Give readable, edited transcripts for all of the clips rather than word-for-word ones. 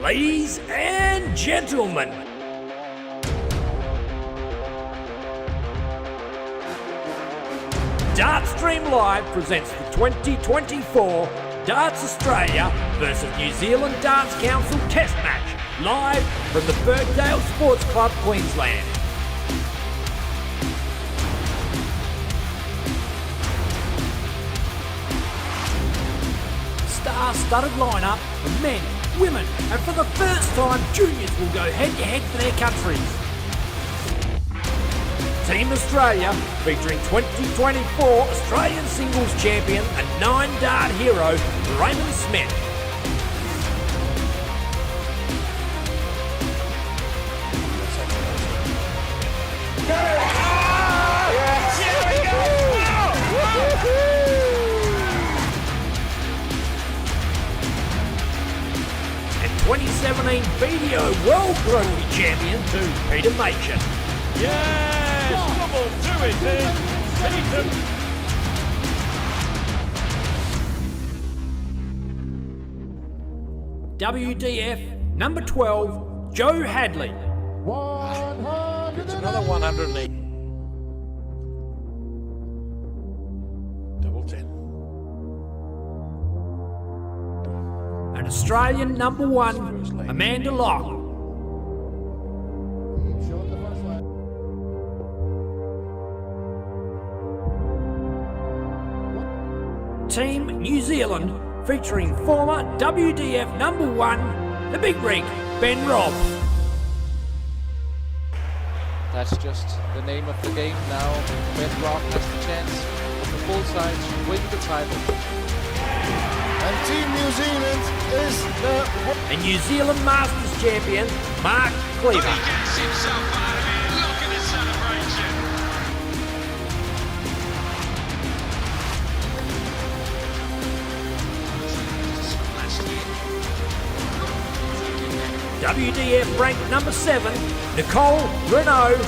Ladies and gentlemen, Dartstream Live presents the 2024 Darts Australia versus New Zealand Darts Council Test Match, live from the Birkdale Sports Club, Queensland. Star-studded lineup of men, women, and for the first time, juniors will go head-to-head for their countries. Team Australia, featuring 2024 Australian Singles Champion and 9-dart hero, Raymond Smith. And 2017 BDO World Rugby Champion to Peter Machin. Double to it is Peter. WDF number 12, Joe Hadley. It's another 108. Double 10. And Australian number 1, Amanda Locke. Team New Zealand, featuring former WDF number 1, the Big Rig, Ben Robb. That's just the name of the game now. Ben Robb has the chance on the full side to win the title. And Team New Zealand is the... And New Zealand Masters champion, Mark Cleaver. He gets himself out of here. Look at the celebration. WDF ranked number 7, Nicole, Renault.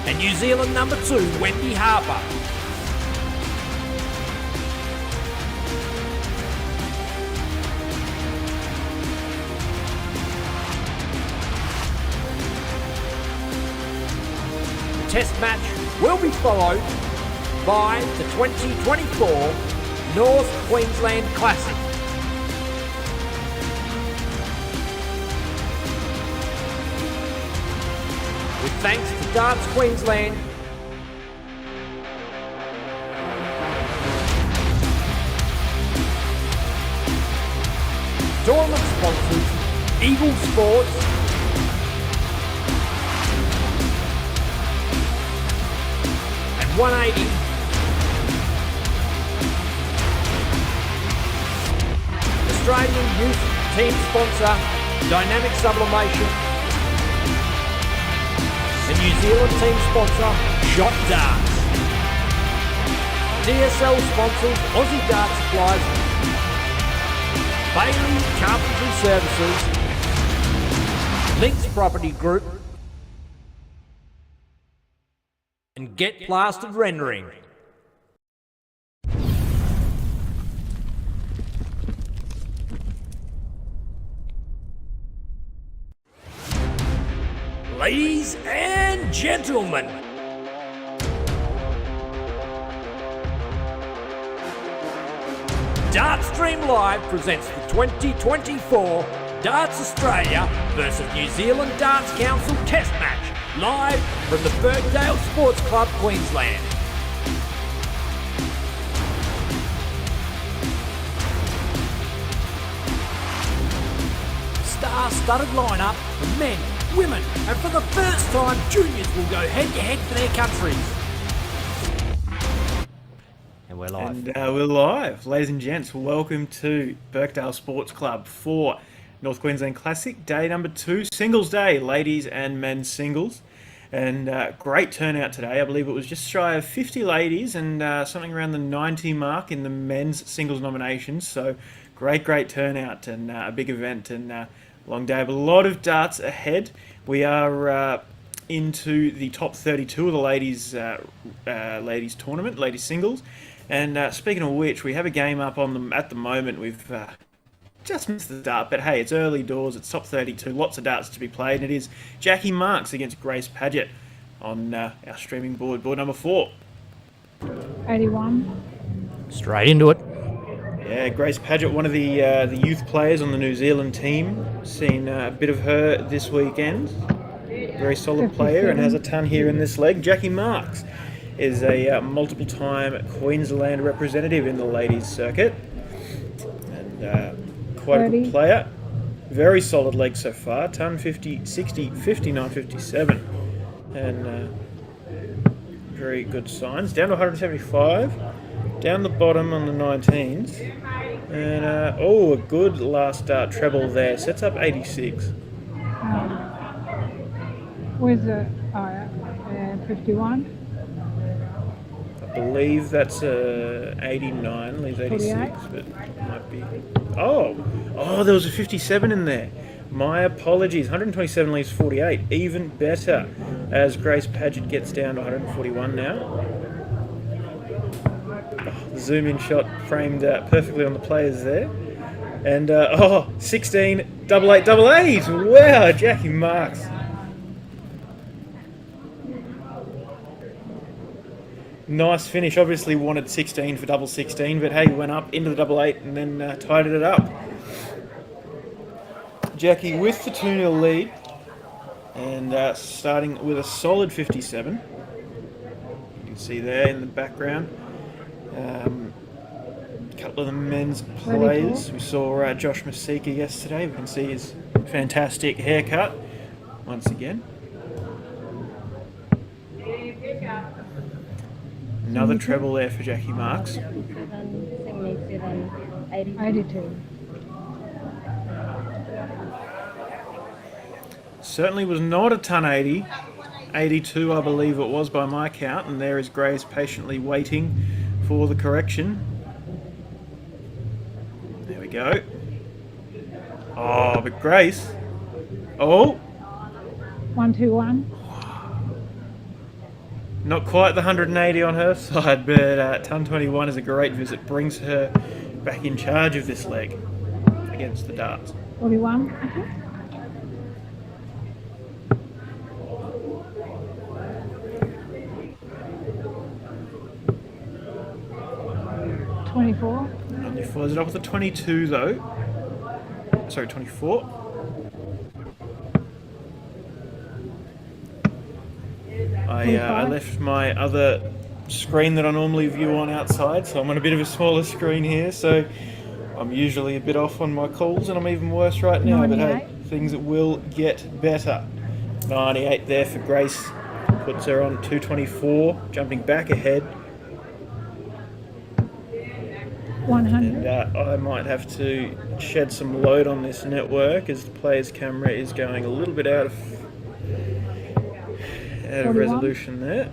And New Zealand number 2, Wendy Harper. Test match will be followed by the 2024 North Queensland Classic. With thanks to Darts Queensland, tournament sponsors, Eagle Sports, and 180. Australian Youth Team sponsor, Dynamic Sublimation, and New Zealand team sponsor, Shot Darts. DSL sponsors, Aussie Dart Supplies, Bailey Carpentry Services, Lynx Property Group, and Get Plastered Rendering. Ladies and gentlemen, Dartstream Live presents the 2024 Darts Australia versus New Zealand Darts Council Test Match, live from the Birkdale Sports Club, Queensland. Star-studded lineup of men, women, and for the first time, juniors will go head-to-head for their countries. And we're live. And we're live. Ladies and gents, welcome to Birkdale Sports Club for North Queensland Classic, day number 2, singles day, ladies and men's singles. And great turnout today. I believe it was just shy of 50 ladies and something around the 90 mark in the men's singles nominations. So great turnout and a big event and long day. But a lot of darts ahead. We are into the top 32 of the ladies tournament, ladies singles. And speaking of which, we have a game up on them at the moment. We've just missed the dart, but hey, it's early doors, it's top 32, lots of darts to be played, and it is Jackie Marks against Grace Paget on our streaming board number 4. 81. Straight into it. Yeah, Grace Paget, one of the youth players on the New Zealand team. Seen a bit of her this weekend. Very solid player and has a ton here in this leg. Jackie Marks is a multiple-time Queensland representative in the ladies circuit. And quite 30. a good player. Very solid leg so far. Ton 50, 60, 59, 57. And very good signs. Down to 175. Down the bottom on the 19s. And, a good last dart treble there. Sets up 86. Where's the 51? I believe that's 89, leaves 86, but might be... Oh, there was a 57 in there. My apologies. 127 leaves 48. Even better as Grace Paget gets down to 141 now. The zoom-in shot framed perfectly on the players there. And, 16, 88. Wow, Jackie Marks. Nice finish. Obviously wanted 16 for double 16, but hey, went up into the double 8 and then tidied it up. Jackie with the 2-0 lead and starting with a solid 57. You can see there in the background. A couple of the men's players. We saw Josh Masika yesterday. We can see his fantastic haircut once again. Another treble there for Jackie Marks. 82. Certainly was not a ton 80. 82, I believe it was by my count. And there is Grace patiently waiting for the correction. There we go. Oh, but Grace. Oh. 121. Not quite the 180 on her side, but ton 21 is a great visit. Brings her back in charge of this leg against the darts. 41. 24. 24. Is it up with the 22 though? Sorry, 24. I left my other screen that I normally view on outside, so I'm on a bit of a smaller screen here, so I'm usually a bit off on my calls, and I'm even worse right now, 98. but hey, things will get better. 98 there for Grace, puts her on 224, jumping back ahead. 100. And I might have to shed some load on this network as the player's camera is going a little bit out of 41. resolution there.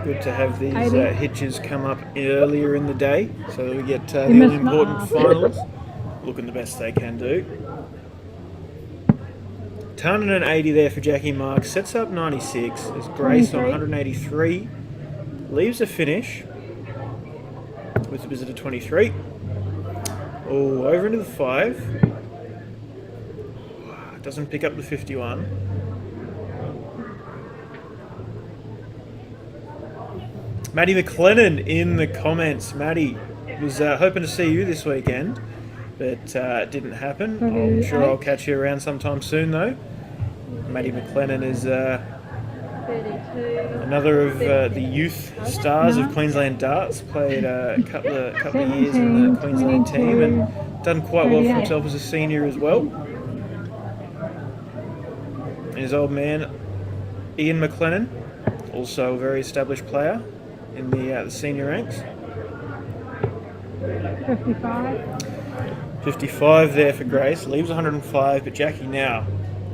Good to have these hitches come up earlier in the day so that we get the all-important finals looking the best they can do. Ton and an 80 there for Jackie Marks. Sets up 96 as Grace on 183. Leaves a finish with the visitor 23. Oh, over into the 5. Doesn't pick up the 51. Maddie McLennan in the comments. Maddie was hoping to see you this weekend, but didn't happen. I'm sure I'll catch you around sometime soon though. Maddie McLennan is another of the youth stars of Queensland darts. Played a couple of years in the Queensland team and done quite well for himself as a senior as well. His old man, Ian McLennan, also a very established player in the senior ranks. 55. 55 there for Grace. Leaves 105, but Jackie now.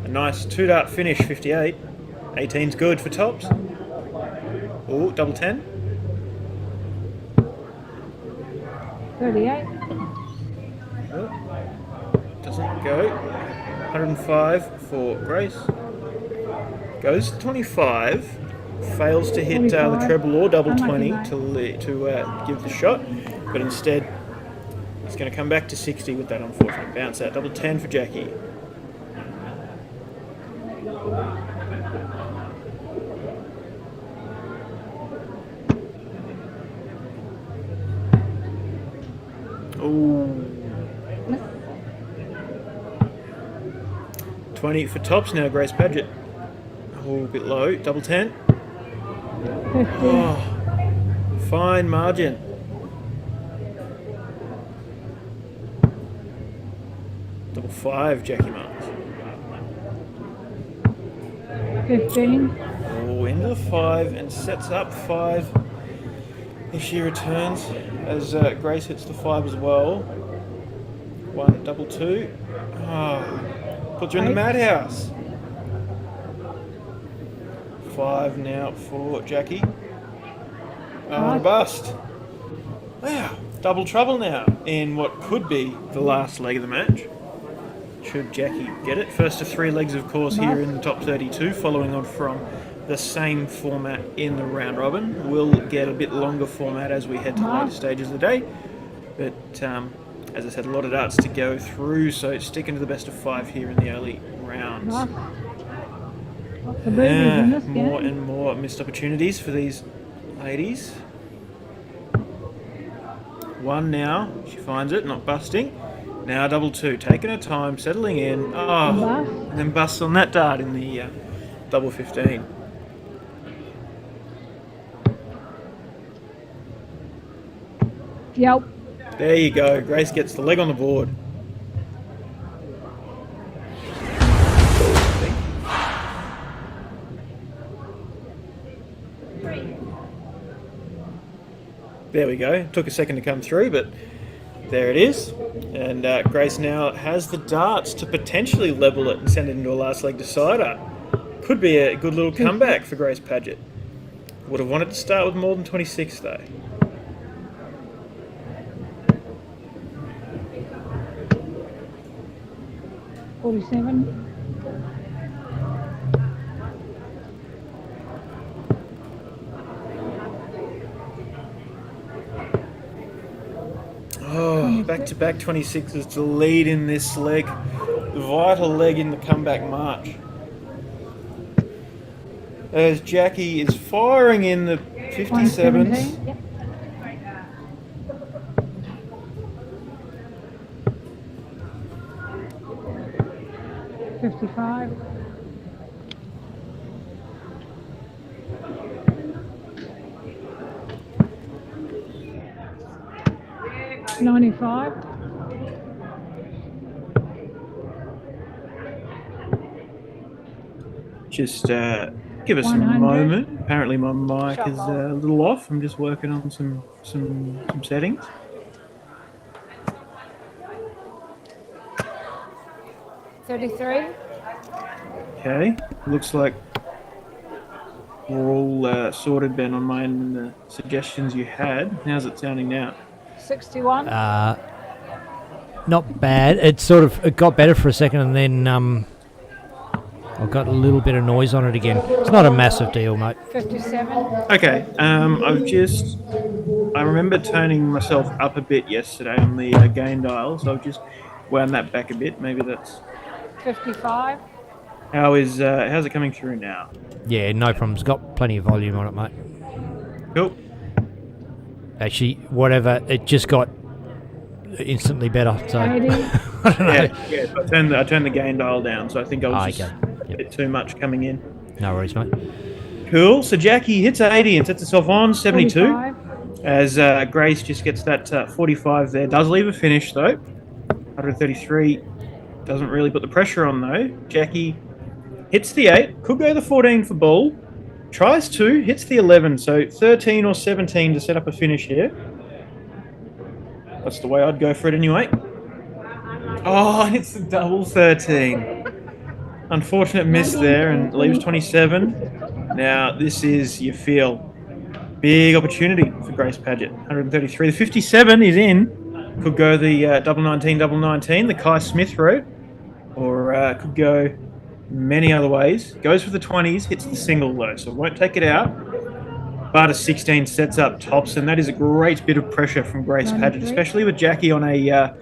A nice 2-dart finish, 58. 18's good for tops. Oh, double 10. 38. Doesn't go. 105 for Grace. Goes to 25. Fails to hit the 45. treble or double Unlucky, 20 mate. to give the shot, but instead it's going to come back to 60 with that unfortunate bounce out. Double 10 for Jackie. Ooh. 20 for tops now, Grace Padgett. Oh, a bit low. Double 10. 50. Oh, fine margin. Double 5, Jackie Marks. 15. Oh, into the 5 and sets up 5 if she returns as Grace hits the 5 as well. 1, double 2. Oh, puts her in the 8. madhouse. 5 now for Jackie. Oh, and a bust. Wow, double trouble now in what could be the last leg of the match. Should Jackie get it? First of 3 legs, of course, here in the top 32, following on from the same format in the round robin. We'll get a bit longer format as we head to the later stages of the day. But as I said, a lot of darts to go through, so sticking to the best of 5 here in the early rounds. Lots of boobies in this More game. and more missed opportunities for these ladies. 1 now, she finds it, not busting. Now double 2, taking her time, settling in. Oh, Bust. and then busts on that dart in the double 15. Yep. There you go, Grace gets the leg on the board. There we go. Took a second to come through, but there it is. And Grace now has the darts to potentially level it and send it into a last leg decider. Could be a good little comeback for Grace Padgett. Would have wanted to start with more than 26 though. $47. Oh, back-to-back 26s to lead in this leg. The vital leg in the comeback march. As Jackie is firing in the 57s. 117. Yep. $55. $95. Just give us a 100. moment. Apparently my mic is a little off. I'm just working on some settings. $33. Okay, looks like we're all sorted, Ben, on my end and the suggestions you had. How's it sounding now? 61. Not bad. It got better for a second, and then I got a little bit of noise on it again. It's not a massive deal, mate. 57. Okay, I remember turning myself up a bit yesterday on the gain dial, so I've just wound that back a bit. Maybe that's... 55. how's it coming through now? Yeah, no problems. Got plenty of volume on it, mate. Cool. Actually, whatever. It just got instantly better. So 80. I don't know. Yeah. So I turned the gain dial down, so I think I was just a bit too much coming in. No worries, mate. Cool. So Jackie hits 80 and sets herself on 72. 45. As Grace just gets that 45 there. Does leave a finish though. 133. Doesn't really put the pressure on though. Jackie hits the 8. Could go the 14 for ball. Tries 2. Hits the 11. So 13 or 17 to set up a finish here. That's the way I'd go for it anyway. Oh, it's the double 13. Unfortunate miss there, and leaves 27. Now, this is, you feel, big opportunity for Grace Paget. 133. The 57 is in. Could go the double 19, the Kai Smith route, or could go many other ways. Goes for the 20s, hits the single though, so won't take it out. But a 16 sets up tops, and that is a great bit of pressure from Grace Paget, especially with Jackie on a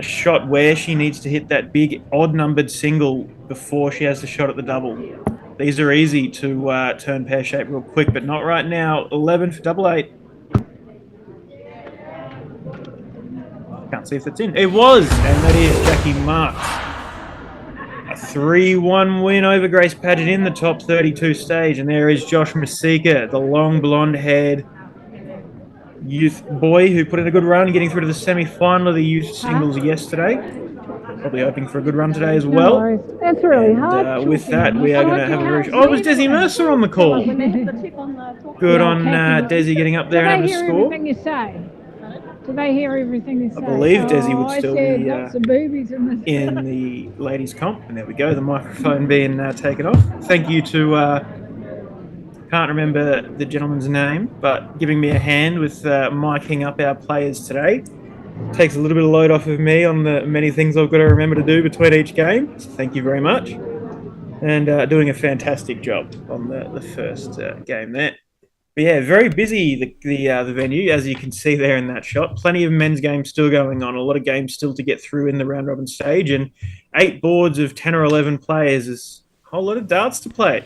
shot where she needs to hit that big odd-numbered single before she has the shot at the double. These are easy to turn pear-shaped real quick, but not right now. 11 for double 8. Can't see if that's in. It was, and that is Jackie Marks. A 3-1 win over Grace Paget in the top 32 stage, and there is Josh Masika, the long blonde-haired youth boy who put in a good run, getting through to the semi-final of the youth singles yesterday. Probably hoping for a good run today as well. That's really hard. With that, we are going to have a very... Oh, it was Desi Mercer on the call. Good on Desi getting up there and having a score. Everything you say. Do they hear everything you say? I believe Desi would still be lots of boobies in the ladies' comp. And there we go, the microphone being taken off. Thank you to... can't remember the gentleman's name, but giving me a hand with miking up our players today. Takes a little bit of load off of me on the many things I've got to remember to do between each game. So thank you very much. And doing a fantastic job on the first game there. But yeah, very busy the venue, as you can see there in that shot. Plenty of men's games still going on. A lot of games still to get through in the round robin stage. And 8 boards of 10 or 11 players is a whole lot of darts to play.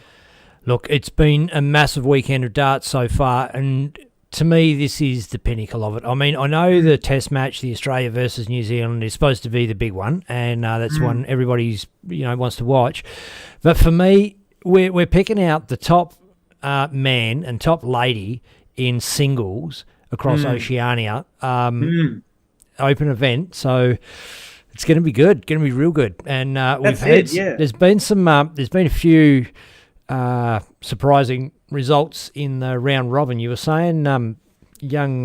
Look, it's been a massive weekend of darts so far, and to me, this is the pinnacle of it. I mean, I know the test match, the Australia versus New Zealand, is supposed to be the big one, and that's one everybody's wants to watch. But for me, we're picking out the top man and top lady in singles across Oceania, open event. So it's going to be good, going to be real good. And there's been a few surprising results in the round robin. You were saying young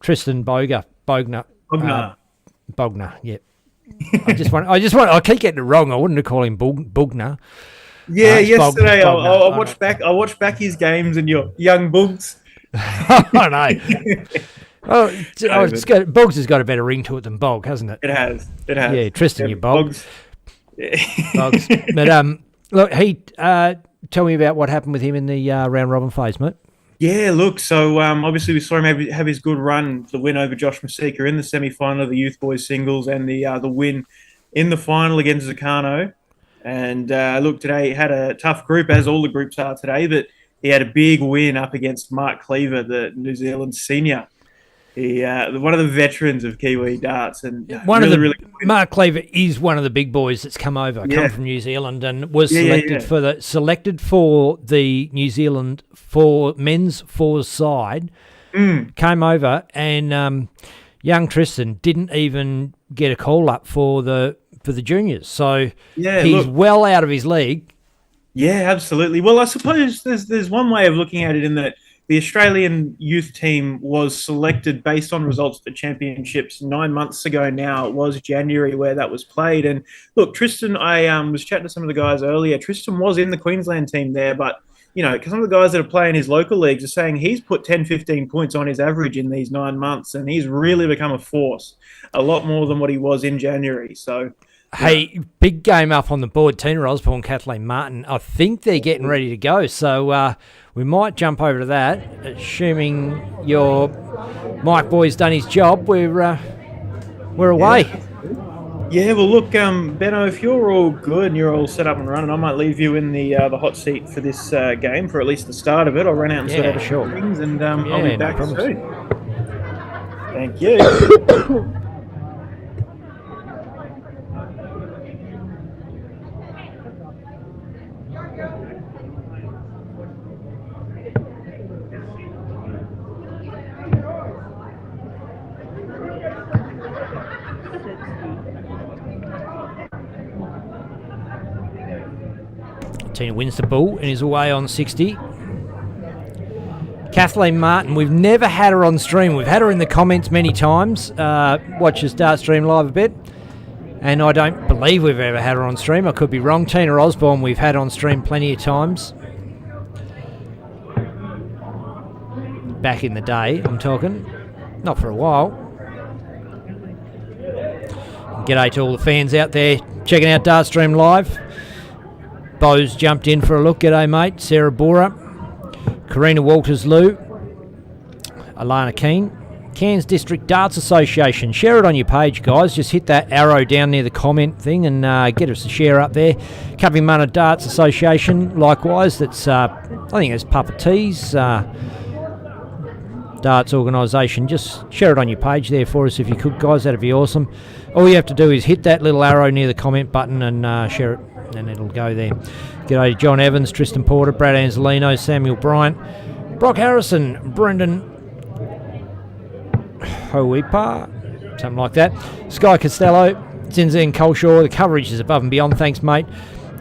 Tristan Bogner. Yeah. I keep getting it wrong. I wouldn't call him Bogner. Yeah, yesterday I watched back his games and your young Bugs. I know. Bugs has got a better ring to it than Bog, hasn't it? It has. Yeah, Tristan, you Bogs. Bugs. But look, he tell me about what happened with him in the round robin phase, mate. Yeah, look, so obviously we saw him have his good run, the win over Josh Masika in the semi-final of the youth boys singles, and the win in the final against Zakano. And look, today he had a tough group, as all the groups are today, but he had a big win up against Mark Cleaver, the New Zealand senior. He, one of the veterans of Kiwi darts, and Mark Cleaver is one of the big boys that's come from New Zealand, and was selected for the New Zealand for men's fours side. Came over, and young Tristan didn't even get a call up for the juniors, so he's well out of his league. Yeah, absolutely. Well, I suppose there's one way of looking at it in that the Australian youth team was selected based on results at the championships 9 months ago now. It was January where that was played. And look, Tristan, I was chatting to some of the guys earlier. Tristan was in the Queensland team there, but, some of the guys that are playing his local leagues are saying he's put 10, 15 points on his average in these 9 months, and he's really become a force, a lot more than what he was in January. So, hey, big game up on the board. Tina Osborne, Kathleen Martin. I think they're getting ready to go. So we might jump over to that, assuming your Mike boy's done his job. We're away. Yeah, well, look, Benno, if you're all good and you're all set up and running, I might leave you in the hot seat for this game for at least the start of it. I'll run out and sort out sure. things, and I'll be back soon. Thank you. Tina wins the ball and is away on 60. Kathleen Martin, we've never had her on stream. We've had her in the comments many times. Watches Dart Stream Live a bit. And I don't believe we've ever had her on stream. I could be wrong. Tina Osborne we've had on stream plenty of times. Back in the day, I'm talking. Not for a while. G'day to all the fans out there checking out Dartstream Live. Bo's jumped in for a look. G'day, mate. Sarah Bora. Karina Walters-Lou. Alana Keane. Cairns District Darts Association. Share it on your page, guys. Just hit that arrow down near the comment thing and get us a share up there. Kathleen Darts Association, likewise. That's I think it's Papa T's darts organisation. Just share it on your page there for us if you could, guys. That'd be awesome. All you have to do is hit that little arrow near the comment button and share it, and it'll go there. G'day to John Evans, Tristan Porter, Brad Angelino, Samuel Bryant, Brock Harrison, Brendan Hoipa, something like that. Sky Costello, Zinzine Colshaw. The coverage is above and beyond. Thanks, mate.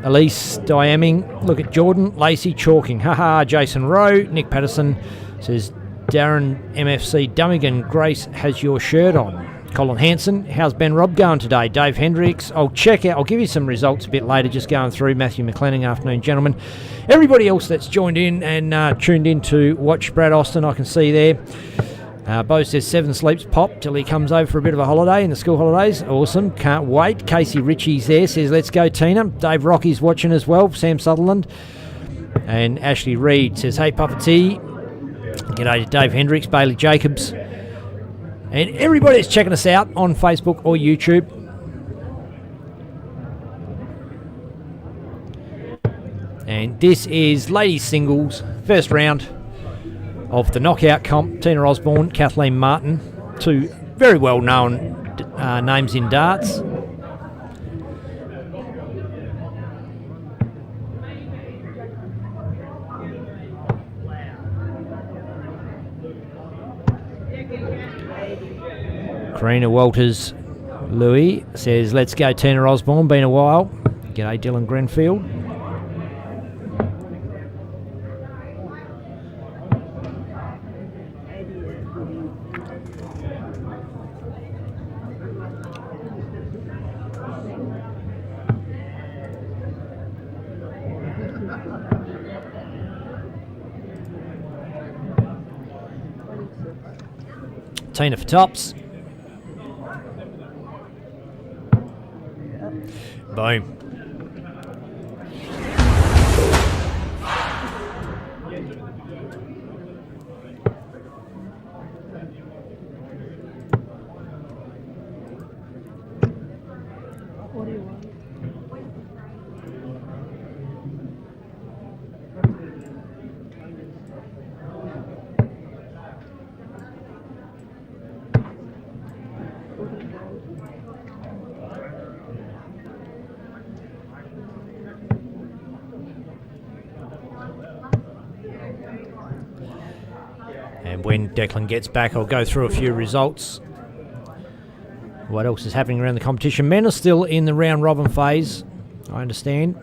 Elise Diaming. Look at Jordan. Lacey chalking. Haha. Jason Rowe. Nick Patterson says, Darren MFC Dummigan, Grace has your shirt on. Colin Hanson, how's Ben Robb going today? Dave Hendricks, I'll give you some results a bit later, just going through. Matthew McLennan, afternoon, gentlemen. Everybody else that's joined in and tuned in to watch Brad Austin, I can see there. Bo says 7 sleeps pop till he comes over for a bit of a holiday in the school holidays. Awesome, can't wait. Casey Ritchie's there, says let's go Tina. Dave Rocky's watching as well, Sam Sutherland. And Ashley Reed says, hey Papa T. G'day to Dave Hendricks, Bailey Jacobs. And everybody that's checking us out on Facebook or YouTube. And this is ladies singles, first round of the knockout comp. Tina Osborne, Kathleen Martin, two very well known names in darts. Karina Walters Louis says, let's go Tina Osborne, been a while. G'day Dylan Grenfield. Tina for tops. Boom. When Declan gets back, I'll go through a few results. What else is happening around the competition? Men are still in the round robin phase, I understand.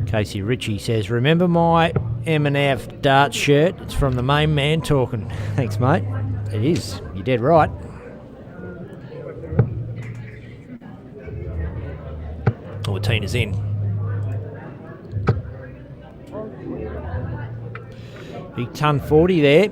Casey Ritchie says, remember my M&F darts shirt? It's from the main man talking. Thanks, mate. It is. You're dead right. Oh, Tina's in. Big ton 40 there.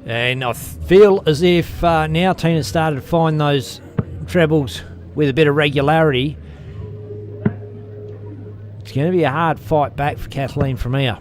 And I feel as if now Tina's started to find those trebles with a bit of regularity. It's going to be a hard fight back for Kathleen from here.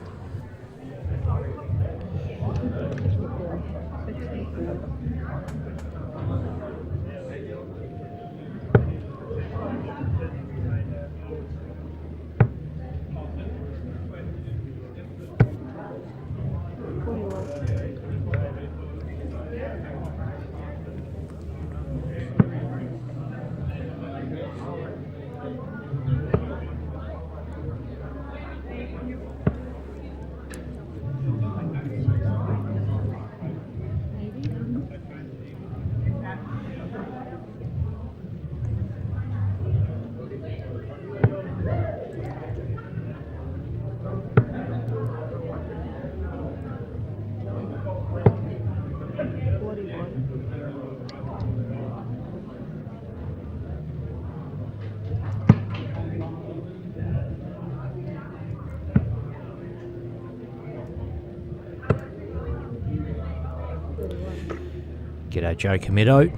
G'day Joe Comito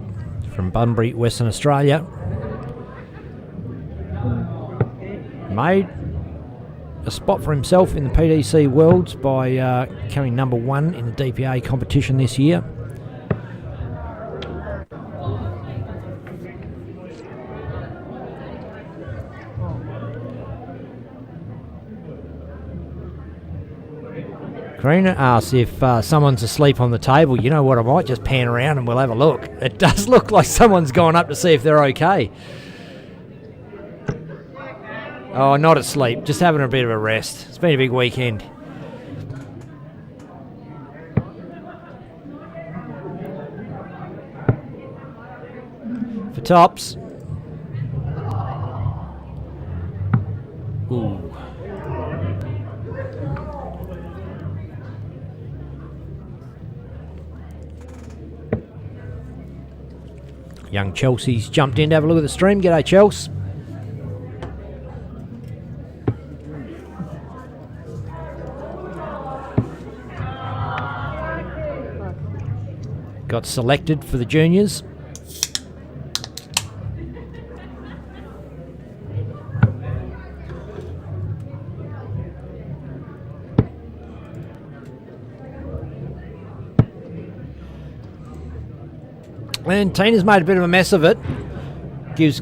from Bunbury, Western Australia. Made a spot for himself in the PDC Worlds by coming number 1 in the DPA competition this year. Karina asks if someone's asleep on the table. You know what, I might just pan around and we'll have a look. It does look like someone's gone up to see if they're okay. Oh, not asleep, just having a bit of a rest. It's been a big weekend. For tops. Ooh. Young Chelsea's jumped in to have a look at the stream. G'day, Chelsea. Got selected for the juniors. And Tina's made a bit of a mess of it. Gives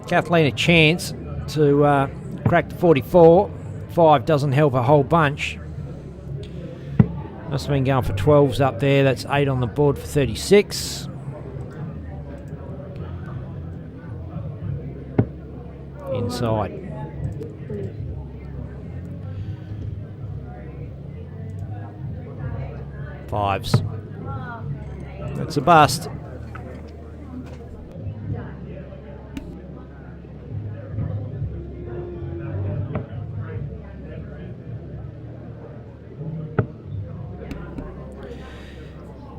Kathleen a chance to crack the 44. 5 doesn't help a whole bunch. Must have been going for 12s up there. That's 8 on the board for 36. Inside. Fives. That's a bust.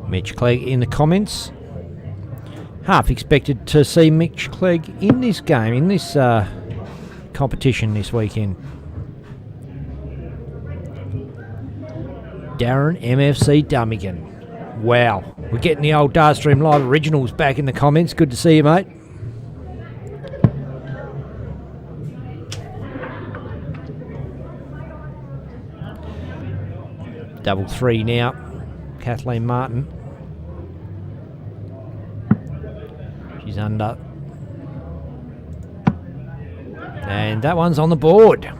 Mitch Clegg in the comments. Half expected to see Mitch Clegg in this game, in this competition this weekend. Darren MFC Dummigan. Wow, we're getting the old Dartstream Live originals back in the comments. Good to see you, mate. Double 3 now. Kathleen Martin. She's under. And that one's on the board.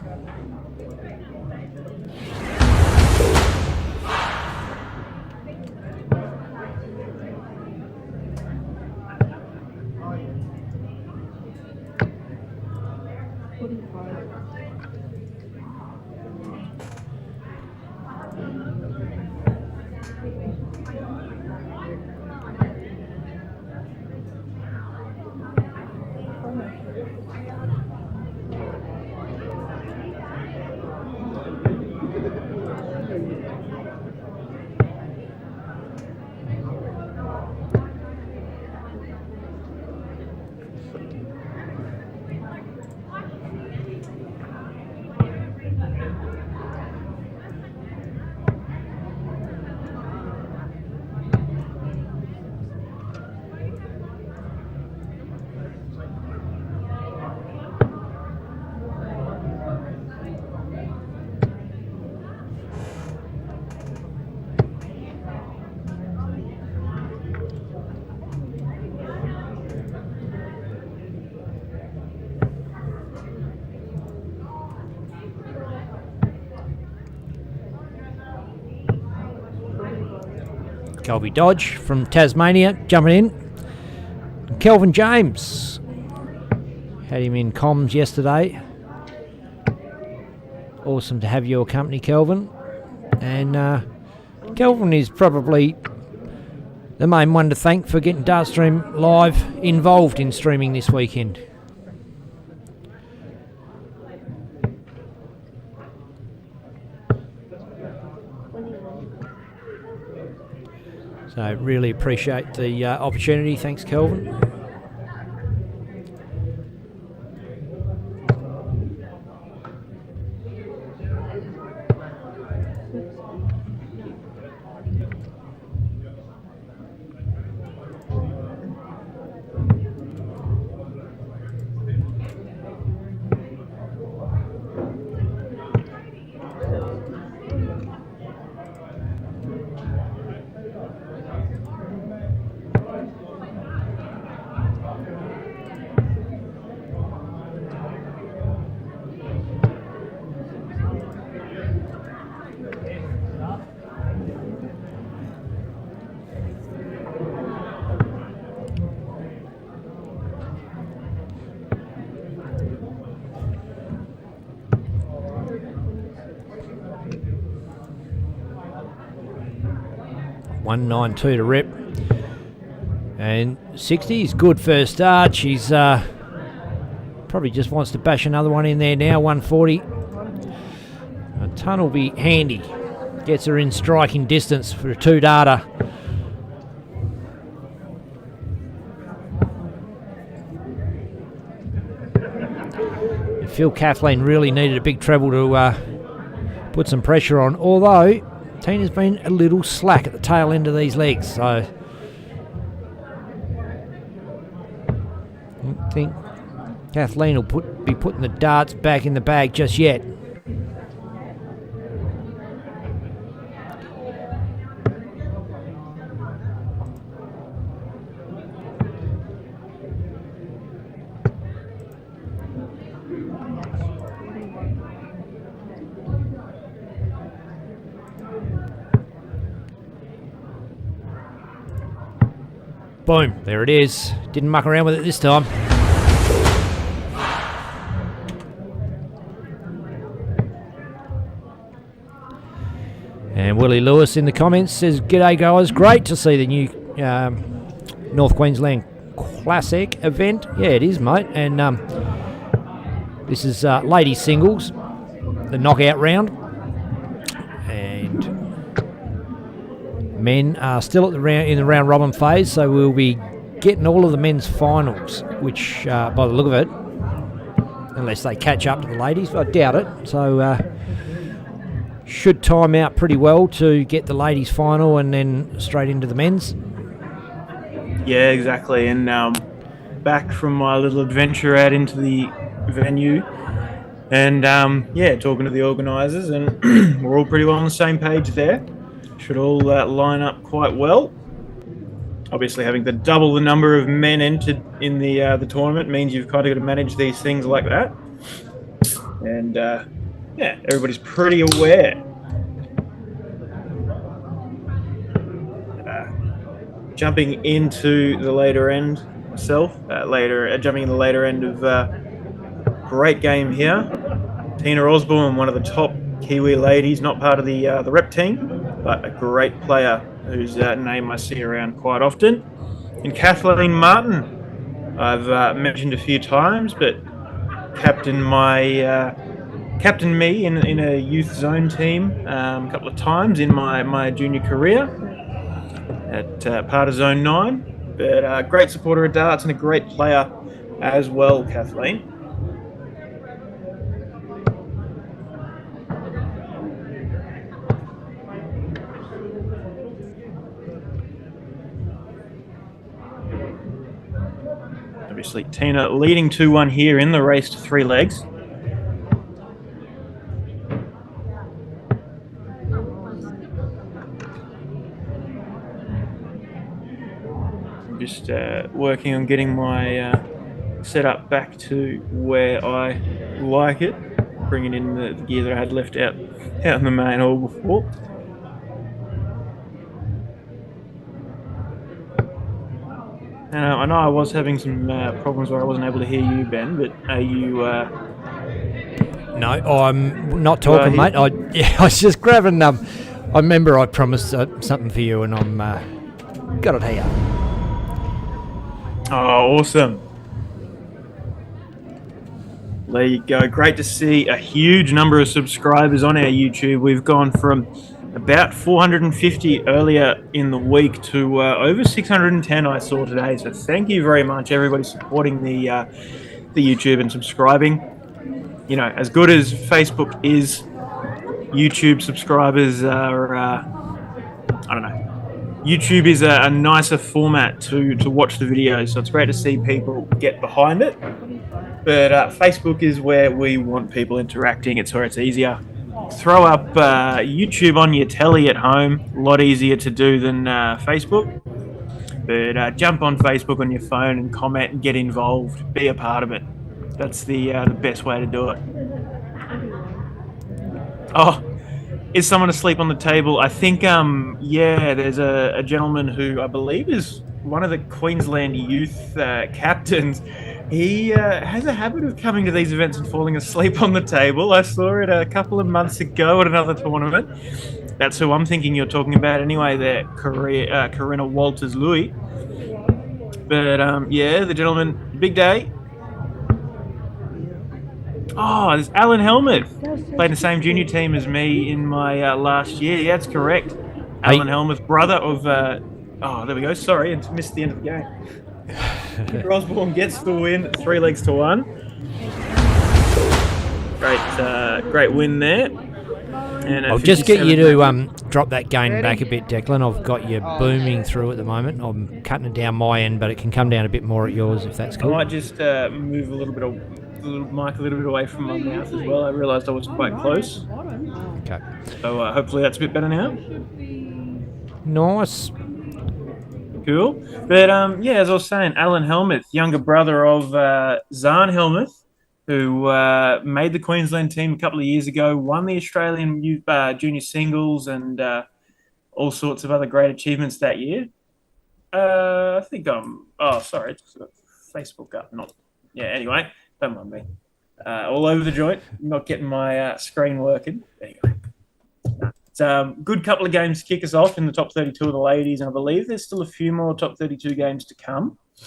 Colby Dodge from Tasmania jumping in. Kelvin James. Had him in comms yesterday. Awesome to have your company, Kelvin. And Kelvin is probably the main one to thank for getting Dartstream Live involved in streaming this weekend. So really appreciate the opportunity. Thanks, Kelvin. 192 to rip. And 60 is good first start. She's probably just wants to bash another one in there now. 140. A ton will be handy. Gets her in striking distance for a 2 data. I feel Kathleen really needed a big treble to put some pressure on, although Tina's been a little slack at the tail end of these legs, so I don't think Kathleen will be putting the darts back in the bag just yet. Boom, there it is. Didn't muck around with it this time. And Willie Lewis in the comments says, "G'day guys, great to see the new North Queensland Classic event." Yeah, it is, mate. And this is ladies singles, the knockout round. And men are still at in the round robin phase, so we'll be getting all of the men's finals, which by the look of it, unless they catch up to the ladies, I doubt it. So should time out pretty well to get the ladies final and then straight into the men's. Yeah, exactly. And back from my little adventure out into the venue, and talking to the organisers, and we're all pretty well on the same page there. Should all line up quite well. Obviously, having to double the number of men entered in the tournament means you've kind of got to manage these things like that. And everybody's pretty aware. Jumping into the later end myself, jumping in the later end of great game here. Tina Osborne, one of the top Kiwi ladies, not part of the rep team, but a great player whose name I see around quite often. And Kathleen Martin, I've mentioned a few times, but captained me in a youth zone team a couple of times in my junior career at part of Zone 9. But a great supporter of darts and a great player as well, Kathleen. Obviously, Tina leading 2-1 here in the race to 3 legs. I'm just working on getting my setup back to where I like it, bringing in the gear that I had left out in the main hall before. I know I was having some problems where I wasn't able to hear you, Ben, but are you... No, I'm not talking, mate. I was just grabbing... I remember I promised something for you, and I'm got it here. Oh, awesome. There you go. Great to see a huge number of subscribers on our YouTube. We've gone from about 450 earlier in the week to over 610 I saw today. So thank you very much, everybody supporting the YouTube and subscribing. You know, as good as Facebook is, YouTube subscribers are, I don't know. YouTube is a nicer format to watch the videos, so it's great to see people get behind it. But Facebook is where we want people interacting. It's where it's easier. Throw up YouTube on your telly at home. A lot easier to do than Facebook. But jump on Facebook on your phone and comment and get involved. Be a part of it. That's the best way to do it. Oh, is someone asleep on the table? I think, there's a gentleman who I believe is one of the Queensland youth captains. He has a habit of coming to these events and falling asleep on the table. I saw it a couple of months ago at another tournament. That's who I'm thinking you're talking about anyway there, Corinna Walters-Louis. But, yeah, the gentleman, big day. Oh, there's Alan Helmuth. Played the same junior team as me in my last year. Yeah, that's correct. Alan Helmuth, brother of... there we go. Sorry, I missed the end of the game. Osborne gets the win, 3 legs to 1. Great win there. And I'll just get you to drop that gain back a bit, Declan. I've got you booming through at the moment. I'm cutting it down my end, but it can come down a bit more at yours if that's cool. I might just move the mic a little bit away from my mouth as well. I realised I was quite close. Okay. So hopefully that's a bit better now. Nice. Cool. But as I was saying, Alan Helmuth, younger brother of Zahn Helmuth, who made the Queensland team a couple of years ago, won the Australian junior singles and all sorts of other great achievements that year. I think sorry, it's got Facebook up. Anyway, don't mind me. All over the joint, not getting my screen working. Anyway. It's a good couple of games to kick us off in the top 32 of the ladies, and I believe there's still a few more top 32 games to come. I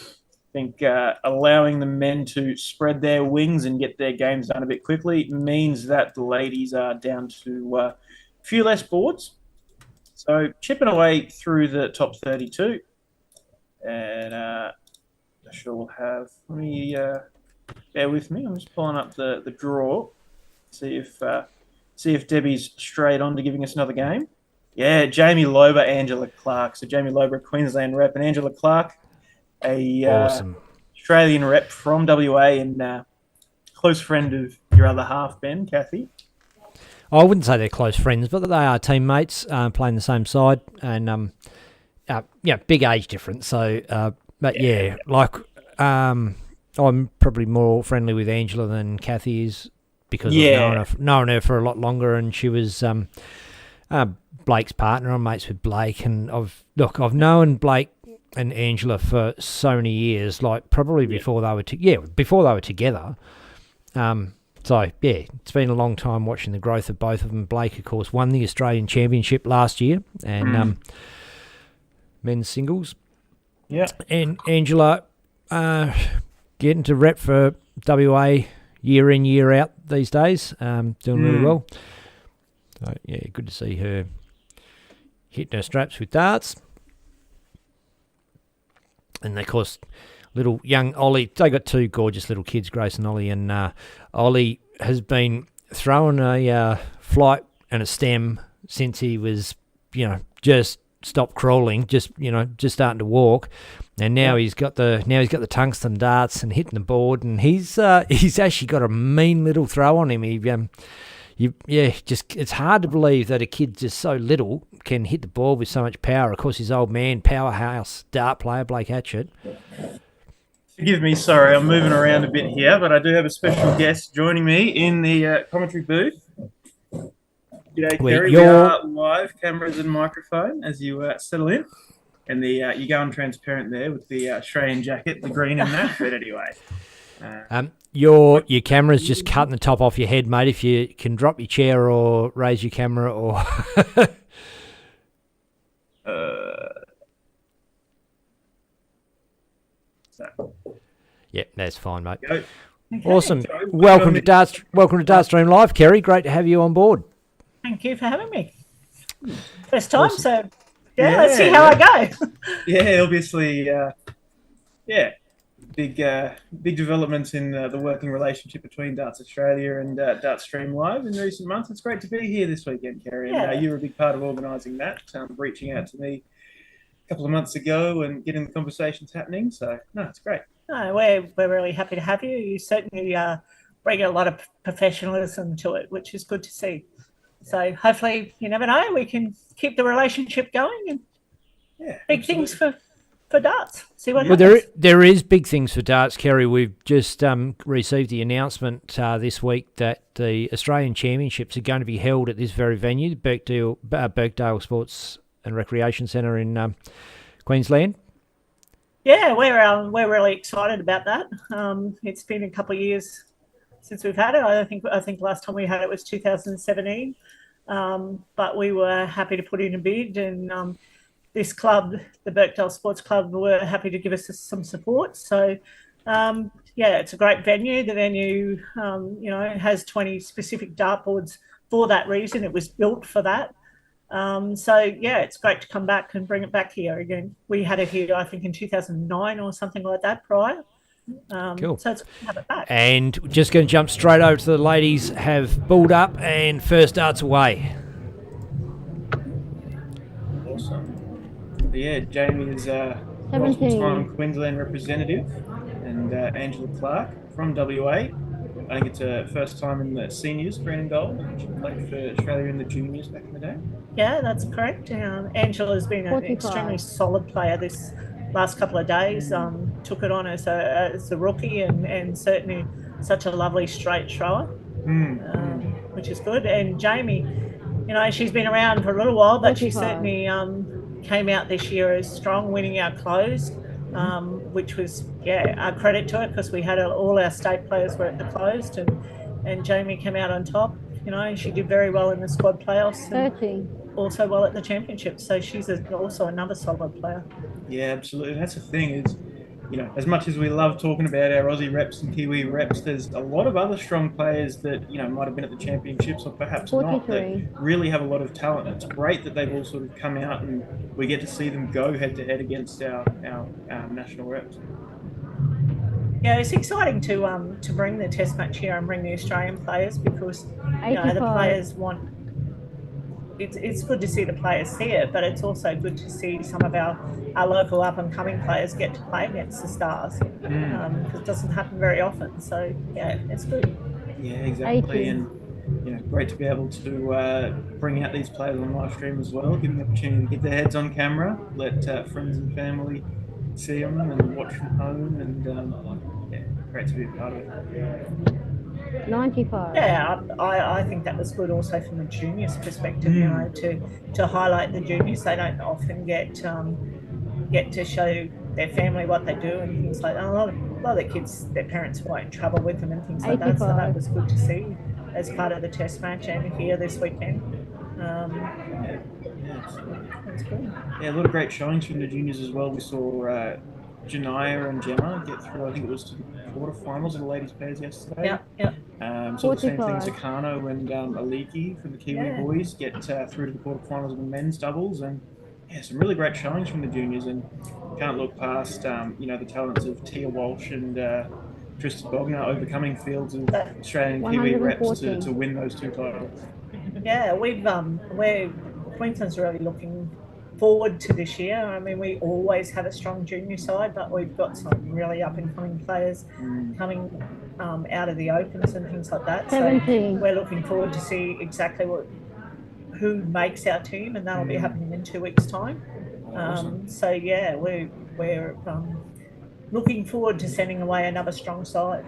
think allowing the men to spread their wings and get their games done a bit quickly means that the ladies are down to a few less boards. So chipping away through the top 32. And I shall have... Let me... bear with me. I'm just pulling up the draw. See if Debbie's straight on to giving us another game. Yeah, Jamie Lober, Angela Clark. So Jamie Lober, Queensland rep, and Angela Clark, Awesome. Australian rep from WA and close friend of your other half, Ben, Kathy. I wouldn't say they're close friends, but they are teammates playing the same side, and big age difference. So, I'm probably more friendly with Angela than Kathy is because I've known her for a lot longer, and she was Blake's partner. I'm mates with Blake, and I've known Blake and Angela for so many years, like probably before they were together. It's been a long time watching the growth of both of them. Blake, of course, won the Australian Championship last year and men's singles. Yeah. And Angela getting to rep for WA year in, year out these days, doing really well. So, good to see her hitting her straps with darts. And, of course, little young Ollie, they got 2 gorgeous little kids, Grace and Ollie, and Ollie has been throwing a flight and a stem since he was, just stopped crawling, just starting to walk, and now he's got the tungsten darts and hitting the board, and he's actually got a mean little throw on him. It's hard to believe that a kid just so little can hit the ball with so much power. Of course, his old man, powerhouse dart player, Blake Hatchett. Forgive me, sorry, I'm moving around a bit here, but I do have a special guest joining me in the commentary booth. G'day, Kerry. We are live, cameras and microphone, as you settle in. And you're going transparent there with the Australian jacket, the green and that, but anyway. Your camera's just cutting the top off your head, mate. If you can drop your chair or raise your camera or... that's fine, mate. Okay. Awesome. Welcome to Dartstream Live, Kerry. Great to have you on board. Thank you for having me. First time, awesome. So let's see how I go. Obviously, big developments in the working relationship between Darts Australia and Dartstream Live in recent months. It's great to be here this weekend, Kerry. And you were a big part of organising that, reaching out to me a couple of months ago and getting the conversations happening. So, no, it's great. No, we're really happy to have you. You certainly bring a lot of professionalism to it, which is good to see. So hopefully, you never know, we can keep the relationship going and big things for darts. See what happens. There is big things for darts, Kerry. We've just received the announcement this week that the Australian Championships are going to be held at this very venue, Birkdale Sports and Recreation Centre in Queensland. Yeah, we're really excited about that. It's been a couple of years since we've had it. I think last time we had it was 2017. But we were happy to put in a bid, and this club, the Birkdale Sports Club, were happy to give us some support. So, it's a great venue. The venue, has 20 specific dartboards for that reason. It was built for that. It's great to come back and bring it back here again. We had it here, I think, in 2009 or something like that prior. Cool. So it's good to have it back. And just going to jump straight over to the ladies have bulled up and first darts away. Awesome. Yeah, Jamie is multiple 17. time Queensland representative, and Angela Clark from WA. I think it's her first time in the seniors, green and gold. She played for Australia in the juniors back in the day. Yeah, that's correct. Angela's been an 45. extremely solid player this last couple of days. Took it on as a rookie, and certainly such a lovely straight thrower, which is good. And Jamie, she's been around for a little while, but she 45. certainly came out this year as strong, winning our close, which was a credit to it, because we had all our state players were at the closed, and Jamie came out on top. She did very well in the squad playoffs. 30. Also well at the championship, so she's also another solid player. Yeah, absolutely. And that's the thing is, as much as we love talking about our Aussie reps and Kiwi reps, there's a lot of other strong players that, might have been at the championships or perhaps 43. not, that really have a lot of talent. It's great that they've all sort of come out and we get to see them go head to head against our national reps. Yeah, it's exciting to bring the test match here and bring the Australian players, because the 85. players want. It's good to see the players see it, but it's also good to see some of our local up and coming players get to play against the stars, because it doesn't happen very often. So it's good. Yeah, exactly. 80. And great to be able to bring out these players on live stream as well, give them the opportunity to get their heads on camera, let friends and family see them and watch from home, and great to be a part of it. 95. Yeah, I think that was good also from the juniors' perspective, to highlight the juniors. They don't often get to show their family what they do and things like that. A lot of the kids, their parents won't travel with them and things like that, so 85. that was good to see as part of the test match and here this weekend. That's good. Yeah, a lot of great showings from the juniors as well. We saw Janah and Janah get through, I think it was to the quarterfinals of the ladies' pairs yesterday. Yeah. So the same thing, 45. Zakano and Aliki from the Kiwi boys get through to the quarterfinals of the men's doubles, and some really great showings from the juniors, and can't look past the talents of Tia Walsh and Tristan Bogner overcoming fields of Australian and Kiwi reps 114. to win those two titles. Yeah, Queensland's really looking forward to this year. I mean, we always have a strong junior side, but we've got some really up and coming players coming out of the opens and things like that. 17. So we're looking forward to see exactly who makes our team, and that'll be happening in 2 weeks' time. Awesome. We're looking forward to sending away another strong side.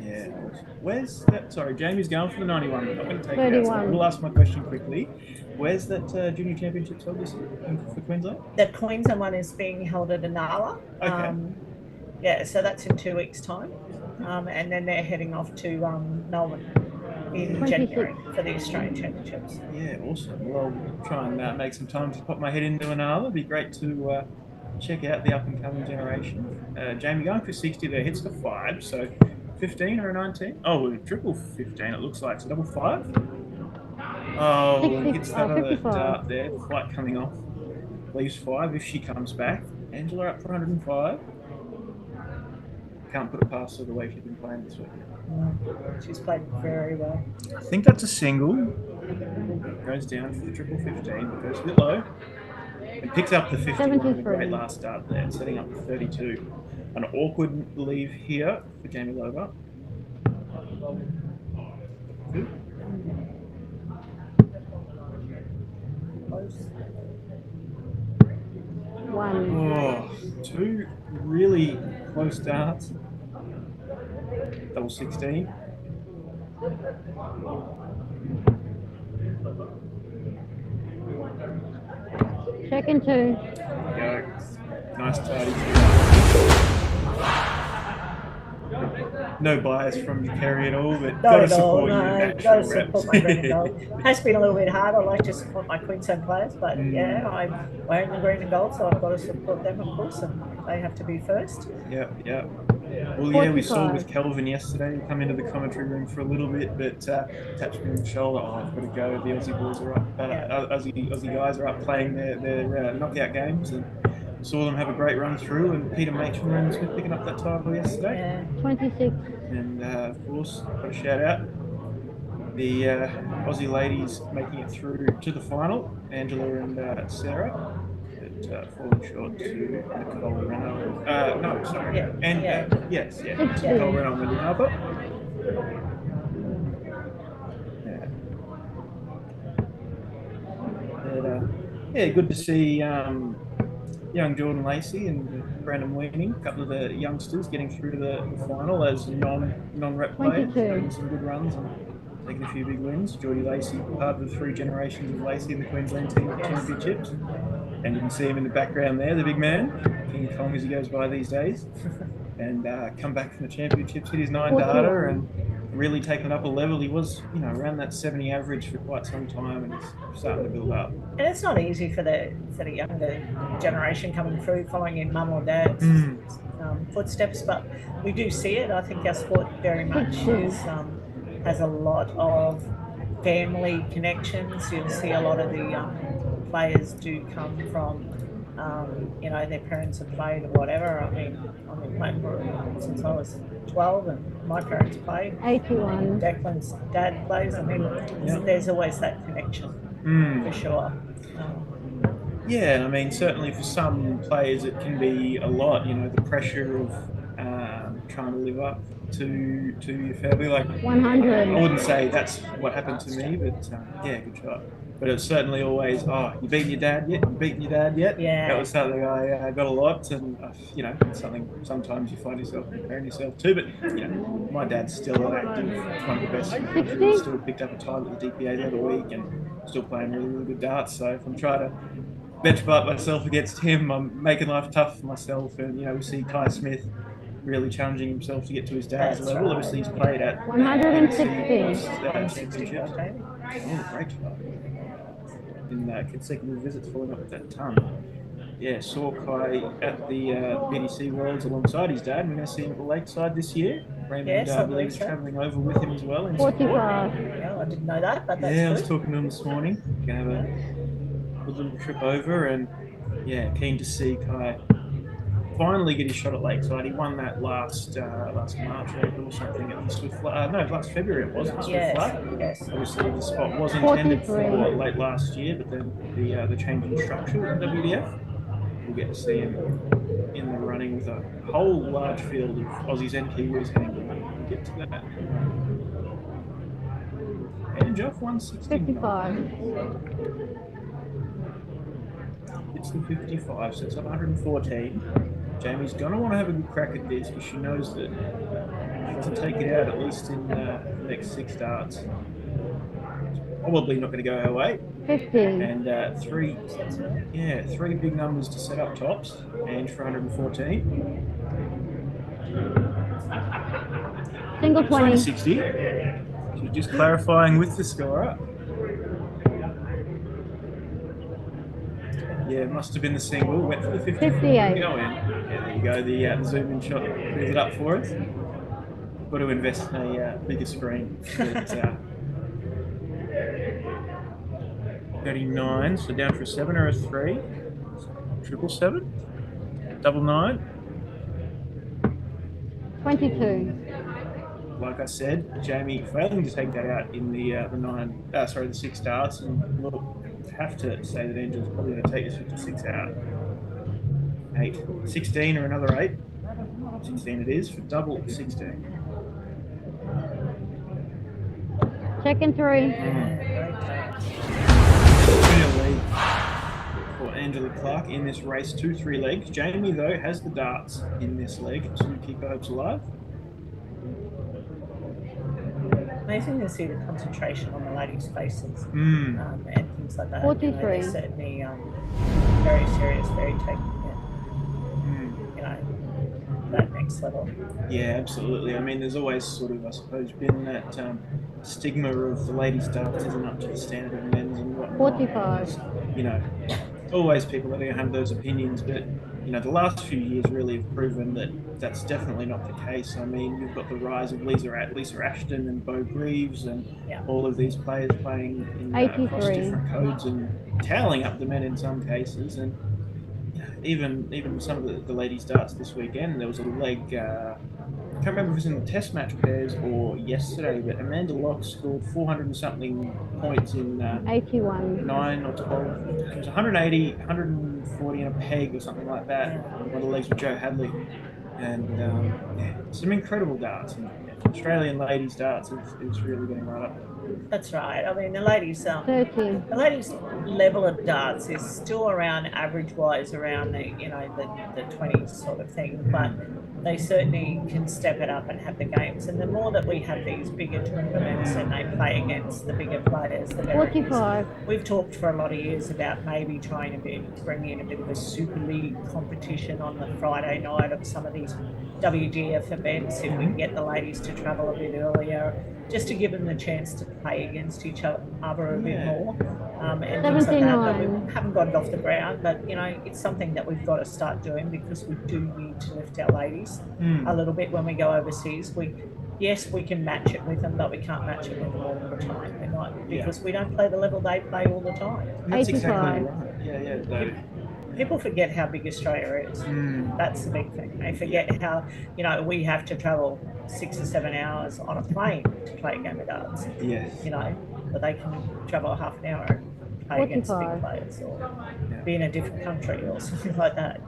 Yeah. Where's that? Sorry, Jamie's going for the 91. I'm not going to take it out. 31. So we'll ask my question quickly. Where's that junior championships held this year for Queensland? The Queensland one is being held at Inala. Okay. So that's in 2 weeks' time. And then they're heading off to Melbourne in 26. January for the Australian Championships. Yeah, awesome. Well, I'll try and make some time to pop my head into Inala. It'd be great to check out the up-and-coming generation. Jamie going for 60 there, hits the 5, so 15 or a 19? Oh, triple 15 it looks like, so double 5? Oh, 60, hits that other 55. dart there, the flight coming off. Leaves 5 if she comes back. Angela up for 105. Can't put it past her the way she's been playing this week. She's played very well. I think that's a single. Goes down for the triple 15, but goes a bit low. And picks up the 51 with a 73. great last start there, setting up the 32. An awkward leave here for Jamie Lober. Good. One. Oh, two really close darts. Double 16. Second 2. Go. Nice tidy. no bias from you, Kerry, at all, but Not got to at all. support No, your got to national support reps. my green and gold. It has been a little bit hard. I like to support my Queensland players, but yeah, I'm wearing the green and gold, so I've got to support them, of course, and they have to be first. Yep. Well, yeah, we saw 45. with Kelvin yesterday. He come into the commentary room for a little bit, but tapped me on the shoulder. Oh, I've got to go. The Aussie boys are up. Aussie guys are up playing their knockout games, and saw them have a great run through. And Peter Machin ran Smith picking up that title yesterday. Yeah. 26. And of course, got a shout out the Aussie ladies making it through to the final. Angela and Sarah. Falling short to Nicole Renault. No, sorry. Yeah. And yes. Nicole Renault and Wendy Harper. Good to see young Jordan Lacey and Brandon Weaning, a couple of the youngsters getting through to the final as non-rep players, 22. making some good runs and taking a few big wins. Geordie Lacey, part of the 3 generations of Lacey in the Queensland team championships. And you can see him in the background there, the big man, King Kong as he goes by these days. And come back from the championships, hit his 9 data and really taken up a level. He was, around that 70 average for quite some time, and he's starting to build up. And it's not easy for the younger generation coming through, following in mum or dad's footsteps, but we do see it. I think our sport very much has a lot of family connections. You'll see a lot of the players do come from, their parents have played or whatever. I've been playing since I was 12, and my parents played. 81. Declan's dad plays. There's always that connection for sure. Yeah, I mean, certainly for some players it can be a lot. The pressure of trying to live up to your family. Like 100. I wouldn't say that's what happened to me, but good shot. But it's certainly always, you beaten your dad yet? You beaten your dad yet? Yeah. That was something I got a lot, and it's something sometimes you find yourself comparing yourself to. But my dad's still active, one of the best in the country. He still picked up a title at the DPA the other week, and still playing really, really good darts. So if I'm trying to benchmark myself against him, I'm making life tough for myself. And we see Kai Smith really challenging himself to get to his dad's level. Right. Obviously, he's played at 160. championships. Great job. In consecutive visits following up with that ton. Yeah, saw Kai at the BDC Worlds alongside his dad. We're going to see him at the Lakeside this year. Raymond I believes believe so. travelling over with him as well. In 45. Yeah, I didn't know that, but that's I was good. talking to him this morning. Going to have a little trip over, and keen to see Kai finally get his shot at Lakeside. He won that last March or something at the Swift Flat. Last February it was at the Swift Flat. Yes. Obviously, the spot was intended for 43. late last year, but then the change in structure with WDF, we'll get to see him in the running with a whole large field of Aussies and Kiwis heading to that. We'll get to that. And Jeff 160. 55. It's the 55, so it's 114. Jamie's going to want to have a good crack at this because she knows that she doesn't take it out at least in the next 6 darts. Probably not going to go her way. 50. And three big numbers to set up tops. And for 114. Single 20. 60. She's just clarifying with the scorer. Yeah, it must have been the single. Went for the 50. 58. Go in. Yeah, there you go. The zoom in shot clears it up for us. Got to invest in a bigger screen. But, 39, so down for a 7 or a 3. 777. Double 9. 22. Like I said, Jamie failing to take that out in the 6 darts, and look, have to say that Angela's probably going to take this 56 out. 8. 16 or another 8. 16 it is for double 16. Second 3. Real lead for Angela Clark in this race, 2-3 legs. Jamie, though, has the darts in this leg to keep her hopes alive. Amazing to see the concentration on the ladies' faces and things like that. 43. They're certainly very serious, very taking it. That next next level. Yeah, absolutely. I mean, there's always sort of, I suppose, been that stigma of the ladies' darts isn't up to the standard of men's and whatnot. 45. There's, you know, always people that are going to have those opinions, but you know, the last few years really have proven that that's definitely not the case. I mean, you've got the rise of Lisa Ashton and Bo Greaves and all of these players playing in across 83. different codes and toweling up the men in some cases. And you know, even some of the ladies' darts this weekend, there was a leg. I can't remember if it was in the Test match pairs or yesterday, but Amanda Locke scored 400 and something points in 81. 9 or 12. It was 180, 140 and a peg or something like that. One of the legs with Joe Hadley. And some incredible darts. And Australian ladies' darts is really getting right up there. That's right. I mean, the ladies' 30. the ladies' level of darts is still around average-wise around the 20s sort of thing, but they certainly can step it up and have the games. And the more that we have these bigger tournaments and they play against the bigger players, the better. 45. We've talked for a lot of years about maybe trying to bring in a bit of a Super League competition on the Friday night of some of these WDF events, if we can get the ladies to travel a bit earlier, just to give them the chance to play against each other a bit more. And things like that, but we haven't got it off the ground. But, you know, it's something that we've got to start doing because we do need to lift our ladies a little bit when we go overseas. Yes, we can match it with them, but we can't match it with them all the time. We're not, because we don't play the level they play all the time. That's 85. exactly right. Yeah. People forget how big Australia is. That's the big thing. They forget how, you know, we have to travel 6 or 7 hours on a plane to play a game of darts. Yes. You know, but they can travel half an hour and play against big players or be in a different country or something like that.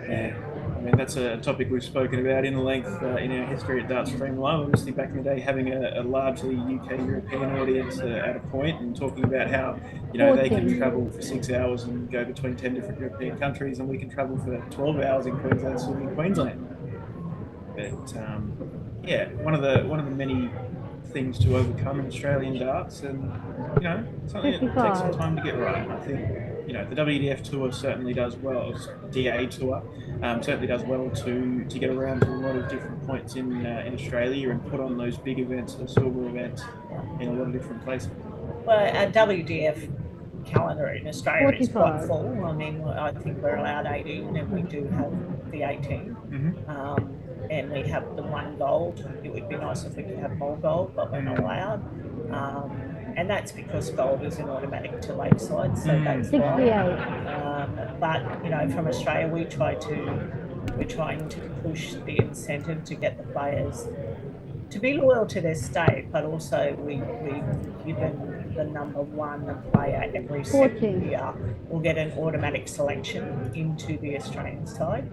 Yeah. I mean, that's a topic we've spoken about in length in our history at Darts Stream Live. Obviously, back in the day, having a largely UK European audience at a point and talking about how, you know, they can travel for 6 hours and go between 10 different European countries, and we can travel for 12 hours in Queensland, swimming in Queensland. But one of the many things to overcome in Australian darts, and you know, something that takes some time to get right. I think, you know, the WDF tour certainly does well. DA tour certainly does well to get around to a lot of different points in Australia and put on those big events or silver events in a lot of different places. Well, our WDF calendar in Australia is quite full. I mean, I think we're allowed 18, and we do have the 18. And we have the 1 gold. It would be nice if we could have more gold, but we're not allowed. And that's because gold is an automatic to Lakeside, so that's 68. But you know, from Australia, we're trying to push the incentive to get the players to be loyal to their state, but also we've given the number 1 player every second year will get an automatic selection into the Australian side.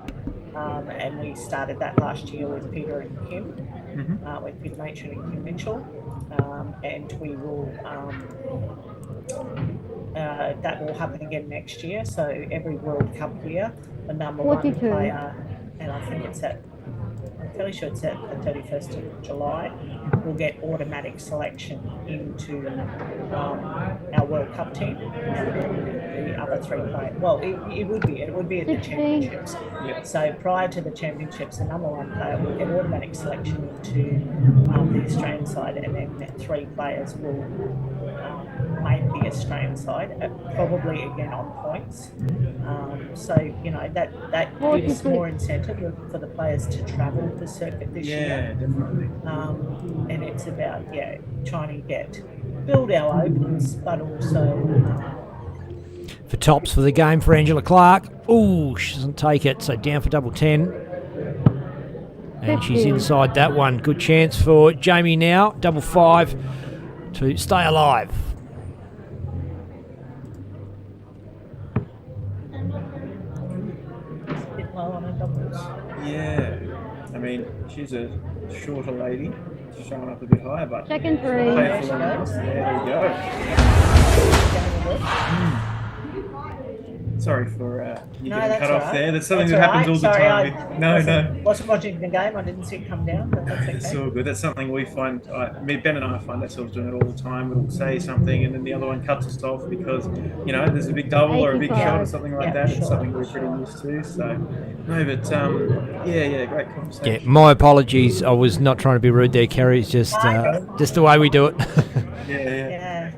And we started that last year with Peter and Kim, with Peter Matron and Kim Mitchell, and we will that will happen again next year. So every World Cup year, the number 1 player, and I think I'm fairly sure it's at the 31st of July, will get automatic selection into our World Cup team, and then the other 3 players. Well, it would be at the championships. So prior to the championships, the number 1 player will get automatic selection into the Australian side, and then 3 players will make the Australian side, probably again on points. So, you know, that gives more incentive for the players to travel the circuit this year. Yeah, definitely. And it's about, trying to build our opens, but also... for tops for the game for Angela Clark. Ooh, she doesn't take it, so down for double 10. And she's inside that one. Good chance for Jamie now, double 5 to stay alive. Yeah, I mean, she's a shorter lady, showing up a bit higher, but Second 3. there we go. Sorry for you No, getting that's cut all off right. there. That's something That's that all happens all right. the Sorry, time. No. wasn't watching the game. I didn't see it come down, but that's okay. It's all good. That's something we find. Ben and I find ourselves doing it all the time. We'll say something, and then the other one cuts us off because there's a big double or a big 85. shot or something like Yeah, that. It's sure, something we're pretty used to. So, no, but yeah, great Yeah, conversation. my apologies. I was not trying to be rude there, Kerry. It's just the way we do it. Yeah. Yeah.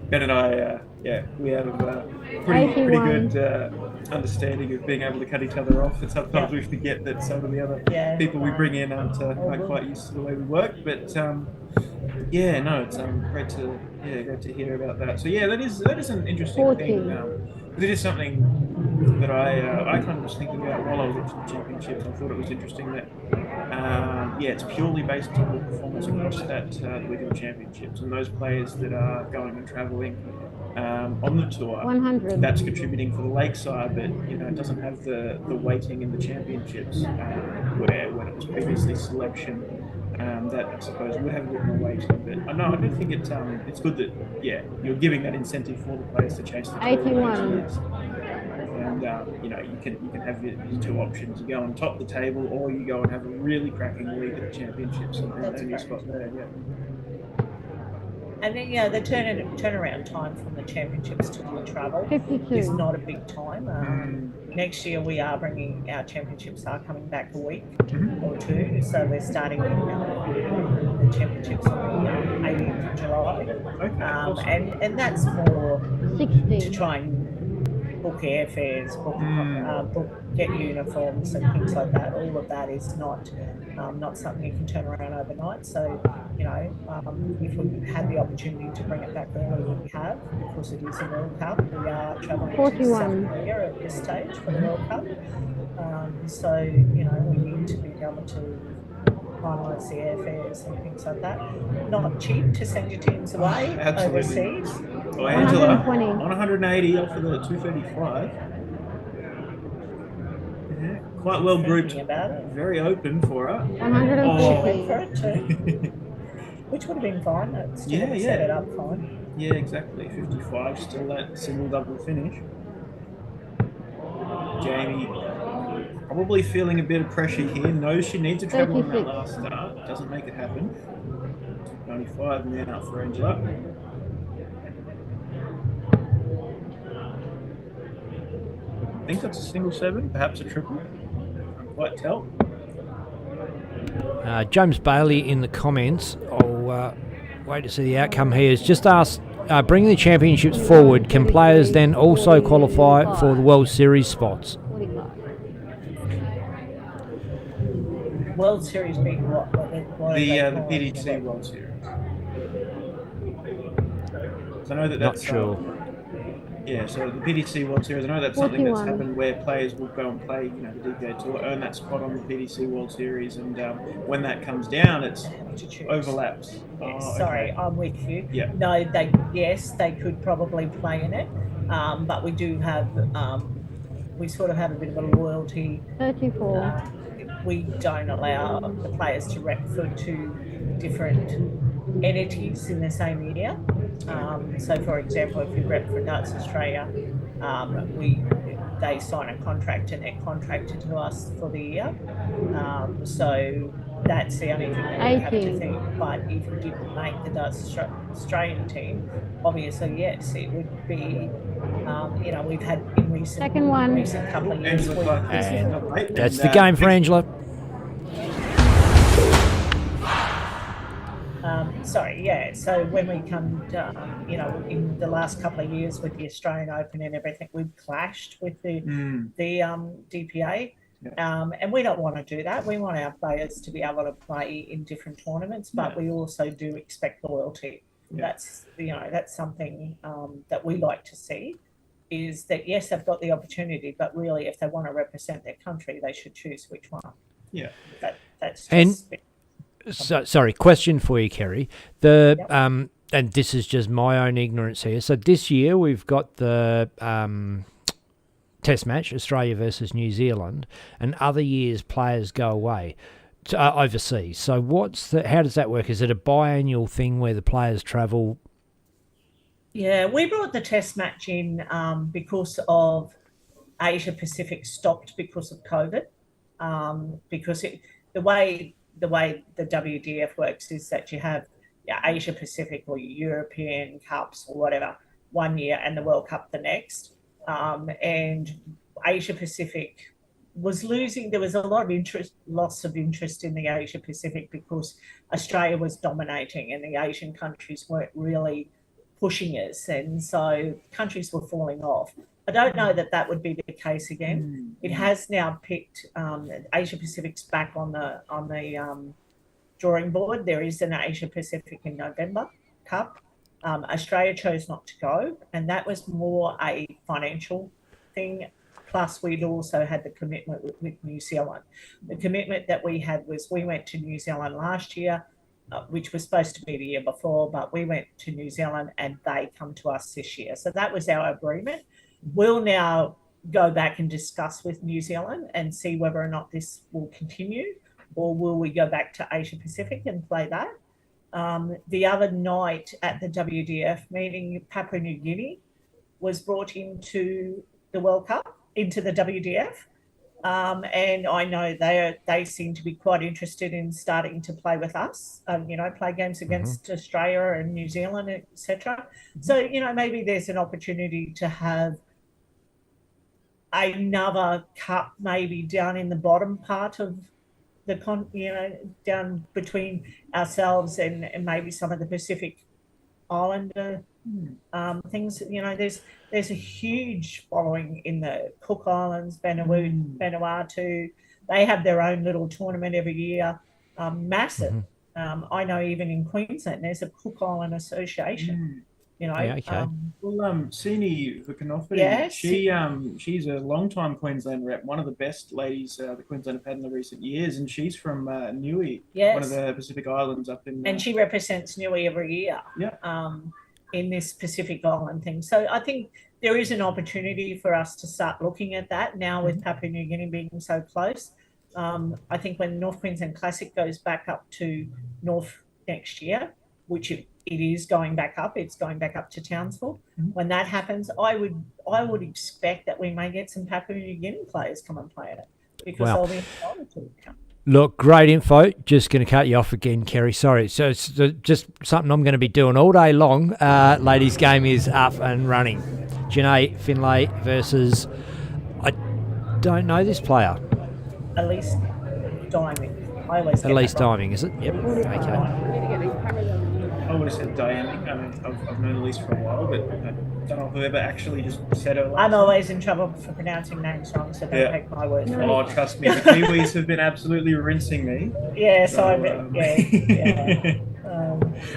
Ben and I, we have pretty 81. good understanding of being able to cut each other off. And sometimes we forget that some of the other people we bring in aren't quite used to the way we work. But it's great to hear about that. So that is an interesting 40. thing. It is something that I kind of was thinking about while I was watching the championships. I thought it was interesting that it's purely based on the performance across that Wigan Championships, and those players that are going and travelling on the tour. 100. That's contributing for the Lakeside, but it doesn't have the weighting in the championships where when it was previously selection. That I suppose would have a bit more weight, but I do think it's good that you're giving that incentive for the players to chase the tour 81. and you can have your two options: you go and top the table, or you go and have a really cracking league at the championships and you spot there. Yeah. And then, the turnaround time from the championships to the travel 52. is not a big time. Next year, we are bringing our championships are coming back a week or two, so we're starting the championships on the 18th of July, and that's more 60. to try and book airfares, get uniforms and things like that. All of that is not something you can turn around overnight. So, if we had the opportunity to bring it back early, we have, because it is a World Cup. We are travelling to 41. South Korea at this stage for the World Cup. So, we need to be able to finalise the airfares and things like that. Not cheap to send your teams away overseas. Oh, Angela, 120. on 180 off of the 235. Yeah, quite well grouped. Thinking about it. Very open for her. 150. For it too. Which would have been fine. It still would have set it up fine. Yeah, exactly. 55, still that single double finish. Jamie probably feeling a bit of pressure here. Knows she needs to travel on that 36. last start. Doesn't make it happen. 95 now for Angela. I think that's a single seven, perhaps a triple. Can't quite tell. James Bailey in the comments. I'll wait to see the outcome here. Has just asked, bringing the championships forward, can players then also qualify for the World Series spots? 45. World Series being what? The PDC World Series. So I know Not that's sure. So the PDC World Series, I know that's something that's 41. happened where players will go and play, the DPA Tour, earn that spot on the PDC World Series, and when that comes down, it's overlaps. Yes, sorry, I'm with you. Yeah. No, they could probably play in it, but we do have, we sort of have a bit of a loyalty. 34. We don't allow the players to rep for two different entities in the same year. So, for example, if you rep for Darts Australia, they sign a contract and they're contracted to us for the year. So that's the only thing that we have to 18. think. But if you didn't make the Darts Australian team, obviously yes, it would be. We've had in recent couple of years. That's the game for Angela. So when we come, in the last couple of years with the Australian Open and everything, we've clashed with the DPA, and we don't want to do that. We want our players to be able to play in different tournaments, but we also do expect loyalty. Yeah. That's something that we like to see. Is that yes, they've got the opportunity, but really, if they want to represent their country, they should choose which one. Yeah, that's just. Sorry, question for you, Kerry. And this is just my own ignorance here. So this year we've got the Test match, Australia versus New Zealand, and other years players go away to, overseas. So how does that work? Is it a biannual thing where the players travel? Yeah, we brought the Test match in because of Asia Pacific stopped because of COVID. Because the way the WDF works is that you have Asia Pacific or European Cups or whatever one year and the World Cup the next. And Asia Pacific was losing. There was a lot of loss of interest in the Asia Pacific because Australia was dominating and the Asian countries weren't really pushing us, and so countries were falling off. I don't know that would be the case again. It has now picked Asia Pacific's back on the drawing board. There is an Asia Pacific in November Cup. Australia chose not to go, and that was more a financial thing. Plus, we'd also had the commitment with New Zealand. The commitment that we had was we went to New Zealand last year, which was supposed to be the year before, but we went to New Zealand and they come to us this year. So that was our agreement. We'll now go back and discuss with New Zealand and see whether or not this will continue, or will we go back to Asia Pacific and play that. The other night at the WDF meeting, Papua New Guinea was brought into the World Cup, into the WDF. And I know they seem to be quite interested in starting to play with us, play games against Australia and New Zealand, etc. So, maybe there's an opportunity to have another cup maybe down in the bottom part of the down between ourselves and maybe some of the Pacific Islander things. There's a huge following in the Cook Islands, Vanuatu. They have their own little tournament every year, massive. I know even in Queensland there's a Cook Island Association. Sini Vukanofati, yes. She's a long-time Queensland rep, one of the best ladies that Queensland have had in the recent years, and she's from Niue, one of the Pacific Islands up in. And she represents Niue every year. Yeah. In this Pacific Island thing. So I think there is an opportunity for us to start looking at that now with Papua New Guinea being so close. I think when North Queensland Classic goes back up to North next year, which it is going back up, it's going back up to Townsville. When that happens, I would expect that we may get some Papua New Guinea players come and play at it because they'll be invited to come. Look, great info. Just going to cut you off again, Kerry. Sorry. So it's just something I'm going to be doing all day long. Ladies' game is up and running. Janah Finlay versus, I don't know this player. Elise Diming. I always get Elise that wrong. Diming, is it? Yep. Okay. I would have said Diane. I mean, I've known Elise for a while, but I don't know whoever actually just said her. I'm always in trouble for pronouncing names wrong, so don't take my word for it. Oh, trust me, the Kiwis have been absolutely rinsing me. Yeah,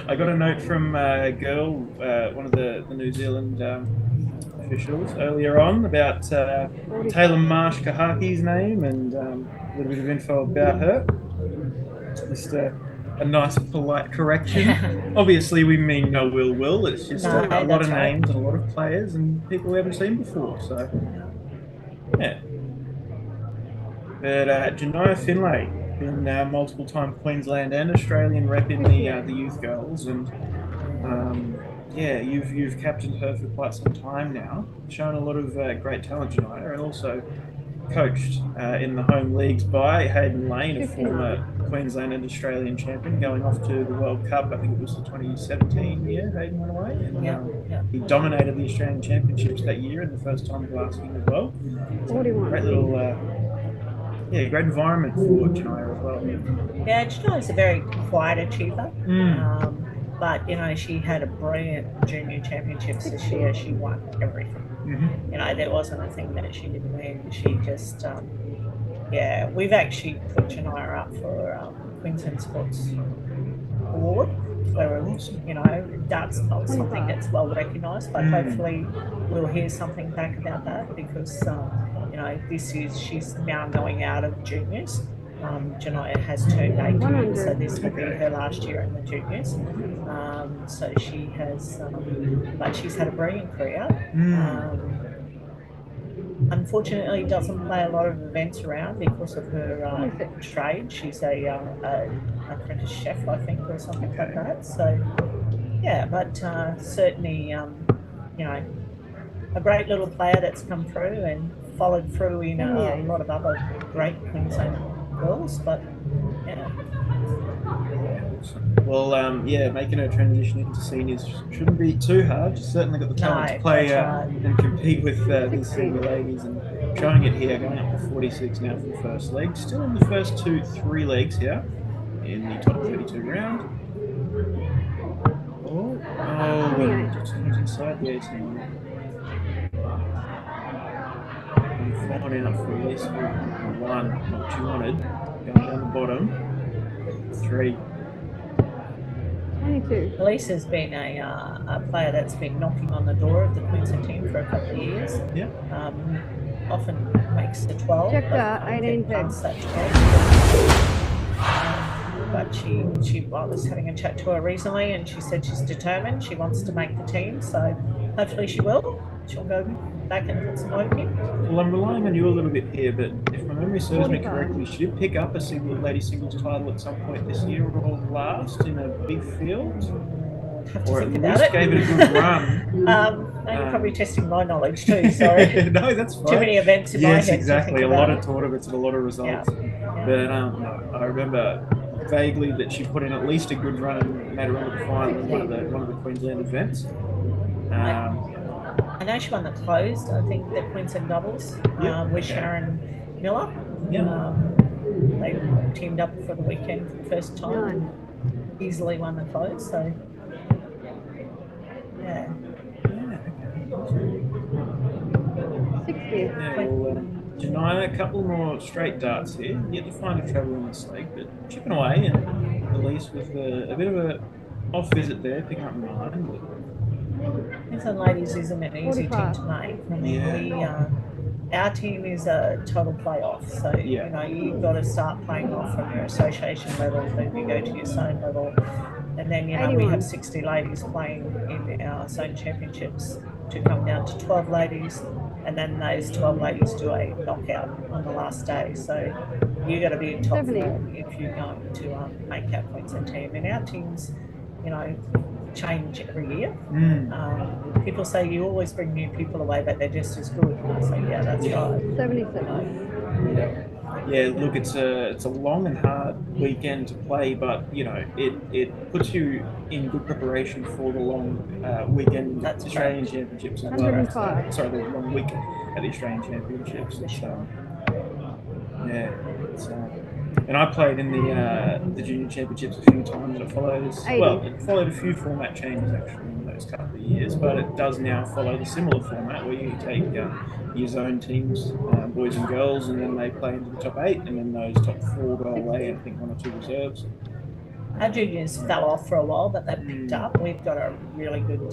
I got a note from a girl, one of the New Zealand officials earlier on about Taylor Marsh Kahaki's name and a little bit of info about her. Just a nice, polite correction. Obviously, we mean no will. It's just a lot of names and a lot of players and people we haven't seen before. So, yeah. But Janah Finlay, been multiple-time Queensland and Australian rep in the youth girls, and you've captained her for quite some time now. Shown a lot of great talent, Janah, and also coached in the home leagues by Hayden Lane, a former Queensland and Australian champion, going off to the World Cup. I think it was the 2017 year Hayden went away. And, he dominated the Australian Championships that year in the first time glasking as well. So great little, great environment for Janah as well. Yeah, Janah is a very quiet achiever. But, she had a brilliant junior championships this year. She won everything. There wasn't a thing that she didn't win. She just, we've actually put Janah up for Queensland Sports Award. That's not something that's well recognised, but hopefully we'll hear something back about that because, she's now going out of juniors. Janah has turned 18, so this will be her last year in the juniors. So she has, but she's had a brilliant career. Unfortunately, doesn't play a lot of events around because of her trade. She's a apprentice chef, I think, or something like that. So, but certainly, a great little player that's come through and followed through in a lot of other great Queensland girls, but yeah. Well, making a transition into seniors shouldn't be too hard. You've certainly got the talent to play and compete with these senior ladies, and showing it here, going up to 46 now for the first leg. Still in the first 3 legs here in the top 32 round. Just inside the 18. And finding up for at least 1, what you wanted. Going down the bottom. 3. 22. Elise has been a player that's been knocking on the door of the Queensland team for a couple of years. Yeah. Often makes the 12. Check that, 18 past that 12. But I was having a chat to her recently, and she said she's determined. She wants to make the team, so hopefully she will. She'll go back and put some work in. Well, I'm relying on you a little bit here, but if my memory serves me correctly, she did pick up a lady singles title at some point this year or last in a big field, or at least gave it a good run. I'm probably testing my knowledge too. Sorry. No, that's fine. Too many events in my head. Yes, exactly. To A lot about of tournaments and a lot of results. Yeah. But I remember vaguely that she put in at least a good run and made her into the final in one of the Queensland events. I know she won the closed, I think, the Queensland doubles with Sharon Miller. They teamed up for the weekend for the first time and easily won the close. So, yeah. 60. Well, Janah, a couple more straight darts here. Yet to find a treble in this leg, but chipping away, and Elise with a bit of a off visit there, picking up 9. But Queensland ladies isn't an easy team to make. I mean, our team is a total playoff, so you know you've got to start playing off from your association level, then you go to your zone level, and then we have 60 ladies playing in our zone championships to come down to 12 ladies, and then those 12 ladies do a knockout on the last day. So you got to be in top form if you're going to make our Queensland team. And our teams, change every year. People say you always bring new people away, but they're just as good. And I say, yeah, that's right. 77. Yeah, look, it's a long and hard weekend to play, but it puts you in good preparation for the long weekend at the Australian Championships as well. 105. Sorry, the long week at the Australian Championships. And I played in the junior championships a few times. It followed a few format changes actually in those couple of years, but it does now follow the similar format where you take your zone teams, boys and girls, and then they play into the top 8, and then those top 4 go away, and I think 1 or 2 reserves. Our juniors fell off for a while, but they picked up. We've got a really good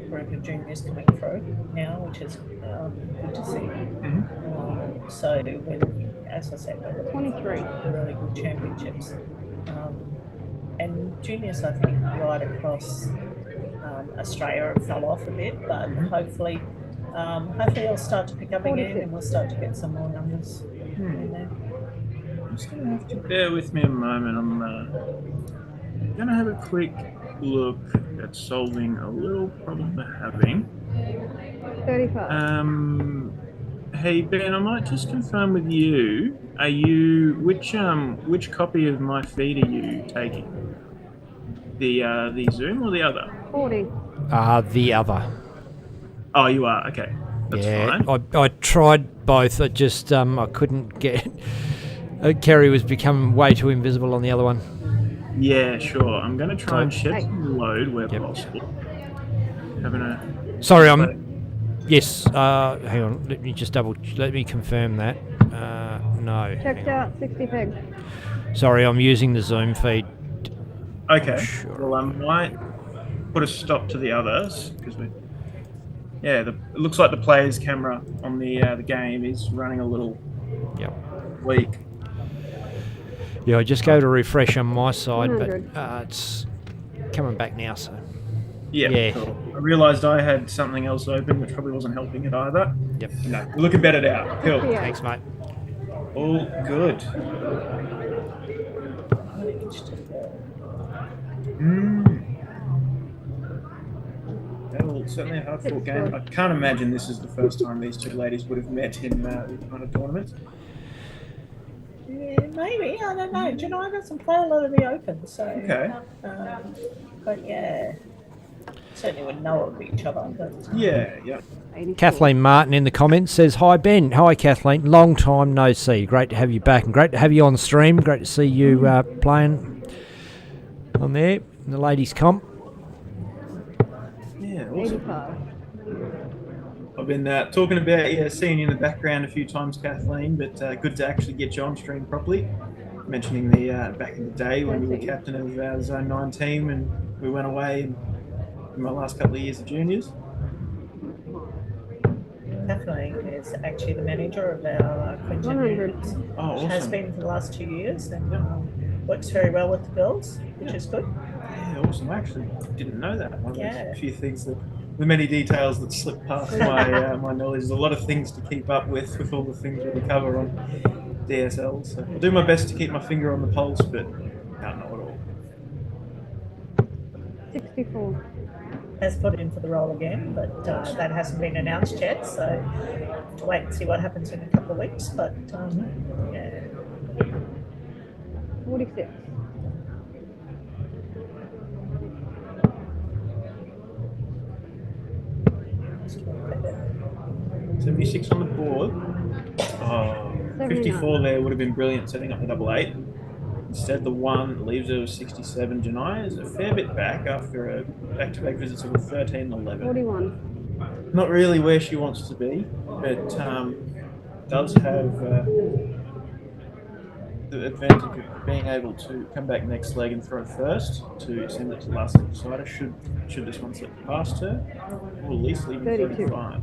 group of juniors coming through now, which is good to see. So we're looking, as I said, we're looking 23. for really good championships. And juniors, I think, right across Australia fell off a bit, but hopefully it'll start to pick up again, and we'll start to get some more numbers in there. I'm just going to have to bear with me a moment. I'm going to have a quick look at solving a little problem we're having. 35. Hey Ben, I might just confirm with you. Are you which copy of my feed are you taking? The Zoom or the other? 40. The other. Oh, you are. Okay, that's fine. I tried both. I just I couldn't get. Kerry was becoming way too invisible on the other one. Yeah, sure. I'm going to try and shed some load where possible. Sorry, Yes. Hang on. Let me confirm that. No. Checked out 60 pegs. Sorry, I'm using the Zoom feed. Okay. Sure. Well, I might put a stop to the others because it looks like the player's camera on the game is running a little weak. Yeah, I just go to refresh on my side, 100. but it's coming back now. So. Yeah. Cool. I realised I had something else open, which probably wasn't helping it either. Yep. No, we're looking better now. Cool. Yeah. Thanks, mate. All good. That'll certainly a hard-fought game. I can't imagine this is the first time these two ladies would have met in these kind of tournaments. Yeah, maybe. I don't know. Janah doesn't play a lot of the Open, so. Okay. But yeah, certainly would know of each other. But. Yeah. Kathleen Martin in the comments says, "Hi Ben." Hi Kathleen. Long time no see. Great to have you back and great to have you on the stream. Great to see you playing on there in the ladies comp. Yeah, awesome. I've been talking about seeing you in the background a few times, Kathleen, but good to actually get you on stream properly. Mentioning the back in the day when you were captain of the Zone 9 team and we went away in my last couple of years of juniors. Kathleen is actually the manager of our Queensland units. Oh, awesome. Has been for the last 2 years and works very well with the girls, which is good. Yeah, awesome. I actually didn't know that. One of those few things that the many details that slip past my my knowledge. There's a lot of things to keep up with all the things we cover on DSL. So I'll do my best to keep my finger on the pulse, but can't know it all. 64. Has put in for the role again, but that hasn't been announced yet, so to wait and see what happens in a couple of weeks. But yeah. 46. $76 on the board. Oh, 54 there would have been brilliant setting up the double 8. Instead, the 1 leaves her with 67. Janah is a fair bit back after a back-to-back visits of 13 and 11. 41. Not really where she wants to be, but does have the advantage of being able to come back next leg and throw first to send it to the last decider. Should this one slip past her, or at least leave 35.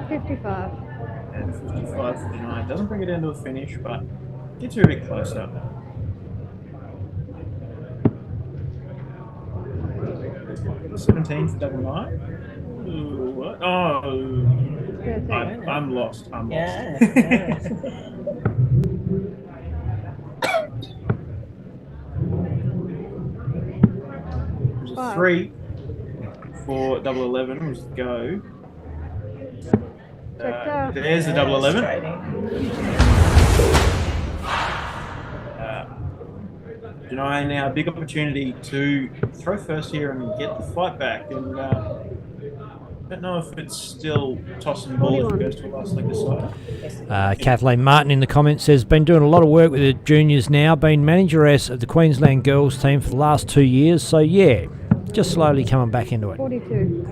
55. And 55 for Janah. Doesn't bring it down to a finish, but gets her a bit closer. $17 for double 9. Ooh, what? Oh, I'm lost. I'm lost. There's a 3 for double 11 was the go. There's the double 11. Janah now a big opportunity to throw first here and get the fight back. And I don't know if it's still tossing the ball if it goes to a last leg decider. Kathleen Martin in the comments says, "Been doing a lot of work with the juniors now. Been manageress of the Queensland girls team for the last 2 years. So yeah, just slowly coming back into it." 42.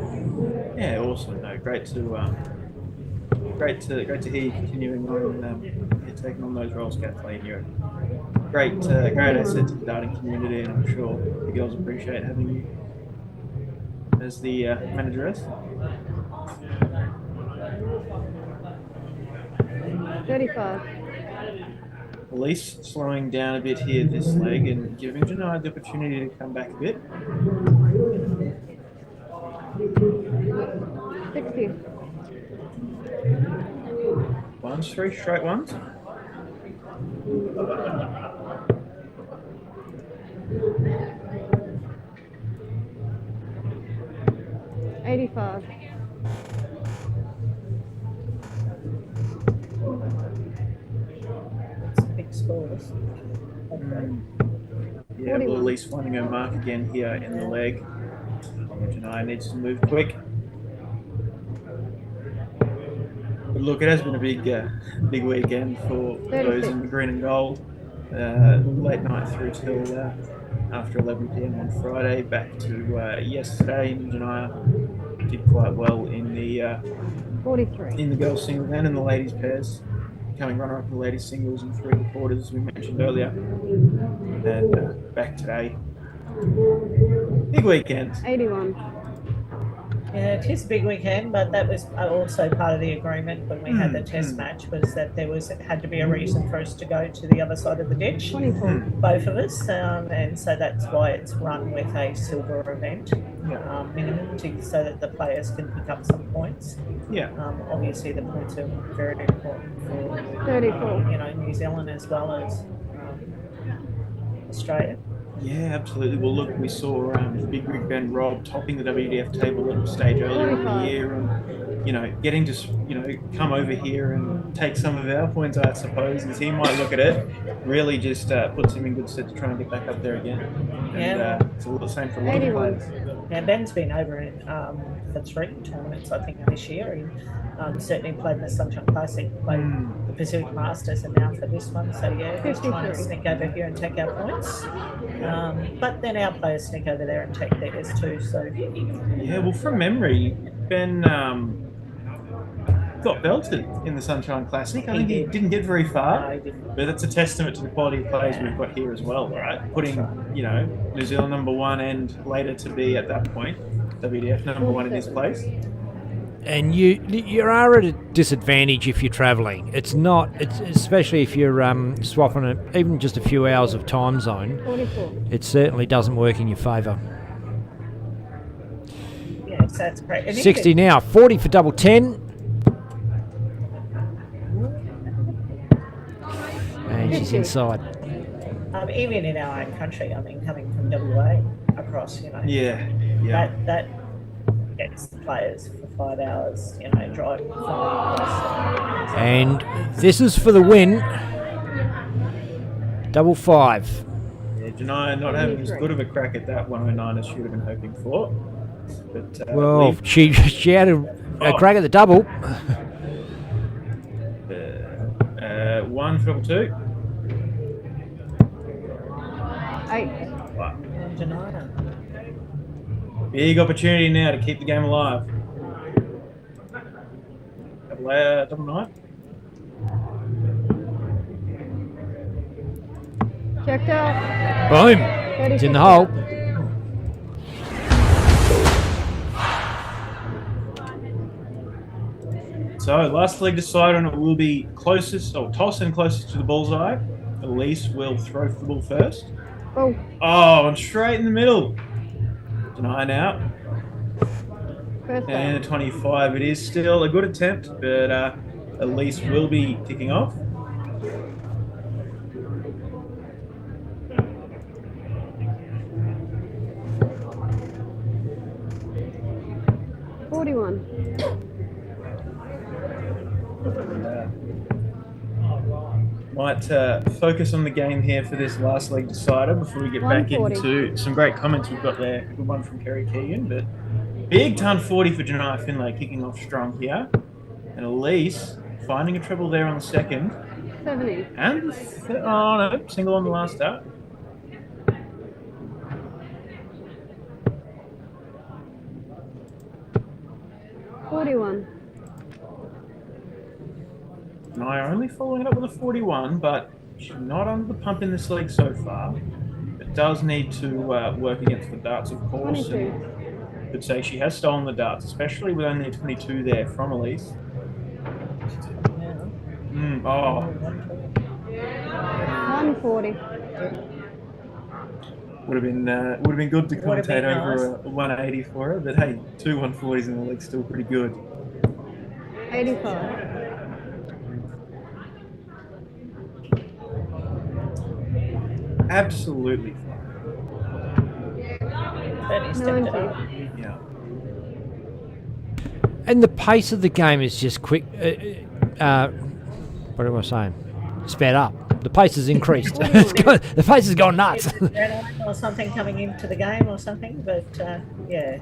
Yeah, awesome. No, great to hear you continuing on taking on those roles, Kathleen. You're a great asset to the darting community, and I'm sure the girls appreciate having you as the manageress. 35. Elise slowing down a bit here this leg and giving Janah the opportunity to come back a bit. 60. 1s, 3 straight ones. $85. It's big scores. Yeah, well, Elise finding her mark again here in the leg. Janah needs to move quick. But look, it has been a big weekend for those in the green and gold. Late night through till after 11 p.m. on Friday. Back to yesterday, and Janah did quite well in the 43. In the girls singles and in the ladies pairs, becoming runner-up in the ladies singles and 3 quarters, as we mentioned earlier. And back today. Big weekend. 81. Yeah, it is a big weekend, but that was also part of the agreement when we had the test match, was that it had to be a reason for us to go to the other side of the ditch, 24. both of us, and so that's why it's run with a silver event minimum, so that the players can pick up some points. Yeah. Obviously, the points are very important for 34. New Zealand as well as Australia. Yeah, absolutely. Well, look, we saw Big Rig Ben Rob topping the WDF table at a stage earlier in the 45. year, and getting to come over here and take some of our points, I suppose, as he might look at it, really just puts him in good stead to try and get back up there again. And it's all the same for a lot of 81. players. Now, Ben's been over in for 3 tournaments, I think, this year. He certainly played in the Sunshine Classic, played the Pacific Masters, and now for this one. So, yeah, he's trying to 53. sneak over here and take our points. But then our players sneak over there and take theirs too. So, Yeah, well, from memory, Ben got belted in the Sunshine Classic. I think he didn't get very far, no, he didn't. but that's a testament to the quality of players we've got here as well, right? Putting, New Zealand #1 and later to be at that point, WDF #1 in his place. And you are at a disadvantage if you're travelling. It's not, especially if you're swapping it, even just a few hours of time zone. 44. It certainly doesn't work in your favour. Yeah, so that's great. And 60 now, 40 for double 10. And she's inside. Even in our own country, I mean, coming from WA across, Yeah. that gets the players for 5 hours, driving across. And this is for the win. Double 5. Yeah, Janah not having as good of a crack at that 109 as she would have been hoping for. But, Well, she had a crack at the double. 1 for double 2. 8. Wow. Janah. Big opportunity now to keep the game alive. Double 9. Checked out. Boom. It's in the hole. So last leg decided on it will be closest, or toss and closest to the bullseye. Elise will throw for the ball first. Oh, Oh, and straight in the middle. Janah now. first And down. 25. It is still a good attempt, but Elise will be kicking off. Forty-one. Might focus on the game here for this last leg decider before we get back 140. into some great comments we've got there. Good one from Kerry Keegan, but big ton 40 for Janah Finlay, kicking off strong here. And Elise finding a treble there on the second. 70. And, single on the last out. Forty-one. Janah only following it up with a 41, but she's not under the pump in this league so far. It does need to work against the darts, of course. 22. And could say she has stolen the darts, especially with only a 22 there from Elise. Oh, 140. would have been good to Would have been commentate over nice. a 180 for her, but hey, 2 140s in the league's still pretty good. 85. Absolutely fine. Then he stepped it up. 90. Yeah. And the pace of the game is just quick. What am I saying? Sped up. The pace has increased. The pace has gone nuts. Or something coming into the game or something, but yeah.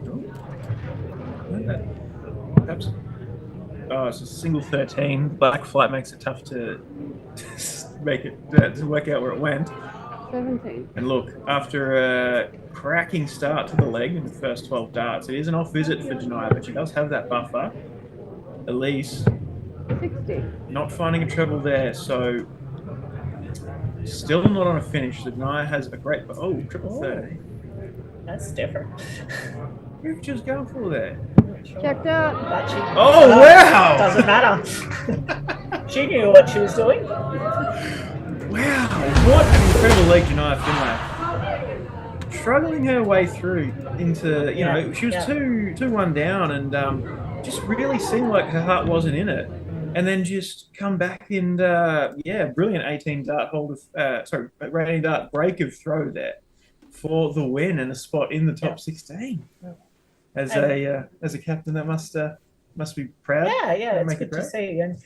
Perhaps. Oh, it's a single 13. Black flight makes it tough to make it to work out where it went. 17. And look, after a cracking start to the leg in the first 12 darts, it is an off visit for Janah, but she does have that buffer. Elise 60. not finding a treble there, so still not on a finish. Janah has a great triple 30. That's different. Who just going for there? Checked out. But she, Oh, wow! Doesn't matter. She knew what she was doing. Wow, what an incredible leg Janah Finlay. Struggling her way through into, she was Yeah. 2-1 down, and just really seemed like her heart wasn't in it. And then just come back and, brilliant 18 dart rating dart break of throw there for the win and a spot in the top 16. As a captain, that must be proud. Yeah, it's good to see. And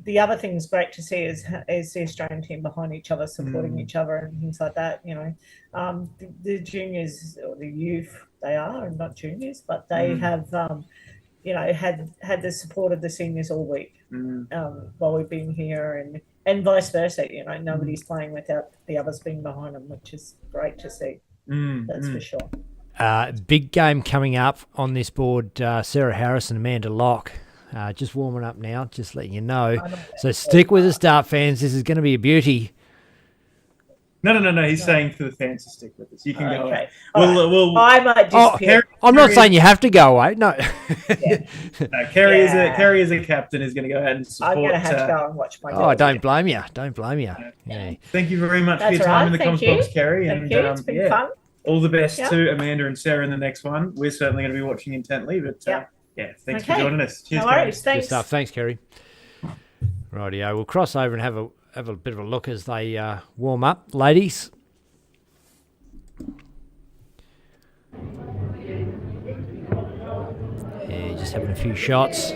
the other thing's great to see is the Australian team behind each other, supporting each other and things like that. The juniors or the youth, they are not juniors, but they have had the support of the seniors all week while we've been here, and vice versa. Nobody's playing without the others being behind them, which is great to see. That's for sure. Big game coming up on this board. Sarah Harris and Amanda Locke just warming up now, just letting you know. So stick with us, Dart fans. This is going to be a beauty. No. He's saying for the fans to stick with us. You can go away. I might just. I'm not saying you have to go away. No. Kerry as a captain is going to go ahead and support. I'm going to have to go and watch my. Oh, don't blame you. Yeah. Thank you very much for your time in the comms box, Kerry. Thank you. It's been fun. All the best to Amanda and Sarah in the next one. We're certainly going to be watching intently, but thanks for joining us. Cheers, no worries, thanks. Good stuff. Thanks, Kerry. Rightio, we'll cross over and have a bit of a look as they warm up, ladies. Yeah, just having a few shots.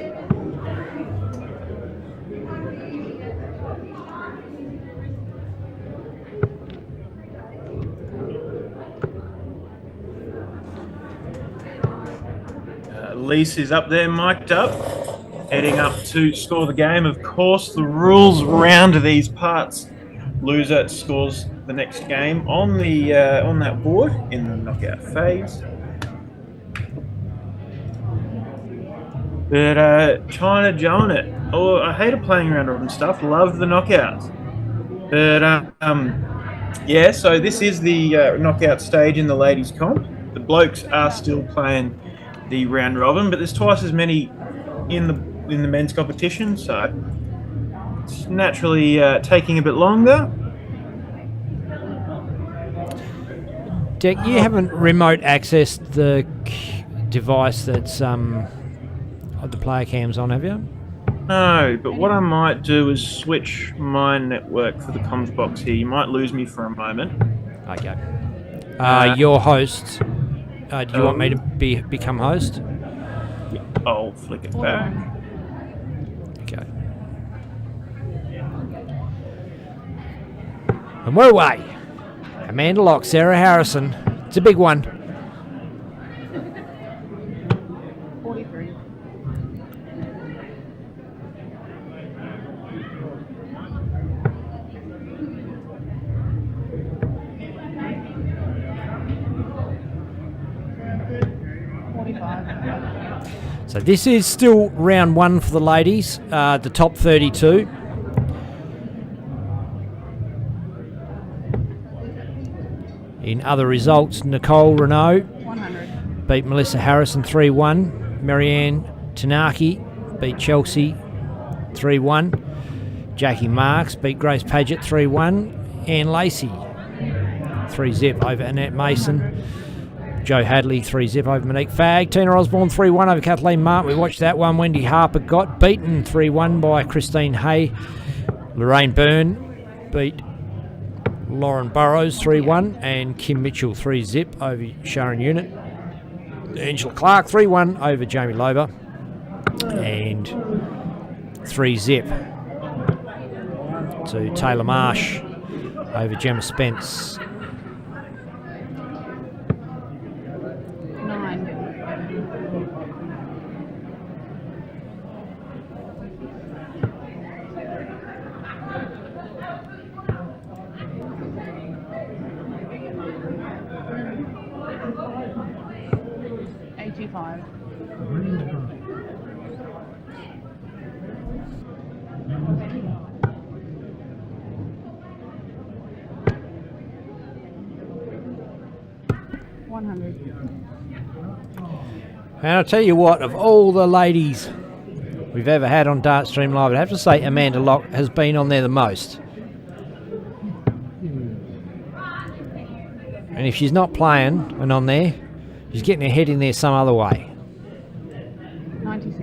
Lise is up there, mic'd up, heading up to score the game. Of course, the rules round these parts. Loser scores the next game on the on that board in the knockout phase. But China Joan it. Oh, I hated playing around robin stuff. Love the knockouts. But so this is the knockout stage in the ladies' comp. The blokes are still playing the round robin, but there's twice as many in the men's competition, so it's naturally taking a bit longer. Dick, you haven't remote accessed the device that's the player cam's on, have you? No, but what I might do is switch my network for the comms box here. You might lose me for a moment. Okay. Your host. Do you want me to become host? Yeah, I'll flick it back. Okay. And we're away. Amanda Locke, Sarah Harrison. It's a big one. 43. So this is still round one for the ladies, the top 32. In other results, Nicole Renault 100. beat Melissa Harrison 3-1. Marianne Tanaki beat Chelsea 3-1. Jackie Marks beat Grace Paget 3-1. Anne Lacey 3-0 over Annette Mason. Joe Hadley 3-0 over Monique Fagg. Tina Osborne 3-1 over Kathleen Martin. We watched that one. Wendy Harper got beaten 3-1 by Christine Hay. Lorraine Byrne beat Lauren Burrows 3-1 and Kim Mitchell 3-0 over Sharon Unit. Angela Clark 3-1 over Jamie Lober and 3-0 to Taylor Marsh over Gemma Spence. 9. And I'll tell you what, of all the ladies we've ever had on Dartstream Live, I'd have to say Amanda Locke has been on there the most. And if she's not playing and on there, she's getting her head in there some other way. 96.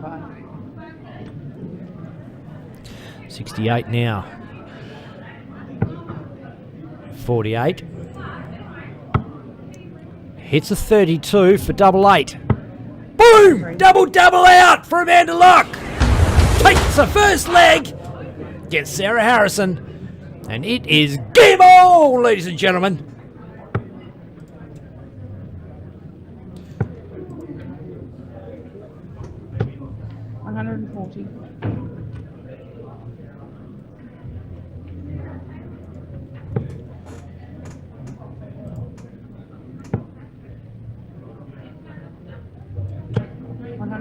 45. 68 now. 48. Hits a 32 for double 8. Boom! Double out for Amanda Locke. Takes the first leg against Sarah Harrison. And it is game on, ladies and gentlemen. $140.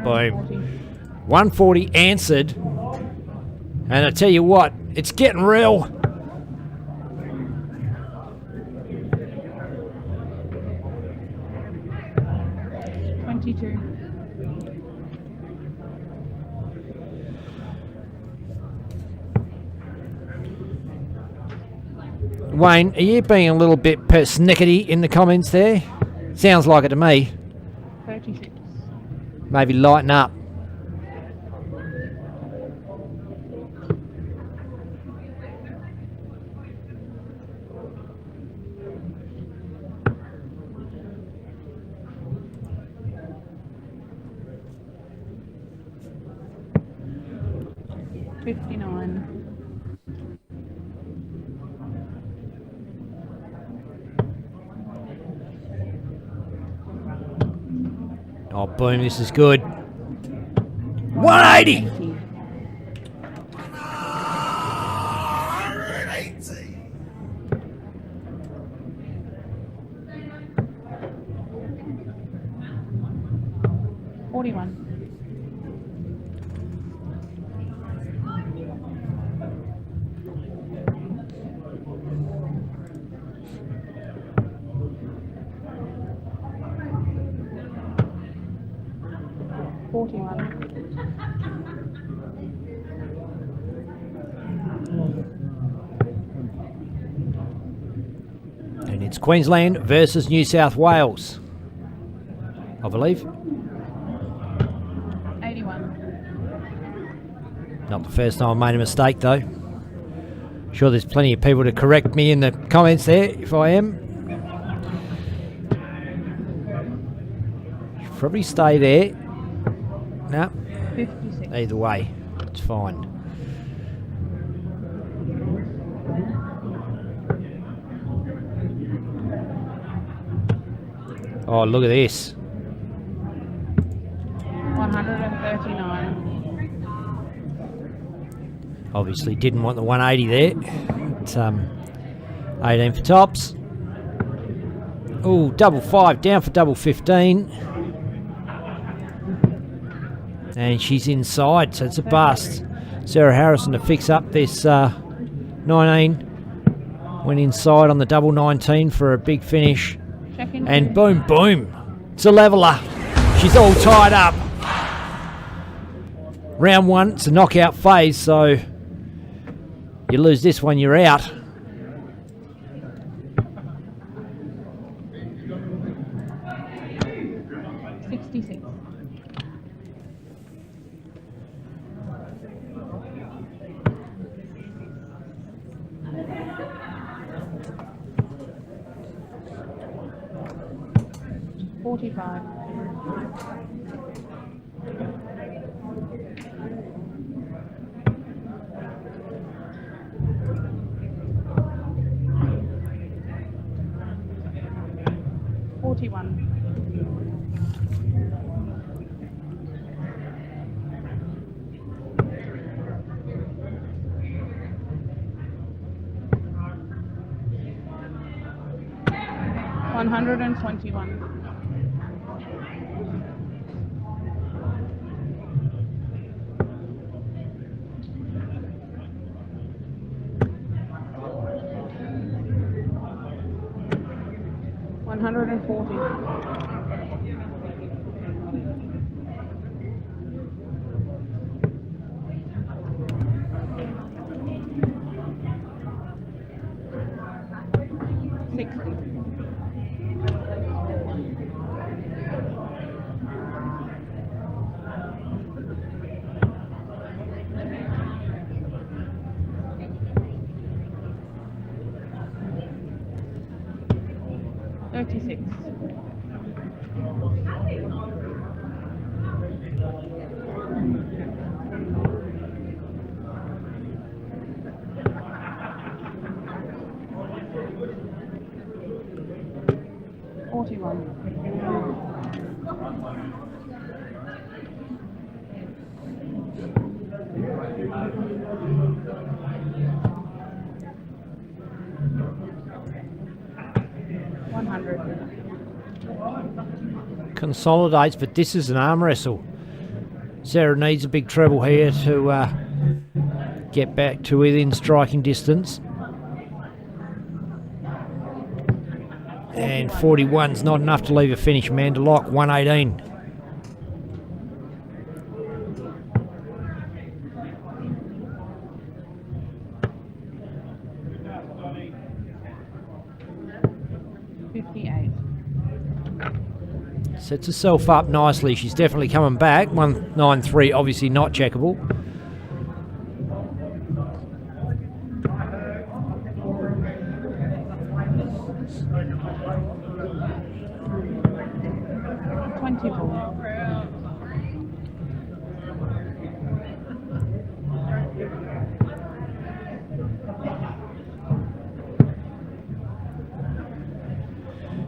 Boom. 140 answered. And I tell you what, it's getting real. $22. Wayne, are you being a little bit persnickety in the comments there? Sounds like it to me. 36. Maybe lighten up. $59. Oh, boom, this is good. 180! $41. And it's Queensland versus New South Wales, I believe. 81. Not the first time I made a mistake, though. Sure, there's plenty of people to correct me in the comments there, if I am. Should probably stay there. No. 56. Either way, it's fine. Oh, look at this. 139. Obviously didn't want the 180 there. It's 18 for tops. Oh, double 5 down for double 15. And she's inside, so it's a bust. Sarah Harrison to fix up this 19. Went inside on the double 19 for a big finish. And boom, boom. It's a leveler. She's all tied up. Round 1, it's a knockout phase, so you lose this one, you're out. $66. $45. $41. $121. $140. $60. 36. 41. 100. Consolidates, but this is an arm wrestle. Sarah needs a big treble here to get back to within striking distance. And 41's not enough to leave a finish. Amanda Locke, 118. Sets herself up nicely. She's definitely coming back. 193, obviously not checkable.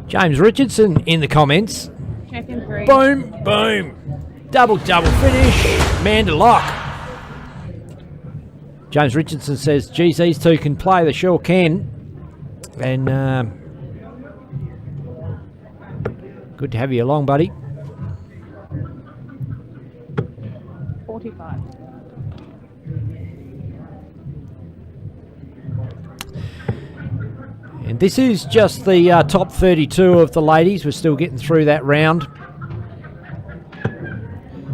James Richardson in the comments. Checking 3. Boom, boom. Double finish. Amanda Locke. James Richardson says, geez, these two can play. They sure can. And good to have you along, buddy. 45. And this is just the top 32 of the ladies. We're still getting through that round.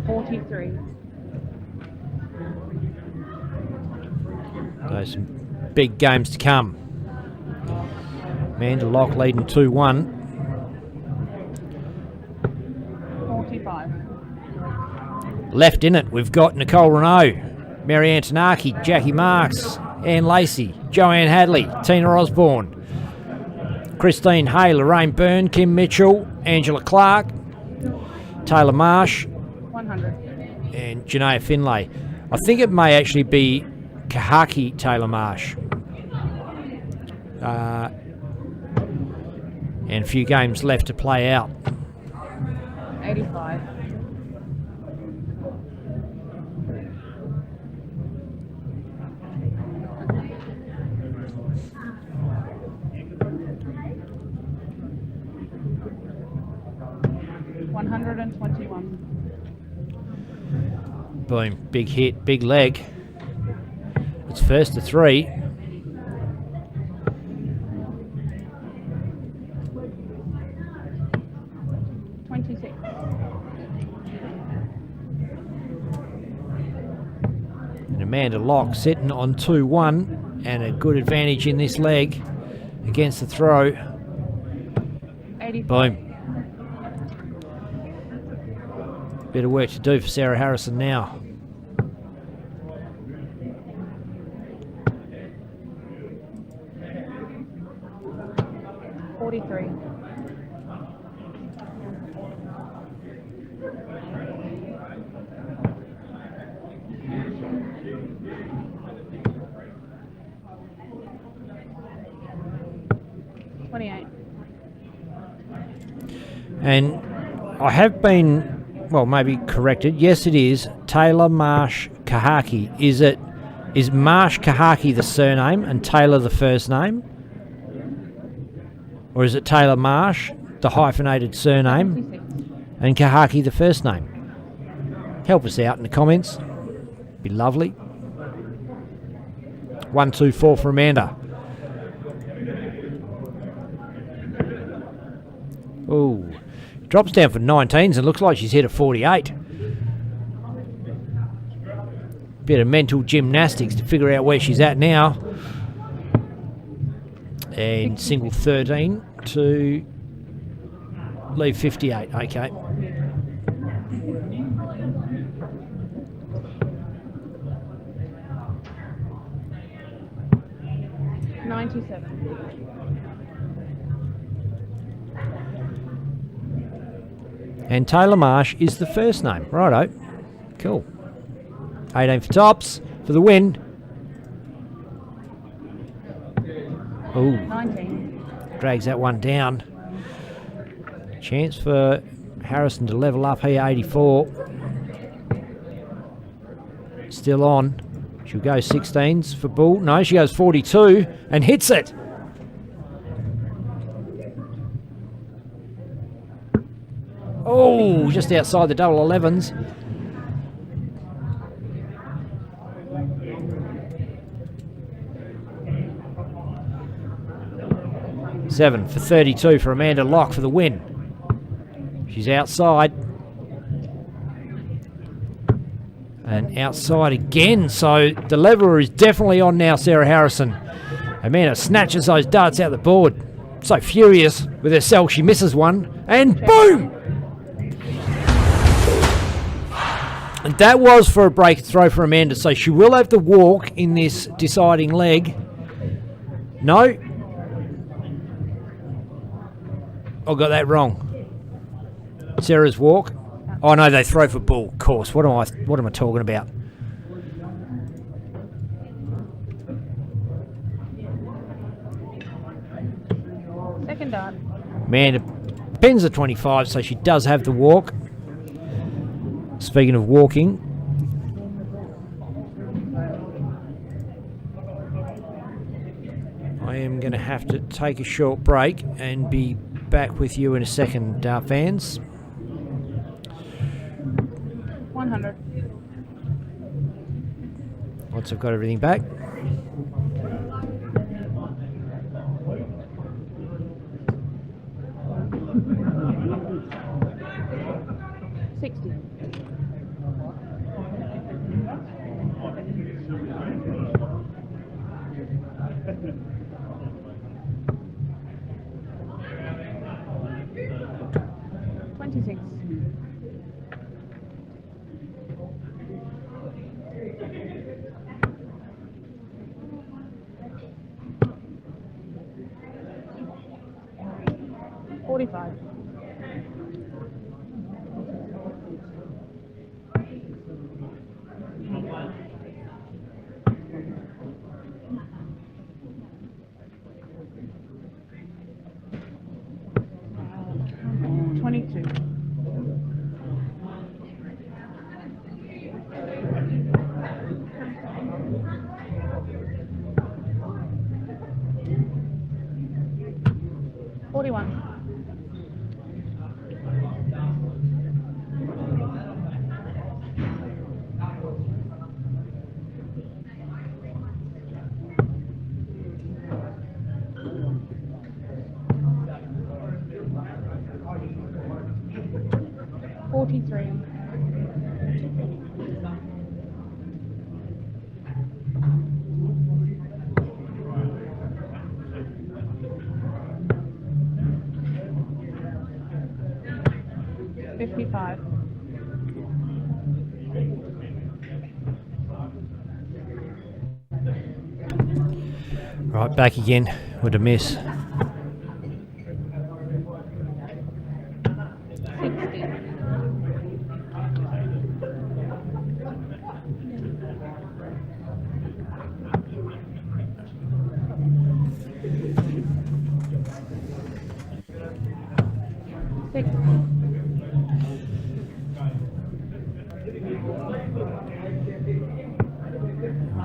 43. Those some big games to come. Amanda Locke leading 2-1. 45. Left in it, we've got Nicole Renault, Maranne Tanaki, Jackie Marks, Anne Lacey, Joanne Hadley, Tina Osborne, Christine Hay, Lorraine Byrne, Kim Mitchell, Angela Clark, Taylor Marsh, 100. and Janah Finlay. I think it may actually be Kahaki Taylor Marsh. And a few games left to play out. 85. 121. Boom, big hit, big leg. It's first to 3. And Amanda Locke sitting on 2-1 and a good advantage in this leg against the throw. 85. Boom. Bit of work to do for Sarah Harrison now. $43. 28. And I have been, well, maybe corrected. Yes, it is Taylor Marsh Kahaki. Is Marsh Kahaki the surname and Taylor the first name? Or is it Taylor Marsh, the hyphenated surname, 26. and Kahaki the first name? Help us out in the comments. Be lovely. 124 for Amanda. Ooh. Drops down for 19s and looks like she's hit a 48. Bit of mental gymnastics to figure out where she's at now. And single 13 to leave 58. Okay. $97. And Taylor Marsh is the first name. Righto. Cool. 18 for tops for the win. Ooh. 19. Drags that one down. Chance for Harrison to level up here, 84. Still on. She'll go 16s for Bull. No, she goes 42 and hits it. Oh, just outside the double 11s. Seven for 32 for Amanda Locke for the win. She's outside. And outside again. So the leveler is definitely on now, Sarah Harrison. Amanda snatches those darts out the board. So furious with herself, she misses one. And boom! And that was for a break throw for Amanda. So she will have to walk in this deciding leg. No. I got that wrong. Sarah's walk. Oh no, they throw for Bull. Of course. What am I talking about? Second dart. Amanda pins the 25, so she does have the walk. Speaking of walking, I am going to have to take a short break and be back with you in a second, fans. 100. Once I've got everything back. Right, back again with a miss.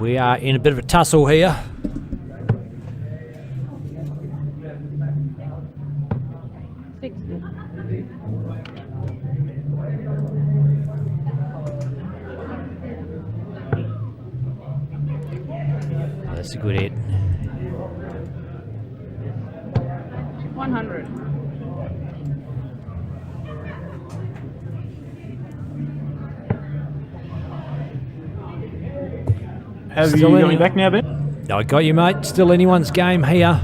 We are in a bit of a tussle here. That's a good hit. 100. Have you got me back now, Ben? I got you, mate. Still anyone's game here.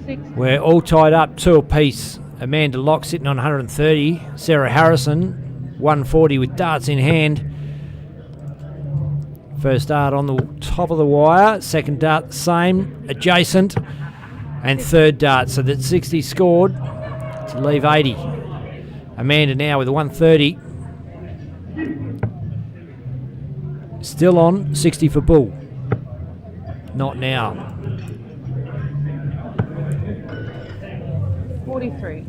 6. We're all tied up, 2 apiece. Amanda Locke sitting on 130. Sarah Harrison, 140 with darts in hand. First dart on the top of the wire. Second dart the same, adjacent. And third dart, so that's 60 scored to leave 80. Amanda now with a 130. Still on 60 for Bull. Not now. 43.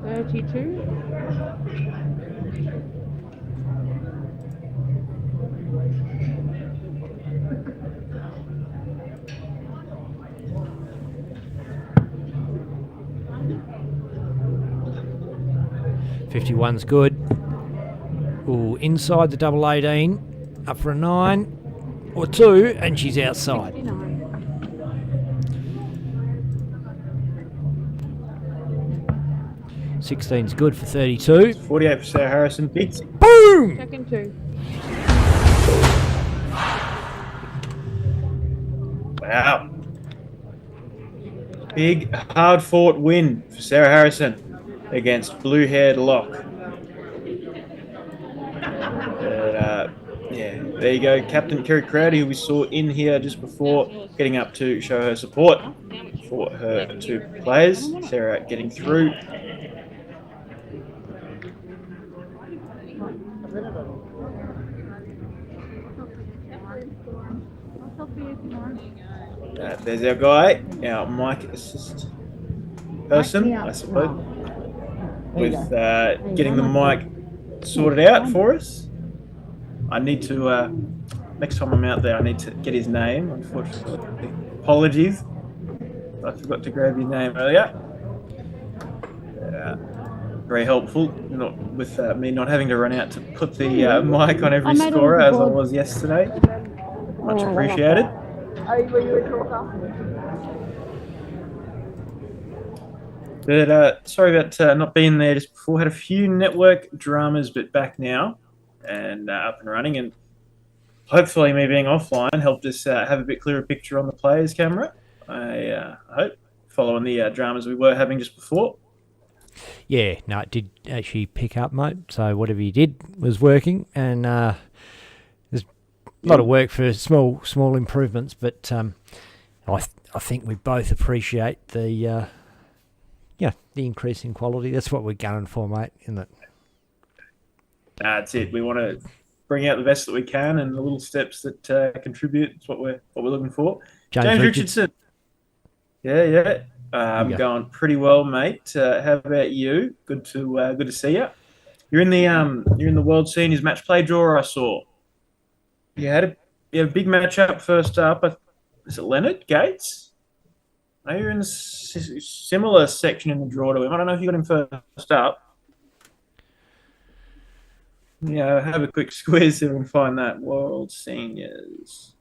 $32. $51's good. Ooh, inside the double 18. Up for a 9 or 2, and she's outside. 69. $16's good for 32. 48 for Sarah Harrison. Beats. Boom! Second 2. Wow. Big, hard-fought win for Sarah Harrison against blue-haired Locke. Yeah, there you go. Captain Kerry Crowdy, who we saw in here just before, getting up to show her support for her 2 players. Sarah getting through. There's our guy, our mic assist person, I suppose, with getting the mic sorted out for us. I need to, next time I'm out there, I need to get his name, unfortunately. Apologies. I forgot to grab your name earlier. Very helpful, not with me not having to run out to put the mic on every scorer as I was yesterday. Much appreciated. But sorry about not being there just before. Had a few network dramas, but back now and up and running. And hopefully me being offline helped us have a bit clearer picture on the players' camera. I hope, following the dramas we were having just before. Yeah, no, it did actually pick up, mate. So whatever you did was working, and there's a lot of work for small improvements. But I think we both appreciate the increase in quality. That's what we're gunning for, mate, isn't it? That's it. We want to bring out the best that we can, and the little steps that contribute. That's what we're looking for. James Richardson. Yeah. Going pretty well, mate. How about you? Good to see you. You're in the World Seniors match play draw. I saw. You had a big matchup first up. Is it Leonard Gates? I know you're in a similar section in the draw to him. I don't know if you got him first up. Yeah, have a quick squeeze if we can find that World Seniors.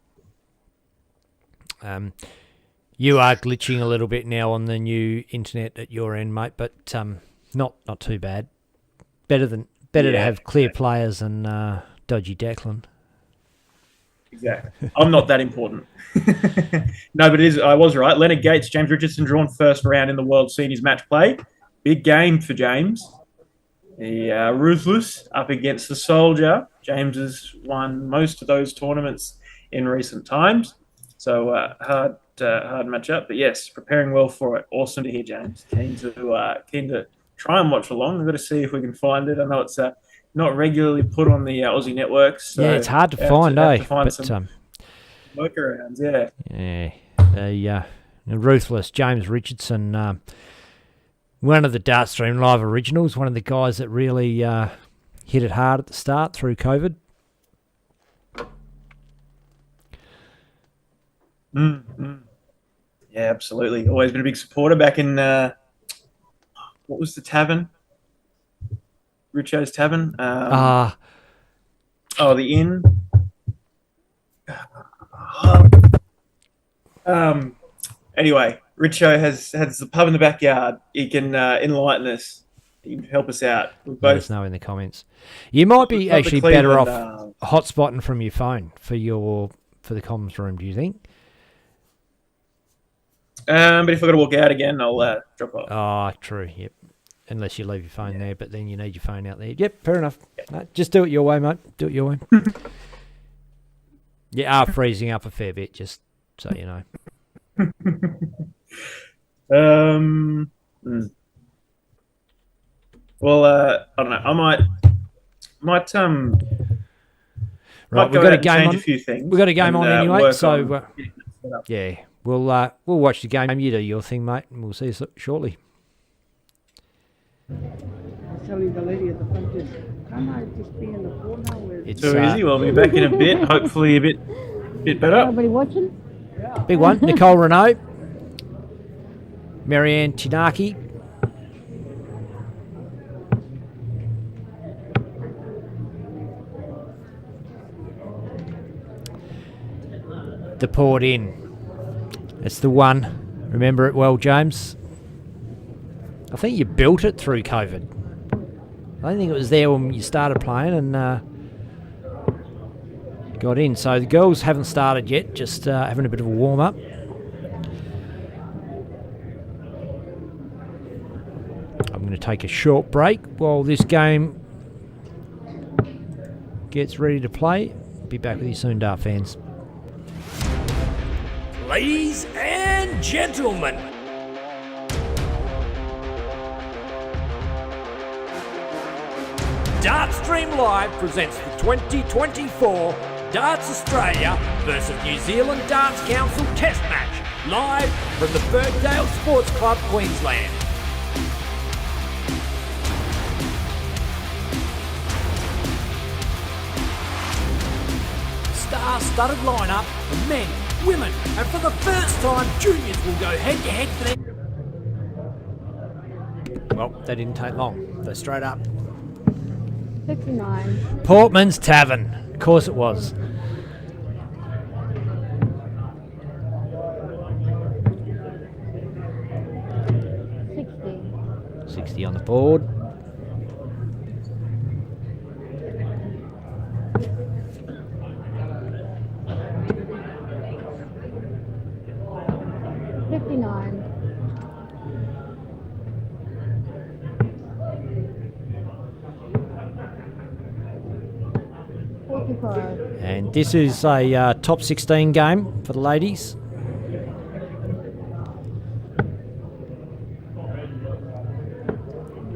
You are glitching a little bit now on the new internet at your end, mate, but not too bad. Better to have clear players than dodgy Declan. Exactly. I'm not that important. No, but I was right. Leonard Gates, James Richardson drawn first round in the World Seniors match play. Big game for James. The Ruthless up against the Soldier. James has won most of those tournaments in recent times. So hard matchup. But yes, preparing well for it. Awesome to hear, James. Keen to try and watch along. We've got to see if we can find it. I know it's not regularly put on the Aussie networks. So yeah, it's hard to find, eh? But some workarounds, yeah. Yeah, the Ruthless James Richardson, one of the Dartstream Live originals, one of the guys that really hit it hard at the start through COVID. Yeah, absolutely. Always been a big supporter. Back in what was the tavern? Richo's Tavern. The Inn. Anyway, Richo has the pub in the backyard. He can enlighten us. He can help us out. Let us know in the comments. You might be actually better off hotspotting from your phone for the comms room. Do you think? But if I've got to walk out again, I'll drop off. Oh, true. Yep. unless you leave your phone there, but then you need your phone out there. Yep, fair enough. No, just do it your way, mate. Do it your way. You are freezing up a fair bit, just so you know. Well, I don't know. I might Right, might we've go got a out and game change on. a few things. We've got a game and, on anyway, work so on getting it set up. yeah, we'll watch the game. You do your thing, mate, and we'll see you shortly. I was telling the lady at the front desk, can't I just be in the corner where It's Too easy. We'll be back in a bit. Hopefully a bit better. Everybody watching? big one. Nicole Renault, Maranne Tanaki. Deport in. It's the one. Remember it well, James? I think you built it through COVID. I don't think it was there when you started playing and got in. So the girls haven't started yet, just having a bit of a warm-up. I'm going to take a short break while this game gets ready to play. Be back with you soon, Dart fans. Ladies and gentlemen, Dartstream Live presents the 2024 Darts Australia versus New Zealand Darts Council Test Match, live from the Birkdale Sports Club, Queensland. Star-studded lineup of men, women, and for the first time, juniors will go head-to-head for their... Well, that didn't take long. They're straight up. 59. Portman's Tavern. Of course it was. $60. 60 on the board. $59. $45. And this is a top 16 game for the ladies.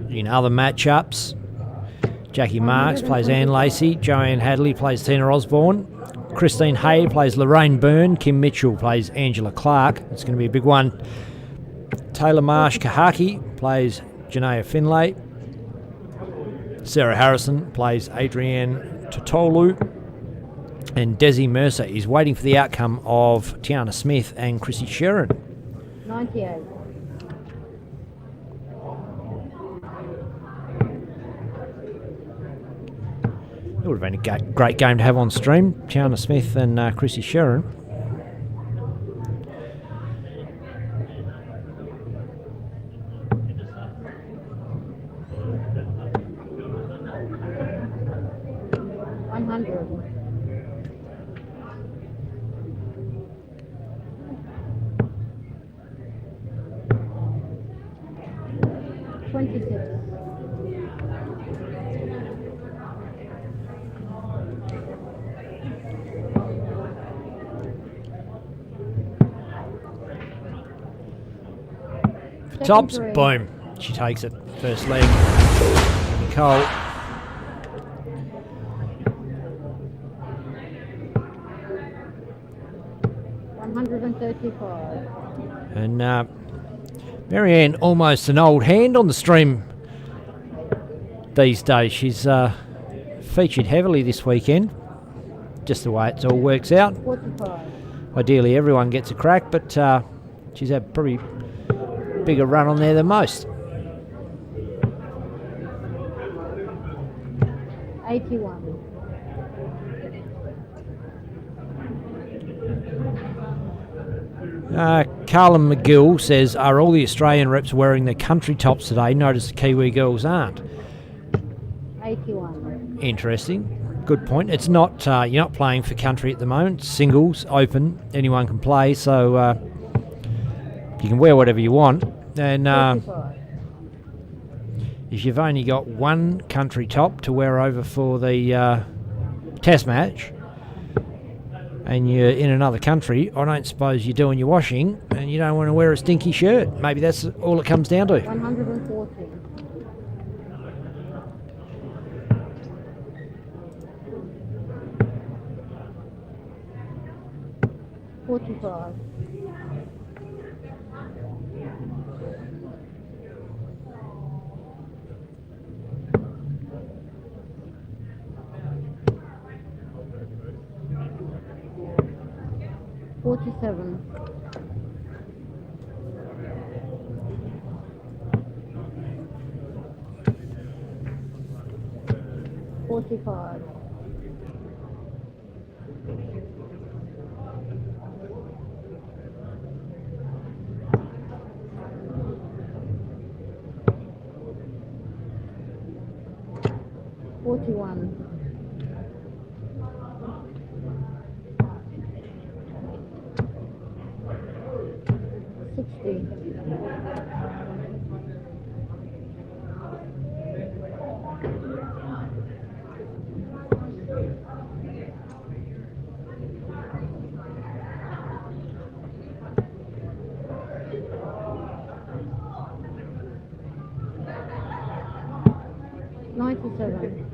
In other matchups, Jackie Marks plays Anne Lacey, Joanne Hadley plays Tina Osborne, Christine Hay plays Lorraine Byrne, Kim Mitchell plays Angela Clark. It's going to be a big one. Taylor Marsh Kahaki plays Janah Finlay. Sarah Harrison plays Adrienne Totolu. And Desi Mercer is waiting for the outcome of Tiana Smith and Chrissy Sheeran. 98. It would have been a great game to have on stream. Tiana Smith and Chrissy Sheeran. Tops, boom. She takes it. First leg. Nicole. $135. And Marianne, almost an old hand on the stream these days. She's featured heavily this weekend. Just the way it all works out. 45. Ideally, everyone gets a crack, but she's had probably bigger run on there than most. 81. Carlin McGill says, are all the Australian reps wearing their country tops today? Notice the Kiwi girls aren't. 81. Interesting. Good point. It's not, you're not playing for country at the moment. Singles, open, anyone can play, so you can wear whatever you want. And is you've only got one country top to wear over for the test match, and you're in another country. I don't suppose you're doing your washing and you don't want to wear a stinky shirt. Maybe that's all it comes down to. 140. 45. 47. 45. 41. 60. 97.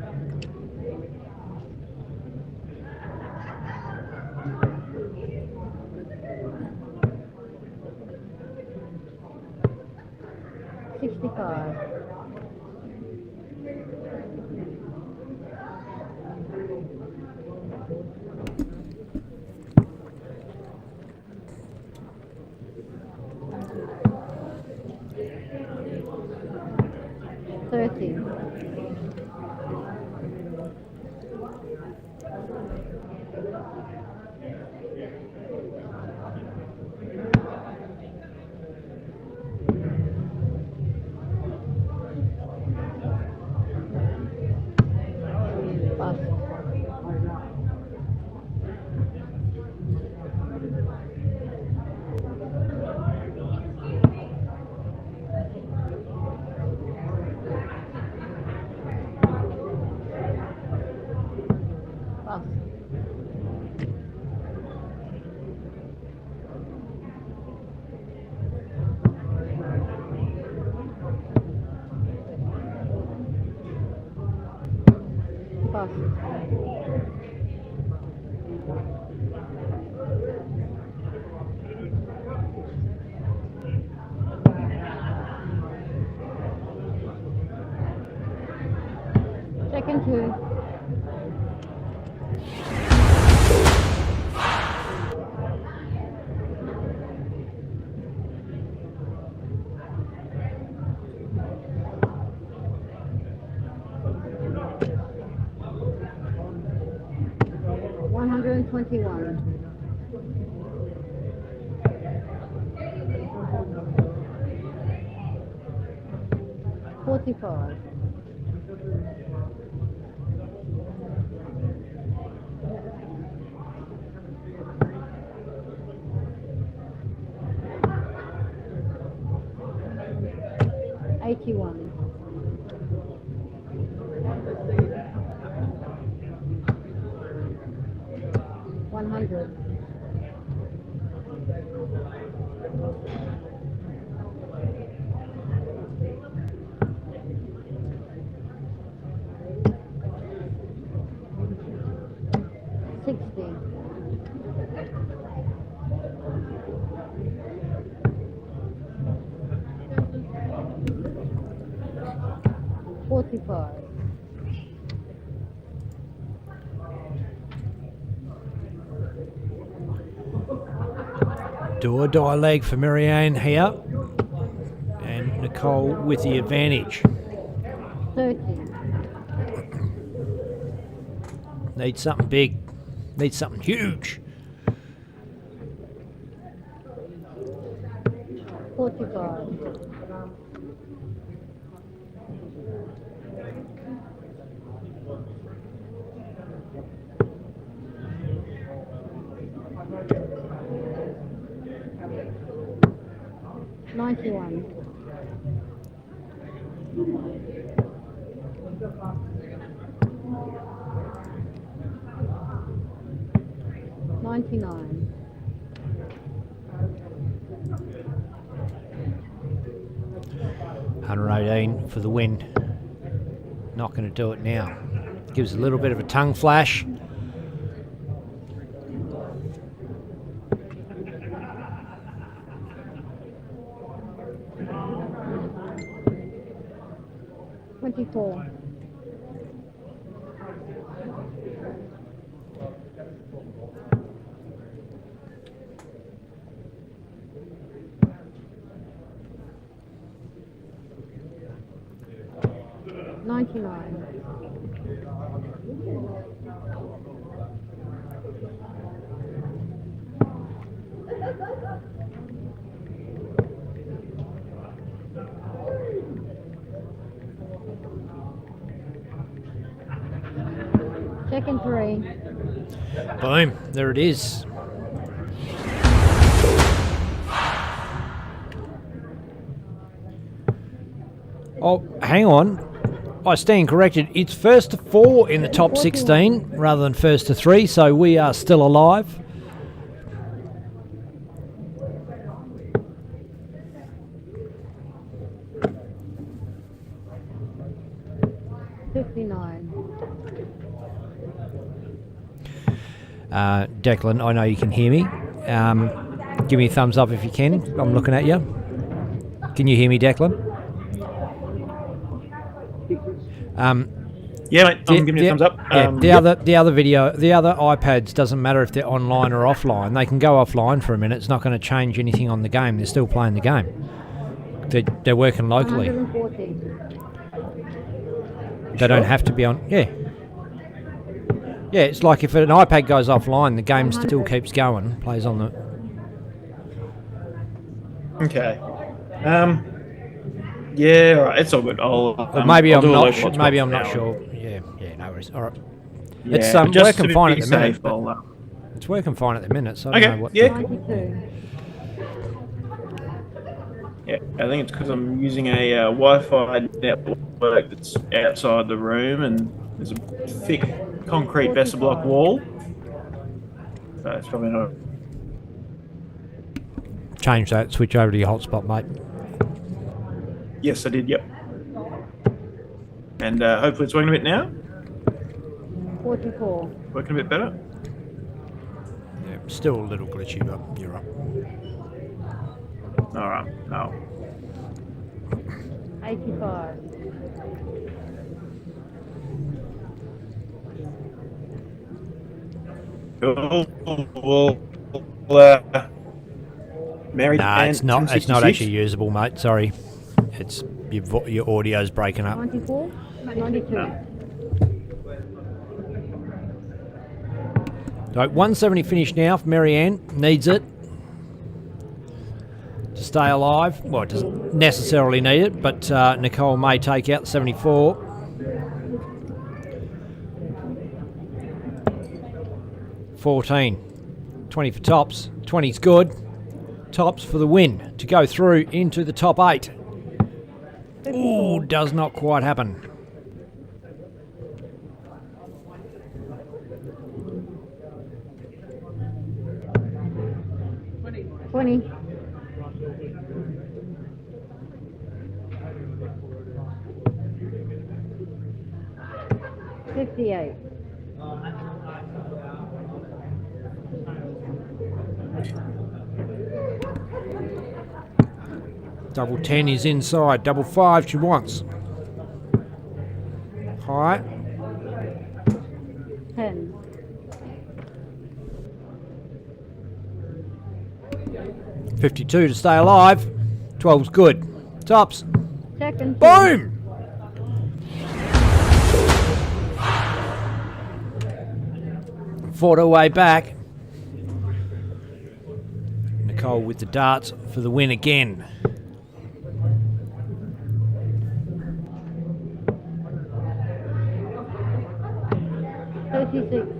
65. 30. 2. 121. 45. 81. 100. 60. 45. 'Do or die leg for Maranne here. And Nicole with the advantage. 30. Needs something big. Needs something huge. 45. 91. $99. 118 for the win. Not going to do it now. Gives a little bit of a tongue flash. $24. $99. Second 3. Boom, there it is. Oh, hang on. I stand corrected. It's first to 4 in the top 16 rather than first to 3, so we are still alive. $59. Declan, I know you can hear me. Give me a thumbs up if you can. I'm looking at you. Can you hear me, Declan? Yeah, mate, I'm giving you a thumbs up. Yeah, the other video, the other iPads, doesn't matter if they're online or offline. They can go offline for a minute. It's not going to change anything on the game. They're still playing the game. They're working locally. 140. They don't have to be on. Yeah. Yeah, it's like if an iPad goes offline, the game still keeps going. Plays on the. Okay. Yeah, all right. It's all good. Maybe I'll I'm do a not. local Maybe I'm now. not sure. Yeah, no worries. All right. Yeah, It's just working to fine be at the minute. safe, but it's working fine at the minute. So I Okay. don't know what. Yeah. 92. Yeah, I think it's because I'm using a Wi-Fi network that's outside the room, and there's a thick concrete vessel block wall. So it's probably not. Change that. Switch over to your hotspot, mate. Yes, I did. Yep. And hopefully it's working a bit now. 44. Working a bit better. Yeah, still a little glitchy, but you're up. All right. No. 85. Cool. Married. Nah, and it's not. It's not 66. actually usable, mate. Sorry. It's your audio's breaking up. 94. 92. Right, 170 finish now for Marianne. Needs it to stay alive. Well, it doesn't necessarily need it, but Nicole may take out the 74. $14. 20 for tops. 20's good. Tops for the win to go through into the top 8. Ooh, does not quite happen. $20. $58. Double 10 is inside. Double 5 she wants. High. 10. $52 to stay alive. 12's good. Tops. Second. Boom! Fought her way back. Nicole with the darts for the win again. $36.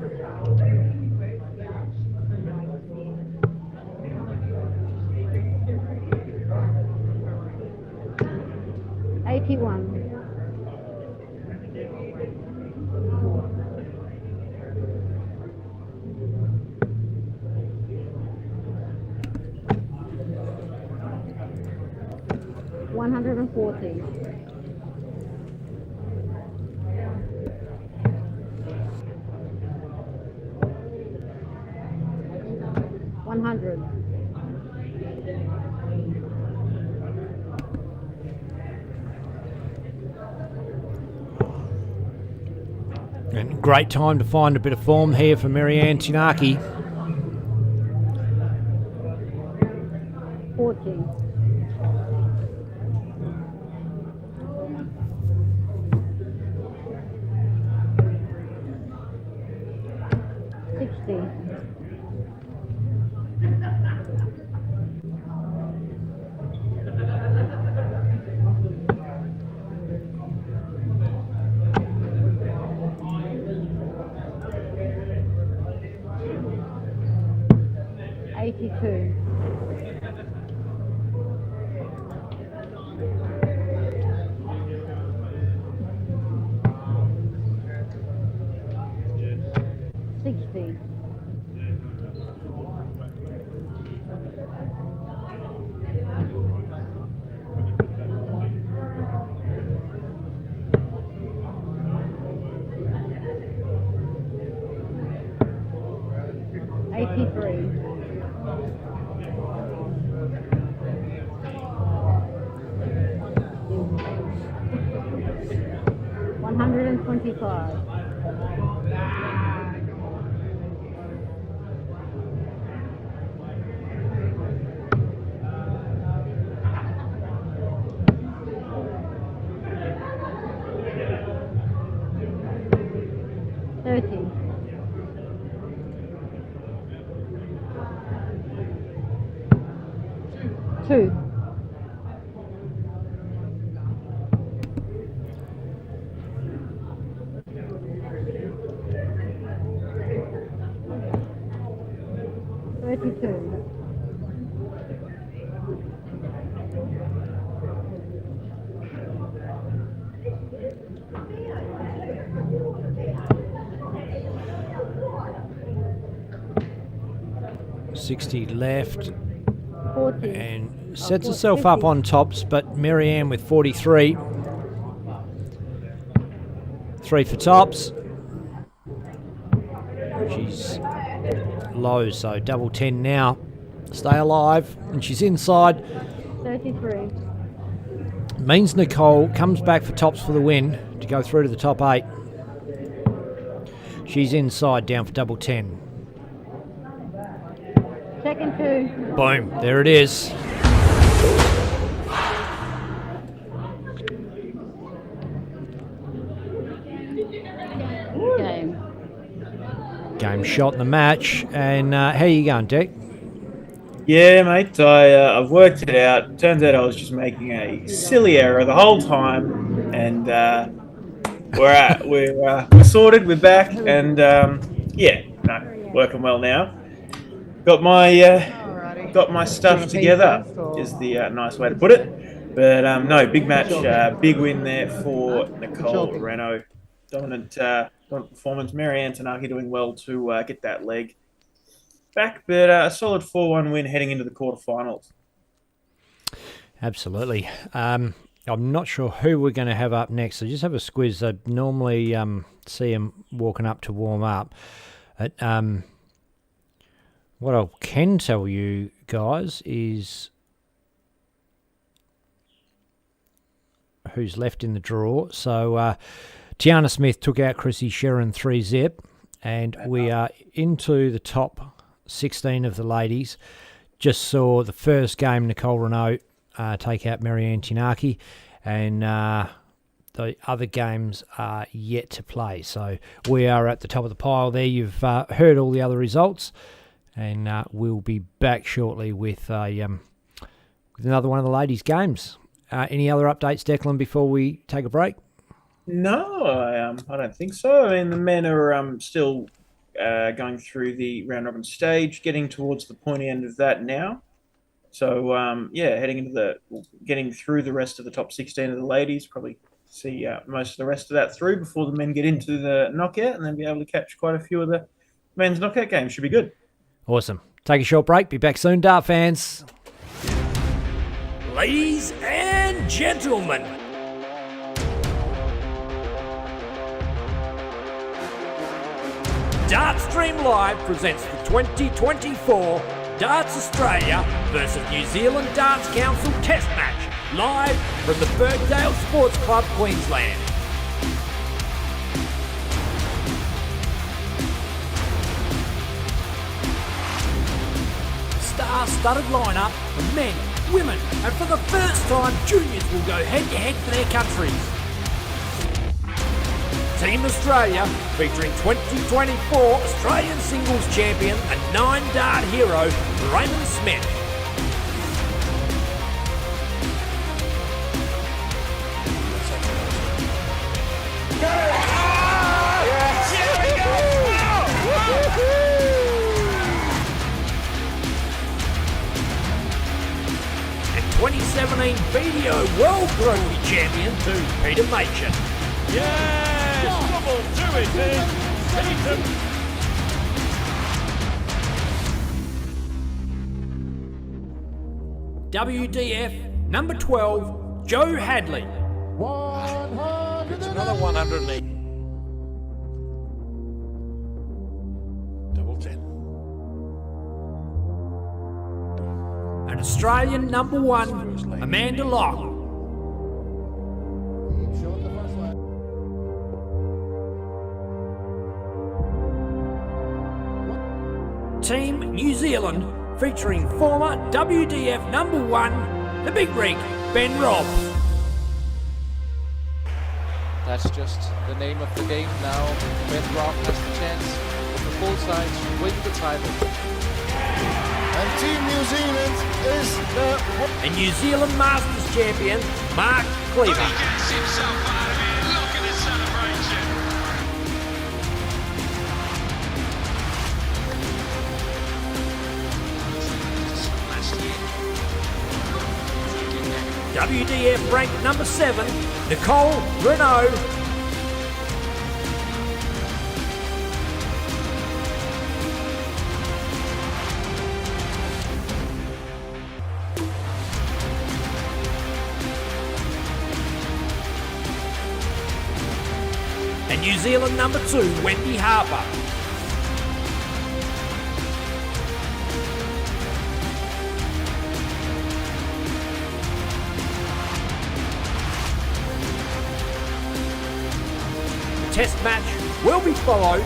$81. 140. 100. And great time to find a bit of form here for Maranne Tanaki. 40. 60. 82. 60. 83. 125. 30. 2. 32. 60 left. 40. And sets herself up on tops, but Maranne with 43. 3 for tops. She's low, so double 10 now. Stay alive, and she's inside. 33. Means Nicole comes back for tops for the win to go through to the top 8. She's inside, down for double 10. Second 2. Boom, there it is. Game. Game shot in the match. And how you going, Dick? Yeah, mate, I've worked it out. Turns out I was just making a silly error the whole time, and we're sorted. We're back, and working well now. Got my stuff together is the nice way to put it. But no, big match, big win there for Nicole Renault. Dominant performance. Maranne Tanaki doing well to get that leg back, but a solid 4-1 win heading into the quarterfinals. Absolutely. I'm not sure who we're going to have up next. So just have a squiz. I normally see them walking up to warm up. What I can tell you guys is who's left in the draw. So Tiana Smith took out Chrissy Sheeran 3-zip, and we are into the top 16 of the ladies. Just saw the first game, Nicole Renault take out Maranne Tanaki, and the other games are yet to play. So we are at the top of the pile there. You've heard all the other results, and we'll be back shortly with another one of the ladies' games. Any other updates, Declan, before we take a break? No, I don't think so. I mean, the men are still going through the round robin stage, getting towards the pointy end of that now. So heading into getting through the rest of the top 16 of the ladies. Probably see most of the rest of that through before the men get into the knockout, and then be able to catch quite a few of the men's knockout games. Should be good. Awesome. Take a short break. Be back soon, Dart fans. Ladies and gentlemen, Dartstream Live presents the 2024 Darts Australia versus New Zealand Darts Council Test Match, live from the Birkdale Sports Club, Queensland. Star-studded lineup of men, women, and for the first time, juniors will go head-to-head for their countries. Team Australia featuring 2024 Australian Singles Champion and 9-dart hero, Raymond Smith. And 2017 BDO World Rugby Champion to Peter Machin. Double to it is Peter. WDF number 12, Joe Hadley. It's another 108. Double 10. And Australian number 1, Amanda Locke. Team New Zealand featuring former WDF number 1, the Big Rig, Ben Robb. That's just the name of the game now. Ben Robb has the chance of the full side to win the title. And Team New Zealand is the... And New Zealand Masters champion, Mark Cleaver. He gets himself out of here. Look at the celebration. WDF ranked number 7, Nicole, Renault. And New Zealand number 2, Wendy Harper. Test match will be followed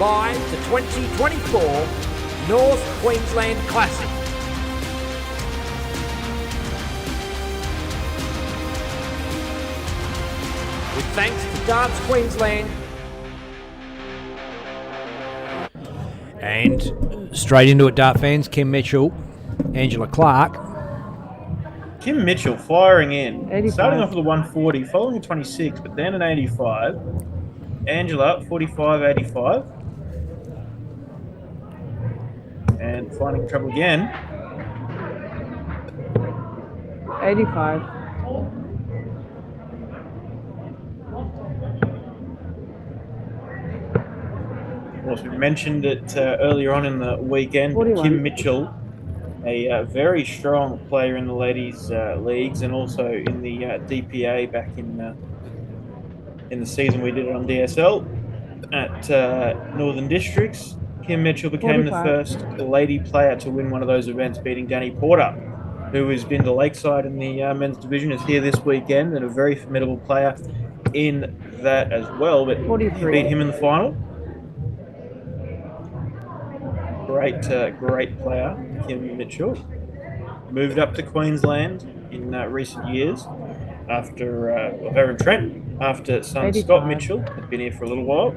by the 2024 North Queensland Classic. With thanks to Darts Queensland. And straight into it, Dart fans. Kim Mitchell, Angela Clark. Kim Mitchell firing in, 85. starting off with a 140, following a 26, but then an 85. Angela, 45, 85. And finding trouble again. 85. Of course, we mentioned it earlier on in the weekend. 41. Kim Mitchell, a very strong player in the ladies' leagues and also in the DPA back in the season we did it on DSL at Northern Districts. Kim Mitchell became 45. the first lady player to win one of those events, beating Danny Porter, who has been to Lakeside in the men's division, is here this weekend and a very formidable player in that as well, but 43. beat him in the final. Great player, Kim Mitchell. Moved up to Queensland in recent years after over in Trent, after son 85. Scott Mitchell had been here for a little while.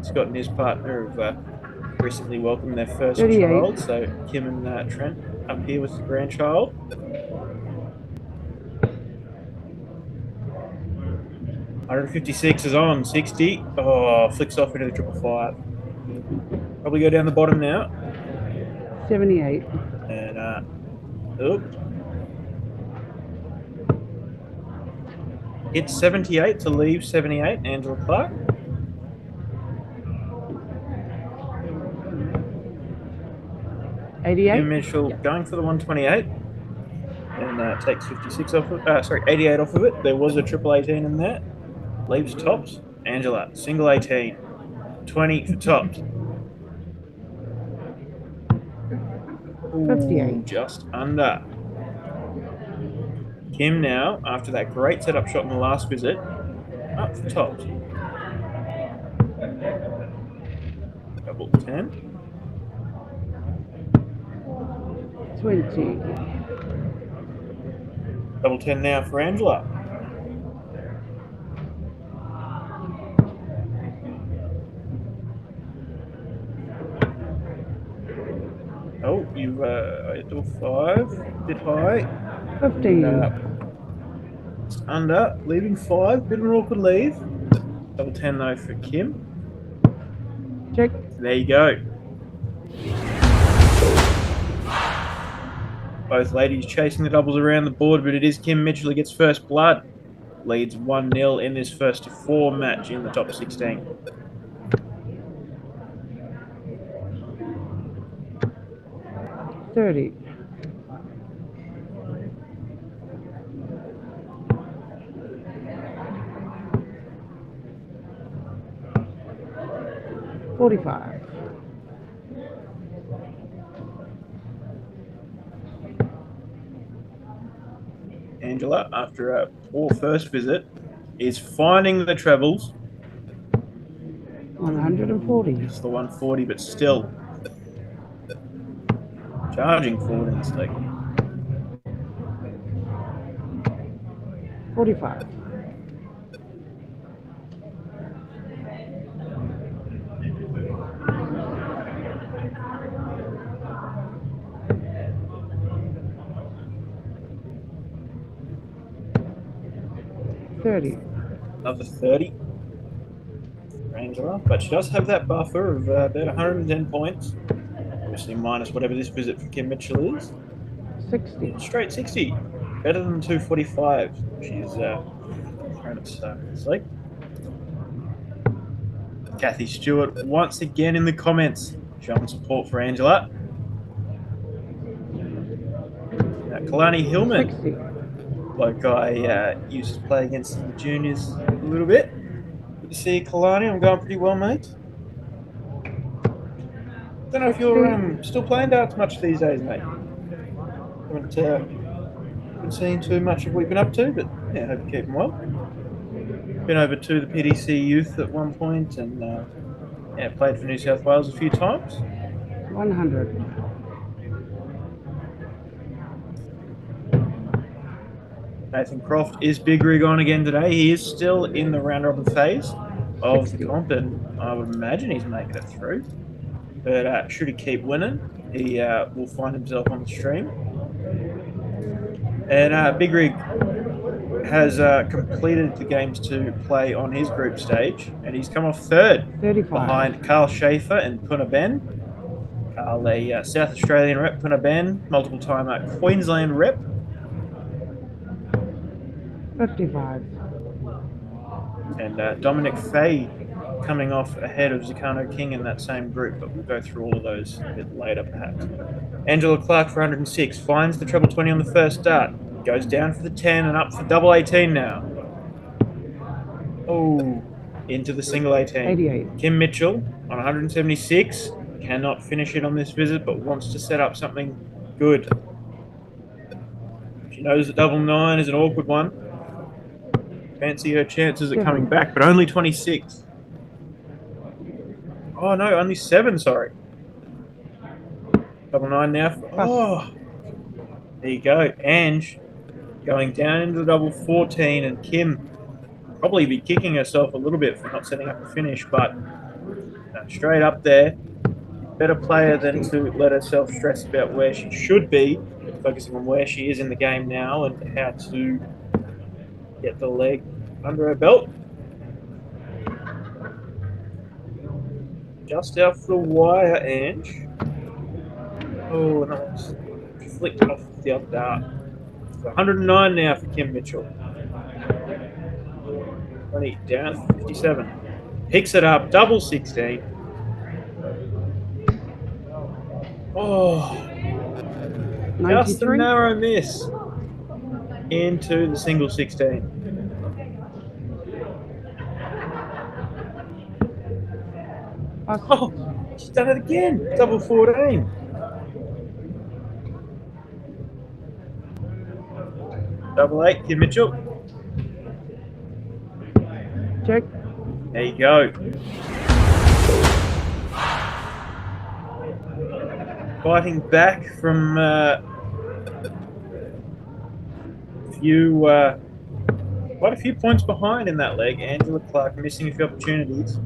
Scott and his partner have recently welcomed their first 38. child, so Kim and Trent up here with the grandchild. $156 is on, 60. Oh, flicks off into the 555. Probably go down the bottom now. 78. And, oop. Hits 78 to leave 78, Angela Clark. 88? Kim Mitchell going for the 128. And takes 56 off of 88 off of it. There was a triple 18 in there. Leaves tops. Angela, single 18. 20 for tops. Ooh, 58. just under. Kim now, after that great setup shot in the last visit, up for tops. Double 10. 20. Double 10 now for Angela. Oh, you've double 5, bit high. 15. It's under, leaving 5, bit of an awkward leave. Double 10 though for Kim. Check. There you go. Both ladies chasing the doubles around the board, but it is Kim Mitchell who gets first blood. Leads 1-0 in this first to 4 match in the top 16. $30. 45. Angela, after a poor first visit, is finding the trebles. 140. It's the 140, but still charging forward in this leg. 45. 30. Another 30 for Angela, but she does have that buffer of about 110 points. Obviously minus whatever this visit for Kim Mitchell is. 60. Straight 60. Better than 245. She's thrown its leg. Kathy Stewart once again in the comments showing support for Angela. Now, Kalani Hillman. 60. Bloke I used to play against in the juniors a little bit. Good to see you, Kalani. I'm going pretty well, mate. Don't know if you're still playing darts much these days, mate. Haven't been seeing too much of what you've been up to, but yeah, hope you're keeping well. Been over to the PDC youth at one point and yeah, played for New South Wales a few times. 100. Nathan Croft is big rig on again today. He is still in the round robin phase of the comp, and I would imagine he's making it through. But should he keep winning, he will find himself on the stream. And Big Rig has completed the games to play on his group stage, and he's come off third 35. behind Carl Schaefer and Puna Ben. Carl, a South Australian rep, Puna Ben, multiple-time Queensland rep. 55. And Dominic Fay coming off ahead of Zakano King in that same group, but we'll go through all of those a bit later perhaps. Angela Clark for 106 finds the treble 20 on the first dart, goes down for the 10 and up for double 18 now. Oh, into the single 18. 88. Kim Mitchell on 176, cannot finish it on this visit, but wants to set up something good. She knows that double 9 is an awkward one. Fancy her chances at coming back, but only 26. Oh no, only 7, sorry. Double 9 now. Oh, there you go. Ange going down into the double 14, and Kim probably be kicking herself a little bit for not setting up a finish, but straight up there. Better player than to let herself stress about where she should be, focusing on where she is in the game now and how to get the leg under her belt. Just off the wire, Ange. Oh, and that was flicked off the other dart. So 109 now for Kim Mitchell. 20 down to 57. Picks it up, double 16. Oh, just a 93. narrow miss into the single 16. Oh, she's done it again. Double 14. Double 8, Kid Mitchell. Check. There you go. Fighting back from quite a few points behind in that leg. Angela Clark missing a few opportunities.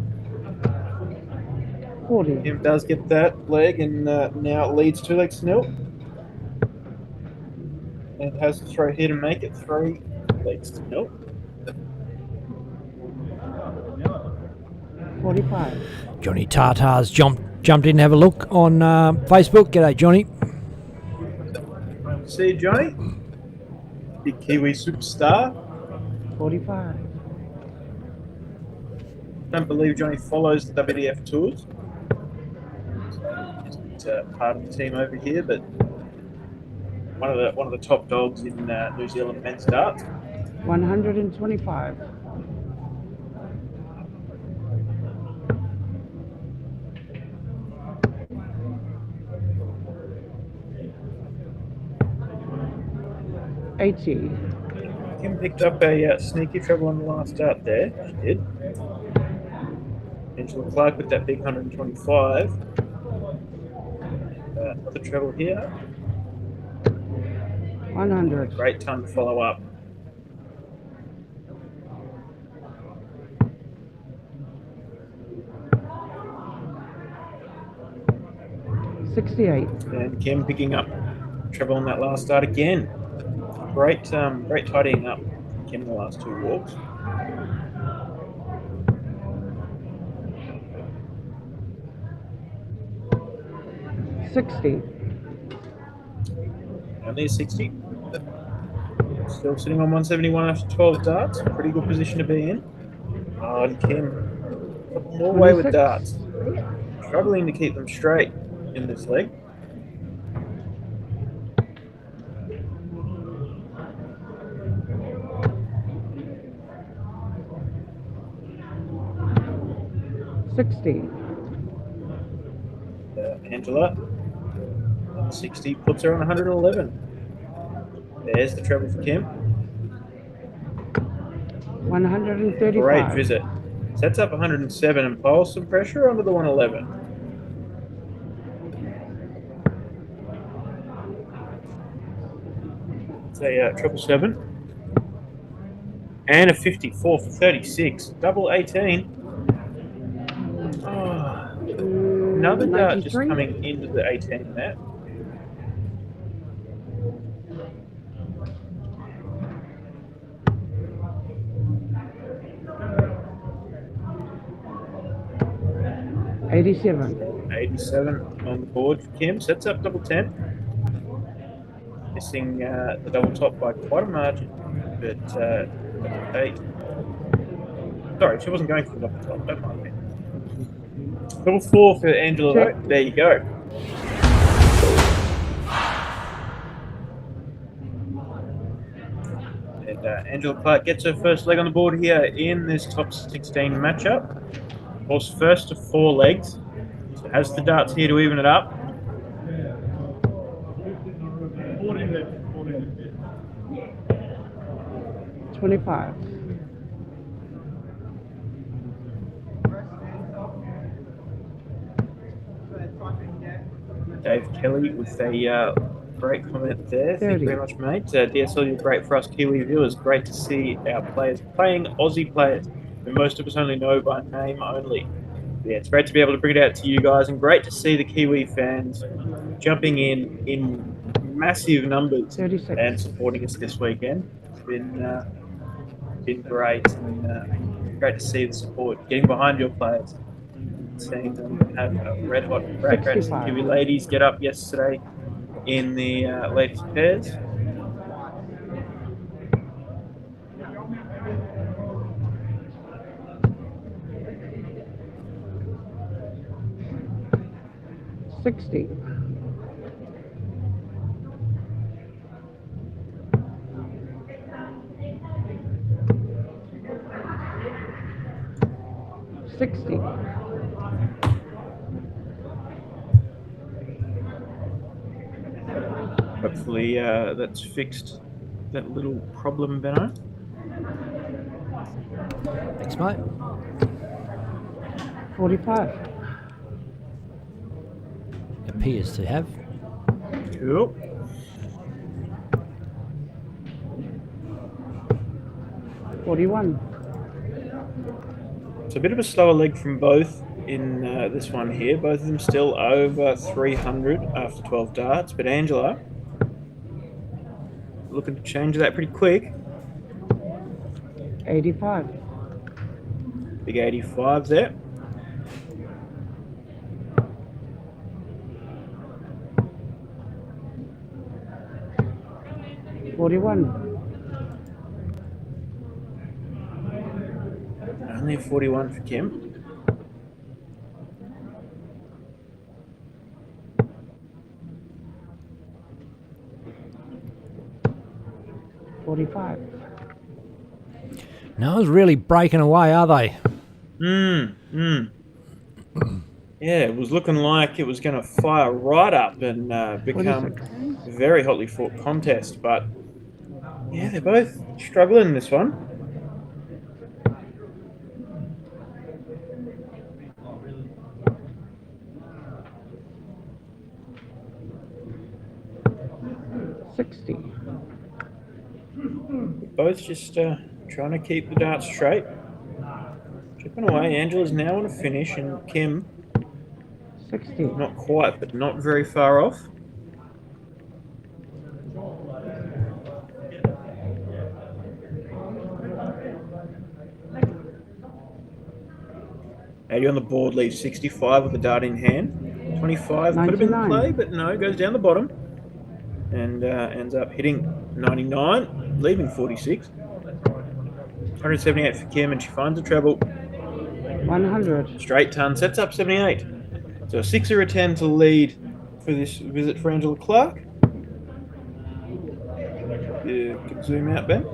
40. Kim does get that leg, and now it leads 2 legs to 0. And has to throw here to make it 3 legs to 0. 45. Johnny Tartar's jumped in to have a look on Facebook. G'day, Johnny. See you, Johnny. Big Kiwi superstar. 45. Don't believe Johnny follows the WDF tours. Just part of the team over here, but one of the top dogs in New Zealand men's darts. 125. 80. Kim picked up a sneaky treble on the last start there. She did. Angela Clark with that big 125. Another treble here. 100. Great time to follow up. $68. And Kim picking up treble on that last start again. Great tidying up from Kim in the last 2 walks. $60. Only a 60. Still sitting on 171 after 12 darts. Pretty good position to be in. Oh, and Kim, more way with 26. darts. Struggling to keep them straight in this leg. $60. Angela, 60, puts her on 111. There's the treble for Kim. 135. Great visit. Sets up 107 and piles some pressure onto the 111. It's a 777. And a 54 for 36. Double 18. Oh, another dart just 93. coming into the 18 net. $87. 87 on the board for Kim. Sets up double 10. Missing the double top by quite a margin. But 8. Sorry, she wasn't going for the double top. Don't mind me. Double 4 for Angela. Though. There you go. And Angela Clark gets her first leg on the board here in this top 16 matchup. Of course, first to 4 legs. So has the darts here to even it up. $25. Dave Kelly with a great comment there. Thank you very much, mate. DSL, you're great for us Kiwi viewers. Great to see our players playing Aussie players, who most of us only know by name only. Yeah, it's great to be able to bring it out to you guys, and great to see the Kiwi fans jumping in massive numbers 36. and supporting us this weekend. It's been great, and great to see the support, getting behind your players. Seeing them have a red hot great to see Kiwi ladies get up yesterday in the ladies pairs. $60. Hopefully that's fixed that little problem, Benno. Thanks, mate. 45. Appears to have. Cool. $41. It's a bit of a slower leg from both in this one here. Both of them still over 300 after 12 darts, but Angela looking to change that pretty quick. 85. Big 85 there. $41. Only a 41 for Kim. $45. No one's really breaking away, are they? Yeah, it was looking like it was going to fire right up and become a very hotly fought contest, but yeah, they're both struggling in this one. $60. Both just trying to keep the darts straight. Chipping away. Angela's now on a finish, and Kim 60. not quite, but not very far off. Eddie on the board leaves 65 with the dart in hand. 25 could have been in 99. play, but no, goes down the bottom and ends up hitting 99, leaving 46. 178 for Kim, and she finds a treble. 100. Straight ton, sets up 78. So a 6 or a 10 to lead for this visit for Angela Clark. You can zoom out, Ben.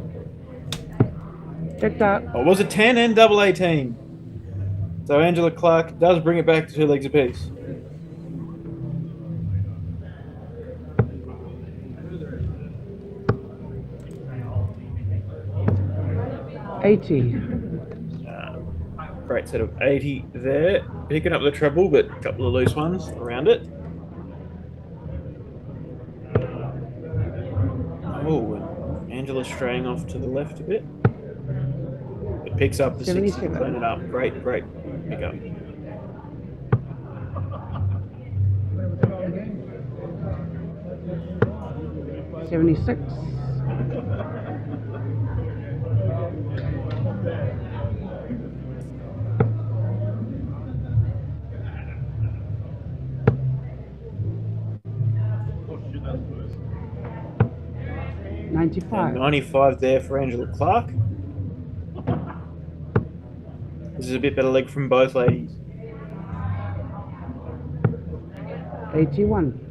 Check that. Oh, it was a 10 and double 18. So Angela Clark does bring it back to 2 legs apiece. $80. Great set of 80 there. Picking up the treble, but a couple of loose ones around it. Oh, and Angela's straying off to the left a bit. It picks up the 60 to 77. clean it up. Great pick up. $76. And 95. 95 there for Angela Clark. This is a bit better leg from both ladies. 81.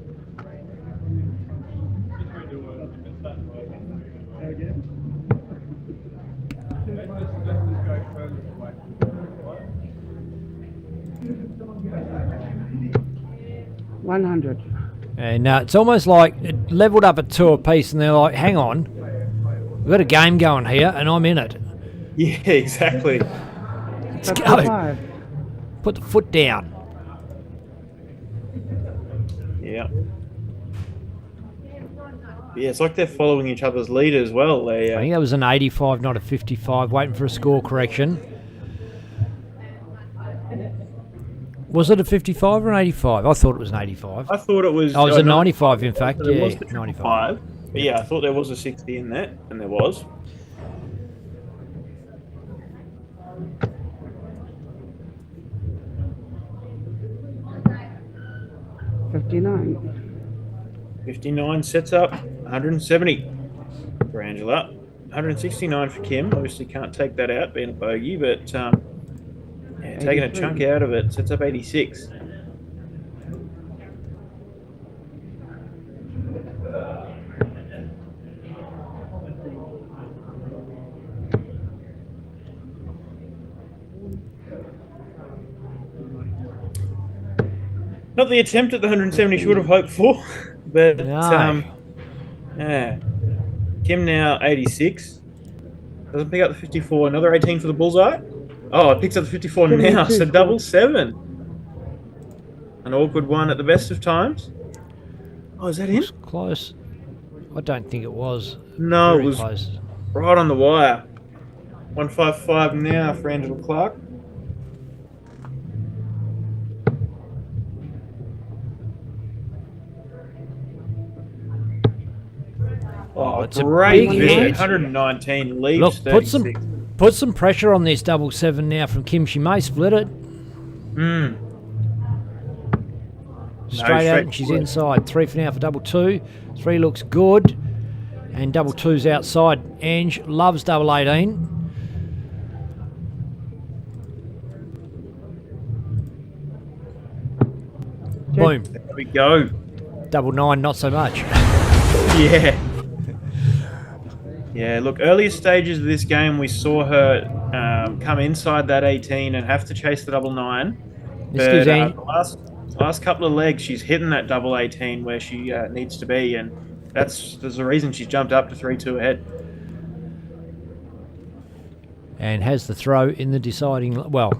$100. And it's almost like it leveled up at 2 apiece, and they're like, hang on, we've got a game going here, and I'm in it. Yeah, exactly. Let's go. 55. Put the foot down. Yeah. Yeah, it's like they're following each other's lead as well. They, I think that was an 85, not a 55, waiting for a score correction. Was it a 55 or an 85? I thought it was an 85. I thought it was... Oh, it was a no, 95, in fact. there Yeah, was the 95. But yeah, I thought there was a 60 in that, and there was. $59. 59 sets up 170 for Angela. 169 for Kim. Obviously can't take that out, being a bogey, but yeah, taking a 83. chunk out of it, sets up 86. Not the attempt at the 170 she would have hoped for, but No. Yeah. Kim now 86. Doesn't pick up the 54. Another 18 for the bullseye. Oh, it picks up the 54 now. So double 7. An awkward one at the best of times. Oh, is that him? Looks close. I don't think it was. No, Very it was close. right on the wire. 155 now for Angela Clark. Oh, it's a great big visit. hit. 119 leaps. Look, 36. put some pressure on this double 7 now from Kim. She may split it. Straight out, and she's forward. inside. 3 for now for double 2. 3 looks good. And double 2's outside. Ange loves double 18. Boom. There we go. Double 9, not so much. Yeah. Yeah, look, earlier stages of this game, we saw her come inside that 18 and have to chase the double 9. This gives Ange... the last couple of legs, she's hitting that double 18 where she needs to be, and there's a reason she's jumped up to 3-2 ahead. And has the throw in the deciding... Well,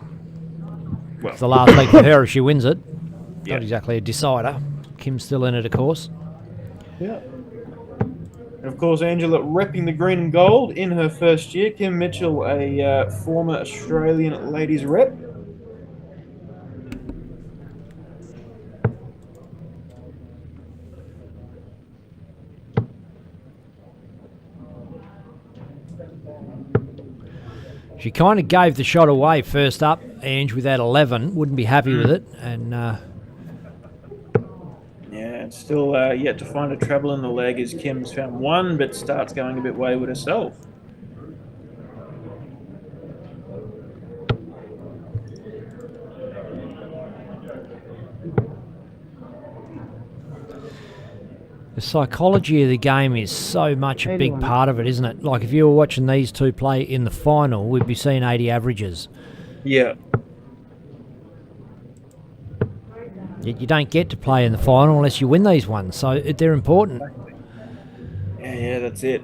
it's the last leg for her if she wins it. Yeah. Not exactly a decider. Kim's still in it, of course. Yeah. And of course, Angela repping the green and gold in her first year. Kim Mitchell, a former Australian ladies rep. She kind of gave the shot away first up, Ange, with that 11. Wouldn't be happy with it. And yeah, and still yet to find a treble in the leg as Kim's found one, but starts going a bit wayward herself. the psychology of the game is so much a big part of it, isn't it? Like, if you were watching these two play in the final, we'd be seeing 80 averages. Yeah. Yet you don't get to play in the final unless you win these ones, so they're important. Yeah, that's it.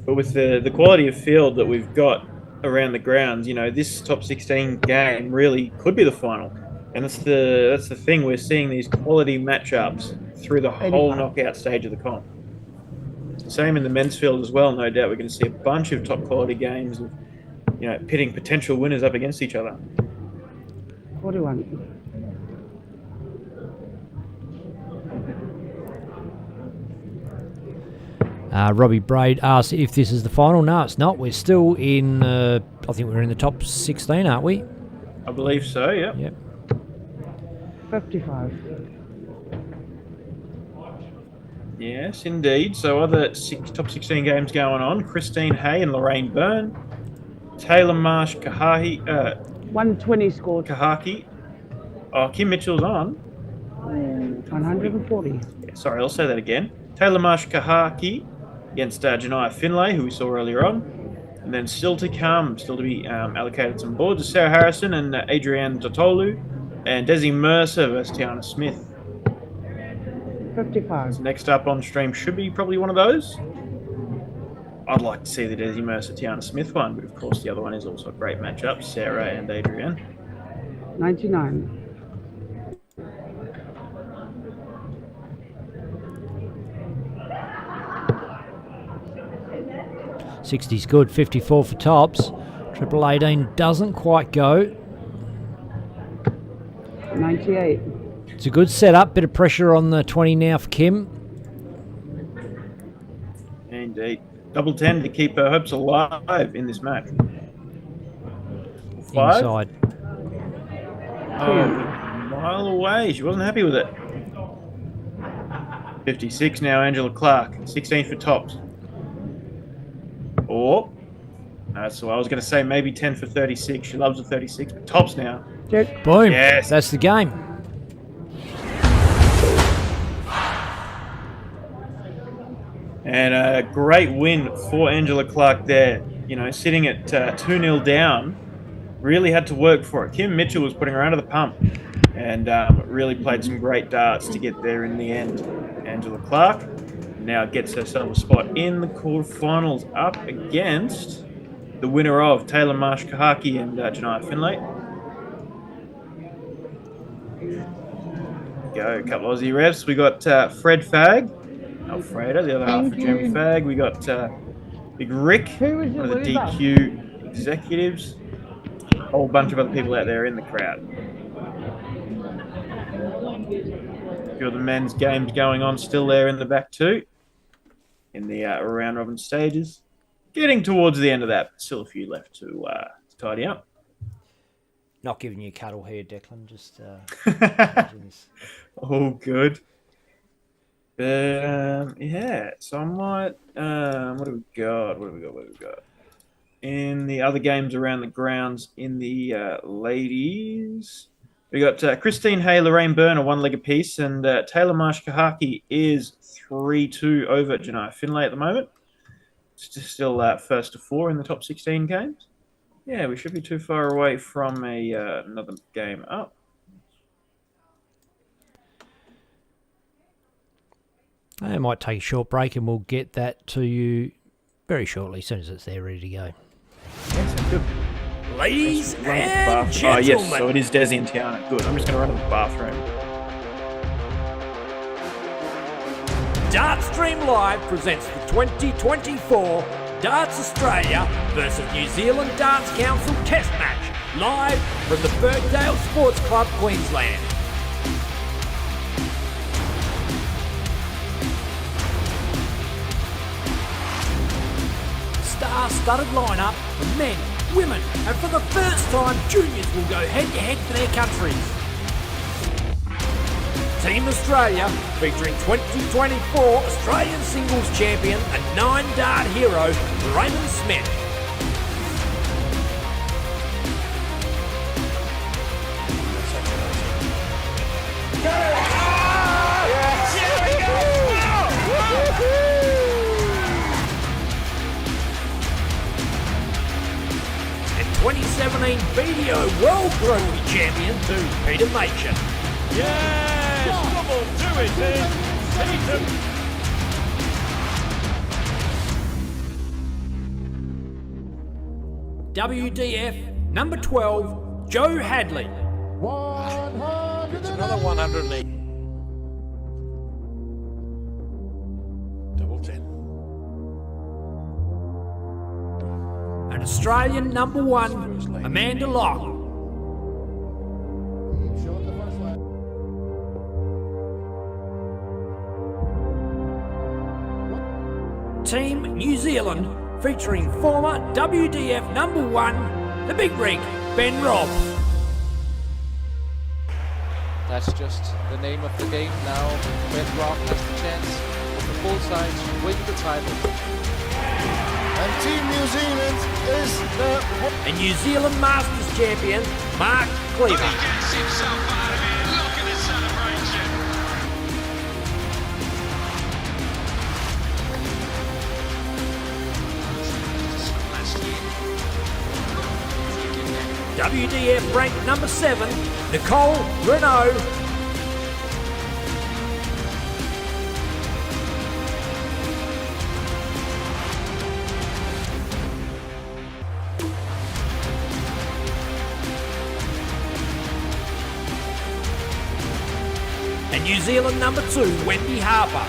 But with the quality of field that we've got around the grounds, you know, this top 16 game really could be the final. And that's the thing, we're seeing these quality matchups through the whole knockout stage of the comp. Same in the men's field as well, no doubt. We're going to see a bunch of top quality games, of, you know, pitting potential winners up against each other. 41. Robbie Braid asked if this is the final. No, it's not. We're still in, I think we're in the top 16, aren't we? I believe so, yeah. Yep. 55. Yes, indeed. So other top 16 games going on. Christine Hay and Lorraine Byrne. Taylor Marsh Kahahi. 120 scored. Kahaki. Oh, Kim Mitchell's on. 140. Yeah, sorry, I'll say that again. Taylor Marsh Kahaki against Janah Finlay, who we saw earlier on. And then still to come, still to be allocated some boards, Sarah Harrison and Adrienne Dotolu. And Desi Mercer versus Tiana Smith. 55. Next up on stream should be probably one of those. I'd like to see the Desi Mercer Tiana Smith one, but of course the other one is also a great matchup, Sarah and Adrienne. 99. '60's good. 54 for tops. Triple 18 doesn't quite go. 98. It's a good setup. Bit of pressure on the 20 now for Kim. Indeed. Double 10 to keep her hopes alive in this match. 5. Inside. Oh, a mile away. She wasn't happy with it. 56 now, Angela Clark. 16 for tops. Oh. No, so I was going to say maybe 10 for 36. She loves the 36, but tops now. Check. Boom. Yes. That's the game. And a great win for Angela Clark there. You know, sitting at 2-0 down, really had to work for it. Kim Mitchell was putting her under the pump and really played some great darts to get there in the end. Angela Clark Now gets herself a spot in the quarterfinals up against the winner of Taylor Marsh-Kahaki and Janah Finlay. Go, a couple of Aussie revs. We got Fred Fag, Alfredo, the other half of Jeremy Fag. We got Big Rick, one of the DQ executives. A whole bunch of other people out there in the crowd. A few of the men's games going on still there in the back too, in the round robin stages. Getting towards the end of that, but still a few left to tidy up. Not giving you cuddle here, Declan. Just all good. But yeah, so I might. What have we got? In the other games around the grounds, in the ladies, we got Christine Hay, Lorraine Byrne, a one-leg apiece, and Taylor Marsh-Kahaki is 3-2 over Janah Finlay at the moment. It's still first to four in the top 16 games. Yeah, we should be too far away from another game up. I might take a short break and we'll get that to you very shortly, as soon as it's there ready to go. Yes, good. Ladies and Oh, gentlemen. yes, so it is Desi and Tiana. Good, I'm just going to run to the bathroom. Dartstream Live presents the 2024 Darts Australia versus New Zealand Darts Council Test Match, live from the Birkdale Sports Club, Queensland. Star-studded lineup of men, women, and for the first time, juniors will go head-to-head for their countries. Team Australia, featuring 2024 Australian Singles Champion and 9-dart hero, Raymond Smith. And 2017 BDO World Rugby Champion to Peter Machin. Come on, do it, then. Beat them. WDF number 12, Joe Hadley. It's another 108. Double 10. And Australian number 1, Amanda Locke. Team New Zealand, featuring former WDF number 1, the Big Rig, Ben Robb. That's just the name of the game now. Ben Robb has the chance of the full sides to win the title. And Team New Zealand is the... And New Zealand Masters champion, Mark Cleaver. He gets himself out of here. Look at the celebration. WDF ranked number 7, Nicole, Renault. And New Zealand number 2, Wendy Harper.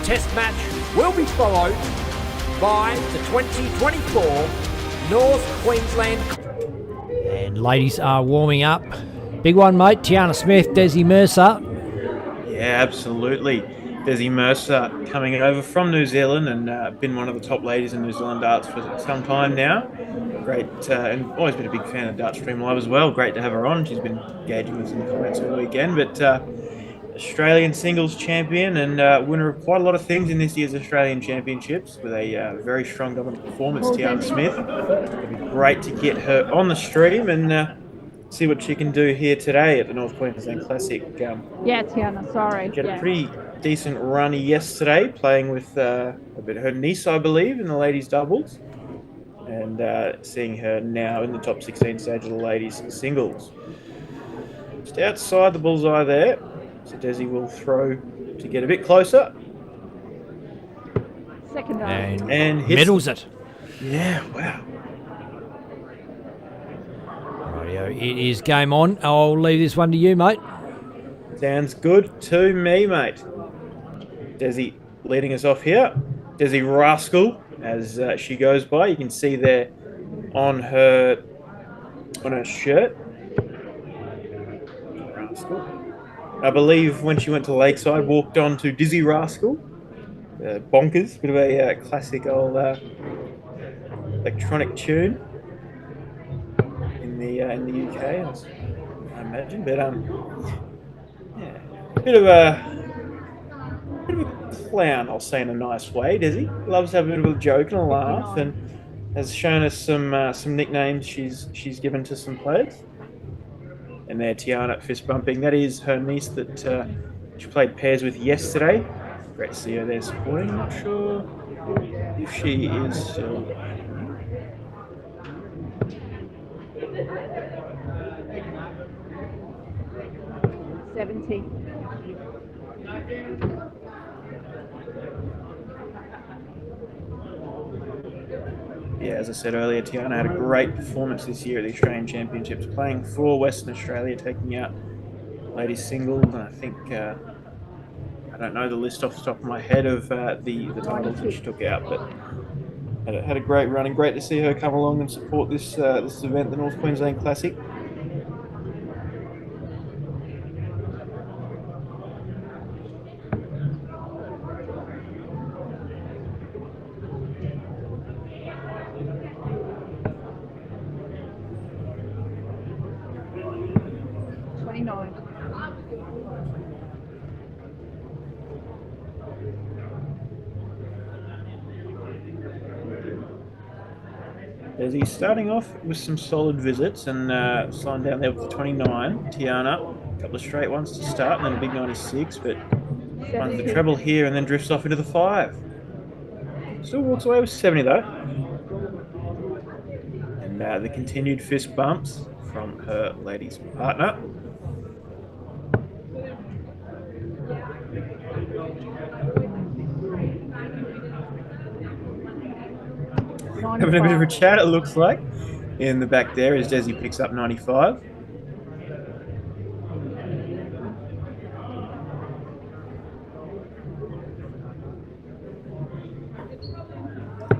Test match will be followed by the 2024 North Queensland. And ladies are warming up. Big one, mate. Tiana Smith, Desi Mercer. Yeah, absolutely. Desi Mercer coming over from New Zealand and been one of the top ladies in New Zealand darts for some time now. Great, and always been a big fan of Dartstream Live as well. Great to have her on. She's been engaging with us in the comments all weekend. But Australian singles champion and winner of quite a lot of things in this year's Australian Championships with a very strong dominant performance, Tiana Smith. It'd be great to get her on the stream and see what she can do here today at the North Queensland Classic. Yeah, Tiana, sorry. She had a pretty decent run yesterday, playing with a bit her niece, I believe, in the ladies' doubles. And seeing her now in the top 16 stage of the ladies' singles. Just outside the bullseye there. So Desi will throw to get a bit closer. Second dart. And hits medals it. Yeah, wow. Rightio, it is game on. I'll leave this one to you, mate. Sounds good to me, mate. Desi leading us off here. Desi Rascal, as she goes by. You can see there on her shirt. Rascal. I believe when she went to Lakeside, walked on to Dizzy Rascal. Bonkers, bit of a classic old electronic tune in the UK, I imagine. But yeah, bit of a clown, I'll say in a nice way. Desi loves to have a bit of a joke and a laugh, and has shown us some nicknames she's given to some players. And there, Tiana fist bumping. That is her niece that she played pairs with yesterday. Great to see her there supporting. I'm not sure if she is still. 70. Yeah, as I said earlier, Tiana had a great performance this year at the Australian Championships, playing for Western Australia, taking out ladies singles, and I think I don't know the list off the top of my head of the titles that she took out, but had a great run, and great to see her come along and support this this event, the North Queensland Classic. He's starting off with some solid visits and slowing down there with the 29. Tiana, a couple of straight ones to start, and then a big 96, but finds the treble here and then drifts off into the 5. Still walks away with 70 though. And the continued fist bumps from her ladies' partner. Having a bit of a chat, it looks like. In the back there as Desi picks up 95.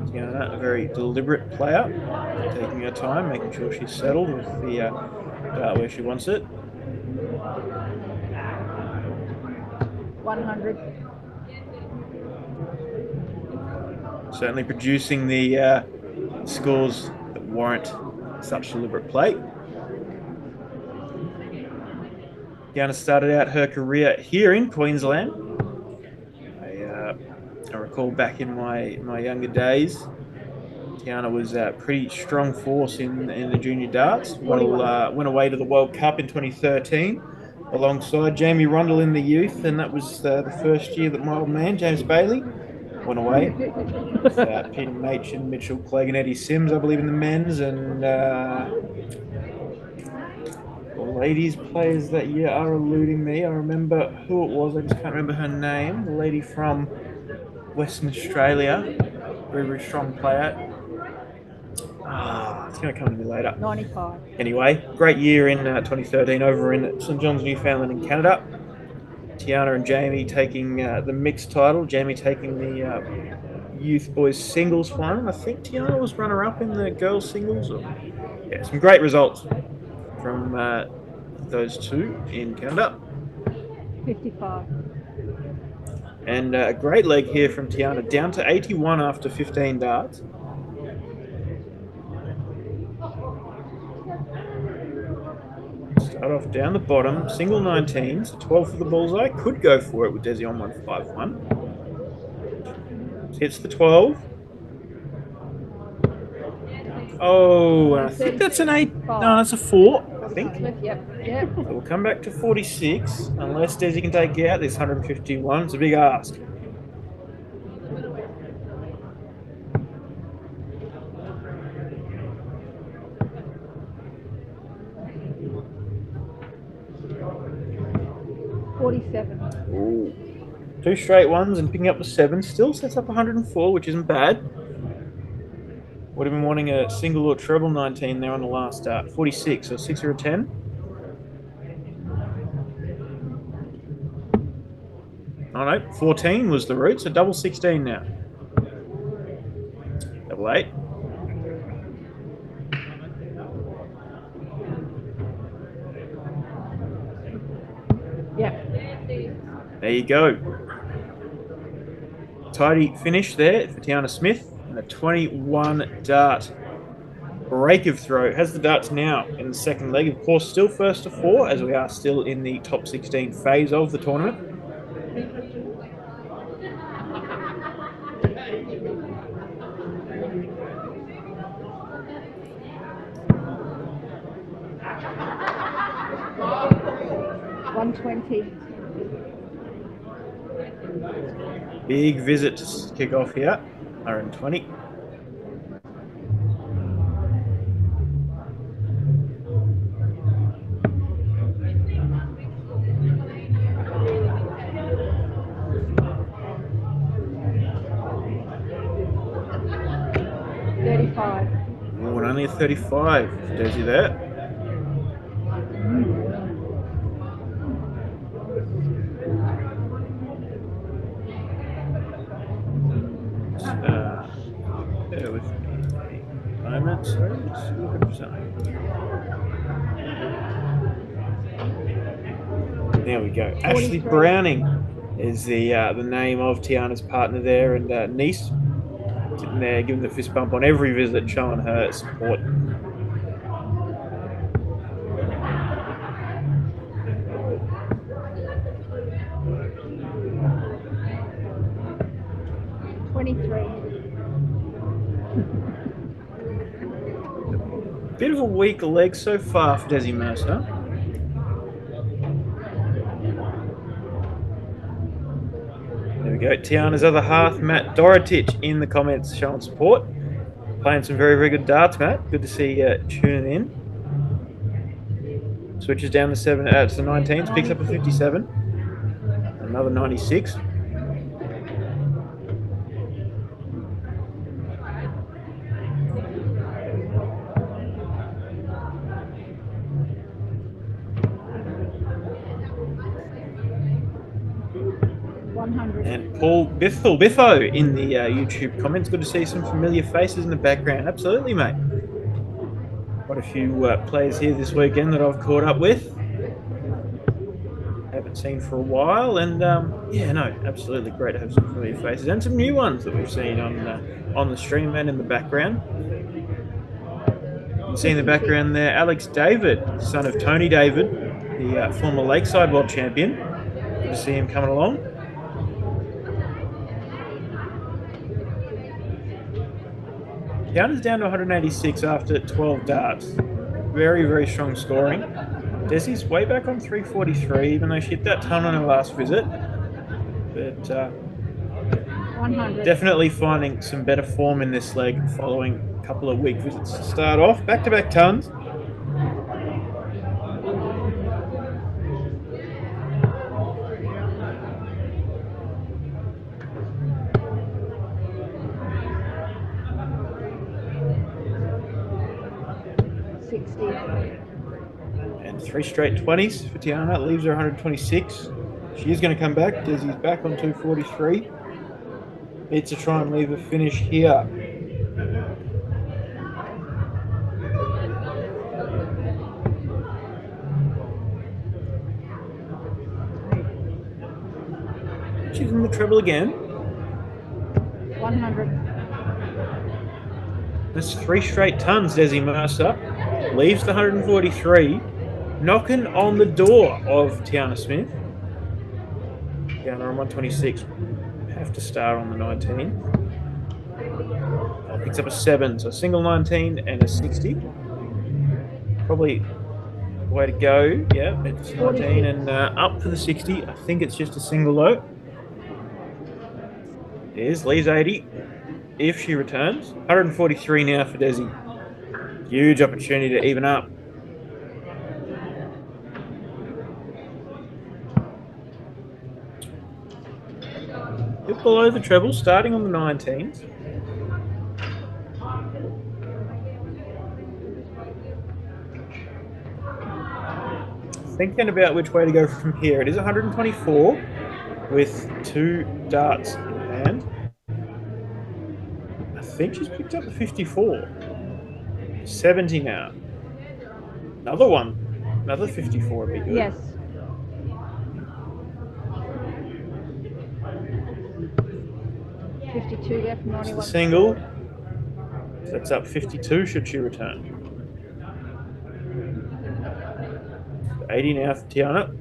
Tiana, a very deliberate player, taking her time, making sure she's settled with the dart where she wants it. 100. Certainly producing the scores that warrant such deliberate play. Tiana started out her career here in Queensland. I recall back in my younger days, Tiana was a pretty strong force in the junior darts. Went away to the World Cup in 2013 alongside Jamie Rundle in the youth, and that was the first year that my old man, James Bailey, went away. With Peter Machin, Mitchell Clegg and Eddie Sims, I believe, in the men's, and the ladies players that year are eluding me. I remember who it was, I just can't remember her name. The lady from Western Australia, very, very strong player. It's going to come to me later. 95. Anyway, great year in 2013 over in St John's, Newfoundland in Canada. Tiana and Jamie taking the mixed title. Jamie taking the youth boys singles one. I think Tiana was runner-up in the girls singles. Yeah, some great results from those two in Canada. 55. And a great leg here from Tiana, down to 81 after 15 darts. Start off down the bottom, single 19, so 12 for the bullseye. Could go for it with Desi on 151. Hits the 12. Oh, I think that's an 8. No, that's a 4. think. Yep, yep. So we'll come back to 46, unless Desi can take out this 151. It's a big ask. Ooh. 2 straight ones and picking up the 7 still sets up 104, which isn't bad. Would have been wanting a single or treble 19 there on the last start. 46, so 6 or a 10. Oh no, 14 was the route, so double 16 now. Double 8. Yep. There you go. Tidy finish there for Tiana Smith. And a 21 dart break of throw. Has the darts now in the second leg. Of course, still first to 4, as we are still in the top 16 phase of the tournament. $120. Big visit to kick off here. 120. Oh, and only a 35. Desi there. Bear with me a moment. Sorry, just looking for something. There we go. Ashley Browning is the name of Tiana's partner there, and niece sitting there giving the fist bump on every visit, showing her support. Bit of a weak leg so far for Desi Mercer. There we go. Tiana's other half, Matt Dorotich, in the comments showing support. Playing some very, very good darts, Matt. Good to see you tuning in. Switches down to 19s, picks up a 57. Another 96. And Paul Biffo in the YouTube comments. Good to see some familiar faces in the background. Absolutely, mate. Quite a few players here this weekend that I've caught up with. Haven't seen for a while, and yeah, no, absolutely great to have some familiar faces and some new ones that we've seen on the stream and in the background. You can see in the background there, Alex David, son of Tony David, the former Lakeside World Champion. Good to see him coming along. Tiana's down to 186 after 12 darts. Very, very strong scoring. Desi's way back on 343, even though she hit that ton on her last visit. But 100. Definitely finding some better form in this leg following a couple of weak visits to start off. Back-to-back tons. And 3 straight 20s for Tiana. It leaves her 126. She is going to come back. Desi's back on 243. Needs to try and leave a finish here. She's in the treble again. 100. That's 3 straight tons, Desi Mercer. Leaves the 143. Knocking on the door of Tiana Smith. Tiana on 126. Have to start on the 19. Picks up a 7, so a single 19 and a 60. Probably Way to go. Yeah, it's 19 and up for the 60. I think it's just a single though. It is. Leaves 80 if she returns. 143 now for Desi. Huge opportunity to even up. Bit below the treble, starting on the 19s. Thinking about which way to go from here. It is 124 with 2 darts in hand. I think she's picked up the 54. 70 now. Another one. Another 54 would be good. Yes. $52 left, 91. Single. So that's up 52 should she return. 80 now for Tiana.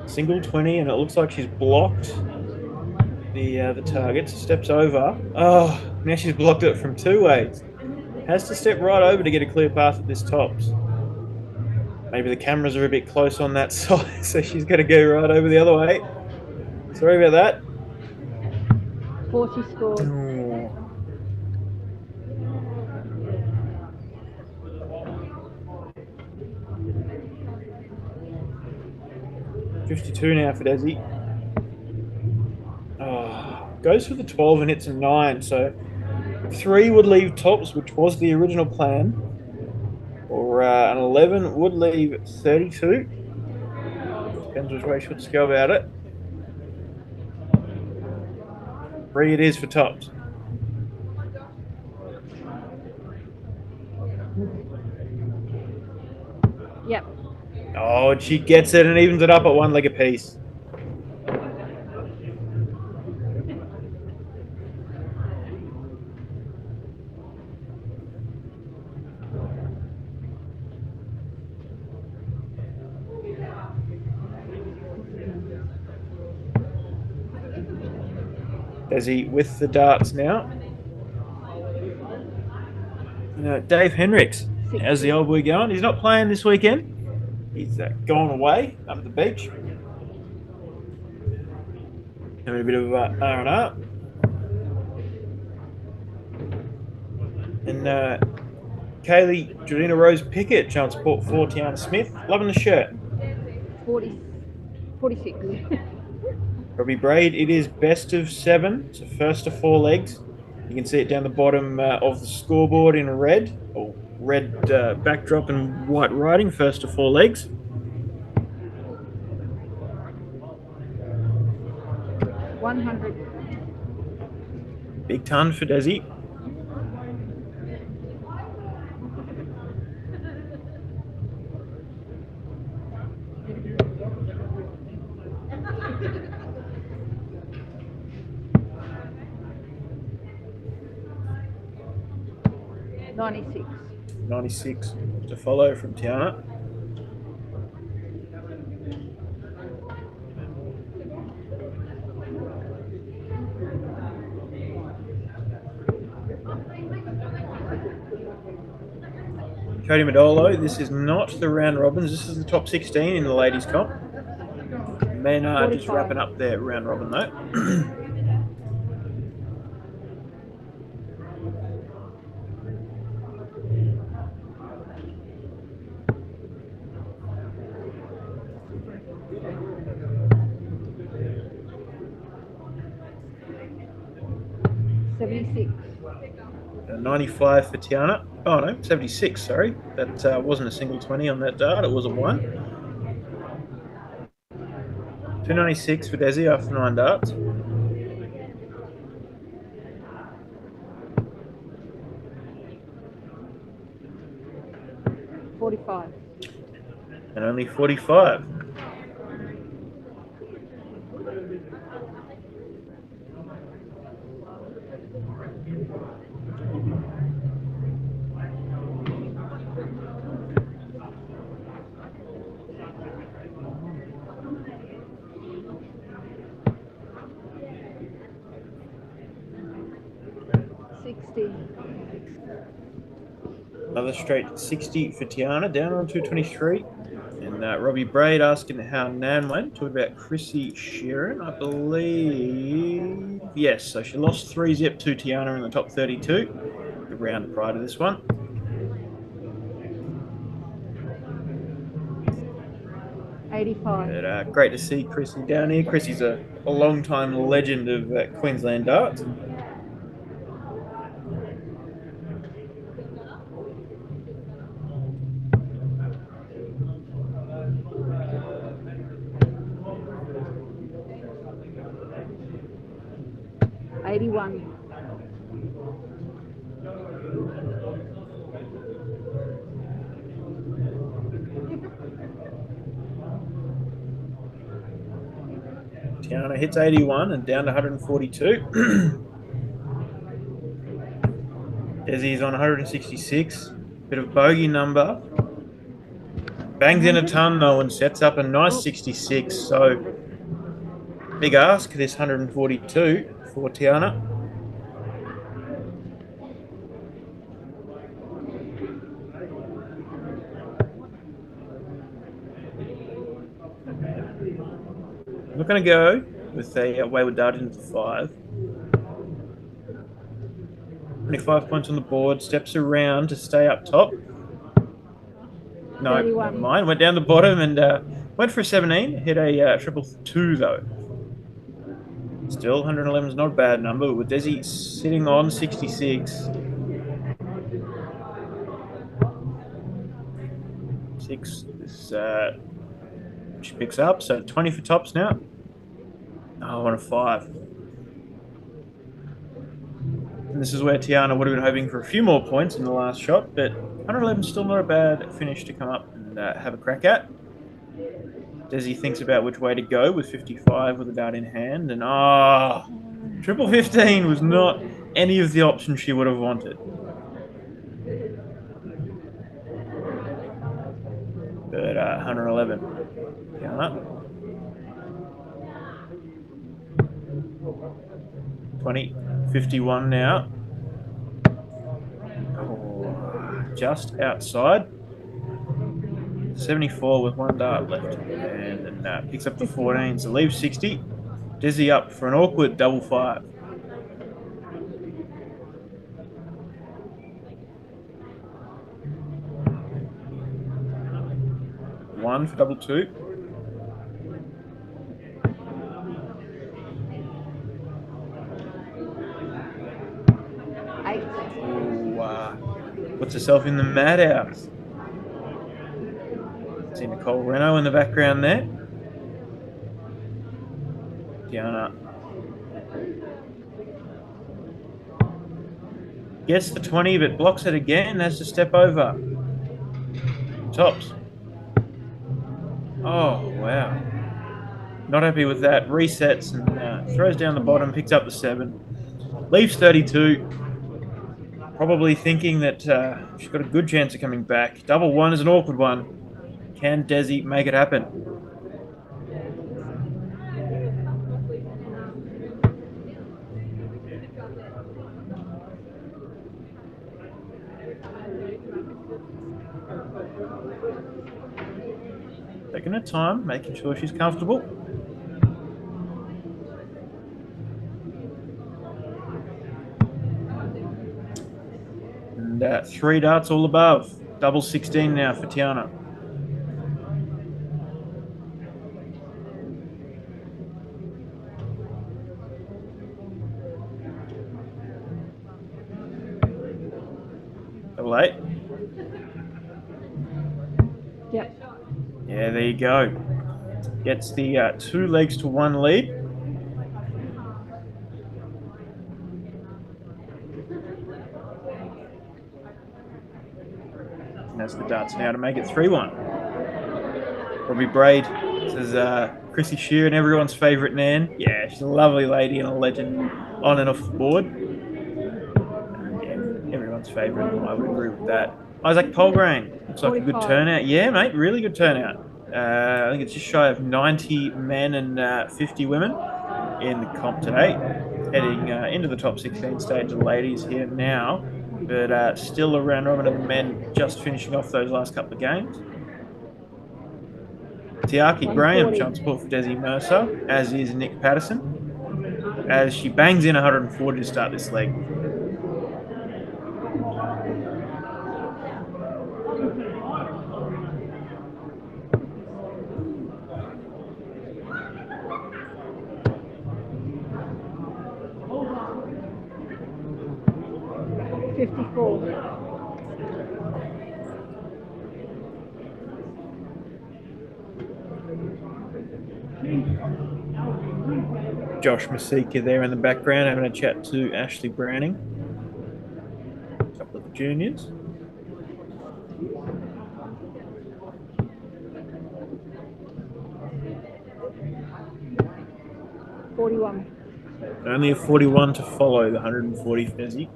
Single 20, and it looks like she's blocked the target. Steps over. Oh, now she's blocked it from 2 ways. Has to step right over to get a clear path at this tops. Maybe the cameras are a bit close on that side, so she's going to go right over the other way. Sorry about that. 40 scored. Oh. $52 now for Desi. Oh, goes for the 12 and hits a 9, so 3 would leave tops, which was the original plan. Or an 11 would leave 32. Depends which way she wants to go about it. 3 it is for tops. Yep. Oh, and she gets it and evens it up at 1 leg apiece. Desi with the darts now. Dave Henricks, how's the old boy going? He's not playing this weekend. He's gone away up at the beach. Having a bit of R&R. And Kaylee Jordina Rose Pickett, showing support for Tiana Smith. Loving the shirt. 46. Robbie Braid, it is best of 7, so first of 4 legs. You can see it down the bottom of the scoreboard in red, or red backdrop and white writing, first of 4 legs. $100. Big ton for Desi. $96. 96 to follow from Tiana. Cody Madolo, this is not the round robins, this is the top 16 in the ladies' comp. Men are just wrapping up their round robin though. $76. 95 for Tiana. Oh no, 76, sorry. That wasn't a single 20 on that dart, it was a 1. 296 for Desi after 9 darts. $45. And only 45. Another straight 60 for Tiana, down on 223. And Robbie Braid asking how Nan went. Talking about Chrissy Sheeran, I believe. Yes, so she lost 3-zip to Tiana in the top 32. The round prior to this one. But, great to see Chrissy down here. Chrissy's a long-time legend of Queensland darts. Tiana hits 81 and down to 142. Desi's on 166. Bit of bogey number. Bangs in a ton though and sets up a nice 66. So big ask, this 142 for Tiana. I'm not going to go with a wayward dart into 5. 25 points on the board, steps around to stay up top. No, never mind. Went down the bottom and went for a 17. Hit a triple 2 though. Still, 111 is not a bad number, with Desi sitting on 66. 6 is she picks up, so 20 for tops now. Oh, I want a 5. And this is where Tiana would have been hoping for a few more points in the last shot, but 111 is still not a bad finish to come up and have a crack at. Desi thinks about which way to go with 55 with a dart in hand, and triple 15 was not any of the options she would have wanted. But 111. Tiana. 20, 51 now. Oh, just outside. 74 with one dart left. And then picks up the 14, so leaves 60. Desi up for an awkward double 5. One for double 2. Puts herself in the madhouse. See Nicole Renault in the background there. Tiana gets the 20, but blocks it again. Has to step over. Tops. Oh, wow. Not happy with that. Resets and throws down the bottom, picks up the 7. Leaves 32. Probably thinking that she's got a good chance of coming back. Double 1 is an awkward one. Can Desi make it happen? Taking her time, making sure she's comfortable. And 3 darts all above. Double 16 now for Tiana. Double 8. Yep. Yeah, there you go. Gets the 2 legs to 1 lead. And that's the darts now to make it 3-1. Robbie Braid says Chrissy Sheeran, everyone's favourite Nan. Yeah, she's a lovely lady and a legend on and off the board. Yeah, everyone's favourite. I would agree with that. Isaac Polgrain. Looks like a good turnout. Yeah, mate, really good turnout. I think it's just shy of 90 men and 50 women in the comp today. Heading into the top 16 stage of the ladies here now. but still a round robin of the men just finishing off those last couple of games. Tiaki Graham, 140. chance support for Desi Mercer, as is Nick Patterson, as she bangs in 140 to start this leg. Josh Masika there in the background having a chat to Ashley Browning. A couple of the juniors. Only a 41 to follow the 140 Fezzi.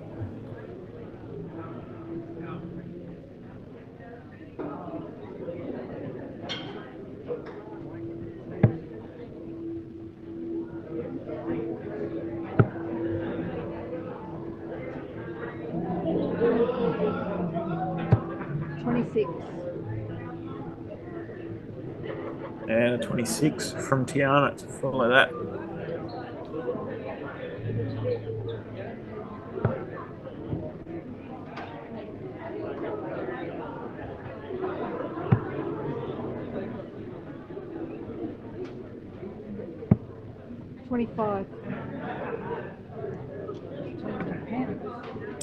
And a 26 from Tiana to follow that.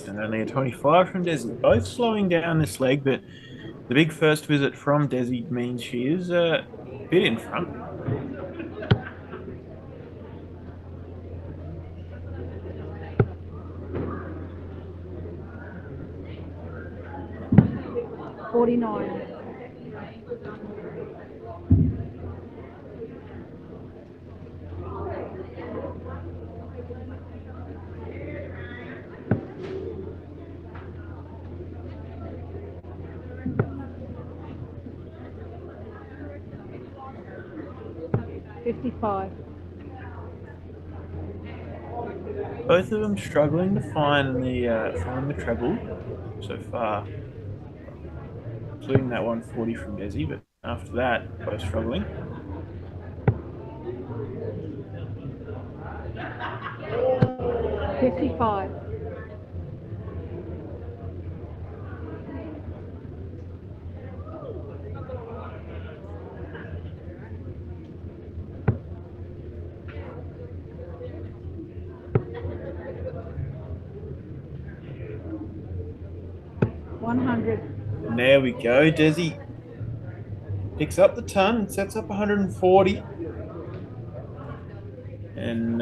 And only a 25 from Desi. Both slowing down this leg, but the big first visit from Desi means she is a bit in front. Both of them struggling to find the treble so far, including that 140 from Desi, but after that, both struggling. And there we go. Desi picks up the ton, sets up 140. And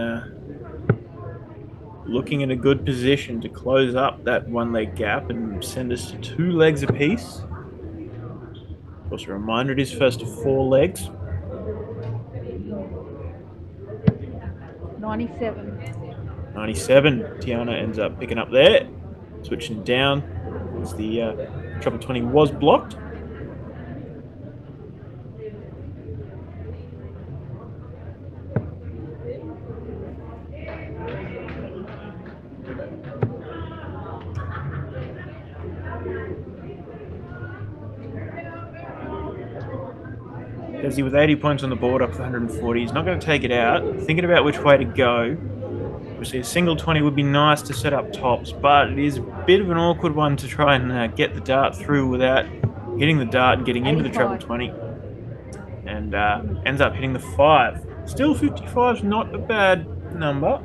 looking in a good position to close up that one leg gap and send us to 2 legs apiece. Of course, a reminder, it is first of 4 legs. 97. Tiana ends up picking up there. Switching down as the treble 20 was blocked. Desi with 80 points on the board up to 140. He's not going to take it out. Thinking about which way to go. Obviously, a single 20 would be nice to set up tops, but it is a bit of an awkward one to try and get the dart through without hitting the dart and getting into the treble 20. And ends up hitting the 5. Still 55 is not a bad number.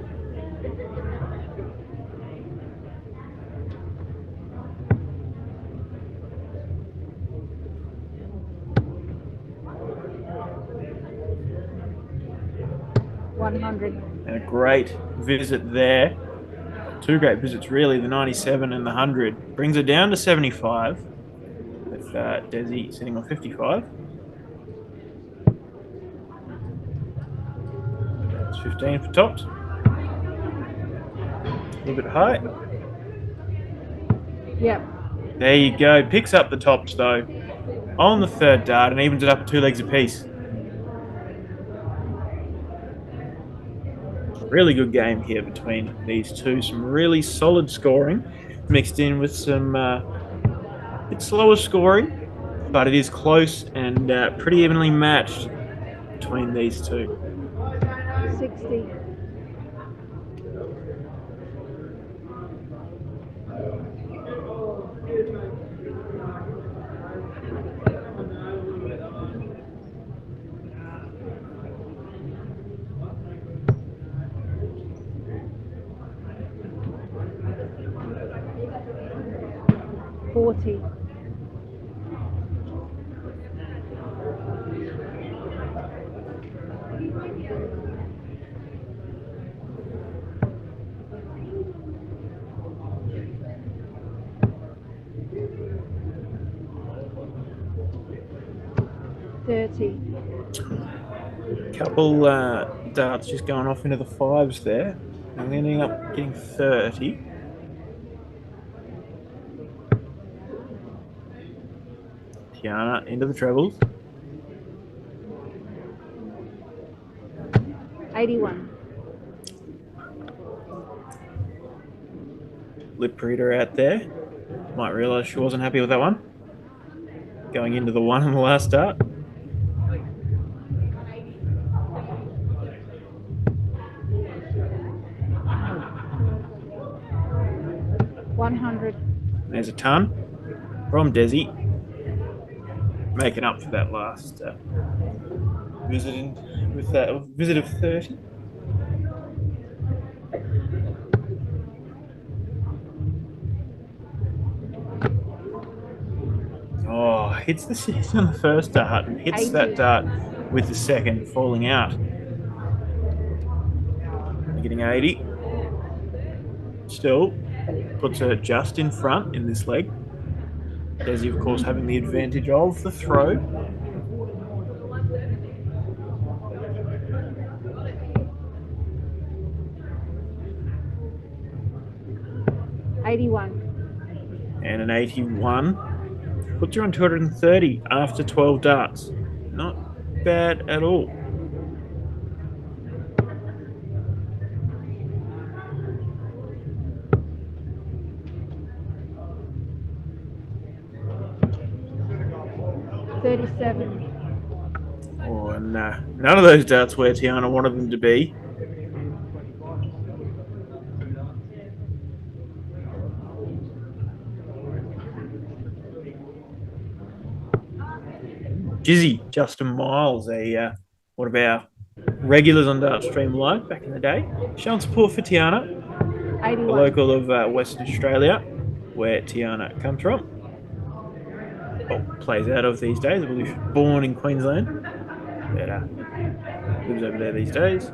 And a great visit there. 2 great visits, really, the 97 and the 100. Brings her down to 75, with Desi sitting on 55. That's 15 for tops. A little bit high. Yep. There you go. Picks up the tops, though, on the 3rd dart and evens it up at 2 legs apiece. Really good game here between these two. Some really solid scoring. mixed in with some bit slower scoring, but it is close and pretty evenly matched between these two. 60. $40. $30. Couple darts just going off into the fives there. I'm ending up getting 30. Tiana into the trebles. 81. Lip reader out there. Might realise she wasn't happy with that one. Going into the one on the last dart. $100. There's a ton from Desi. Making up for that last visit with that visit of 30. Oh, hits the six on the first dart and hits 80. that dart with the second falling out. Getting 80. Still puts her just in front in this leg. Desi, of course, having the advantage of the throw. $81. And an 81. Puts her on 230 after 12 darts. Not bad at all. $37. Oh, and none of those darts where Tiana wanted them to be. Jizzy, Justin Miles, one of our regulars on Dartstream Live back in the day, showing support for Tiana, a 81. local of Western Australia, where Tiana comes from. Oh, plays out of these days. I believe born in Queensland, but lives over there these days.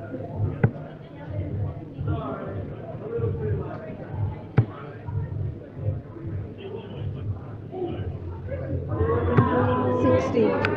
$60.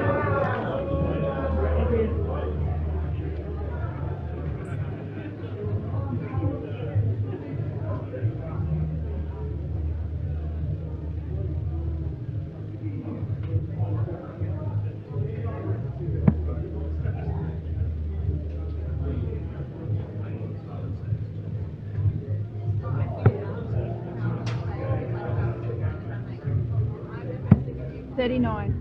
$39.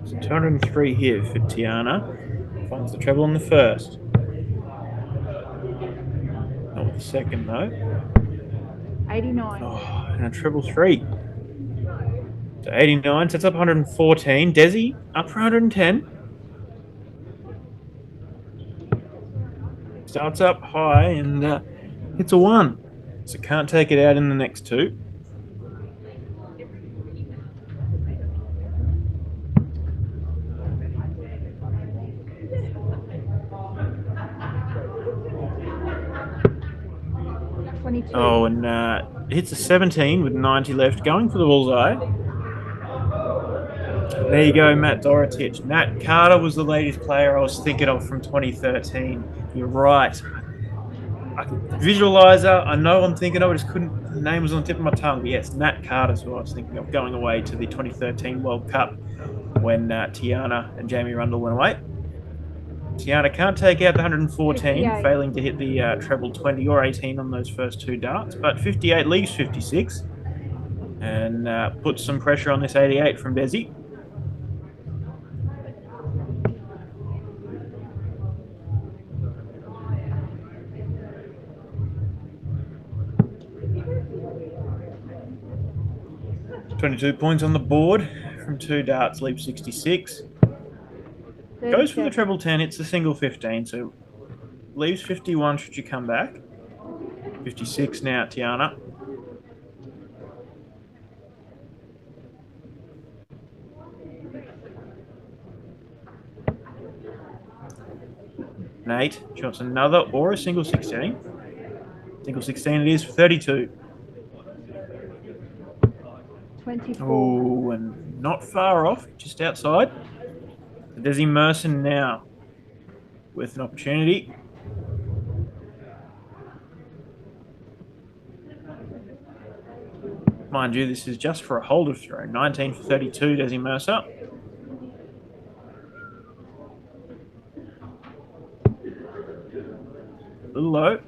So 203 here for Tiana. Finds the treble on the first. Not with the second though. 89. Oh, and a treble three. So 89 sets up 114. Desi up for 110. Starts up high and hits a one. So can't take it out in the next two. Oh, and hits a 17 with 90 left, going for the bullseye. There you go, Matt Dorotich. Matt Carter was the latest player I was thinking of from 2013. You're right. I can visualise her. I know I'm thinking of it. Just couldn't. The name was on the tip of my tongue. But yes, Matt Carter's who I was thinking of going away to the 2013 World Cup when Tiana and Jamie Rundle went away. Tiana can't take out the 114, 58. failing to hit the treble 20 or 18 on those first two darts, but 58 leaves 56 and puts some pressure on this 88 from Desi. $22 points on the board from two darts, leaves 66. Goes for the treble 10, it's a single 15, so leaves 51 should you come back. 56 now, Tiana. An 8, she wants another or a single 16. Single 16 it is for 32. 24. Oh, and not far off, just outside. Desi Mercer now with an opportunity. Mind you, this is just for a holder throw. 19 for 32, Desi Mercer. A little low.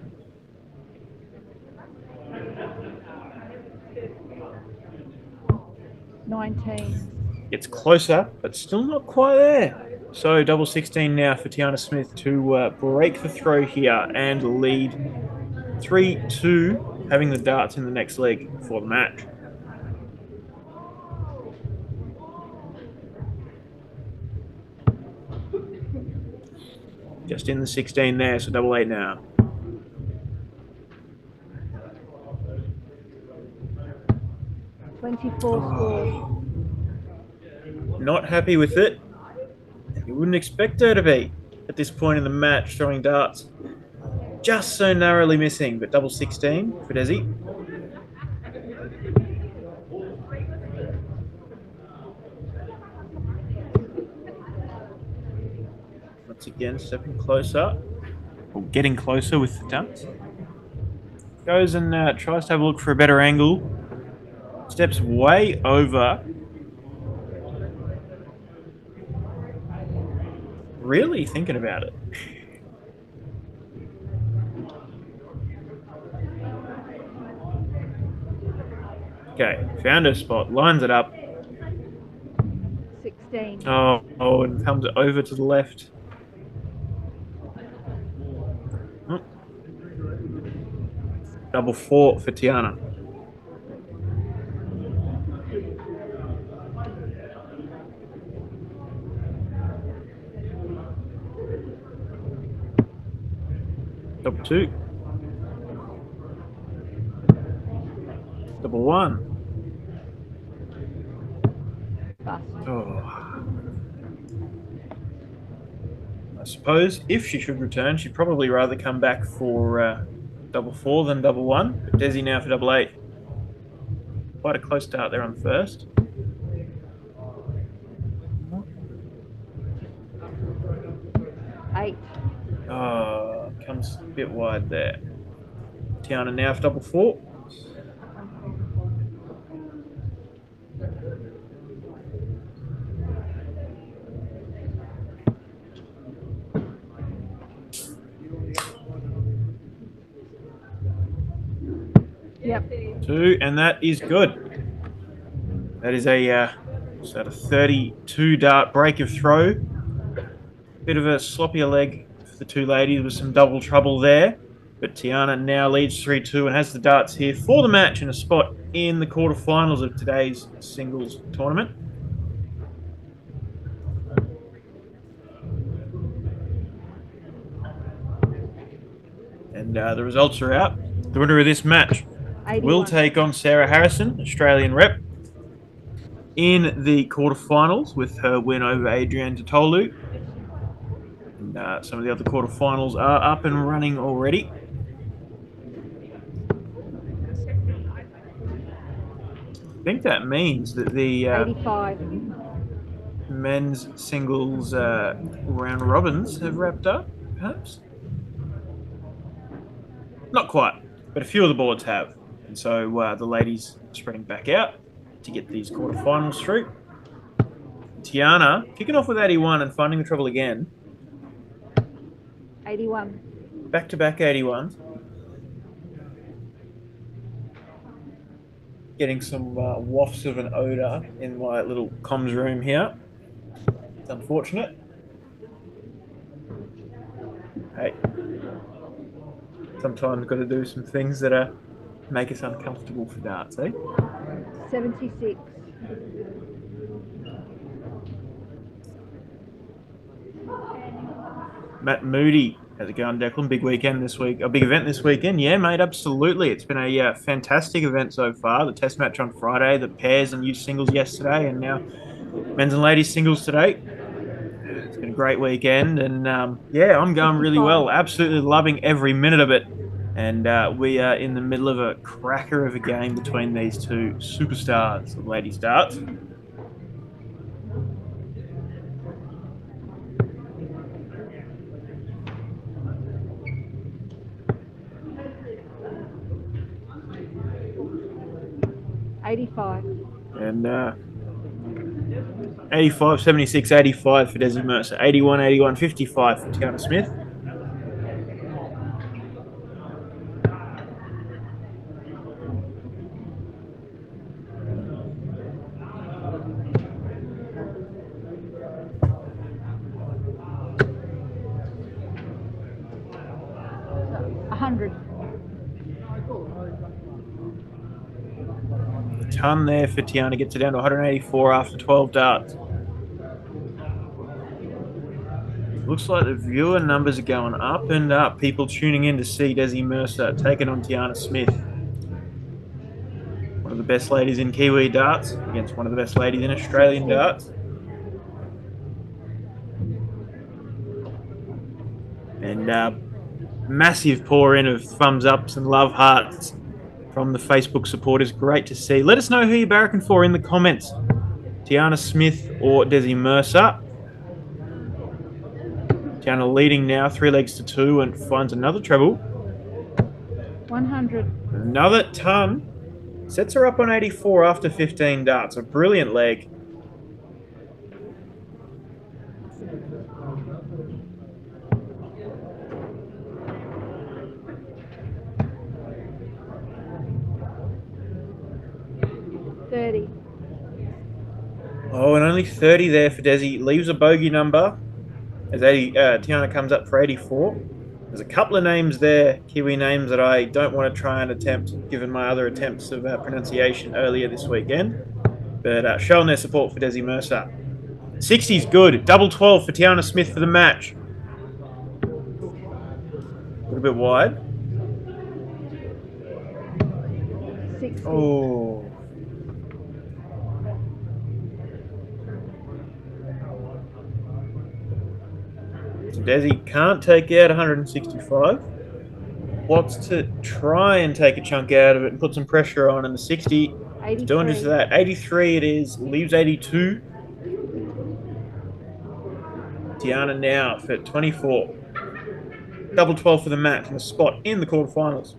Gets closer, but still not quite there. So double 16 now for Tiana Smith to break the throw here and lead 3-2, having the darts in the next leg for the match. Just in the 16 there, so double 8 now. Score. Not happy with it. You wouldn't expect her to be at this point in the match, throwing darts. Just so narrowly missing, but double 16 for Desi. Once again, stepping closer, or getting closer with the darts. Goes and tries to have a look for a better angle. Steps way over. Really thinking about it. Okay, found her spot, lines it up. 16. Oh, and comes over to the left. Oh. Double 4 for Tiana. Double 2. Double 1. Oh. I suppose if she should return, she'd probably rather come back for double 4 than double 1. But Desi now for double 8. Quite a close start there on the first. Oh, comes a bit wide there. Tiana now for double 4. Yep. 2, and that is good. That is a 32 dart break of throw. Bit of a sloppier leg for the two ladies with some double trouble there. But Tiana now leads 3-2 and has the darts here for the match and a spot in the quarterfinals of today's singles tournament. And the results are out. The winner of this match 81. will take on Sarah Harrison, Australian rep, in the quarterfinals with her win over Adrienne Titolu. And some of the other quarterfinals are up and running already. I think that means that the 85. men's singles round robins have wrapped up, perhaps? Not quite, but a few of the boards have. And so the ladies are spreading back out to get these quarterfinals through. Tiana kicking off with 81 and finding the trouble again. 81. Back-to-back 81s. Getting some wafts of an odour in my little comms room here. It's unfortunate. Hey, sometimes got to do some things that make us uncomfortable for darts, eh? 76. Matt Moody, how's it going, Declan? Big weekend this week. A big event this weekend. Yeah, mate, absolutely. It's been a fantastic event so far. The test match on Friday, the pairs and youth singles yesterday, and now men's and ladies singles today. It's been a great weekend, and yeah, I'm going really well. Absolutely loving every minute of it. And we are in the middle of a cracker of a game between these two superstars of ladies darts. And 85, 76, 85 for Desi Mercer. 81, 81, 55 for Tiana Smith. Ton there for Tiana, gets it down to 184 after 12 darts. Looks like the viewer numbers are going up and up. People tuning in to see Desi Mercer taking on Tiana Smith. One of the best ladies in Kiwi darts against one of the best ladies in Australian darts. And massive pour in of thumbs ups and love hearts from the Facebook supporters. Great to see. Let us know who you're barracking for in the comments. Tiana Smith or Desi Mercer. Tiana leading now, 3 legs to 2, and finds another treble. 100. Another ton. Sets her up on 84 after 15 darts. A brilliant leg. Oh, and only 30 there for Desi. Leaves a bogey number as Tiana comes up for 84. There's a couple of names there, Kiwi names, that I don't want to try and attempt, given my other attempts of pronunciation earlier this weekend. But showing their support for Desi Mercer. 60's good. Double 12 for Tiana Smith for the match. A little bit wide. 60. Oh. Desi can't take out 165. Wants to try and take a chunk out of it and put some pressure on, and the 60 is doing just that. 83 it is, leaves 82. Tiana now for 24. Double 12 for the match and a spot in the quarterfinals.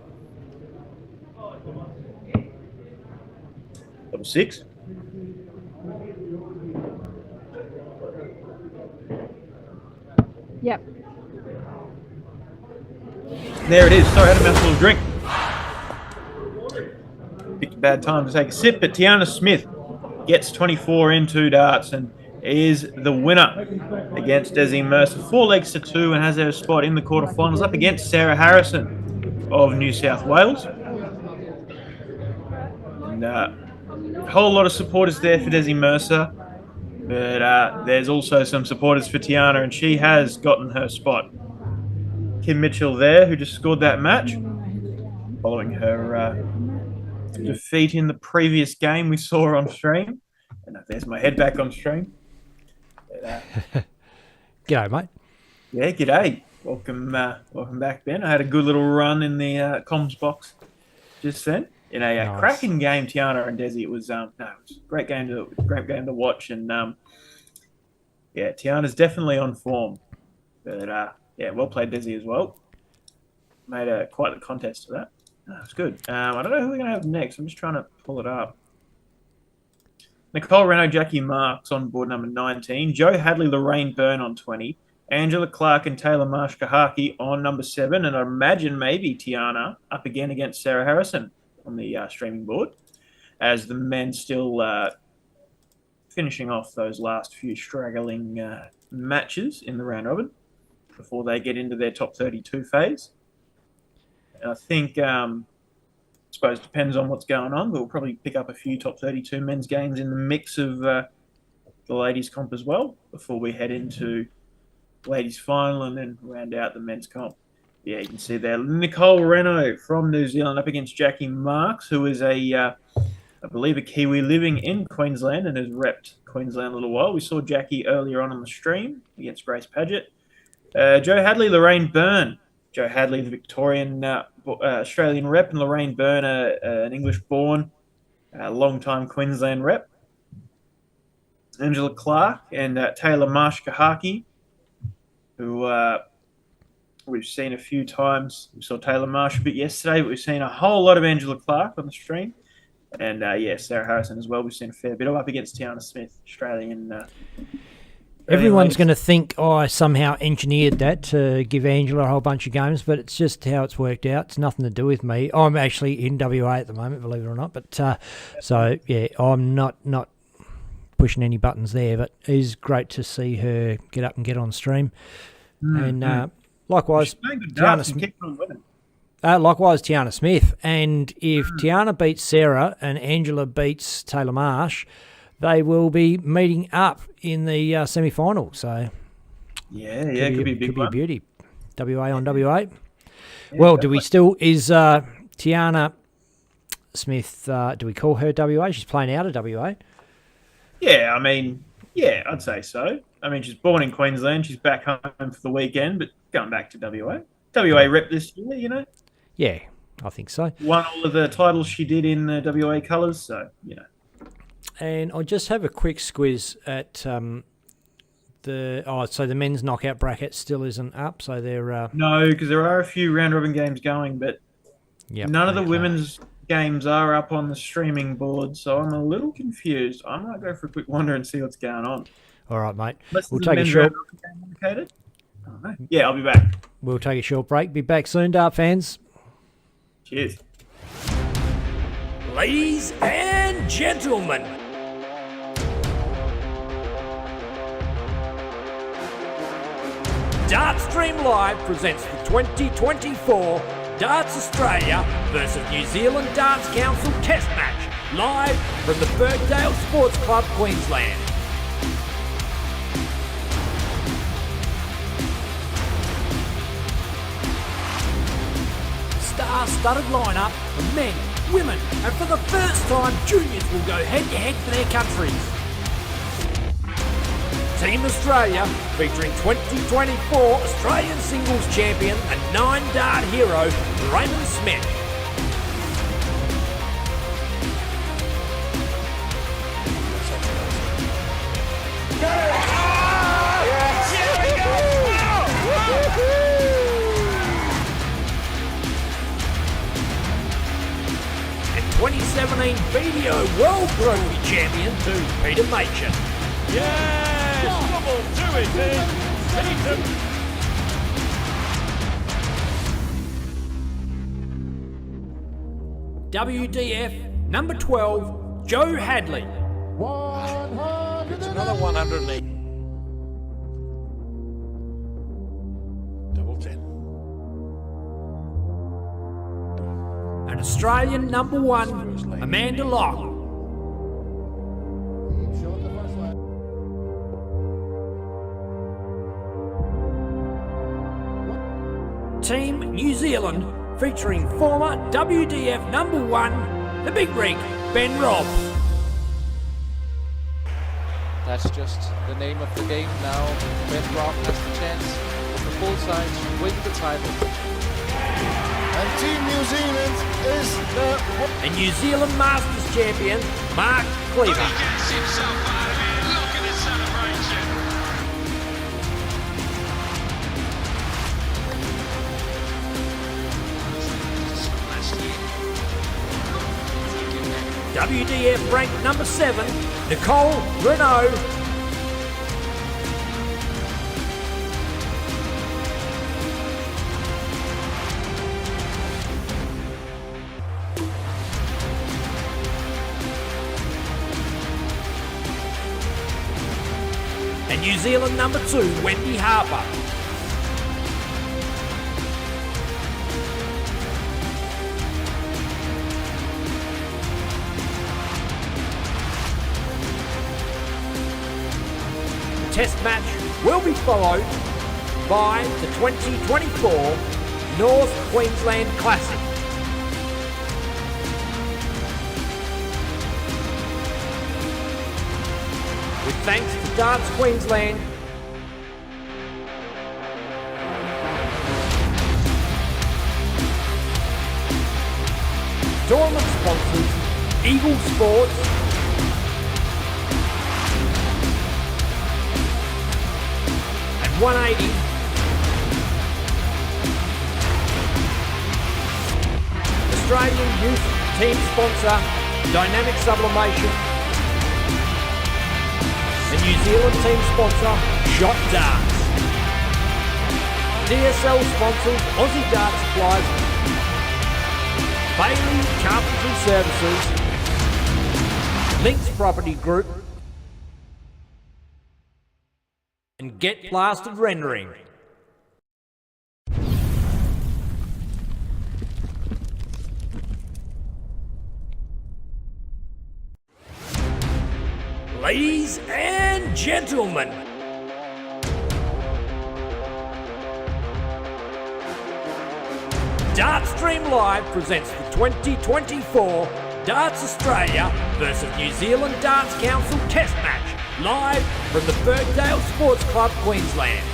Double 6. Yep. There it is. Sorry, I had a mouthful of drink. Picked a bad time to take a sip, but Tiana Smith gets 24 in 2 darts and is the winner against Desi Mercer. 4 legs to 2 and has her spot in the quarterfinals up against Sarah Harrison of New South Wales. And a whole lot of supporters there for Desi Mercer. But there's also some supporters for Tiana, and she has gotten her spot. Kim Mitchell there, who just scored that match, following her defeat in the previous game we saw on stream. And there's my head back on stream. But, g'day, mate. Yeah, g'day. Welcome back, Ben. I had a good little run in the comms box just then. In a Nice. cracking game, Tiana and Desi. It was it was a great game to watch, and yeah, Tiana's definitely on form. But yeah, well played, Desi as well. Made quite the contest to that. That's good. I don't know who we're going to have next. I'm just trying to pull it up. Nicole, Renault, Jackie Marks on board number 19. Joe Hadley, Lorraine Byrne on 20. Angela Clark and Taylor Marsh-Kahaki on number 7, and I imagine maybe Tiana up again against Sarah Harrison on the streaming board, as the men still finishing off those last few straggling matches in the round robin before they get into their top 32 phase. And I think, I suppose, depends on what's going on, but we'll probably pick up a few top 32 men's games in the mix of the ladies' comp as well before we head into ladies' final and then round out the men's comp. Yeah, you can see there Nicole Renault from New Zealand up against Jackie Marks, who is I believe, a Kiwi living in Queensland and has repped Queensland a little while. We saw Jackie earlier on the stream against Grace Paget. Joe Hadley, Lorraine Byrne. Joe Hadley, the Victorian Australian rep, and Lorraine Byrne, an English-born, long-time Queensland rep. Angela Clark and Taylor Marsh-Kahaki, who we've seen a few times. We saw Taylor Marsh a bit yesterday, but we've seen a whole lot of Angela Clark on the stream. And, Sarah Harrison as well. We've seen a fair bit of up against Tiana Smith, Australian. Everyone's going to think I somehow engineered that to give Angela a whole bunch of games, but it's just how it's worked out. It's nothing to do with me. I'm actually in WA at the moment, believe it or not. But I'm not pushing any buttons there. But it is great to see her get up and get on stream. And likewise, Tiana Smith. Likewise, Tiana Smith. And if Tiana beats Sarah and Angela beats Taylor Marsh, they will be meeting up in the semi-final. So, it could be a big one. Could be a beauty. WA on WA. Well, do we still, is Tiana Smith, do we call her WA? She's playing out of WA. Yeah, I'd say so. I mean, she's born in Queensland. She's back home for the weekend, but going back to WA. WA rep this year, Yeah, I think so. Won all of the titles she did in the WA colours, so, And I'll just have a quick squiz at so the men's knockout bracket still isn't up, so they're... No, because there are a few round-robin games going, but none of the women's games are up on the streaming board, so I'm a little confused. I might go for a quick wander and see what's going on. All right, mate. We'll take a short... Yeah, I'll be back. We'll take a short break. Be back soon, Dart fans. Cheers. Ladies and gentlemen, Dartstream Live presents the 2024 Darts Australia versus New Zealand Darts Council Test Match, live from the Birkdale Sports Club, Queensland. Star-studded lineup of men, women, and for the first time, juniors will go head-to-head for their countries. Team Australia, featuring 2024 Australian Singles Champion and 9-dart hero, Raymond Smith. And 2017 video World Trophy Champion to Peter Machin. Double to it is Tatum. WDF number 12, Joe Hadley. It's another 108. Double 10. And Australian number 1, Amanda Locke. Team New Zealand, featuring former WDF number 1, the Big Rig, Ben Robb. That's just the name of the game now. Ben Robb has the chance on the full side to win the title. And Team New Zealand is the... And New Zealand Masters Champion, Mark Cleaver. He gets himself out of here. Look at the celebration. WDF ranked number 7, Nicole Renault. and New Zealand number 2, Wendy Harper. The test match will be followed by the 2024 North Queensland Classic. With thanks to Darts Queensland, tournament sponsors Eagle Sports, and 180, Australian Youth Team sponsor Dynamic Sublimation, and New Zealand team sponsor Shot Darts. DSL sponsors Aussie Dart Supplies, Bailey Carpentry Services, Lynx Property Group, and Get Blasted Rendering. Ladies and gentlemen, Dartstream Live presents the 2024 Darts Australia versus New Zealand Darts Council Test Match, live from the Birkdale Sports Club, Queensland.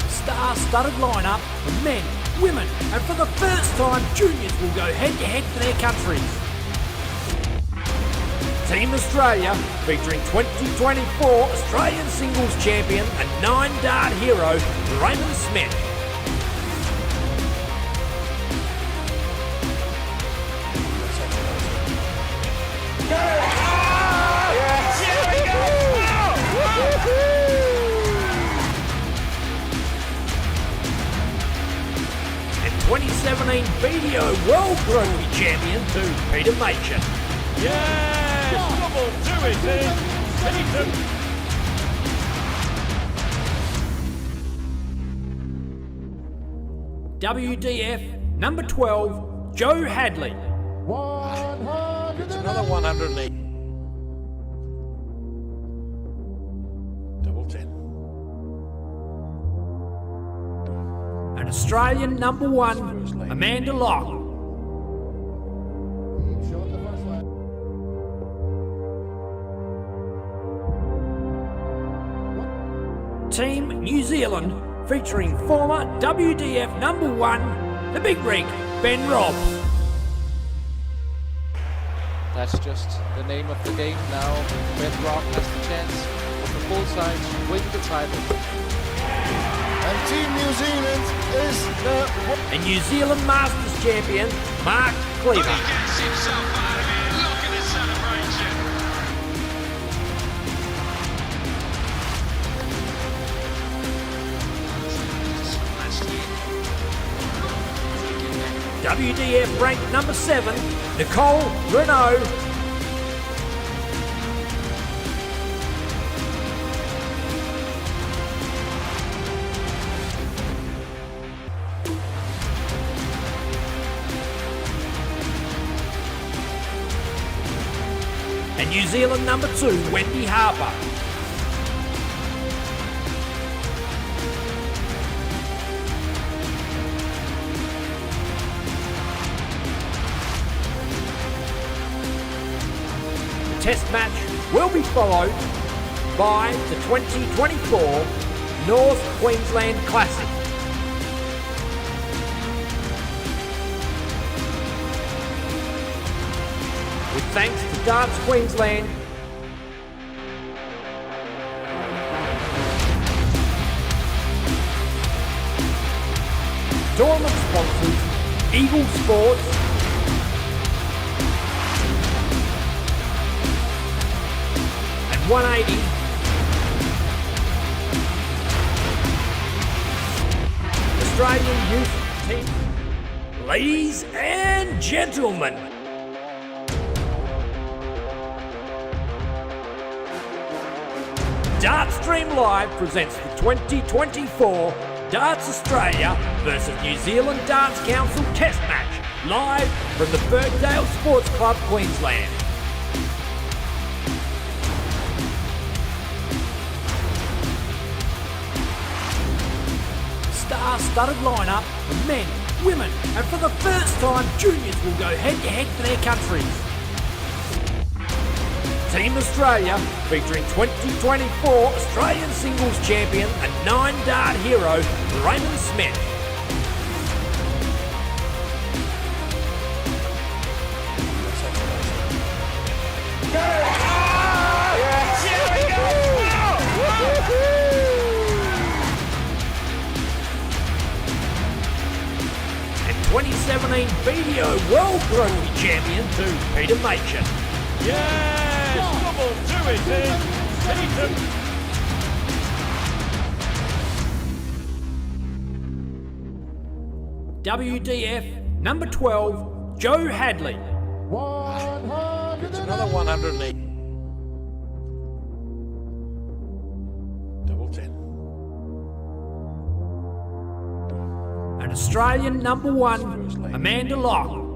Star-studded lineup of men, women, and for the first time, juniors will go head-to-head for their countries. Team Australia, featuring 2024 Australian Singles Champion and 9-dart hero, Raymond Smith. And 2017 BDO World Trophy Champion to Peter Machin. Come on, do it, then. WDF number 12, Joe Hadley. It's another 108. Double 10. And Australian number 1, Amanda Locke. Team New Zealand, featuring former WDF number 1, the Big Rig, Ben Robb. That's just the name of the game now. Ben Robb has the chance of the full side to win the title. And Team New Zealand is the... And New Zealand Masters champion, Mark Cleaver. He gets himself out of here. Look at the celebration. WDF ranked number 7, Nicole, Renault. And New Zealand number 2, Wendy Harper. Test match will be followed by the 2024 North Queensland Classic. With thanks to Darts Queensland, tournament sponsors Eagle Sports, and 180, Australian Youth Team. Ladies and gentlemen, Dartstream Live presents the 2024 Darts Australia versus New Zealand Darts Council Test Match, live from the Birkdale Sports Club, Queensland. Star-studded lineup of men, women, and for the first time, juniors will go head-to-head for their countries. Team Australia, featuring 2024 Australian Singles Champion and 9-dart hero, Raymond Smith. And 2017 BDO World Rugby Champion to Peter Machin. Double two it is. Tatum. WDF number 12, Joe Hadley. It's another 108. Double 10. And Australian number 1, Amanda Locke.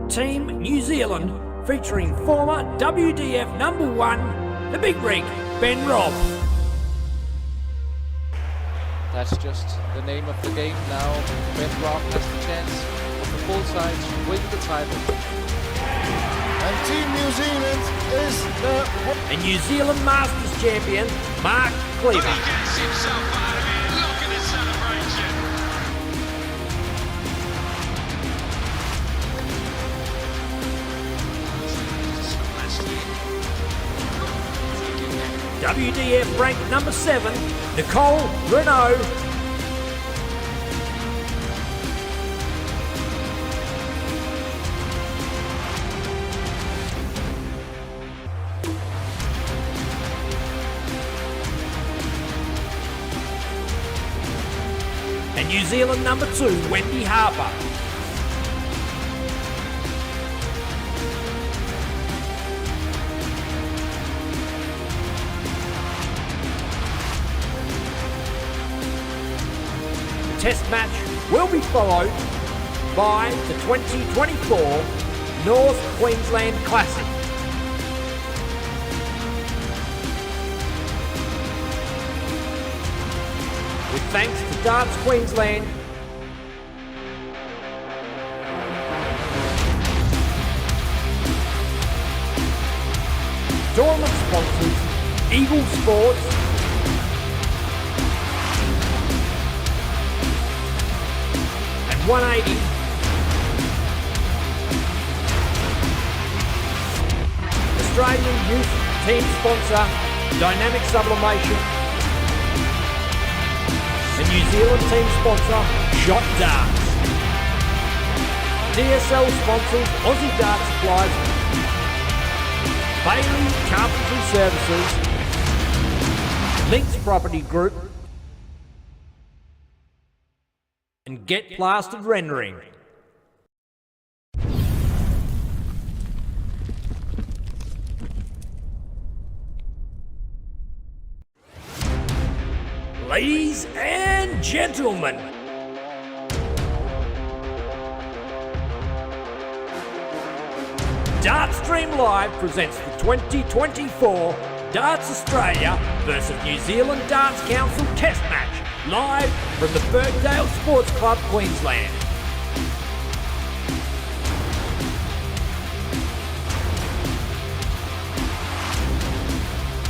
Team New Zealand, featuring former WDF number 1, the Big Rig, Ben Robb. That's just the name of the game now. Ben Robb has the chance of the full sides to win the title. And Team New Zealand is the... And New Zealand Masters champion, Mark Cleaver. He gets himself out of here. Look at the celebration. WDF ranked number 7, Nicole, Renault. And New Zealand number 2, Wendy Harper. Test match will be followed by the 2024 North Queensland Classic. With thanks to Darts Queensland, tournament sponsors, Eagle Sports, and 180. Australian Youth Team sponsor, Dynamic Sublimation, and New Zealand team sponsor, Shot Darts. DSL sponsors, Aussie Dart Supplies, Bailey Carpentry Services, Lynx Property Group, and Get Blasted Rendering. Ladies and gentlemen, Dartstream Live presents the 2024 Darts Australia versus New Zealand Darts Council Test Match, live from the Birkdale Sports Club, Queensland.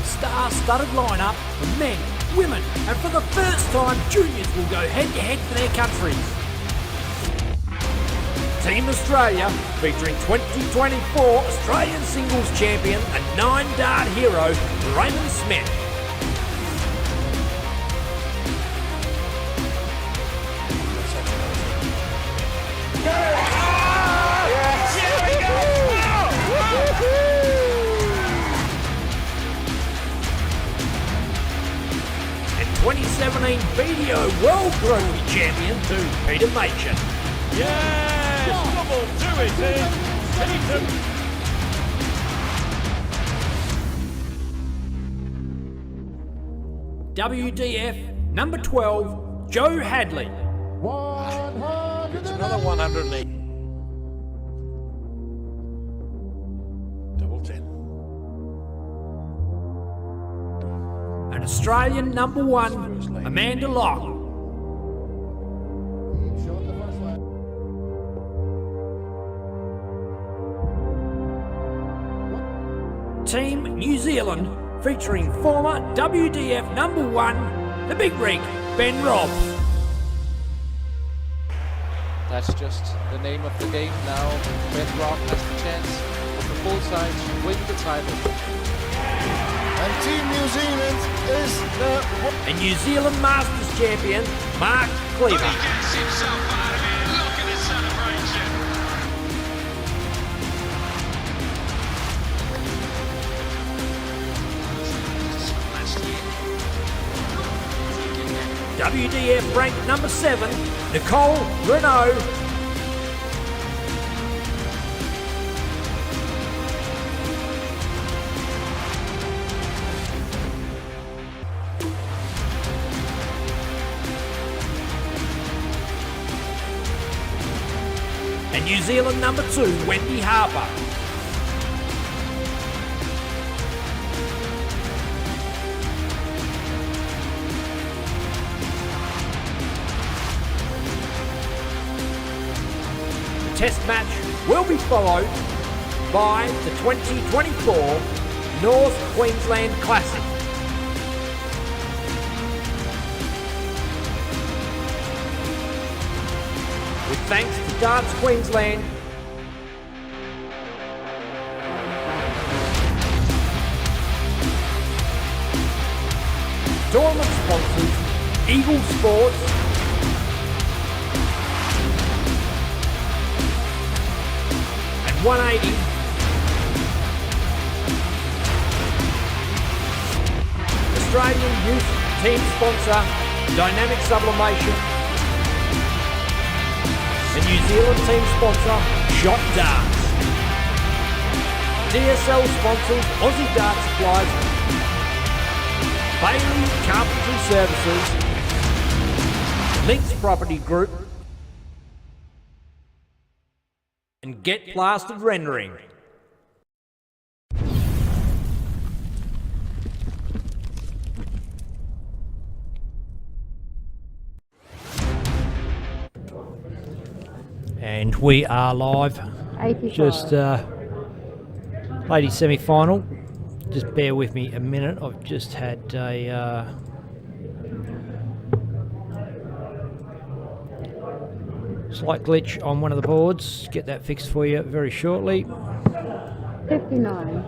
Star-studded lineup of men, women, and for the first time, juniors will go head-to-head for their countries. Team Australia, featuring 2024 Australian Singles Champion and 9-dart hero, Raymond Smith. reigning BDO World Rugby Champion to Peter Machin. Yes! Come on, do it, Peter. WDF number 12, Joe Hadley. It's another 108. Double 10. An Australian number 1, Amanda Locke. Team New Zealand, featuring former WDF number 1, the Big Rig, Ben Robb. That's just the name of the game now. Ben Robb has the chance of the full side to win the title. And Team New Zealand is the... And New Zealand Masters champion, Mark Cleaver. He gets himself out of here. Look at the celebration. WDF ranked number 7, Nicole, Renault. And New Zealand number 2, Wendy Harper. Test match will be followed by the 2024 North Queensland Classic. With thanks to Darts Queensland, tournament sponsors, Eagle Sports, and 180. Australian Youth Team sponsor, Dynamic Sublimation, and New Zealand team sponsor, Shot Darts. DSL sponsors, Aussie Dart Supplies, Bailey Carpentry Services, Lynx Property Group, and Get Plastered Rendering. And we are live. 85. Just ladies semi-final. Just bear with me a minute. I've just had a slight glitch on one of the boards. Get that fixed for you very shortly. 59.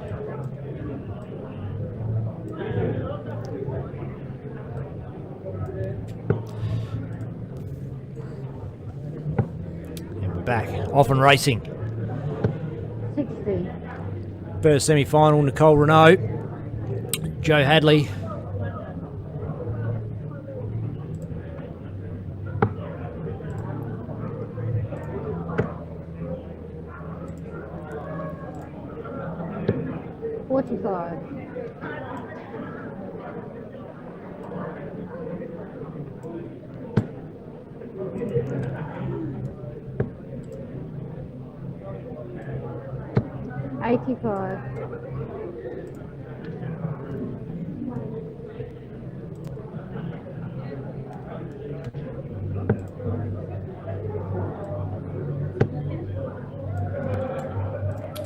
And we're back. Off and racing. 60. First semi-final, Nicole Renault, Joe Hadley. $45. 85.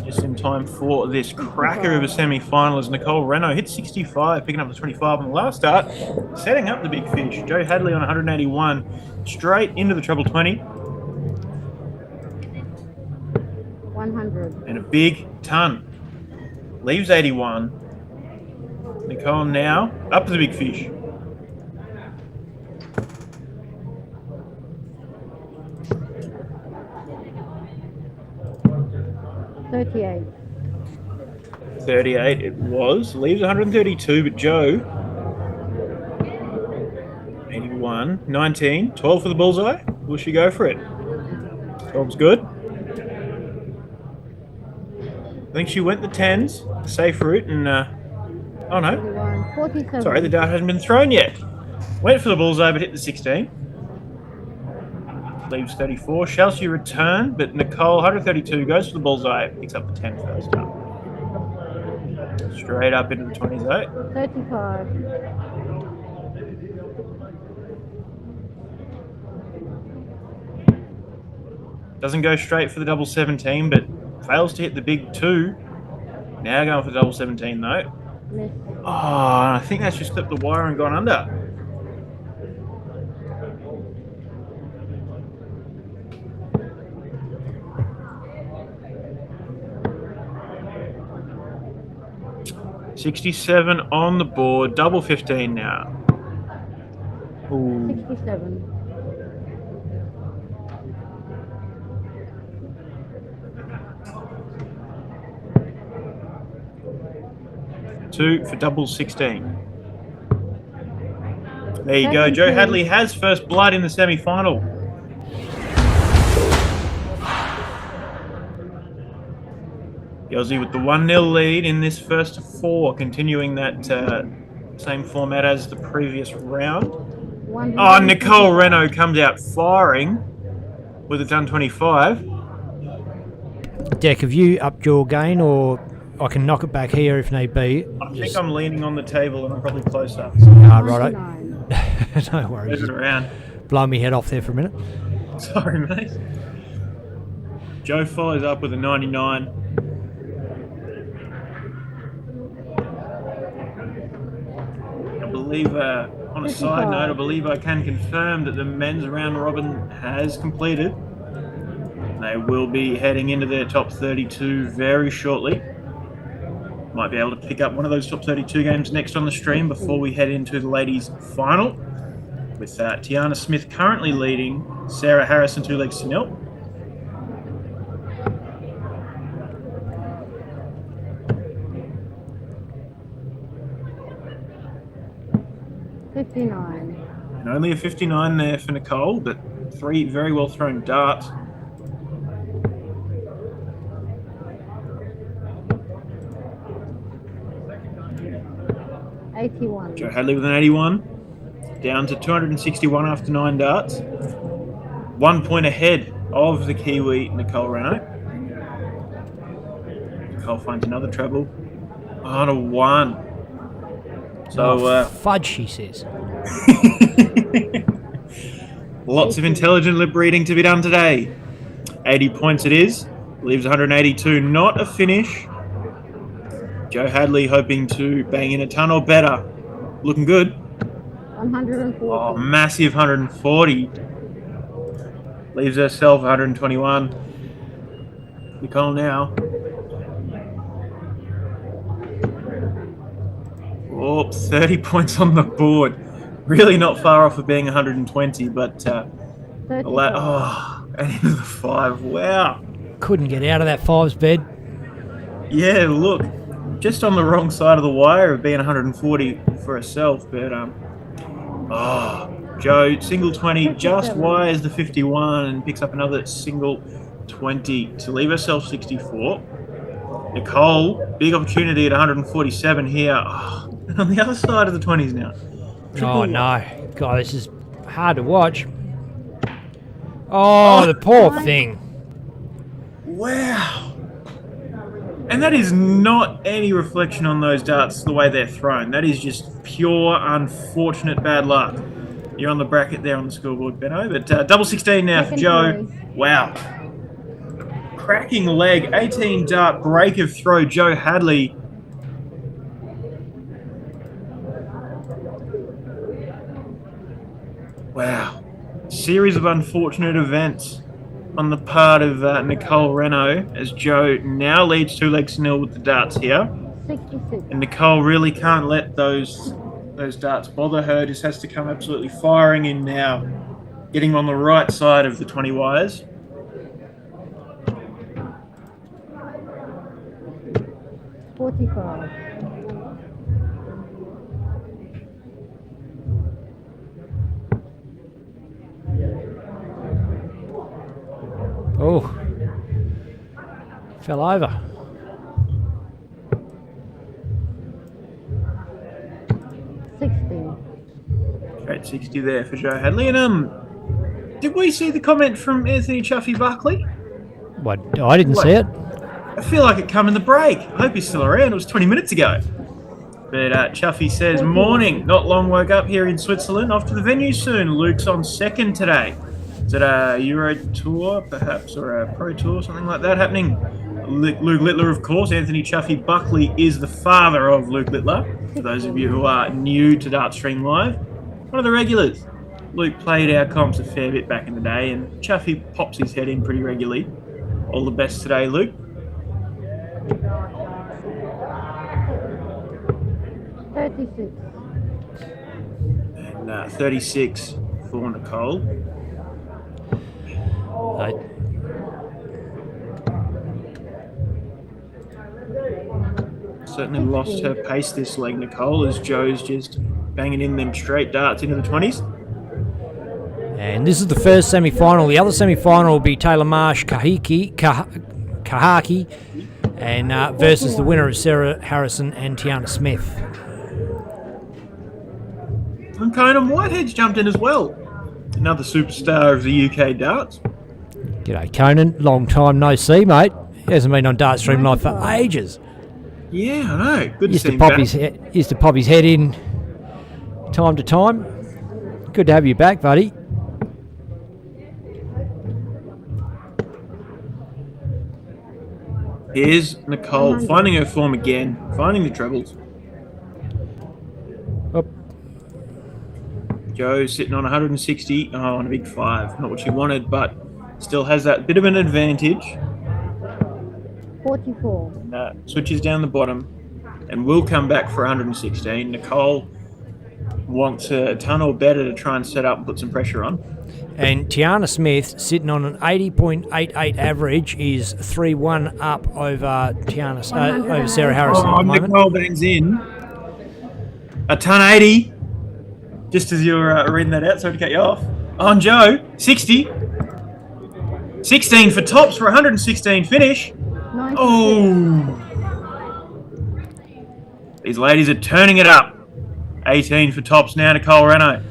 'Just in time for this cracker of a semi-final as Nicole Renault hit 65, picking up the 25 on the last start, setting up the big fish. Joe Hadley on 181, straight into the treble 20. 100. And a big ton. Leaves 81. Nicole now up to the big fish. $38. 38 it was. Leaves 132, but Joe 81. 21, 19, 12 for the bullseye. Will she go for it? 12's good. I think she went the 10s, safe route, and oh no. 41, 47. Sorry, the dart hasn't been thrown yet. Went for the bullseye, but hit the 16. Leaves 34. Shall she return? But Nicole, 132, goes for the bullseye, picks up the 10 first up. Straight up into the 20s, though. 35. Doesn't go straight for the double 17, but fails to hit the big 2. Now going for the double 17, though. Miss. Oh, I think that's just clipped the wire and gone under. $67 on the board, double 15 now. Ooh. 67. Two for double 16. There you go. Joe Hadley has first blood in the semi-final. The Aussie with the 1-0 lead in this first of 4, continuing that same format as the previous round. Oh, Nicole Renault comes out firing with a done 25. Deck, have you upped your gain, or I can knock it back here if need be? I think I'm leaning on the table and I'm probably closer. Ah, righto. No worries. Move it around. Blow me head off there for a minute. Sorry, mate. Joe follows up with a 99. I believe, on a side note, I believe I can confirm that the men's round robin has completed. They will be heading into their top 32 very shortly. Might be able to pick up one of those top 32 games next on the stream before we head into the ladies' final. With Tiana Smith currently leading Sarah Harrison 2 legs to nil. $59. And only a 59 there for Nicole, but 3 very well thrown darts. $81. Joe Hadley with an 81. Down to 261 after 9 darts. 1 point ahead of the Kiwi, Nicole Renault. Nicole finds another treble. On a 1. So, fudge, she says. Lots of intelligent lip reading to be done today. 80 points it is. Leaves 182. Not a finish. Joe Hadley hoping to bang in a ton or better. Looking good. 140. Oh, massive 140. Leaves herself 121. Nicole now. Oh, 30 points on the board. Really not far off of being 120, but and into the 5. Wow. Couldn't get out of that 5's bed. Yeah, look, just on the wrong side of the wire of being 140 for herself, but Joe, single 20, just wires the 51 and picks up another single 20 to leave herself 64. Nicole, big opportunity at 147 here. And on the other side of the 20s now. Oh, no. God, this is hard to watch. Oh, the poor thing. Wow. And that is not any reflection on those darts, the way they're thrown. That is just pure, unfortunate bad luck. You're on the bracket there on the scoreboard, Benno. But double 16 now for Joe. Wow. Cracking leg, 18 dart break of throw, Joe Hadley. Wow. Series of unfortunate events on the part of Nicole Renault, as Joe now leads 2 legs to nil with the darts here. 66. And Nicole really can't let those darts bother her, just has to come absolutely firing in now, getting on the right side of the 20 wires. $45. Oh. Fell over. 60. Straight 60 there for Joe Hadley. And did we see the comment from Anthony Chuffy Buckley? What? I didn't see it. I feel like it come in the break. I hope he's still around. It was 20 minutes ago. But Chuffy says, morning. Not long woke up here in Switzerland. Off to the venue soon. Luke's on second today. Is it a Euro Tour, perhaps, or a Pro Tour, something like that happening? Luke Littler, of course. Anthony Chuffy Buckley is the father of Luke Littler. For those of you who are new to Dartstream Live, one of the regulars. Luke played our comps a fair bit back in the day, and Chuffy pops his head in pretty regularly. All the best today, Luke. 36. And 36 for Nicole. Certainly lost her pace this leg, Nicole, as Joe's just banging in them straight darts into the 20s. And this is the first semi-final. The other semi-final will be Taylor Marsh Kahaki and versus the winner of Sarah Harrison and Tiana Smith. And Conan Whitehead's jumped in as well. Another superstar of the UK darts. G'day, Conan. Long time no see, mate. He hasn't been on Dartstream Live for ages. Yeah, I know. Good to see him pop back. Used to pop his head in time to time. Good to have you back, buddy. Here's Nicole finding her form again, finding the trebles. Oh. Joe sitting on 160. Oh, on a big 5. Not what she wanted, but still has that bit of an advantage. 44. And, switches down the bottom and will come back for 116. Nicole wants a ton or better to try and set up and put some pressure on. And Tiana Smith, sitting on an 80.88 average, is 3-1 up over over Sarah Harrison at the moment. Nicole bangs in a ton 80. Just as you were reading that out, sorry to cut you off. On Joe, 60. 16 for tops for 116 finish. 96. Oh! These ladies are turning it up. 18 for tops now, Nicole Renault.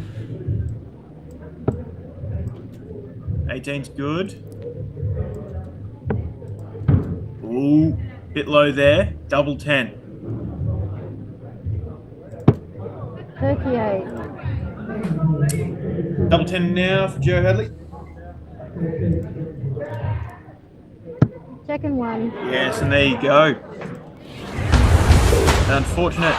18's good. Ooh, bit low there. Double 10. 38. Double 10 now for Joe Hadley. Second one. Yes, and there you go. An unfortunate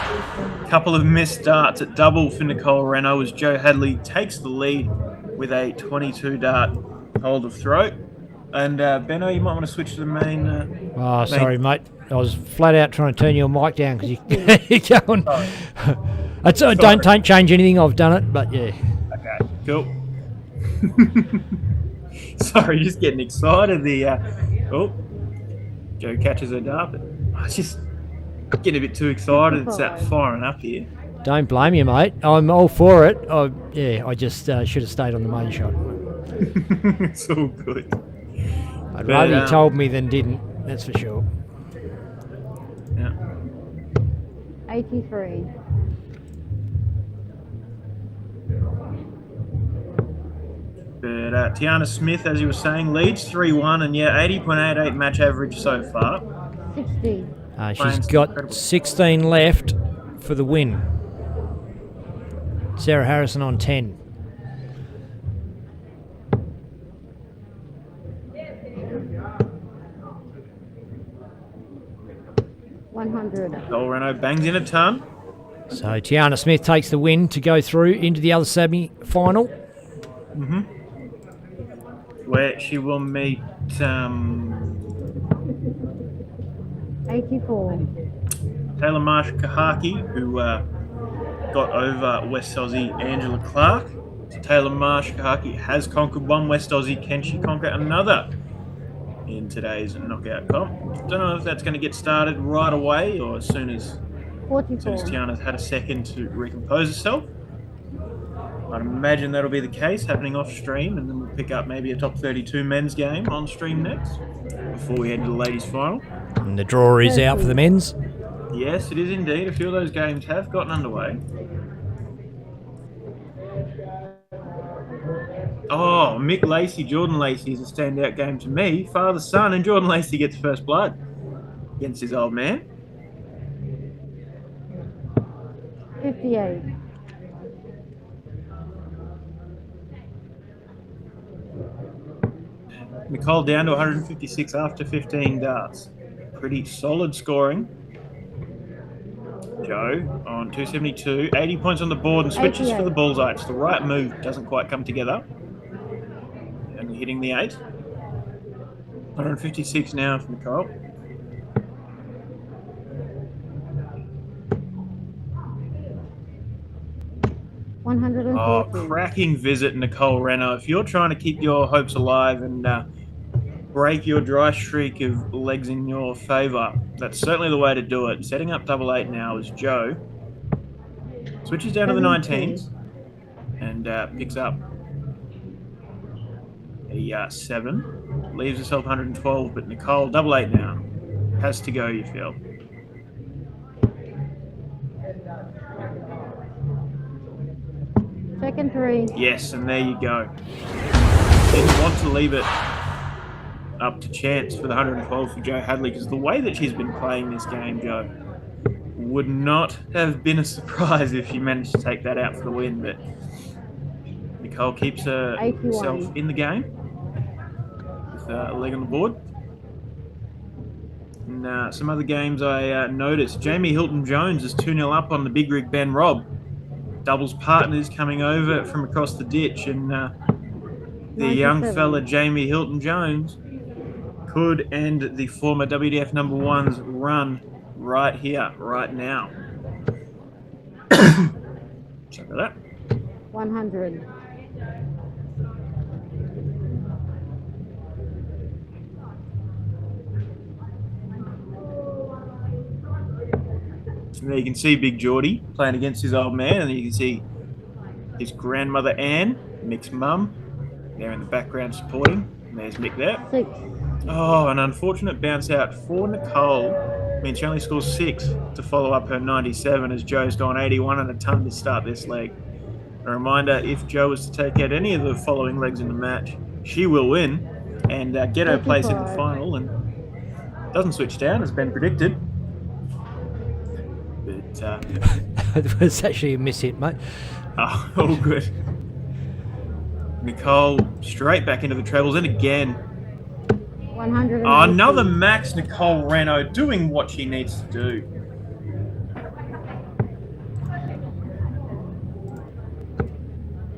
couple of missed darts at double for Nicole Renault as Joe Hadley takes the lead with a 22 dart hold of throat. And Benno, you might want to switch to the main. Sorry, mate. I was flat out trying to turn your mic down because you're going. Don't change anything. I've done it, but yeah. Okay, cool. Sorry, just getting excited. Joe catches her dart, but I just getting a bit too excited. It's that firing up here. Don't blame you, mate. I'm all for it. I just should have stayed on the main shot. It's all good. I'd rather you told me than didn't, that's for sure. Yeah. 83. But Tiana Smith, as you were saying, leads 3-1 and 80.88 match average so far. 60. She's got 16 left for the win. Sarah Harrison on 10. Nicole Renault bangs in a ton. So Tiana Smith takes the win to go through into the other semi-final. Mm-hmm. Where she will meet 84. Taylor Marsh Kahaki, who got over West Aussie Angela Clark. So Taylor Marsh Kahaki has conquered one West Aussie. Can she conquer another in today's knockout comp? Don't know if that's going to get started right away or as soon as Tiana's had a second to recompose herself. I'd imagine that'll be the case, happening off stream, and then we'll pick up maybe a top 32 men's game on stream next before we head to the ladies' final. And the draw is out for the men's. Yes, it is indeed. A few of those games have gotten underway. Oh, Mick Lacey, Jordan Lacey is a standout game to me. Father, son, and Jordan Lacey gets first blood against his old man. 58. Nicole down to 156 after 15 darts. Pretty solid scoring. Joe on 272, 80 points on the board and switches for the bullseye. It's the right move, doesn't quite come together. Only hitting the 8. 156 now for Nicole. Oh, cracking visit, Nicole Renault. If you're trying to keep your hopes alive and break your dry streak of legs in your favour, that's certainly the way to do it. Setting up double 8 now is Joe. Switches down to the 19s and picks up a 7. Leaves herself 112, but Nicole, double 8 now. Has to go, you feel. Second 3. Yes, and there you go. Didn't want to leave it up to chance for the 112 for Joe Hadley, because the way that she's been playing this game, Joe, would not have been a surprise if she managed to take that out for the win. But Nicole keeps herself in the game with a leg on the board. And some other games I noticed. Jamie Hilton-Jones is 2-0 up on the big rig Ben Robb. Doubles partners coming over from across the ditch, and the young fella Jamie Hilton-Jones could end the former WDF number 1's run right here, right now. Check that. 100. And there you can see Big Geordie playing against his old man, and you can see his grandmother Anne, Mick's mum, there in the background supporting. And there's Mick there. 6. Oh, an unfortunate bounce out for Nicole. I mean, she only scores 6 to follow up her 97 as Joe's gone 81 and a ton to start this leg. A reminder, if Joe was to take out any of the following legs in the match, she will win and get her place in the final, and doesn't switch down as been predicted. But It was actually a miss hit, mate. oh, all good. Nicole straight back into the trebles, and again. 100. Oh, another max Nicole Renault doing what she needs to do.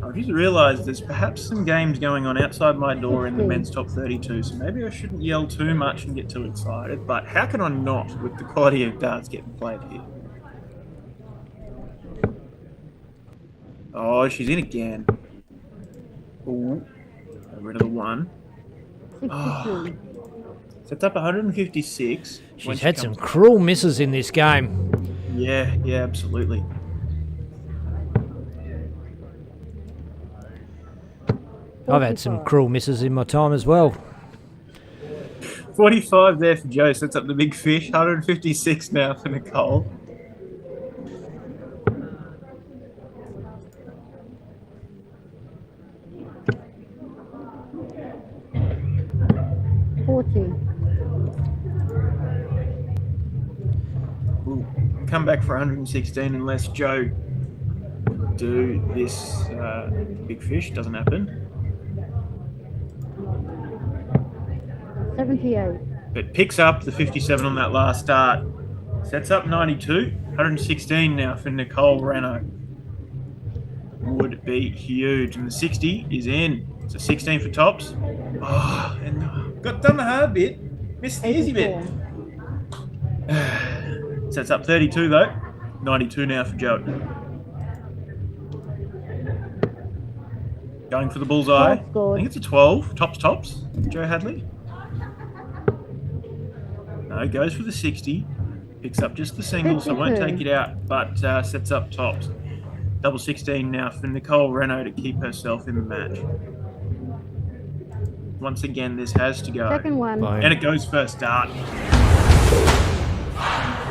I've just realised there's perhaps some games going on outside my door in the men's top 32, so maybe I shouldn't yell too much and get too excited, but how can I not with the quality of darts getting played here? Oh, she's in again. Ooh, rid of the 1. 62. Oh. Sets up 156. She's had some cruel misses in this game. Yeah, absolutely. I've had some cruel misses in my time as well. 45 there for Joe. Sets up the big fish. 156 now for Nicole. Ooh, come back for 116 unless Joe do this big fish. Doesn't happen. 78. But picks up the 57 on that last start. Sets up 92. 116 now for Nicole Renault. Would be huge. And the 60 is in. It's a 16 for tops. Oh, and got done the hard bit. Missed the easy bit. Sets up 32 though. 92 now for Joe. Going for the bullseye. I think it's a 12. Tops. Joe Hadley. No, goes for the 60. Picks up just the single, so won't take it out, but sets up tops. Double 16 now for Nicole Renault to keep herself in the match. once again, this has to go. Second one. And it goes first dart.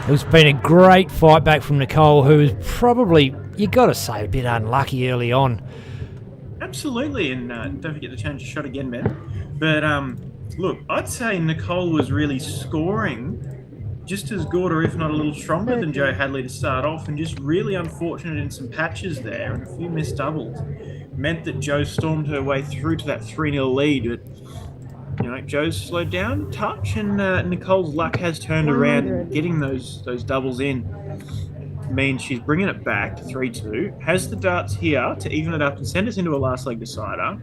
It's been a great fight back from Nicole, who was probably, you got to say, a bit unlucky early on. Absolutely, and don't forget to change the shot again, Ben. But look, I'd say Nicole was really scoring just as good, or if not a little stronger than Joe Hadley to start off, and just really unfortunate in some patches there, and a few missed doubles. Meant that Joe stormed her way through to that 3-0 lead, but you know, Joe's slowed down a touch, and Nicole's luck has turned around, getting those doubles in. Means she's bringing it back to 3-2, has the darts here to even it up and send us into a last leg decider.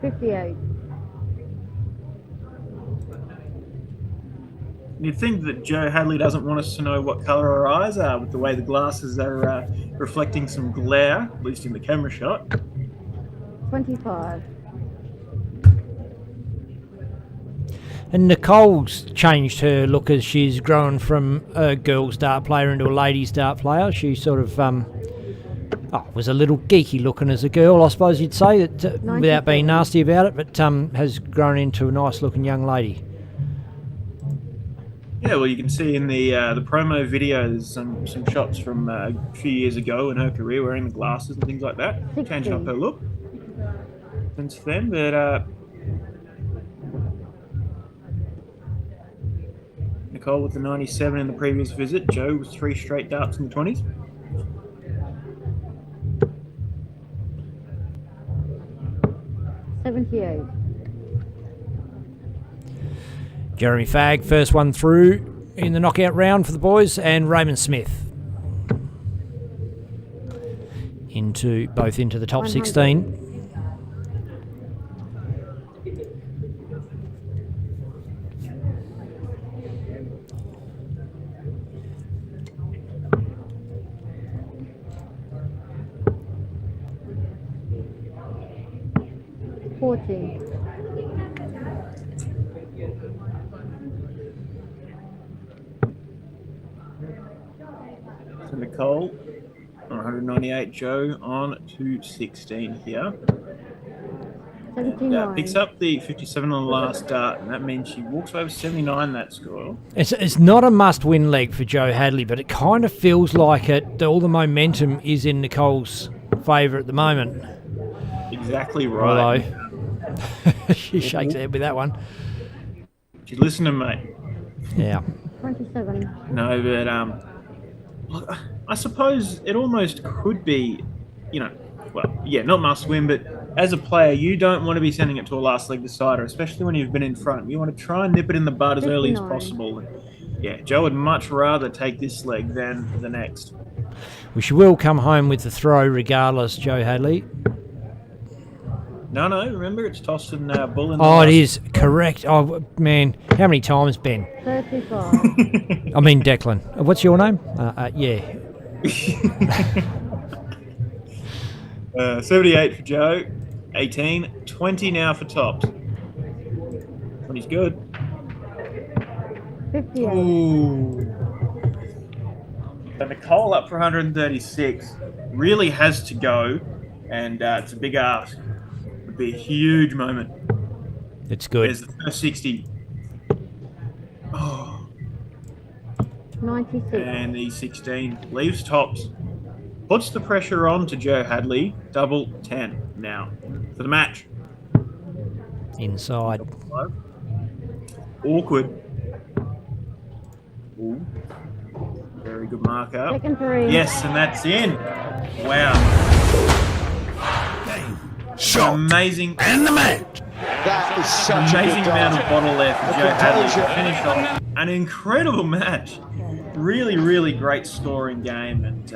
$58. You'd think that Joe Hadley doesn't want us to know what colour her eyes are with the way the glasses are reflecting some glare, at least in the camera shot. 25. And Nicole's changed her look as she's grown from a girls' dart player into a ladies' dart player. She sort of was a little geeky looking as a girl, I suppose you'd say, that, without being nasty about it, but has grown into a nice looking young lady. Yeah, well, you can see in the promo video, there's some shots from a few years ago in her career wearing the glasses and things like that, changing up her look since then. But Nicole with the 97 in the previous visit, Joe with 3 straight darts in the 20s. $78. Jeremy Fagg, first one through in the knockout round for the boys, and Raymond Smith both into the top 100. 16. $40. Nicole on 198, Joe on 216 here. 79. Picks up the 57 on the last dart, and that means she walks over 79 that score. It's not a must-win leg for Joe Hadley, but it kind of feels like it. All the momentum is in Nicole's favour at the moment. Exactly right. Although she shakes her head with that one. She's listening, mate. Yeah. 27. No, but look, I suppose it almost could be, not must win, but as a player, you don't want to be sending it to a last leg decider, especially when you've been in front. You want to try and nip it in the bud as early as possible. Yeah, Joe would much rather take this leg than the next. Well, she will come home with the throw regardless, Joe Hadley. No, remember, it's tossed and bull in the it is, correct. Oh, man, how many times, Ben? 35. I mean, Declan. What's your name? Yeah. 78 for Joe, 18, 20 now for tops. 20's good. 58. Ooh. So Nicole up for 136 really has to go, and it's a big ask. Would be a huge moment. It's good. There's the first 60. Oh. 96. And the 16 leaves tops. Puts the pressure on to Joe Hadley. Double 10 now for the match. Inside. Awkward. Ooh. Very good mark up. Second 3. Yes, and that's in. Wow. Shot. Amazing. And the match. That is such amazing a good amount dart. of bottle there for Joe Hadley to finish off an incredible match. Really, really great scoring game, and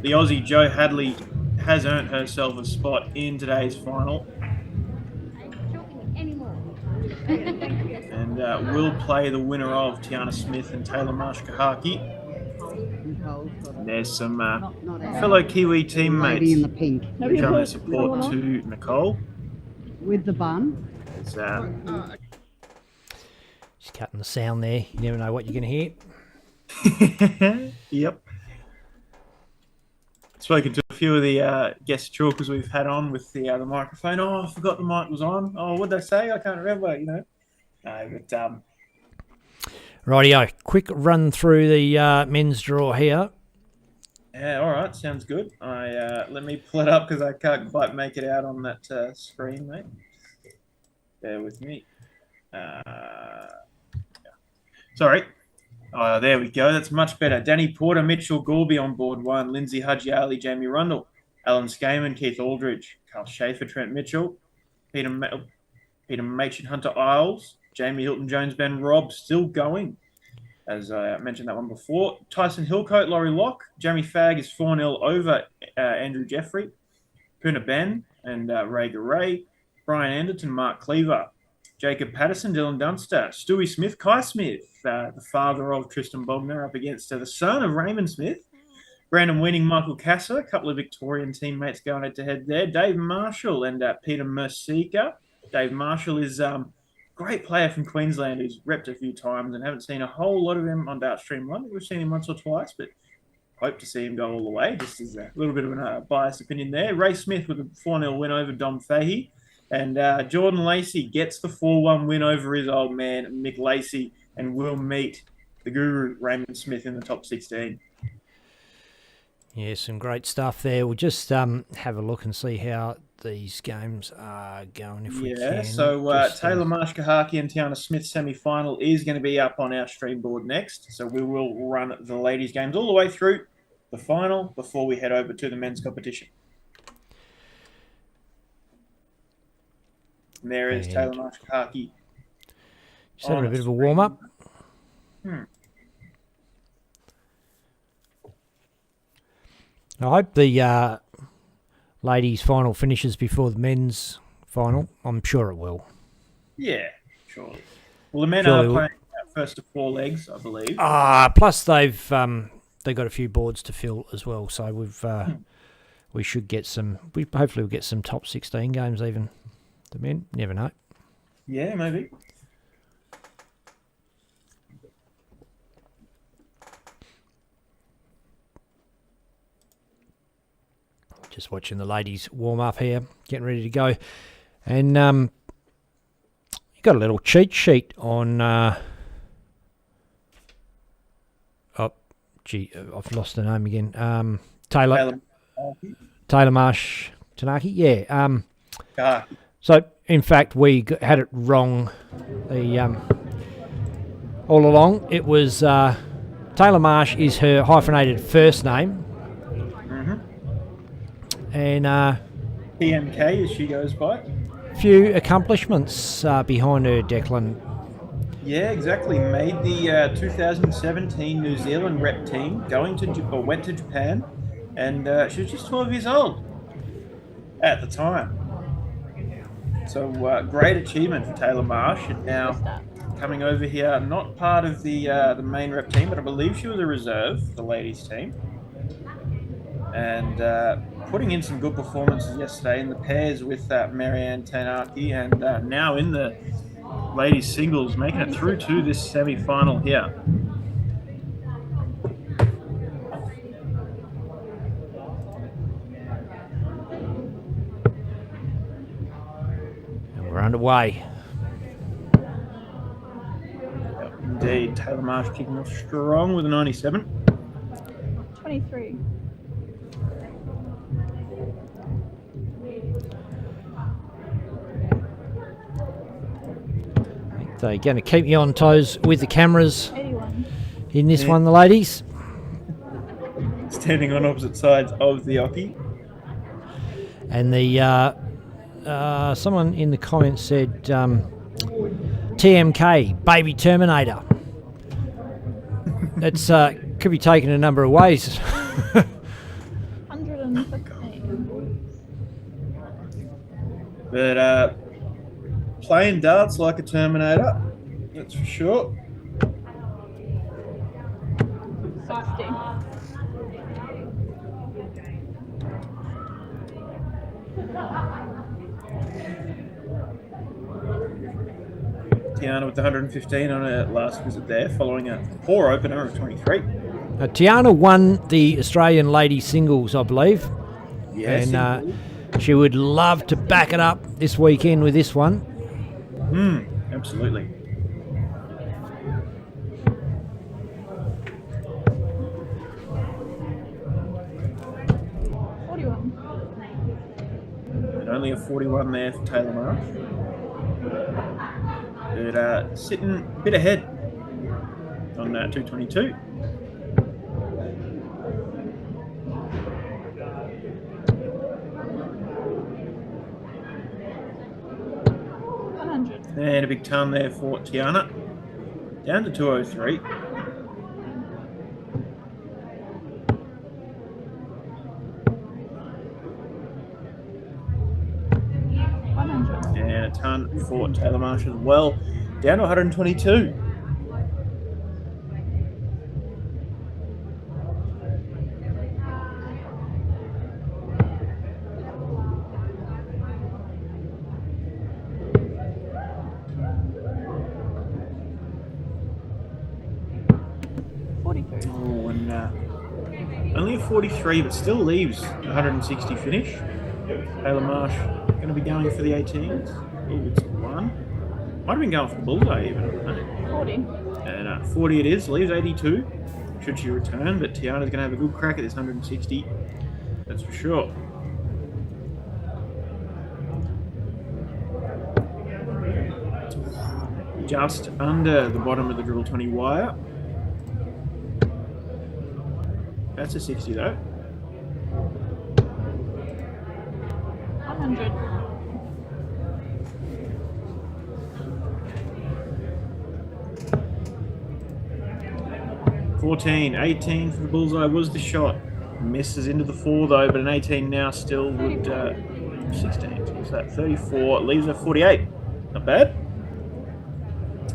the Aussie Joe Hadley has earned herself a spot in today's final. And will play the winner of Tiana Smith and Taylor Marsh-Kahaki. There's some fellow Kiwi teammates Lady in the pink. showing their support to Nicole. With the bun. It's, Just cutting the sound there. You never know what you're going to hear. Yep. spoken to a few of the guest chalkers we've had on with the microphone. Oh, I forgot the mic was on. Oh, what did they say? I can't remember, you know. No, but Rightio. Quick run through the men's draw here. yeah, all right, sounds good. Let me pull it up because I can't quite make it out on that screen, mate. Bear with me. Sorry. Oh, there we go. That's much better. Danny Porter, Mitchell Gorby on board one. Lindsay Hudgy-Ali, Jamie Rundle, Alan Skaman, Keith Aldridge, Carl Schaefer, Trent Mitchell, Peter Machin, Hunter Isles, Jamie Hilton-Jones, Ben Robb, still going. As I mentioned that one before. Tyson Hillcoat, Laurie Locke, Jeremy Fagg is 4-0 over Andrew Jeffrey, Puna Ben and Rager Ray, Brian Anderton, Mark Cleaver, Jacob Patterson, Dylan Dunster, Stewie Smith, Kai Smith, the father of Tristan Bogner, up against the son of Raymond Smith. Brandon Winning, Michael Casa, a couple of Victorian teammates going head-to-head there. Dave Marshall and Peter Mercer. Dave Marshall is a great player from Queensland who's repped a few times and haven't seen a whole lot of him on Dartstream 1. We've seen him once or twice, but hope to see him go all the way. Just as a little bit of a biased opinion there. Ray Smith with a 4-0 win over Dom Fahey. And Jordan Lacey gets the 4-1 win over his old man, Mick Lacey, and will meet the guru, Raymond Smith, in the top 16. Yeah, some great stuff there. We'll just have a look and see how these games are going if we can. Yeah, so Taylor Marsh-Kahaki and Tiana Smith semi-final is going to be up on our stream board next. So we will run the ladies' games all the way through the final before we head over to the men's competition. And there is Taylor Marsh-Kahaki. Just having a bit of a warm-up. I hope the ladies' final finishes before the men's final. I'm sure it will. Yeah, surely. Well, the men are playing first of 4 legs, I believe. Plus they've got a few boards to fill as well, so we should get some. Hopefully we'll get some top 16 games even. The men, never know. Yeah, maybe. Just watching the ladies warm up here, getting ready to go. And you got a little cheat sheet on... I've lost the name again. Taylor Marsh Tanaki. Yeah. So, in fact, we had it wrong all along. It was Taylor Marsh is her hyphenated first name. And PMK, as she goes by. Few accomplishments behind her, Declan. Yeah, exactly. Made the 2017 New Zealand rep team, went to Japan, and she was just 12 years old at the time. So great achievement for Taylor Marsh, and now coming over here, not part of the main rep team, but I believe she was a reserve for the ladies team. And putting in some good performances yesterday in the pairs with Maranne, Tanaki, and now in the ladies singles, making it through to this semi-final here. And we're underway. Indeed, Taylor Marsh kicking off strong with a 97. 23. They're going to keep you on toes with the cameras 81. in this one, the ladies. Standing on opposite sides of the Oki. And the someone in the comments said TMK, Baby Terminator. It's could be taken a number of ways. 115. But playing darts like a Terminator, that's for sure. 60. Tiana with the 115 on her last visit there, following a poor opener of 23. Tiana won the Australian lady singles, I believe. Yes, and she would love to back it up this weekend with this one. Absolutely. And only a 41 there for Taylor Marsh. But sitting a bit ahead on 222. And a big ton there for Tiana. Down to 203. And a ton for Taylor Marsh as well. Down to 122. Only a 43, but still leaves 160 finish. Taylor Marsh going to be going for the 18s. Oh, it's one. Might have been going for the bullseye even. I don't know. 40. And 40 it is. Leaves 82. Should she return, but Tiana's going to have a good crack at this 160. That's for sure. Just under the bottom of the dribble 20 wire. That's a 60 though. 100. $14, $18 for the bullseye was the shot. Misses into the 4 though, but an 18 now still would 16. So what's that? 34 leaves her 48. Not bad.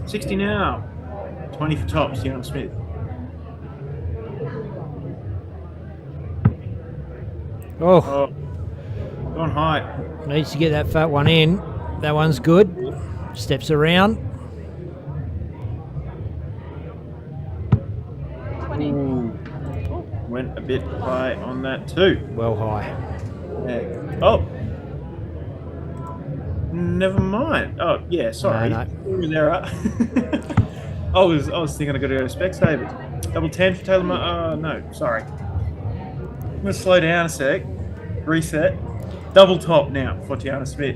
60 now. 20 for tops. Janah Smith. Oh, gone high. Needs to get that fat one in. That one's good. Steps around. 20. Ooh. Went a bit high on that too. Well high. Yeah. Oh. Never mind. Oh, yeah, sorry. No. Error. I was thinking I got to go to Specsavers. Double 10 for Taylor. No, sorry. I'm going to slow down a sec. Reset. Double top now for Janah Smith.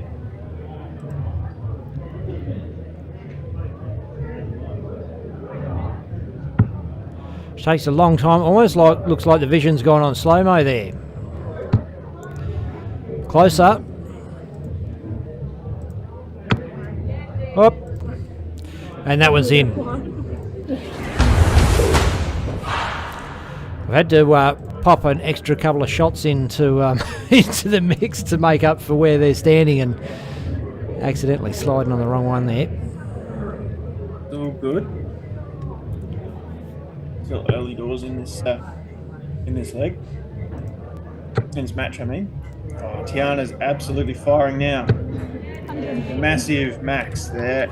Takes a long time. Almost looks like the vision's gone on slow-mo there. Close up. Up. And that one's in. I've had to pop an extra couple of shots into into the mix to make up for where they're standing and accidentally sliding on the wrong one there. All good. Still early doors in this leg. In this match, I mean. Oh, Tiana's absolutely firing now. Massive max there.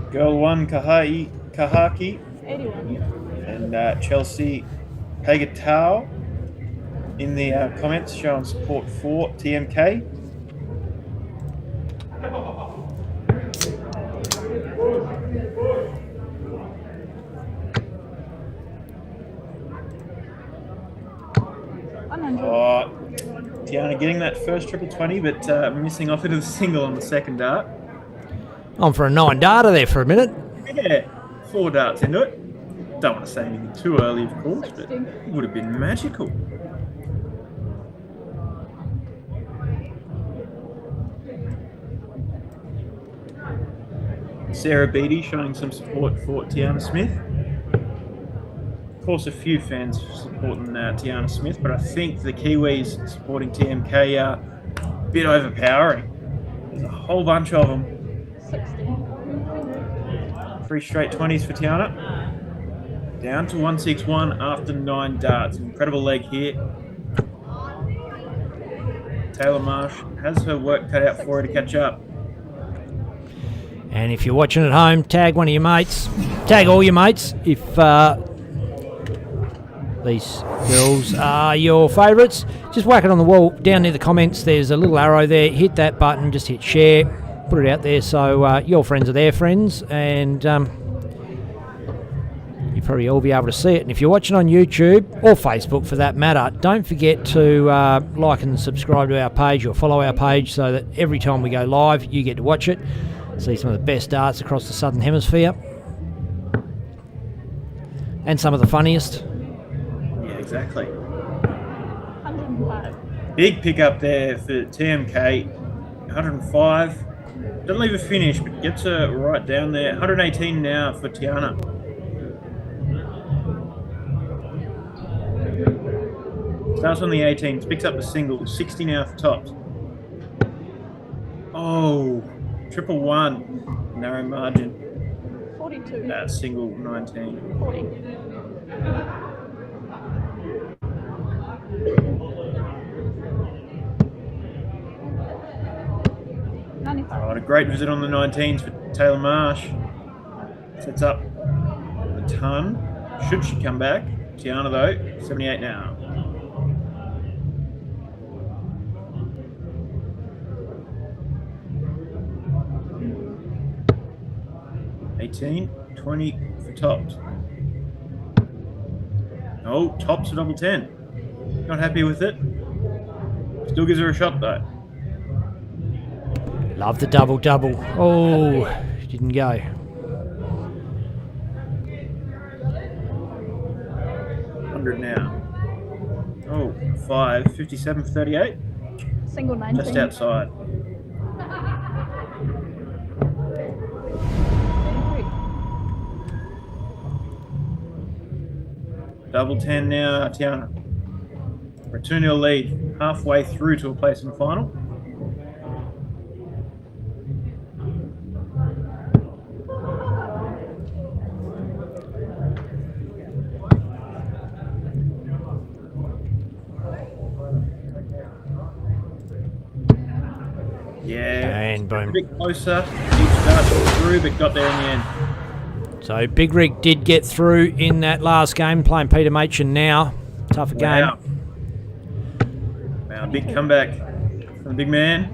Girl 1, Kahaki. 81. And Chelsea Pagatau in the comments showing support for TMK. Oh, Tiana getting that first triple 20, but missing off into the single on the second dart. On for a 9 darter there for a minute. Yeah, 4 darts into it. Don't want to say anything too early, of course, but it would have been magical. Sarah Beattie showing some support for Janah Smith. Of course, a few fans supporting Janah Smith, but I think the Kiwis supporting TMK are a bit overpowering. There's a whole bunch of them. 3 straight 20s for Tiana. Down to 161 after 9 darts. Incredible leg here. Taylor Marsh has her work cut out for her to catch up. And if you're watching at home, tag one of your mates. Tag all your mates if these girls are your favourites. Just whack it on the wall down near the comments. There's a little arrow there. Hit that button. Just hit share. Put it out there so your friends are their friends. And you probably all be able to see it. And if you're watching on YouTube or Facebook for that matter, don't forget to like and subscribe to our page or follow our page so that every time we go live you get to watch it, see some of the best darts across the Southern Hemisphere and some of the funniest. Yeah, exactly. 105. Big pick up there for TMK. 105. Doesn't leave a finish, but gets her right down there. 118 now for Tiana. Starts on the 18s, picks up the single, 60 now for tops. Oh, 111, narrow margin. 42. Single 19. 40. All right, a great visit on the 19s for Taylor Marsh. Sets up the ton. Should she come back? Tiana though, 78 now. $18, $20 for tops. Oh, tops for double 10. Not happy with it. Still gives her a shot though. Love the double. Oh, didn't go. 100 now. Oh, 5, 57 for 38. Single 19. Just outside. Double 10 now, Tiana. For a 2-0 lead, halfway through to a place in the final. Yeah, and boom. A bit closer. Each start through, but got there in the end. So Big Rig did get through in that last game, playing Peter Machin now. Tougher game. Wow, big comeback from the big man.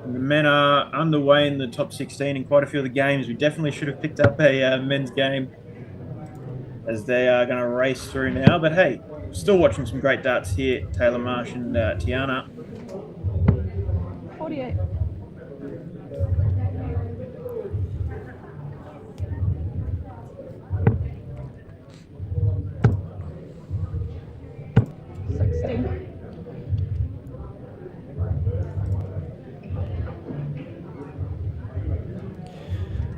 And the men are underway in the top 16 in quite a few of the games. We definitely should have picked up a men's game as they are going to race through now. But hey, still watching some great darts here. Taylor Marsh and Tiana. 48.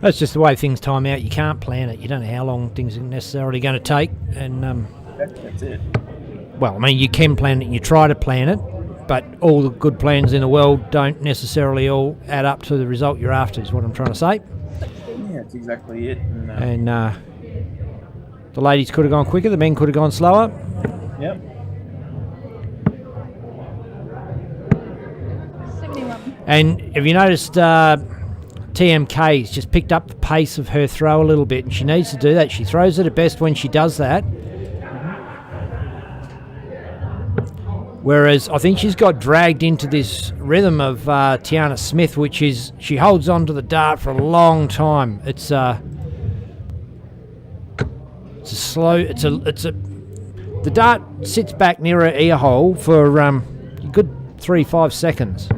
That's just the way things time out. You can't plan it. You don't know how long things are necessarily going to take. And that's it. Well, I mean, you can plan it and you try to plan it, but all the good plans in the world don't necessarily all add up to the result you're after, is what I'm trying to say. Yeah, that's exactly it. And the ladies could have gone quicker. The men could have gone slower. Yep. 71. And have you noticed TMK's just picked up the pace of her throw a little bit, and she needs to do that. She throws it at best when she does that. Whereas I think she's got dragged into this rhythm of Tiana Smith, which is she holds on to the dart for a long time. It's a slow. The dart sits back near her ear hole for a good 3-5 seconds.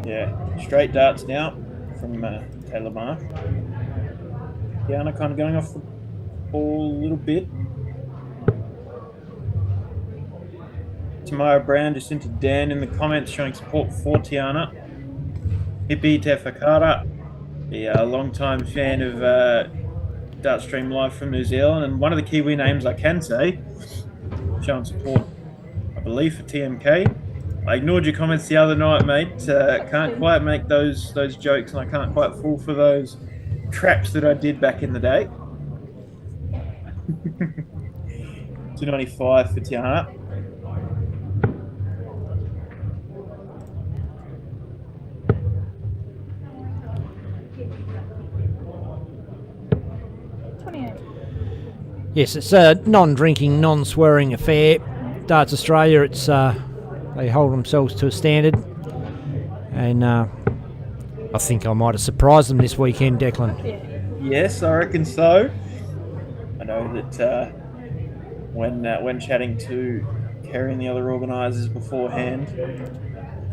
Yeah, straight darts now from Taylor Marsh. Tiana kind of going off the ball a little bit. Tamara Brown just into Dan in the comments showing support for Tiana. Hippie Tefakara, the long-time fan of Dartstream Live from New Zealand, and one of the Kiwi names I can say, showing support, I believe, for TMK. I ignored your comments the other night, mate. Can't quite make those jokes, and I can't quite fall for those traps that I did back in the day. 295 for Tiana. Yes, it's a non-drinking, non-swearing affair. Darts Australia, it's they hold themselves to a standard, and I think I might have surprised them this weekend, Declan. Yes, I reckon so. I know that when chatting to Kerry and the other organisers beforehand,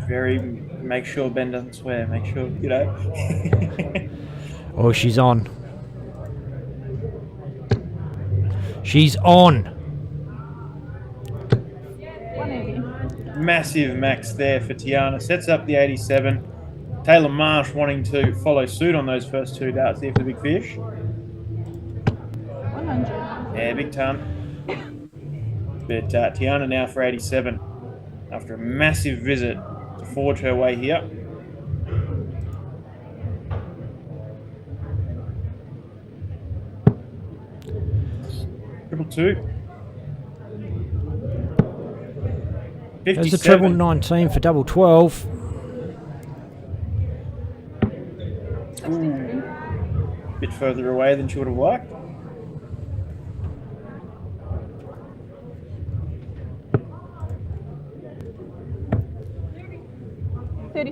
very make sure Ben doesn't swear. Make sure Oh, she's on. She's on. 180. Massive max there for Tiana. Sets up the 87. Taylor Marsh wanting to follow suit on those first two darts there for the big fish. 100. Yeah, big ton. But Tiana now for 87 after a massive visit to forge her way here. Triple two. There's a treble 19 for double 12. Ooh. Bit further away than she would have liked.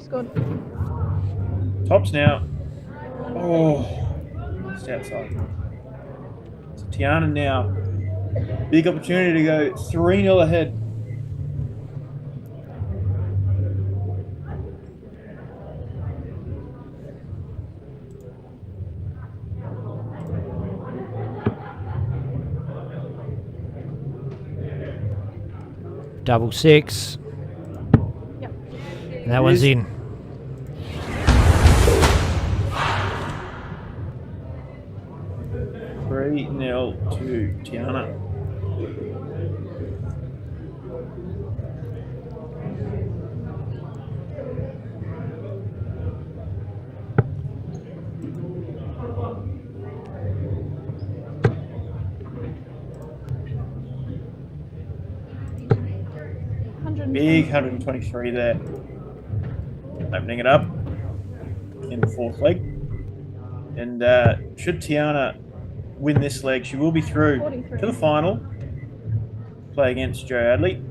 Scored. Tops now. Oh, just outside. So Tiana now. Big opportunity to go 3-0 ahead. Double 6. Yep. And that one's in. Three 0 to Tiana. Big 123 there. Opening it up in the fourth leg. And should Tiana win this leg, she will be through 43. to the final. Play against Joe Hadley.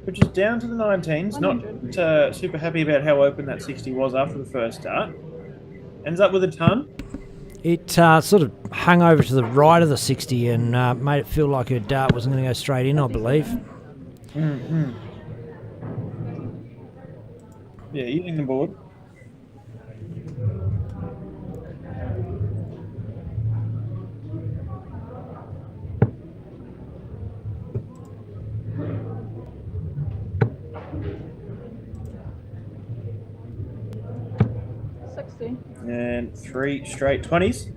Which is down to the 19s. 100. Not super happy about how open that 60 was after the first start. Ends up with a ton. It sort of hung over to the right of the 60 and made it feel like her dart wasn't going to go straight in, I believe. Mm-hmm. Yeah, using the board. And 3 straight 20s.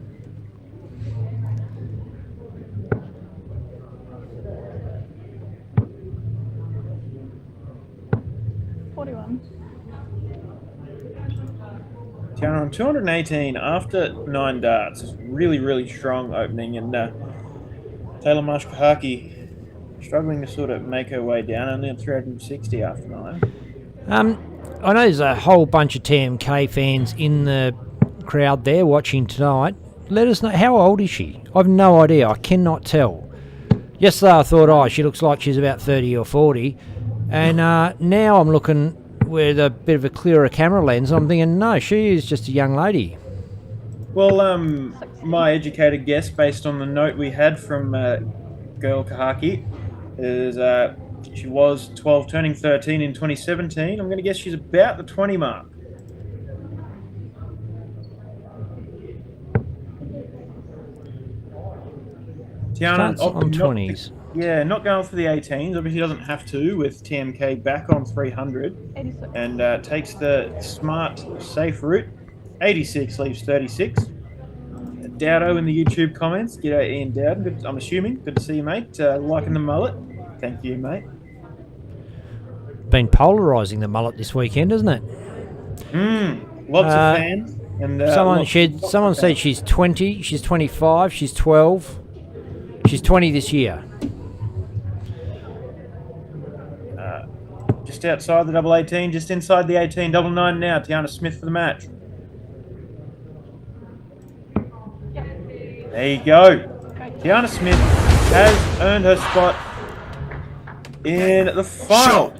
Tiana on 218 after 9 darts. Really, really strong opening. And Taylor Marsh-Kahaki struggling to sort of make her way down, only on 360 after 9. I know there's a whole bunch of TMK fans in the crowd there watching tonight. Let us know, how old is she? I've no idea. I cannot tell. Yesterday I thought, she looks like she's about 30 or 40. And now I'm looking with a bit of a clearer camera lens. I'm thinking, no, she is just a young lady. Well, my educated guess, based on the note we had from girl Kahaki, is she was 12, turning 13 in 2017. I'm going to guess she's about the 20 mark. Tiana on 20s. Not going for the 18s. Obviously doesn't have to with TMK back on 300. 86. And takes the smart, safe route. 86 leaves 36. And Dowdo in the YouTube comments. G'day, Ian Dowden. Good, I'm assuming. Good to see you, mate. Liking the mullet. Thank you, mate. Been polarising the mullet this weekend, isn't it? Lots of fans. And someone said she's 20, she's 25, she's 12, she's 20 this year. Just outside the double 18, just inside the 18, double 9 now. Tiana Smith for the match. There you go. Tiana Smith has earned her spot in the final.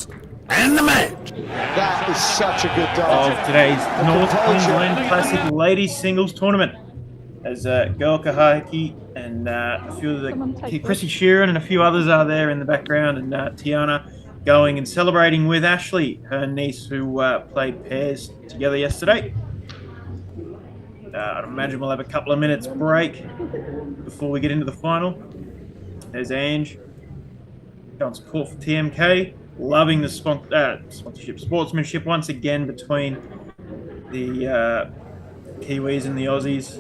And the match. That is such a good dance. Of today's North Queensland Classic Ladies Singles Tournament. As Girl Kahaki and a few of the Chrissy Sheeran and a few others are there in the background, and Tiana going and celebrating with Ashley, her niece, who played pairs together yesterday. I'd imagine we'll have a couple of minutes break before we get into the final. There's Ange going support for TMK. Loving the sponsorship, sportsmanship once again between the Kiwis and the Aussies.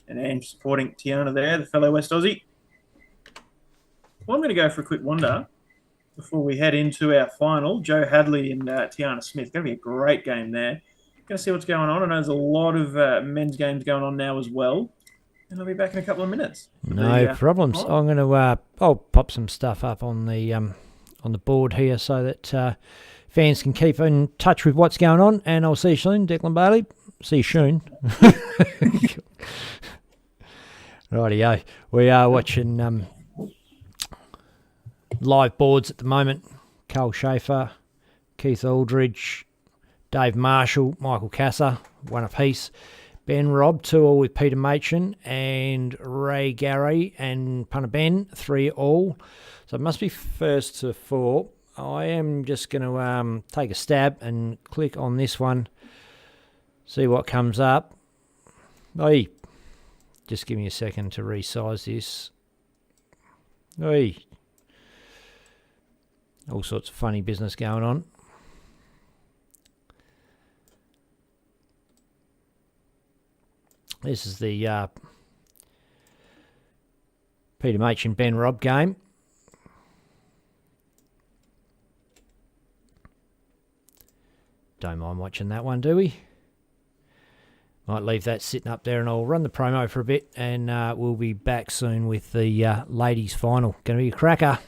And Ange supporting Tiana there, the fellow West Aussie. Well, I'm going to go for a quick wander before we head into our final. Joe Hadley and Tiana Smith. Going to be a great game there. Going to see what's going on. I know there's a lot of men's games going on now as well. And I'll be back in a couple of minutes. No problems. I'm going to I'll pop some stuff up on the board here so that fans can keep in touch with what's going on. And I'll see you soon, Declan Bailey. See you soon. Rightio. We are watching live boards at the moment. Carl Schaefer, Keith Aldridge, Dave Marshall, Michael Casser, one apiece. Ben Robb, 2 all with Peter Machin, and Ray Gary and Punter Ben, 3 all. So it must be first to 4. I am just going to take a stab and click on this one, see what comes up. Oi, just give me a second to resize this. Oi, all sorts of funny business going on. This is the Peter Machin Ben Robb game. Don't mind watching that one, do we? Might leave that sitting up there and I'll run the promo for a bit, and we'll be back soon with the ladies final. Going to be a cracker.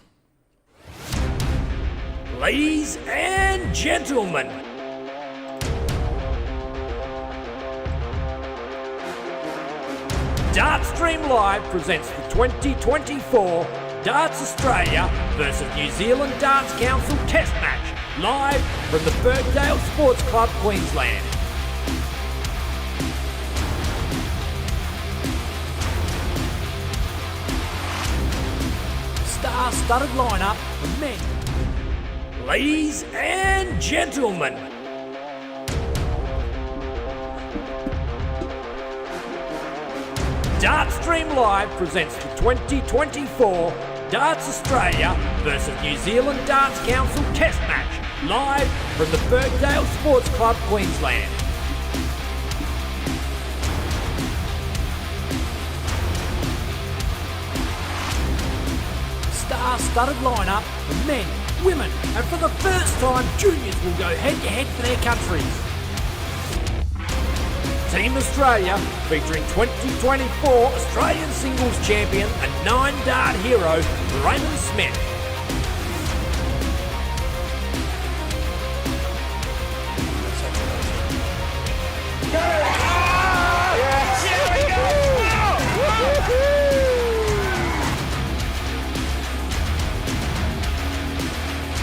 Ladies and gentlemen, Dartstream Live presents the 2024 Darts Australia versus New Zealand Darts Council Test Match, live from the Birkdale Sports Club, Queensland. Star-studded lineup of men. Ladies and gentlemen, Dartstream Live presents the 2024 Darts Australia versus New Zealand Darts Council Test Match, live from the Birkdale Sports Club, Queensland. Star-studded lineup of men, women, and for the first time, juniors will go head-to-head for their countries. Team Australia, featuring 2024 Australian Singles Champion and 9-dart hero, Raymond Smith.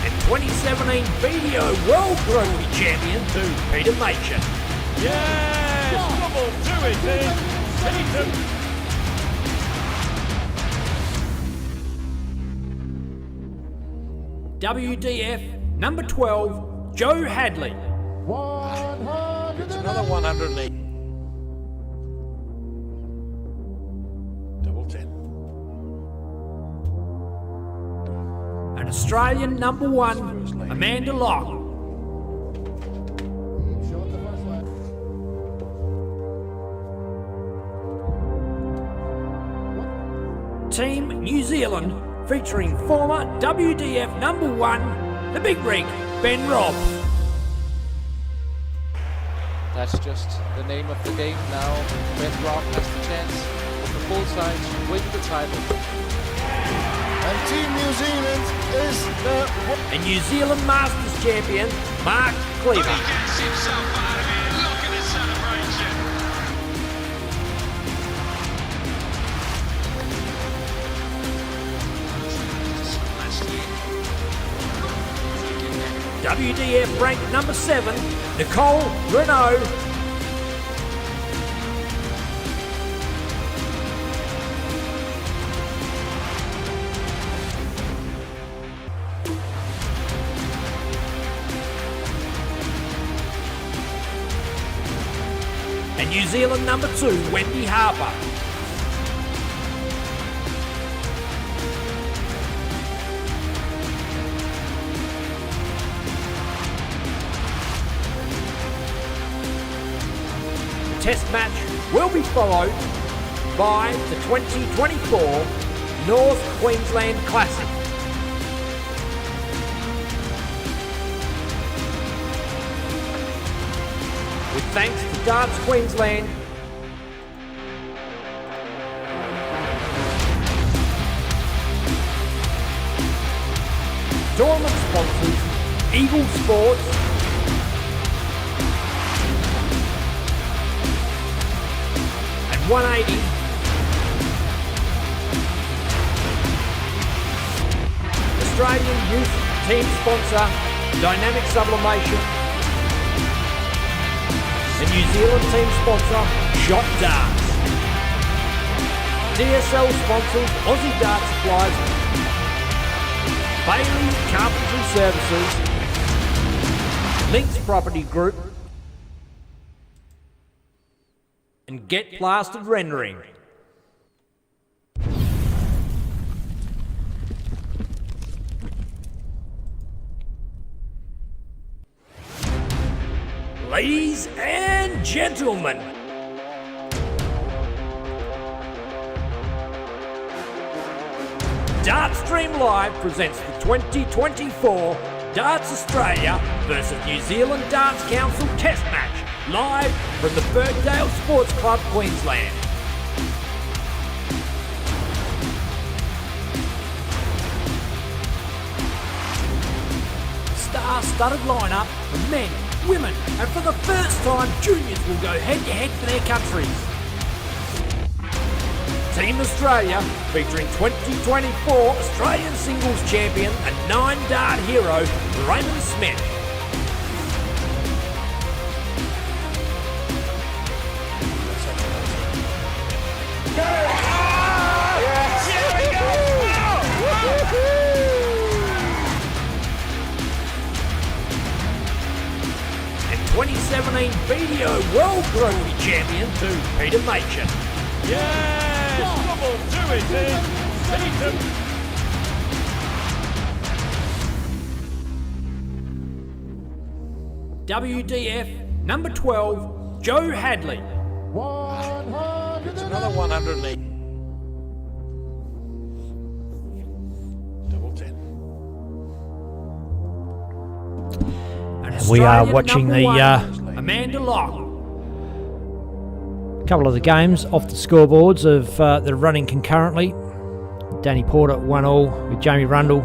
And 2017 Video World Rugby Champion to Peter Machin. Yes! Double do it in. Tatum. WDF number 12, Joe Hadley. It's another 108. Double 10. And Australian number 1, Amanda Locke. Team New Zealand, featuring former WDF #1, the Big Rig, Ben Robb. That's just the name of the game now. Ben Robb has the chance of the full side to win the title. And Team New Zealand is the... And New Zealand Masters champion, Mark Cleaver. Gets himself out of here. Look at the celebration. WDF ranked #7, Nicole, Renault. And New Zealand #2, Wendy Harper. Test match will be followed by the 2024 North Queensland Classic. With thanks to Darts Queensland, tournament sponsors Eagle Sports, and 180, Australian youth team sponsor Dynamic Sublimation, and New Zealand team sponsor Shot Darts. DSL sponsors Aussie Dart Supplies, Bailey Carpentry Services, Lynx Property Group, and Get Plastered Rendering. Ladies and gentlemen, Dartstream Live presents the 2024 Darts Australia versus New Zealand Darts Council Test Match, live from the Birkdale Sports Club, Queensland. Star-studded lineup of men, women, and for the first time, juniors will go head-to-head for their countries. Team Australia, featuring 2024 Australian Singles Champion and 9-dart hero, Raymond Smith. And 2017 BDO World Trophy Champion to Peter Machin. Yes! Come on, do it then! Peter! WDF number 12, Joe Hadley. It's another 108. Double 10. And We are Australian watching number the, one, Amanda Locke. couple of the games off the scoreboards of that are running concurrently. Danny Porter 1-1 with Jamie Rundle.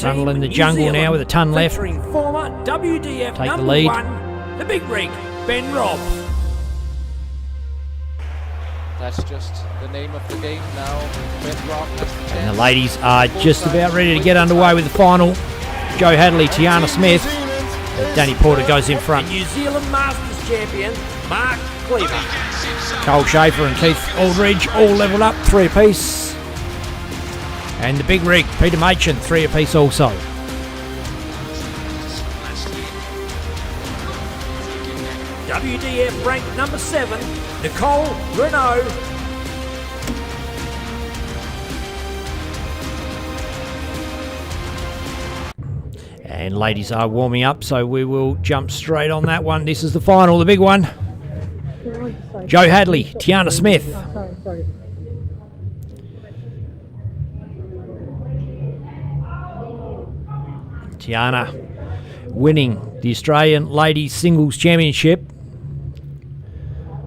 Rundle in the New jungle Zealand, now with a ton left. featuring former WDF Take the number lead. 1, the Big Rig, Ben Robb. That's just the name of the game now. Ben Robb has the And chance. the ladies are just about ready to get underway with the final. Joe Hadley, Tiana Smith, and Danny Porter goes in front. And New Zealand Masters champion, Mark Cleaver. Cole Schaefer and Keith Aldridge all levelled up, 3 apiece. And the Big Rig, Peter Machin, 3 apiece also. WDF ranked number 7, Nicole, Renault. And ladies are warming up, so we will jump straight on that one. This is the final, the big one. Joe Hadley, Tiana Smith. Tiana winning the Australian Ladies Singles Championship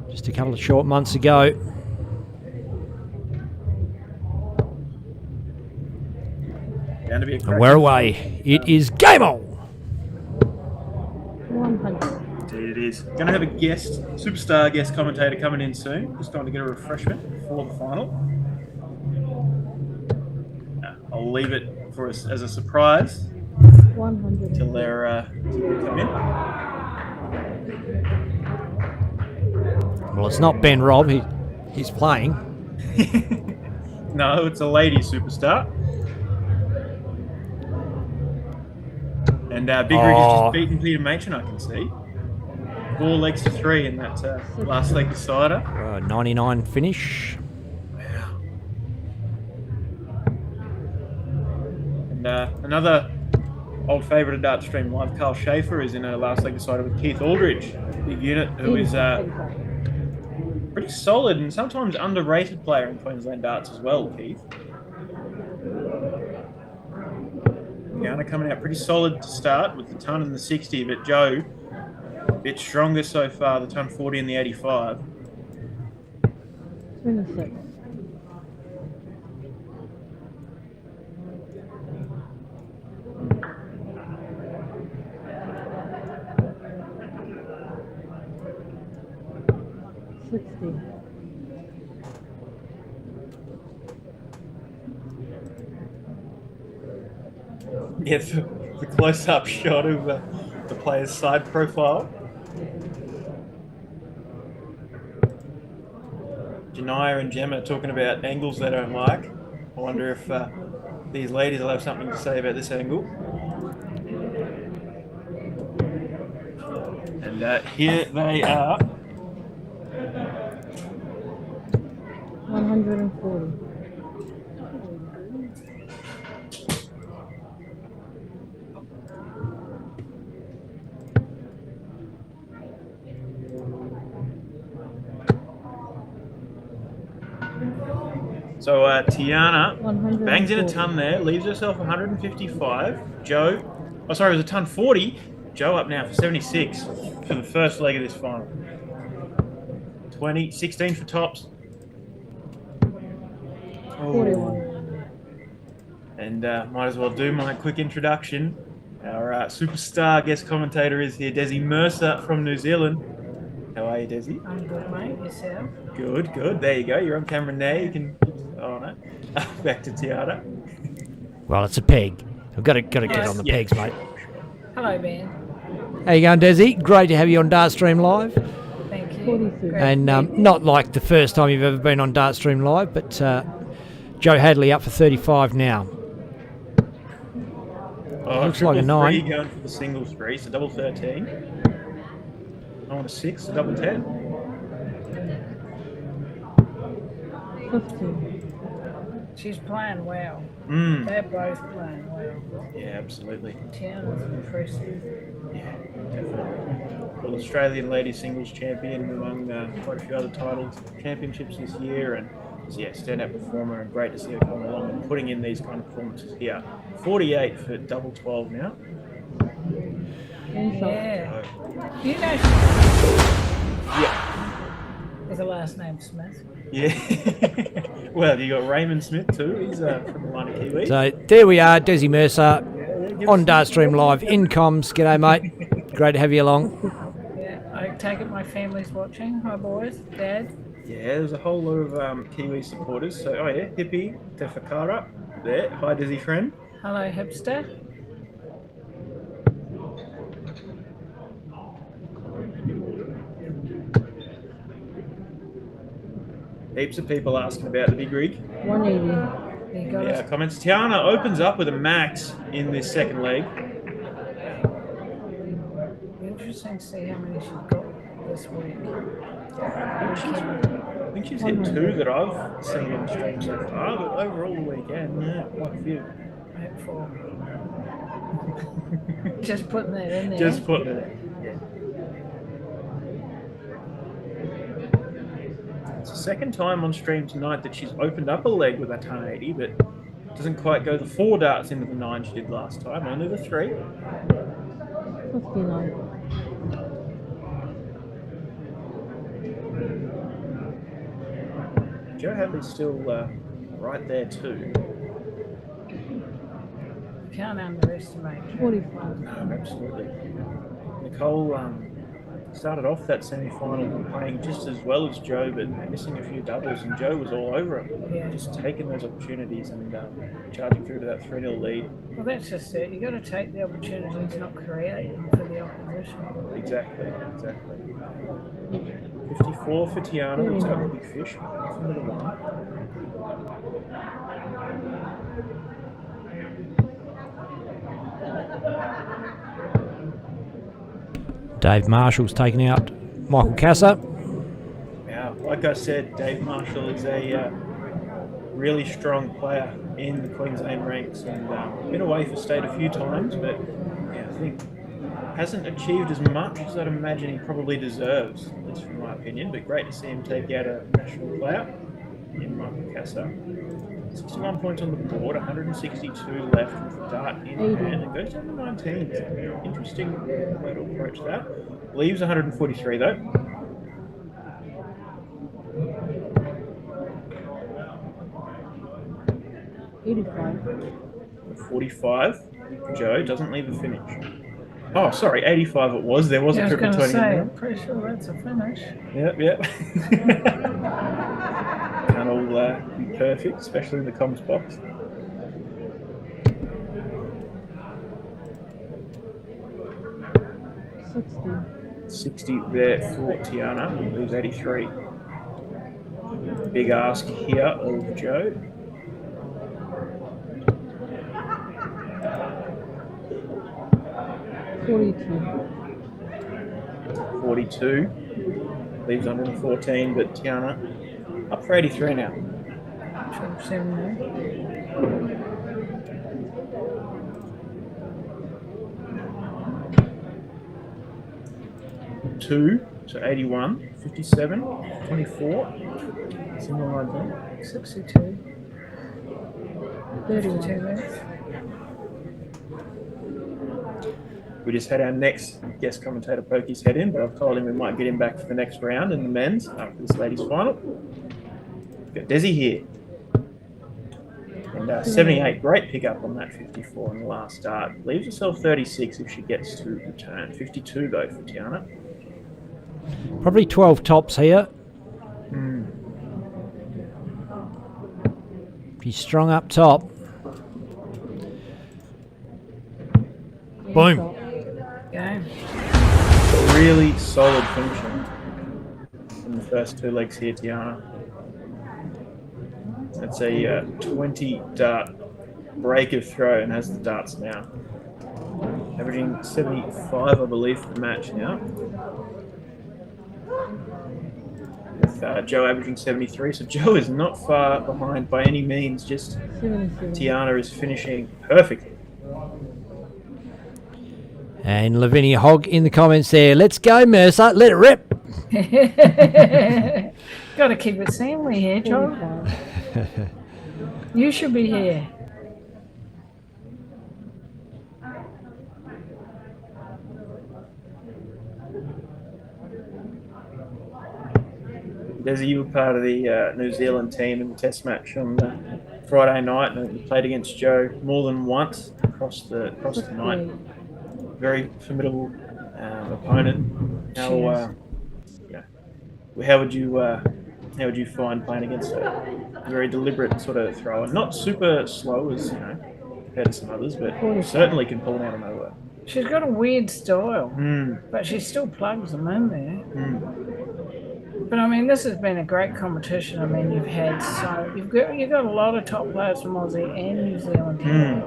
just a couple of short months ago. Going to be a And we're away. It is game on. 100. Indeed it is. Going to have a guest, superstar guest commentator coming in soon. Just trying to get a refreshment before the final. I'll leave it for us as a surprise 100. till they're come in. Well, it's not Ben Robb. He's playing. No, it's a lady superstar. And Big Rig has just beaten Peter Machin, I can see. 4 legs to 3 in that last leg decider. 99 finish. Wow. And another old favourite of Dart Stream Live, Carl Schaefer, is in a last leg decider with Keith Aldridge, big unit, who is pretty solid and sometimes underrated player in Queensland darts as well, Keith. Janah coming out pretty solid to start with the ton and the 60, but Joe a bit stronger so far, the ton 40 and the 85. 26. Yeah, the close-up shot of the player's side profile. Janaya and Gemma talking about angles they don't like. I wonder if these ladies will have something to say about this angle. And here they are. 140. So Tiana bangs in a ton there, leaves herself 155. Joe, oh sorry, it was a ton 40. Joe up now for 76 for the first leg of this final. 16 for tops. Oh. 41. And might as well do my quick introduction. Our superstar guest commentator is here, Desi Mercer from New Zealand. How are you, Desi? I'm good, mate. Yourself? Good, good. There you go. You're on camera now. You can. Oh no. Back to Tiana. Well, it's a peg. I've got to get on the pegs, mate. Hello, Ben. How you going, Desi? Great to have you on Dartstream Live. Thank you. 46. And not like the first time you've ever been on Dartstream Live, but Joe Hadley up for 35 now. Oh, looks like a 9. Going for the singles 3, so double 13. I want a 6, so double 10. 50. She's playing well. They're both playing well. Yeah, absolutely. Tiana's impressive. Yeah, definitely. Well, Australian ladies singles champion among quite a few other titles, championships this year, and yeah, standout performer, and great to see her coming along and putting in these kind of performances here. 48 for double 12 now. Yeah. Do you know Yeah. there's a last name Smith? Yeah. Well, you got Raymond Smith too. He's from the line of Kiwi. So there we are, Desi Mercer on Dartstream Live in comms. G'day, mate. Great to have you along. Yeah, I take it my family's watching. Hi, boys. Dad. Yeah, there's a whole lot of Kiwi supporters. So, oh yeah, Hippie Tefakara there. Hi, Desi friend. Hello, hipster. Heaps of people asking about the big rig. 180. You got Yeah, it. comments. Tiana opens up with a max in this second leg. Interesting to see how many she's got this week. I think she's hit 2 that I've seen in stream so far, but overall the weekend, yeah, quite a few. Hopeful. Just putting that in there. Just putting it in. Yeah. It's the second time on stream tonight that she's opened up a leg with a ton 80, but Doesn't quite go the 4 darts into the 9 she did last time, only the 3. 59. Joe Hadley's still right there too. Can't underestimate. 45. No, absolutely. Nicole started off that semi-final playing just as well as Joe, but missing a few doubles, and Joe was all over it. Yeah. Just taking those opportunities and charging through to that 3-0 lead. Well, that's just it. You've got to take the opportunities, not create them for the opposition. Exactly. 54 for Tiana, looks like a big fish. Into the 1. Dave Marshall's taken out Michael Casa. Yeah, like I said, Dave Marshall is a really strong player in the Queensland ranks, and been away for state a few times, but yeah, I think hasn't achieved as much as I'd imagine he probably deserves, at least from my opinion. But great to see him take out a national player in Michael Casa. 61 points on the board, 162 left with the dart in hand. It goes down to 19. Interesting way to approach that. Leaves 143 though. 85. 45. Joe doesn't leave a finish. Oh, sorry, 85 it was. There was a triple 20 in there. I'm pretty sure that's a finish. Yep. Can't all be perfect, especially in the comms box. $60 there for Tiana, who's 83. Big ask here of Joe. $42. Leaves 114, but Tiana up for 83 now. 2, so 81, 57, 24, single line there. 62. 32 left. We just had our next guest commentator poke his head in, but I've told him we might get him back for the next round in the men's after this ladies' final. We've got Desi here. And 78, great pickup on that 54 in the last start. Leaves herself 36 if she gets to return. 52 though for Tiana. Probably 12 tops here. She's strong up top. Boom. Game. Really solid finishing in the first 2 legs here, Tiana. That's a 20 dart break of throw and has the darts now. Averaging 75, I believe, for the match now. With Joe averaging 73, so Joe is not far behind by any means, just 77. Tiana is finishing perfectly. And Lavinia Hogg in the comments there. Let's go, Mercer. Let it rip. Got to keep it seemly here, John. You should be here. Desi, you were part of the New Zealand team in the Test match on Friday night, and you played against Joe more than once across the night. Very formidable opponent. How would you find playing against her? Very deliberate sort of thrower, not super slow as compared to some others, but certainly can pull them out of nowhere. She's got a weird style, but she still plugs them in there. But I mean, this has been a great competition. I mean, you've got a lot of top players from Aussie and New Zealand here.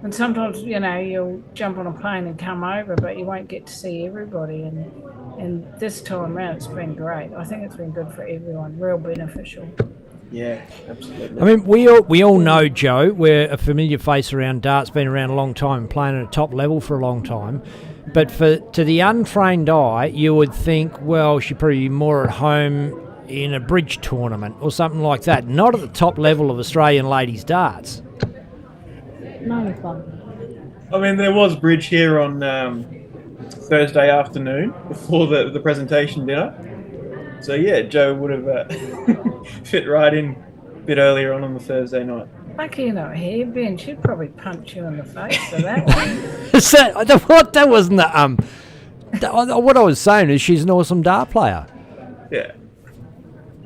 And sometimes, you'll jump on a plane and come over, but you won't get to see everybody. And this time around, it's been great. I think it's been good for everyone, real beneficial. Yeah, absolutely. I mean, we all know Joe. We're a familiar face around darts, been around a long time, playing at a top level for a long time. But to the untrained eye, you would think, well, she'd probably be more at home in a bridge tournament or something like that. Not at the top level of Australian ladies darts. 95. I mean, there was bridge here on Thursday afternoon before the presentation dinner. So, yeah, Joe would have fit right in a bit earlier on the Thursday night. Lucky you're not here, Ben. She'd probably punch you in the face for that one. That wasn't the what I was saying is she's an awesome dart player. Yeah.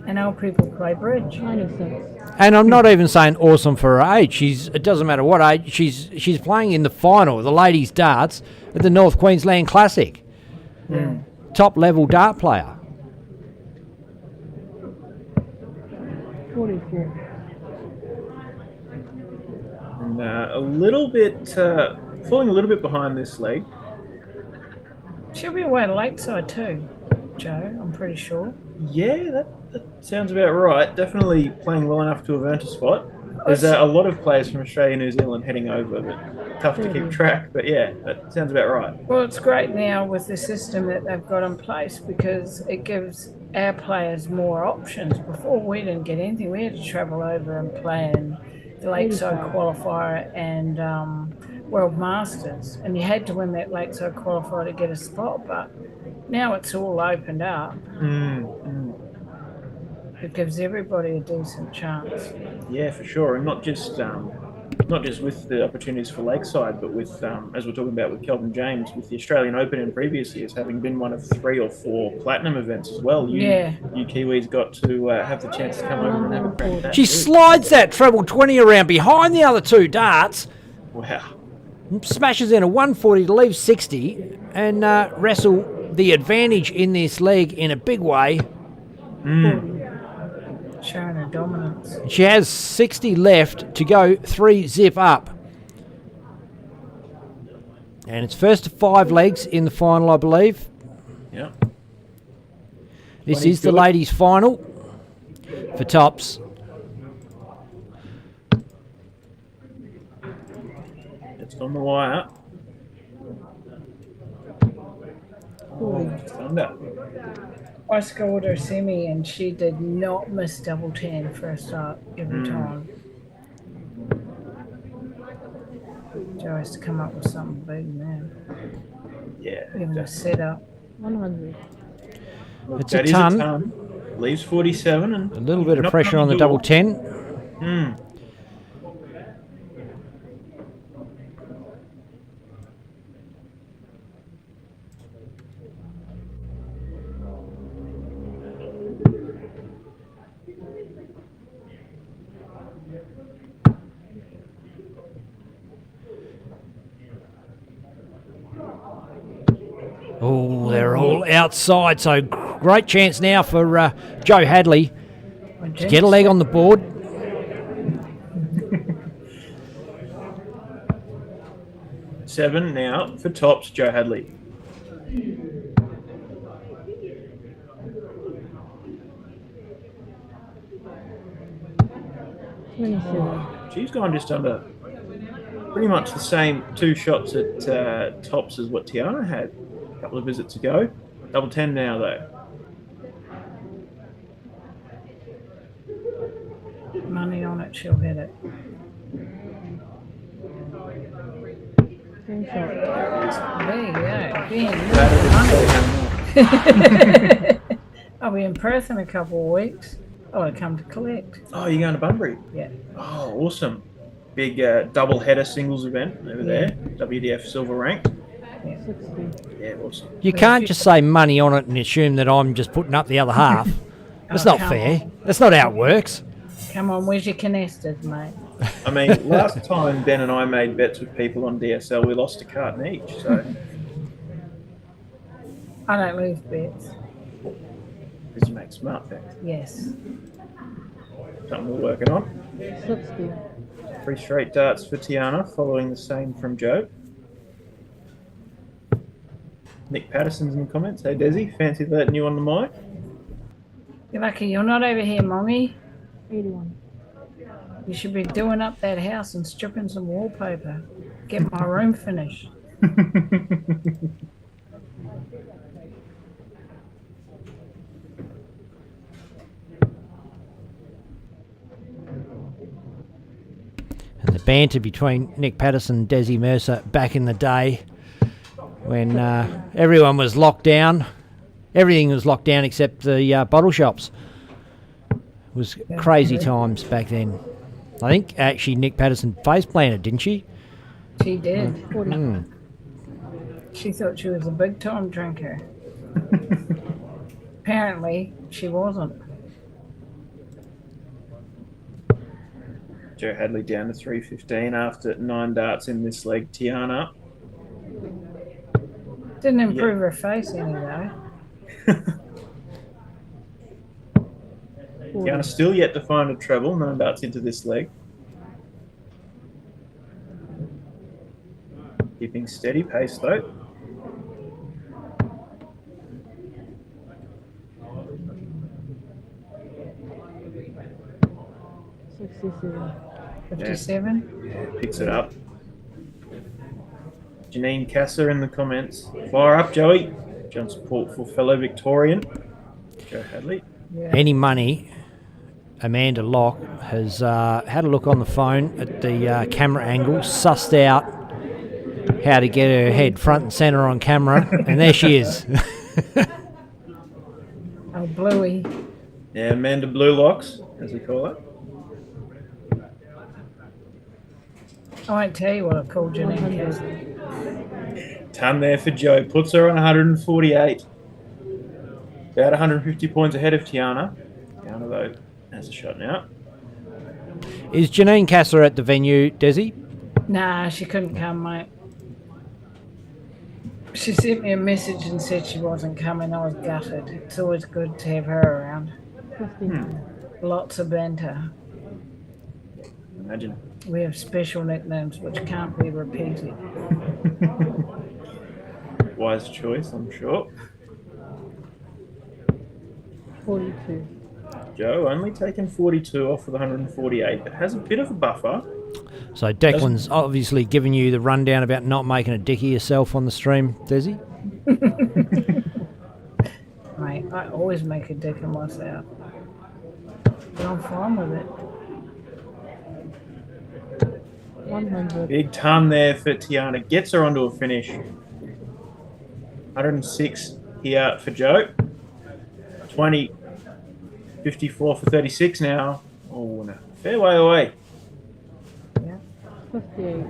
And old people play bridge. 96. And I'm not even saying awesome for her age. It doesn't matter what age. She's playing in the final, the ladies' darts at the North Queensland Classic. Yeah. Top level dart player. 44. And a little bit, falling a little bit behind this leg. She'll be away at Lakeside too, Joe, I'm pretty sure. Yeah, that sounds about right. Definitely playing well enough to have earned a spot. There's a lot of players from Australia and New Zealand heading over, but tough to keep track. But yeah, that sounds about right. Well, it's great now with the system that they've got in place because it gives our players more options. Before we didn't get anything. We had to travel over and play in the Lakeside Qualifier and World Masters, and you had to win that Lakeside Qualifier to get a spot, but now it's all opened up. It gives everybody a decent chance. Yeah, for sure, and not just with the opportunities for Lakeside, but with as we're talking about with Kelvin James, with the Australian Open in previous years having been one of 3 or 4 platinum events as well. You Kiwis got to have the chance to come over and have a crack at that. She slides that treble 20 around behind the other 2 darts. Wow. Smashes in a 140 to leave 60 and wrestle the advantage in this leg in a big way. Showing her dominance. She has 60 left to go 3 zip up. And it's first to 5 legs in the final, I believe. Yeah. This is the ladies' final for tops. It's on the wire. Just under. I scored her semi and she did not miss double 10 first up every time. Joe has to come up with something big now. Yeah. Even a setup. 100. It's a ton. Leaves 47 and a little bit of pressure on the double 10. Oh, they're all outside, so great chance now for Joe Hadley to get a leg on the board. Seven now for tops, Joe Hadley. She's gone just under pretty much the same 2 shots at tops as what Tiana had a couple of visits ago. Double 10 now, though. Money on it, she'll hit it. There you go. I'll be in Perth in a couple of weeks. Oh, I come to collect. Oh, you're going to Bunbury? Yeah. Oh, awesome. Big double header singles event over there. WDF silver rank. Yeah, awesome. You can't just say money on it and assume that I'm just putting up the other half. That's not fair. That's not how it works. Come on, where's your canisters, mate? I mean, last time Ben and I made bets with people on DSL, we lost a carton each. So I don't lose bets. Because you make smart bets. Yes. Something we're working on. 60. 3 straight darts for Tiana, following the same from Joe. Nick Patterson's in the comments. Hey, Desi, fancy letting you on the mic? You're lucky you're not over here, Mongy. 81. You should be doing up that house and stripping some wallpaper. Get my room finished. And the banter between Nick Patterson and Desi Mercer back in the day when everyone was locked down. Everything was locked down except the bottle shops. It was crazy times back then. I think actually Nick Patterson face planted, didn't she? She did. Mm. She thought she was a big time drinker. Apparently, she wasn't. Joe Hadley down to 315 after 9 darts in this leg. Tiana. Didn't improve her face any though. Tiana still yet to find a treble. 9 darts into this leg. Keeping steady pace though. $67. 57. Yeah, picks it up. Janine Kasser in the comments. Fire up, Joey. John support for fellow Victorian. Joe Hadley. Yeah. Any money, Amanda Locke has had a look on the phone at the camera angle, sussed out how to get her head front and centre on camera, and there she is. Oh, Bluey. Yeah, Amanda Blue Locks, as we call it. I won't tell you what I called Janine Casey. Ton there for Joe. Puts her on 148. About 150 points ahead of Tiana. Tiana, though, has a shot now. Is Janine Kasser at the venue, Desi? Nah, she couldn't come, mate. She sent me a message and said she wasn't coming. I was gutted. It's always good to have her around. Lots of banter. Imagine. We have special nicknames which can't be repeated. Wise choice, I'm sure. 42. Joe only taking 42 off with 148, but has a bit of a buffer. So Declan's obviously giving you the rundown about not making a dick of yourself on the stream, Desi. Mate, I always make a dick of myself. But I'm fine with it. 100. Big ton there for Tiana. Gets her onto a finish. 106 here for Joe. 20. 54 for 36 now. Oh, no. Fair way away. 58.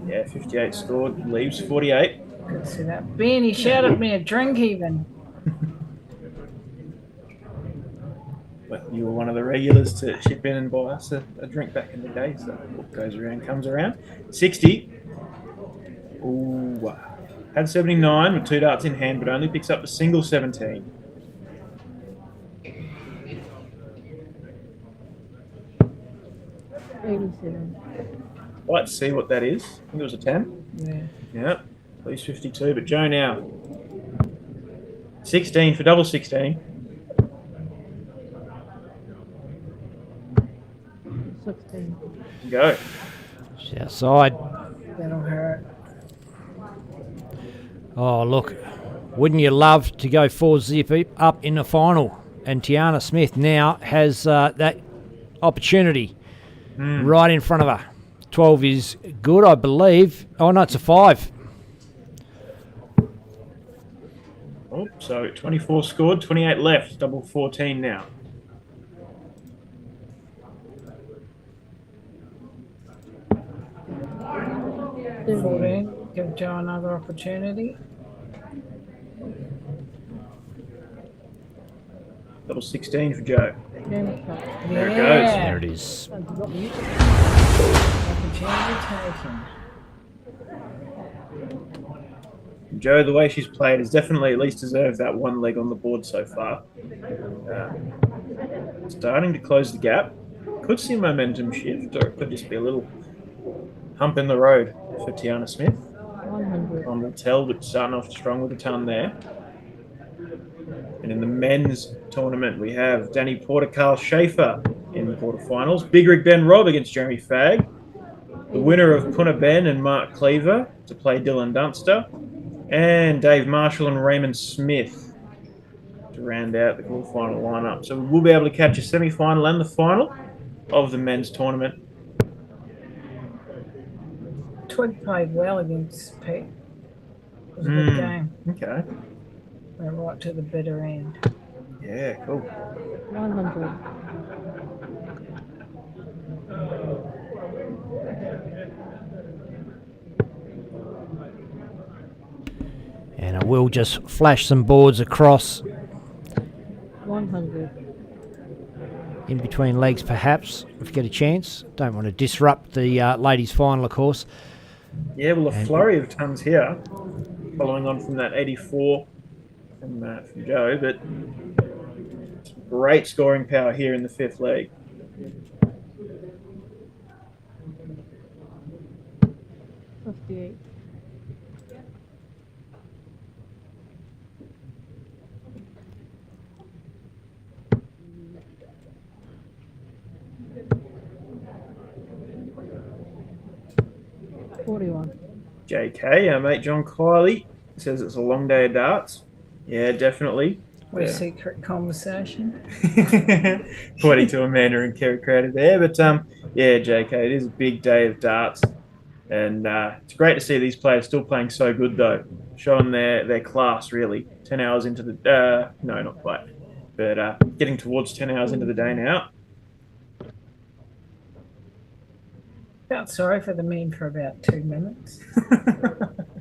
Yeah, 58 scored. Leaves 48. Good to see that. Benny shouted me a drink even. Well, you were one of the regulars to chip in and buy us a drink back in the day, so what goes around comes around. 60. Ooh, had 79 with 2 darts in hand, but only picks up a single 17. Let's see what that is. I think it was a 10. Yeah. Yeah, at least 52, but Joe now. 16 for double 16. 16. Go. She's outside. That'll hurt. Oh, look. Wouldn't you love to go 4-zip up in the final? And Tiana Smith now has that opportunity right in front of her. 12 is good, I believe. Oh, no, it's a 5. Oh, so 24 scored, 28 left, double 14 now. Give Joe another opportunity. Double 16 for Joe. There it goes. There it is. Opportunity taken. Joe, the way she's played, has definitely at least deserved that one leg on the board so far. Starting to close the gap. Could see momentum shift, or it could just be a little hump in the road for Tiana Smith. 100. On the tell, but starting off strong with a ton there. And in the men's tournament, we have Danny Porter, Carl Schaefer in the quarterfinals. Big Rig Ben Robb against Jeremy Fagg. The winner of Punna Ben and Mark Cleaver to play Dylan Dunster. And Dave Marshall and Raymond Smith to round out the quarterfinal lineup. So we'll be able to catch a semi-final and the final of the men's tournament Twig played well against Pete. It was a good game. Okay. Went right to the bitter end. Yeah, cool. 100. And I will just flash some boards across 100. in between legs, perhaps, if you get a chance. Don't want to disrupt the ladies' final, of course. Yeah, well, a flurry of tons here, following on from that 84 from Joe, but great scoring power here in the fifth leg. $58. $41. JK, our mate John Kiley, says it's a long day of darts. Yeah, definitely. What a secret conversation. Pointing to Amanda and Kerry Crowder there. But yeah, JK, it is a big day of darts. And it's great to see these players still playing so good, though. Showing their class, really. 10 hours into the... no, not quite. But getting towards 10 hours into the day now. Felt sorry for the men for about 2 minutes.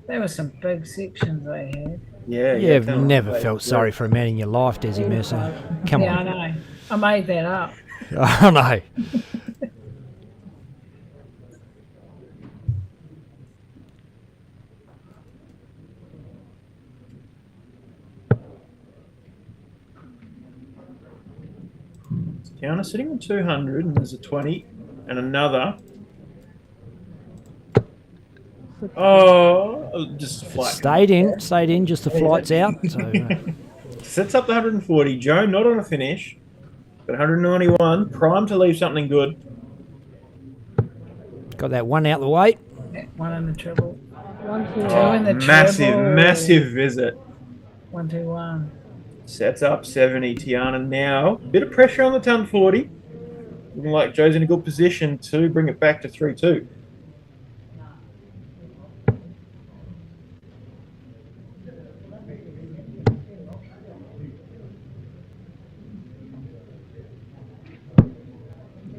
There were some big sections they had. Yeah, You've never felt sorry for a man in your life, Desi Mercer. Come on. Yeah, I know. I made that up. I know. Tiana sitting on 200, and there's a 20 and another. Oh, just a flight. Stayed in, just the flight's out. So, Sets up the 140. Joe not on a finish, but 191. Prime to leave something good. got that one out the way. Yeah, one in the triple. 1, 2, Oh, in the massive visit. 1, 2, 1. Sets up 70. Tiana now. Bit of pressure on the 140. Looking like Joe's in a good position to bring it back to 3-2.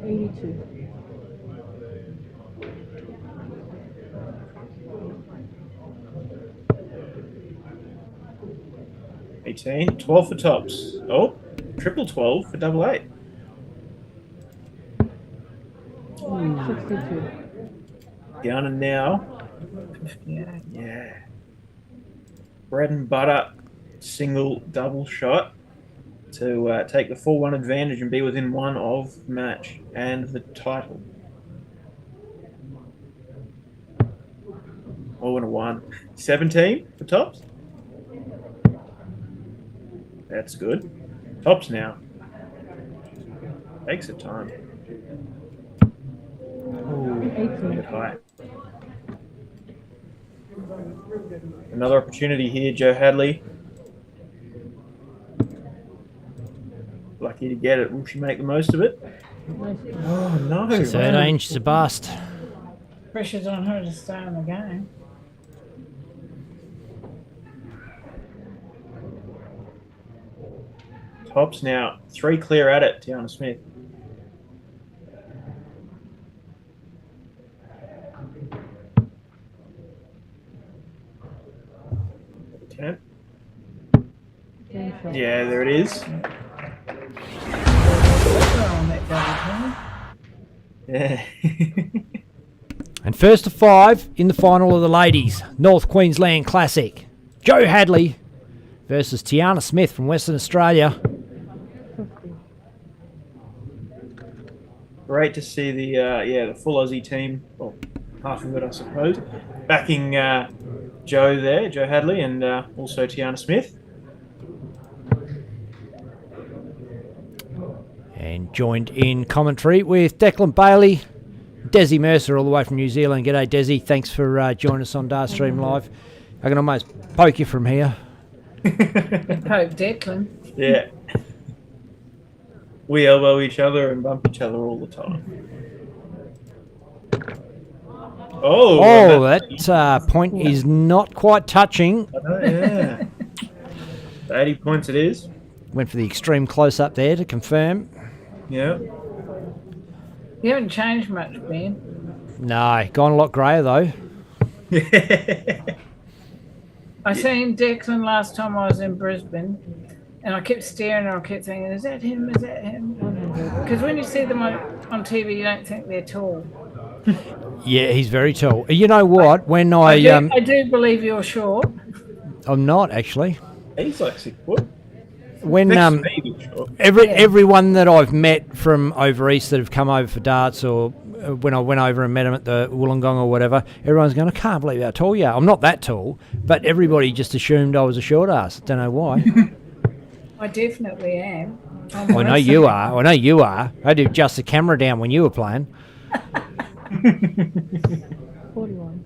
$82. $18. 12 for tops. Oh, triple 12 for double 8. 62. Tiana now. 58. Yeah. Bread and butter single double shot to take the 4-1 advantage and be within one of the match and the title. Oh, and a 1. 17 for tops. That's good. Tops now. Takes the time. Ooh, a bit high. Another opportunity here, Joe Hadley. Lucky to get it. Will she make the most of it? Oh, no. 13, she's a bust. Pressure's on her to stay in the game. Tops now. 3 clear at it, Tiana Smith. Ten. Yeah, there it is. On that double Yeah. And first to 5 in the final of the ladies, North Queensland Classic. Joe Hadley versus Tiana Smith from Western Australia. Great to see the full Aussie team, well, half of it I suppose, backing Joe there, Joe Hadley, and also Tiana Smith. And joined in commentary with Declan Bailey, Desi Mercer all the way from New Zealand. G'day Desi, thanks for joining us on Dartstream Live. I can almost poke you from here. Poke Declan. Yeah. We elbow each other and bump each other all the time. Oh, Oh, that point is not quite touching. yeah. 80 points it is. Went for the extreme close-up there to confirm. Yeah. You haven't changed much, Ben. No, gone a lot greyer, though. I seen Declan last time I was in Brisbane, and I kept staring and I kept thinking, is that him? Is that him? Because when you see them on TV, you don't think they're tall. Yeah, he's very tall. You know what? When I do believe you're short. I'm not actually. He's like 6 foot. When everyone that I've met from over east that have come over for darts, or when I went over and met them at the Wollongong or whatever, everyone's going, I can't believe how tall you are. I'm not that tall, but everybody just assumed I was a short ass. Don't know why. I definitely am. I know you are. I know you are. I had to adjust the camera down when you were playing. 41.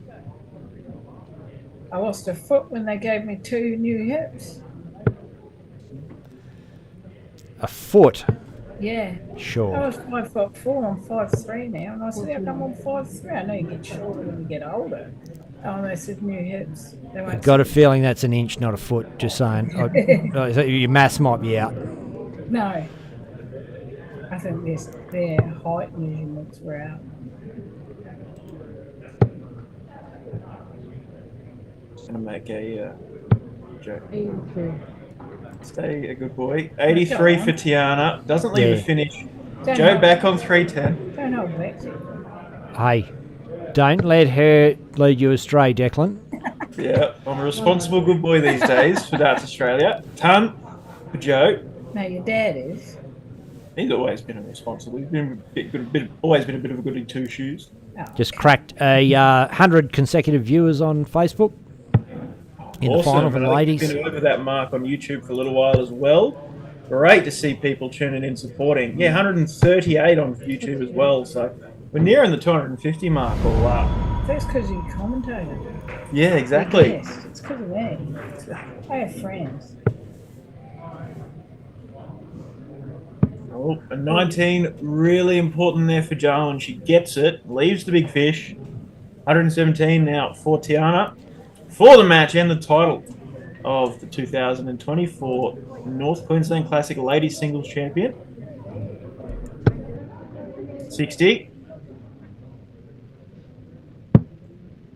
I lost a foot when they gave me 2 new hips. A foot? Yeah. Sure. I was 5'4", I'm 5'3" now, and I said, how come I'm 5'3"? I know you get shorter when you get older. Oh, they said new hips. I've got a feeling that's an inch, not a foot, just saying. Your maths might be out. No. I think their height measurements were out. Going to make a joke. 83. Stay a good boy. 83 for Tiana. Doesn't leave a finish. Joe back on 310. Don't hold back. Hey, don't let her lead you astray, Declan. Yeah, I'm a responsible good boy these days for Darts Australia. Ton for Joe. No, your dad is. He's always been a responsible. He's been always been a bit of a goody two shoes. Oh, Just cracked 100 consecutive viewers on Facebook. In the final for the ladies. Been over that mark on YouTube for a little while as well. Great to see people tuning in, supporting. Yeah, 138 on YouTube as well. So we're nearing the 250 mark all up. That's because you commentated. Yeah, exactly. Yes, it's because of me. I have friends. Oh, a 19, really important there for Jo, and she gets it. Leaves the big fish. 117 now for Tiana. For the match and the title of the 2024 North Queensland Classic Ladies Singles Champion. 60.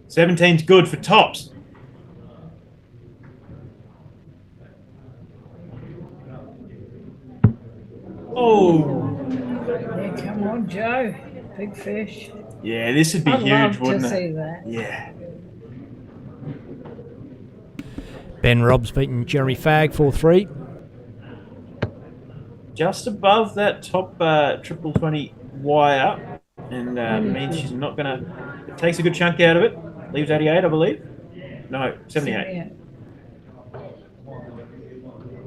17's good for tops. Oh. Yeah, come on, Joe. Big fish. Yeah, this would be huge, I'd love wouldn't to it? see that. Yeah. Ben Robb's beaten Jeremy Fagg 4-3. Just above that top triple 20 wire, and means she's not going to... It takes a good chunk out of it. Leaves 88, I believe. No, 78.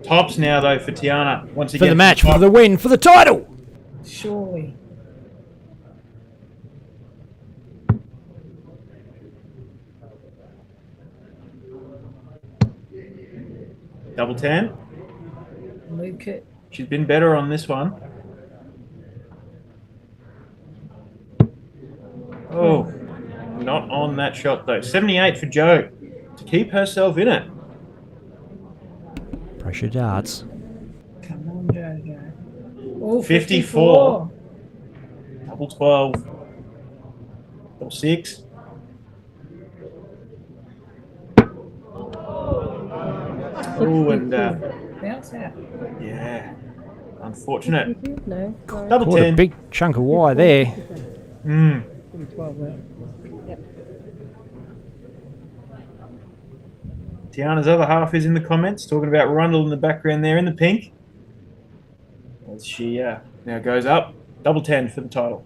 Tops now, though, for Tiana. Once again, For the match, for the win, for the title! Surely. Double 10. Luke it. She's been better on this one. Oh, not on that shot, though. 78 for Jo to keep herself in it. Pressure darts. Come on, Jojo. Oh, 54. Double 12. Double 6. Oh, and bounce out. yeah, unfortunate. No. Double What 10. a big chunk of wire there. Mm. 12 out. Yep. Tiana's other half is in the comments talking about Rundle in the background there in the pink. As she now goes up. Double 10 for the title.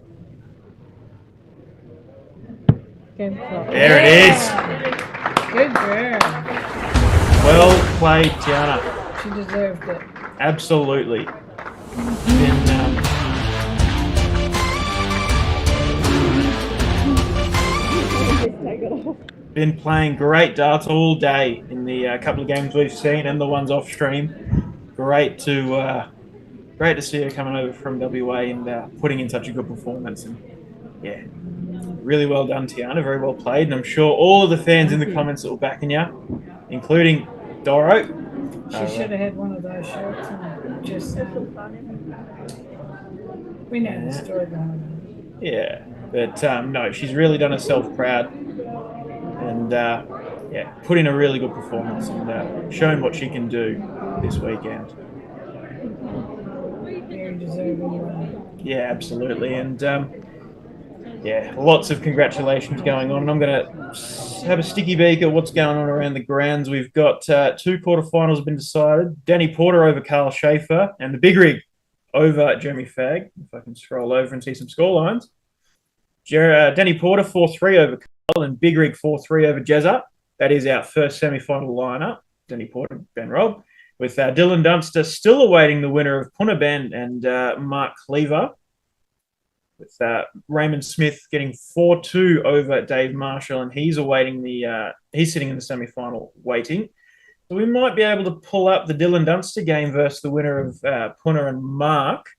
Game clock. There it is. Good girl. Well played, Tiana. She deserved it. Absolutely. Been playing great darts all day in the couple of games we've seen and the ones off stream. Great to see her coming over from WA and putting in such a good performance. And yeah, Really well done, Tiana. Very well played. And I'm sure all of the fans in the comments that were backing you, including Doro. She should have had one of those shirts on. Just we know the story behind it. Yeah, but no, she's really done herself proud. And put in a really good performance and shown what she can do this weekend. Very deserving. Yeah, absolutely. And lots of congratulations going on. And I'm going to have a sticky beak at what's going on around the grounds. We've got 2 quarterfinals have been decided. Danny Porter over Carl Schaefer and the Big Rig over Jeremy Fagg. If I can scroll over and see some scorelines. Danny Porter 4-3 over Carl and Big Rig 4-3 over Jezza. That is our first semi-final lineup. Danny Porter, Ben Robb. With Dylan Dunster still awaiting the winner of Punta Ben and Mark Cleaver. With Raymond Smith getting 4-2 over Dave Marshall, and he's awaiting he's sitting in the semi-final waiting. So we might be able to pull up the Dylan Dunster game versus the winner of Punta and Mark.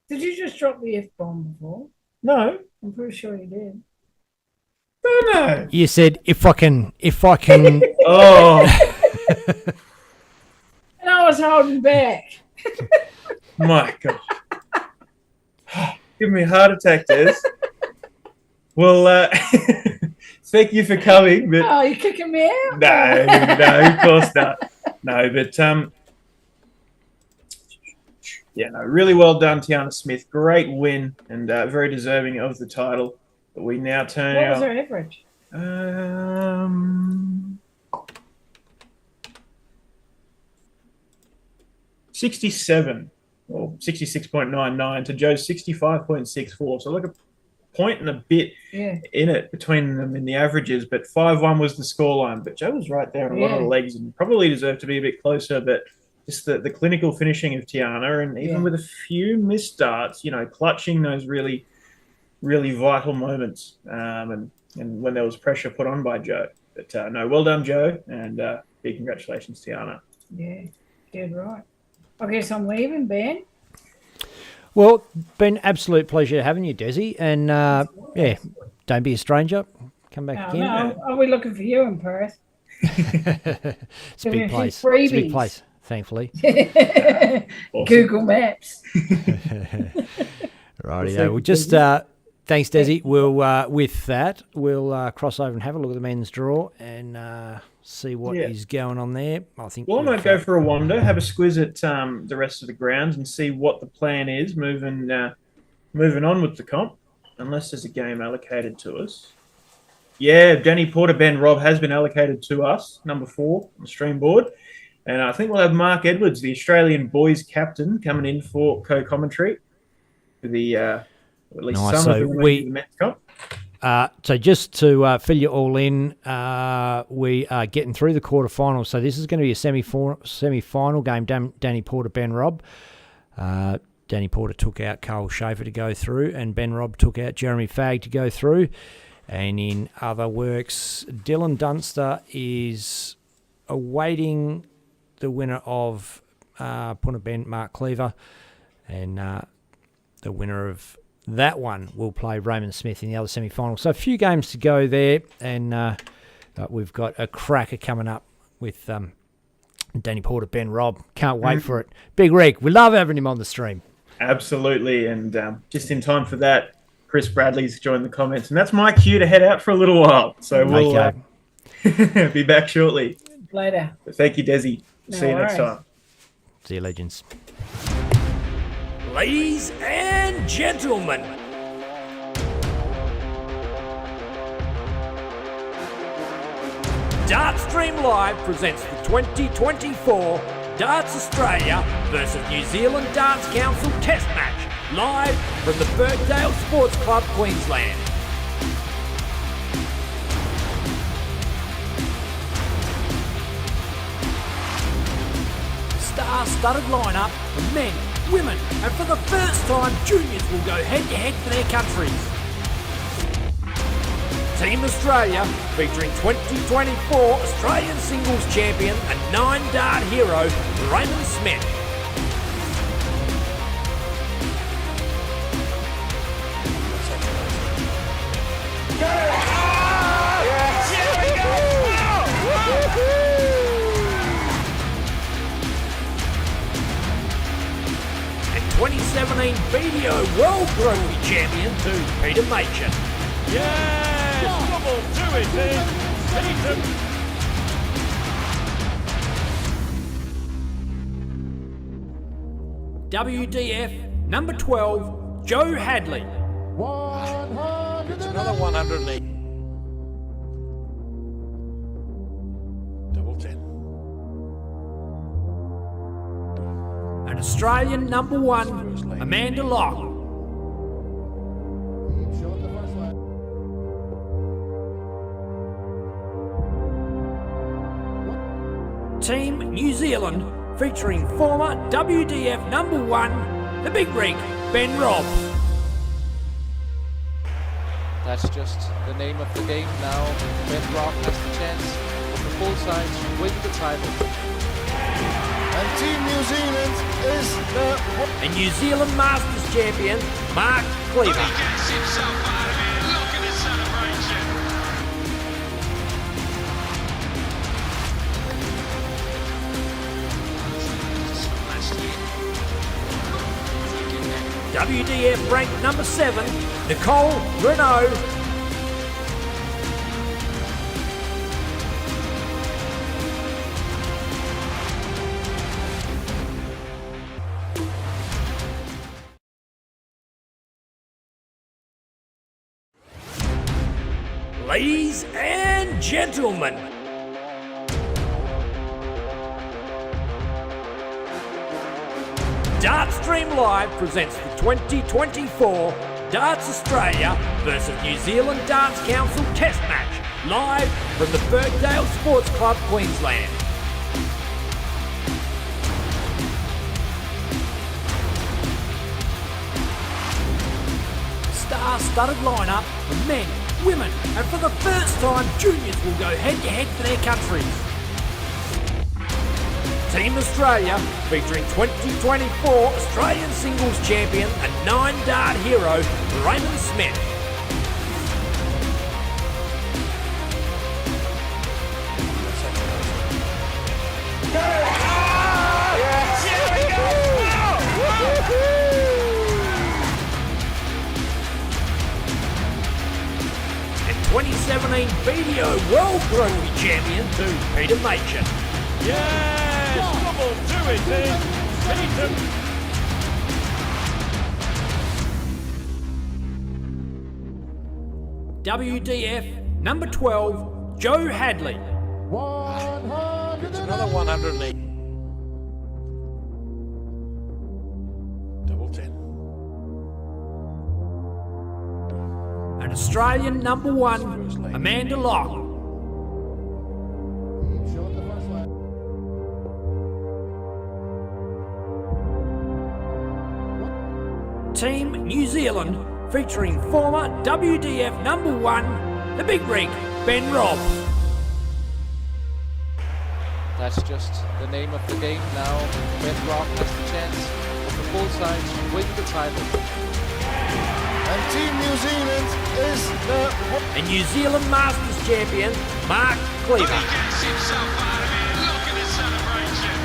Did you just drop the F-bomb before? No. I'm pretty sure you did. No. You said, if I can. Oh. And I was holding back. My God. Give me a heart attack, Des. Well, thank you for coming. But oh, you're kicking me out? No, of course not. No, but really well done, Tiana Smith. Great win and very deserving of the title. But we now turn What was her average? 67 or 66.99 to Joe's 65.64. So like a point and a bit in it between them in the averages, but 5-1 was the scoreline. But Joe was right there on a lot of the legs and probably deserved to be a bit closer, but just the clinical finishing of Tiana and even with a few missed starts, clutching those really, really vital moments and when there was pressure put on by Joe. But no, well done, Joe, and big congratulations, Tiana. Yeah, dead right. I guess I'm leaving, Ben. Well, been absolute pleasure having you, Desi. And, don't be a stranger. Come back again. No, I'll be looking for you in Perth. It's a big place. It's a big place, thankfully. Google Maps. Righty, we'll just... thanks, Desi. We'll with that, we'll cross over and have a look at the men's draw and see what is going on there. I think. Well, I might go for a wander, have a squiz at the rest of the grounds, and see what the plan is moving on with the comp. Unless there's a game allocated to us. Yeah, Danny Porter, Ben Robb has been allocated to us, number 4 on the stream board, and I think we'll have Mark Edwards, the Australian boys captain, coming in for co-commentary for the. At least some of the men's comp. So just to fill you all in, we are getting through the quarterfinals. So this is going to be a semi-final game. Danny Porter, Ben Robb. Danny Porter took out Carl Schaefer to go through, and Ben Robb took out Jeremy Fagg to go through. And in other works, Dylan Dunster is awaiting the winner of Punta Ben, Mark Cleaver, and the winner of that one will play Raymond Smith in the other semi-final. So a few games to go there, and we've got a cracker coming up with Danny Porter, Ben Robb. Can't wait for it. Big Rig, we love having him on the stream. Absolutely, and just in time for that, Chris Bradley's joined the comments, and that's my cue to head out for a little while. So we'll be back shortly. Later. But thank you, Desi. See you next time. See you, legends. Ladies and gentlemen, Dartstream Live presents the 2024 Darts Australia versus New Zealand Darts Council Test Match, live from the Birkdale Sports Club, Queensland. Star-studded lineup of men, women, and for the first time, juniors will go head-to-head for their countries. Team Australia, featuring 2024 Australian Singles Champion and 9-dart hero, Raymond Smith. 2017 BDO World Rugby Champion to Peter Machin. Yes, double to it is Peter. WDF number 12, Joe Hadley. It's another 108. Double 10. And Australian number 1, Amanda Locke. Team New Zealand, featuring former WDF number 1, the Big Rig, Ben Robb. That's just the name of the game now. Ben Robb has the chance of the full side to win the title. And Team New Zealand is the... And New Zealand Masters champion, Mark Cleaver. He gets himself out of here. Look at his celebration. WDF ranked number 7, Nicole, Renault. Ladies and gentlemen, Dartstream Live presents the 2024 Darts Australia versus New Zealand Darts Council Test Match, live from the Birkdale Sports Club, Queensland. Star-studded lineup of men, women, and for the first time, juniors will go head-to-head for their countries. Team Australia, featuring 2024 Australian Singles Champion and 9-dart hero, Raymond Smith. And 2017 BDO World Rugby Champion to Peter Machin. Yes, double to it is Peter. WDF number 12, Joe Hadley. It's another 108. Double 10. And Australian number 1, Amanda Locke. Team New Zealand, featuring former WDF number 1, the Big Rig, Ben Robb. That's just the name of the game now. Ben Robb has the chance of the full side to win the title. And Team New Zealand is the... And New Zealand Masters champion, Mark Cleaver. He gets himself out of here. Look at his celebration.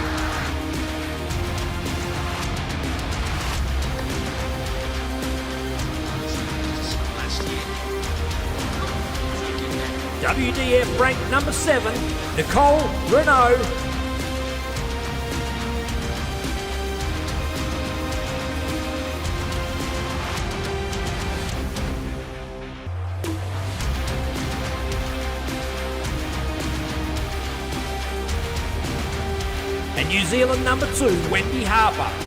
WDF ranked number 7, Nicole, Renault. And New Zealand number 2, Wendy Harper.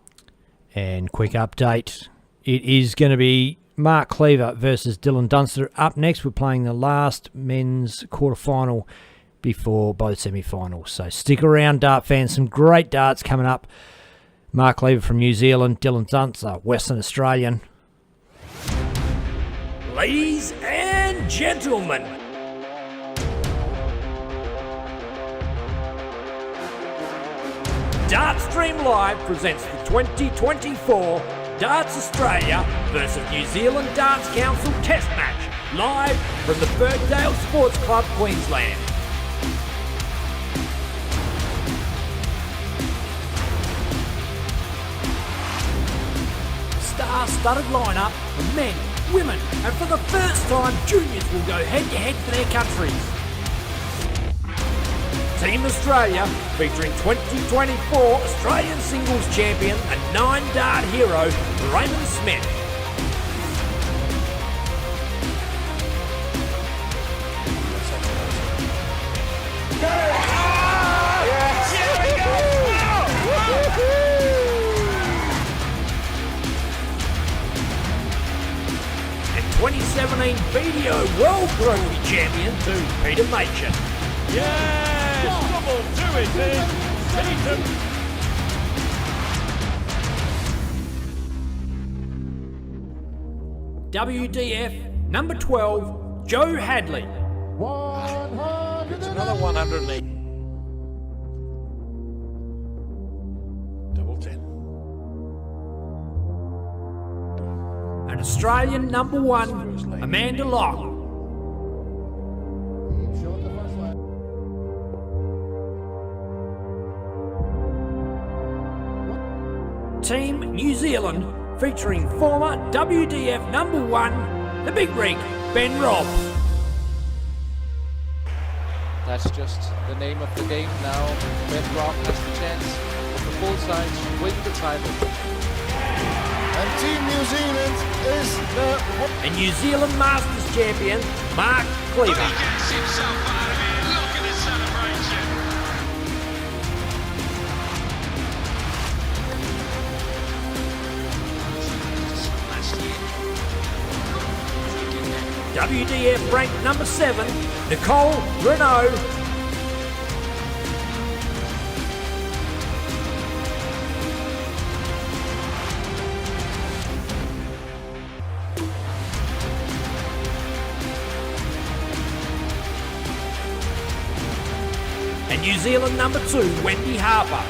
And quick update, it is going to be Mark Cleaver versus Dylan Dunster. Up next, we're playing the last men's quarterfinal before both semi-finals. So stick around, dart fans. Some great darts coming up. Mark Cleaver from New Zealand, Dylan Dunster, Western Australian. Ladies and gentlemen, Dartstream Live presents the 2024 Darts Australia versus New Zealand Darts Council Test Match, live from the Birkdale Sports Club, Queensland. star-studded lineup of men, women, and for the first time, juniors will go head-to-head for their countries. Team Australia, featuring 2024 Australian singles champion and 9-dart hero, Raymond Smith. And 2017 BDO World Rugby Champion to Peter Machin. Yes! Double do it in. Tatum. WDF number 12, Joe Hadley. It's another 108. Double 10. And Australian number 1, Amanda Locke. Team New Zealand, featuring former WDF number 1, the Big Rig, Ben Robb. That's just the name of the game now. Ben Robb has the chance of the full sides to win the title. And Team New Zealand is the... And New Zealand Masters champion, Mark Cleaver. He gets himself out of here. Look at the celebration. WDF ranked number 7, Nicole, Renault. And New Zealand number 2, Wendy Harper.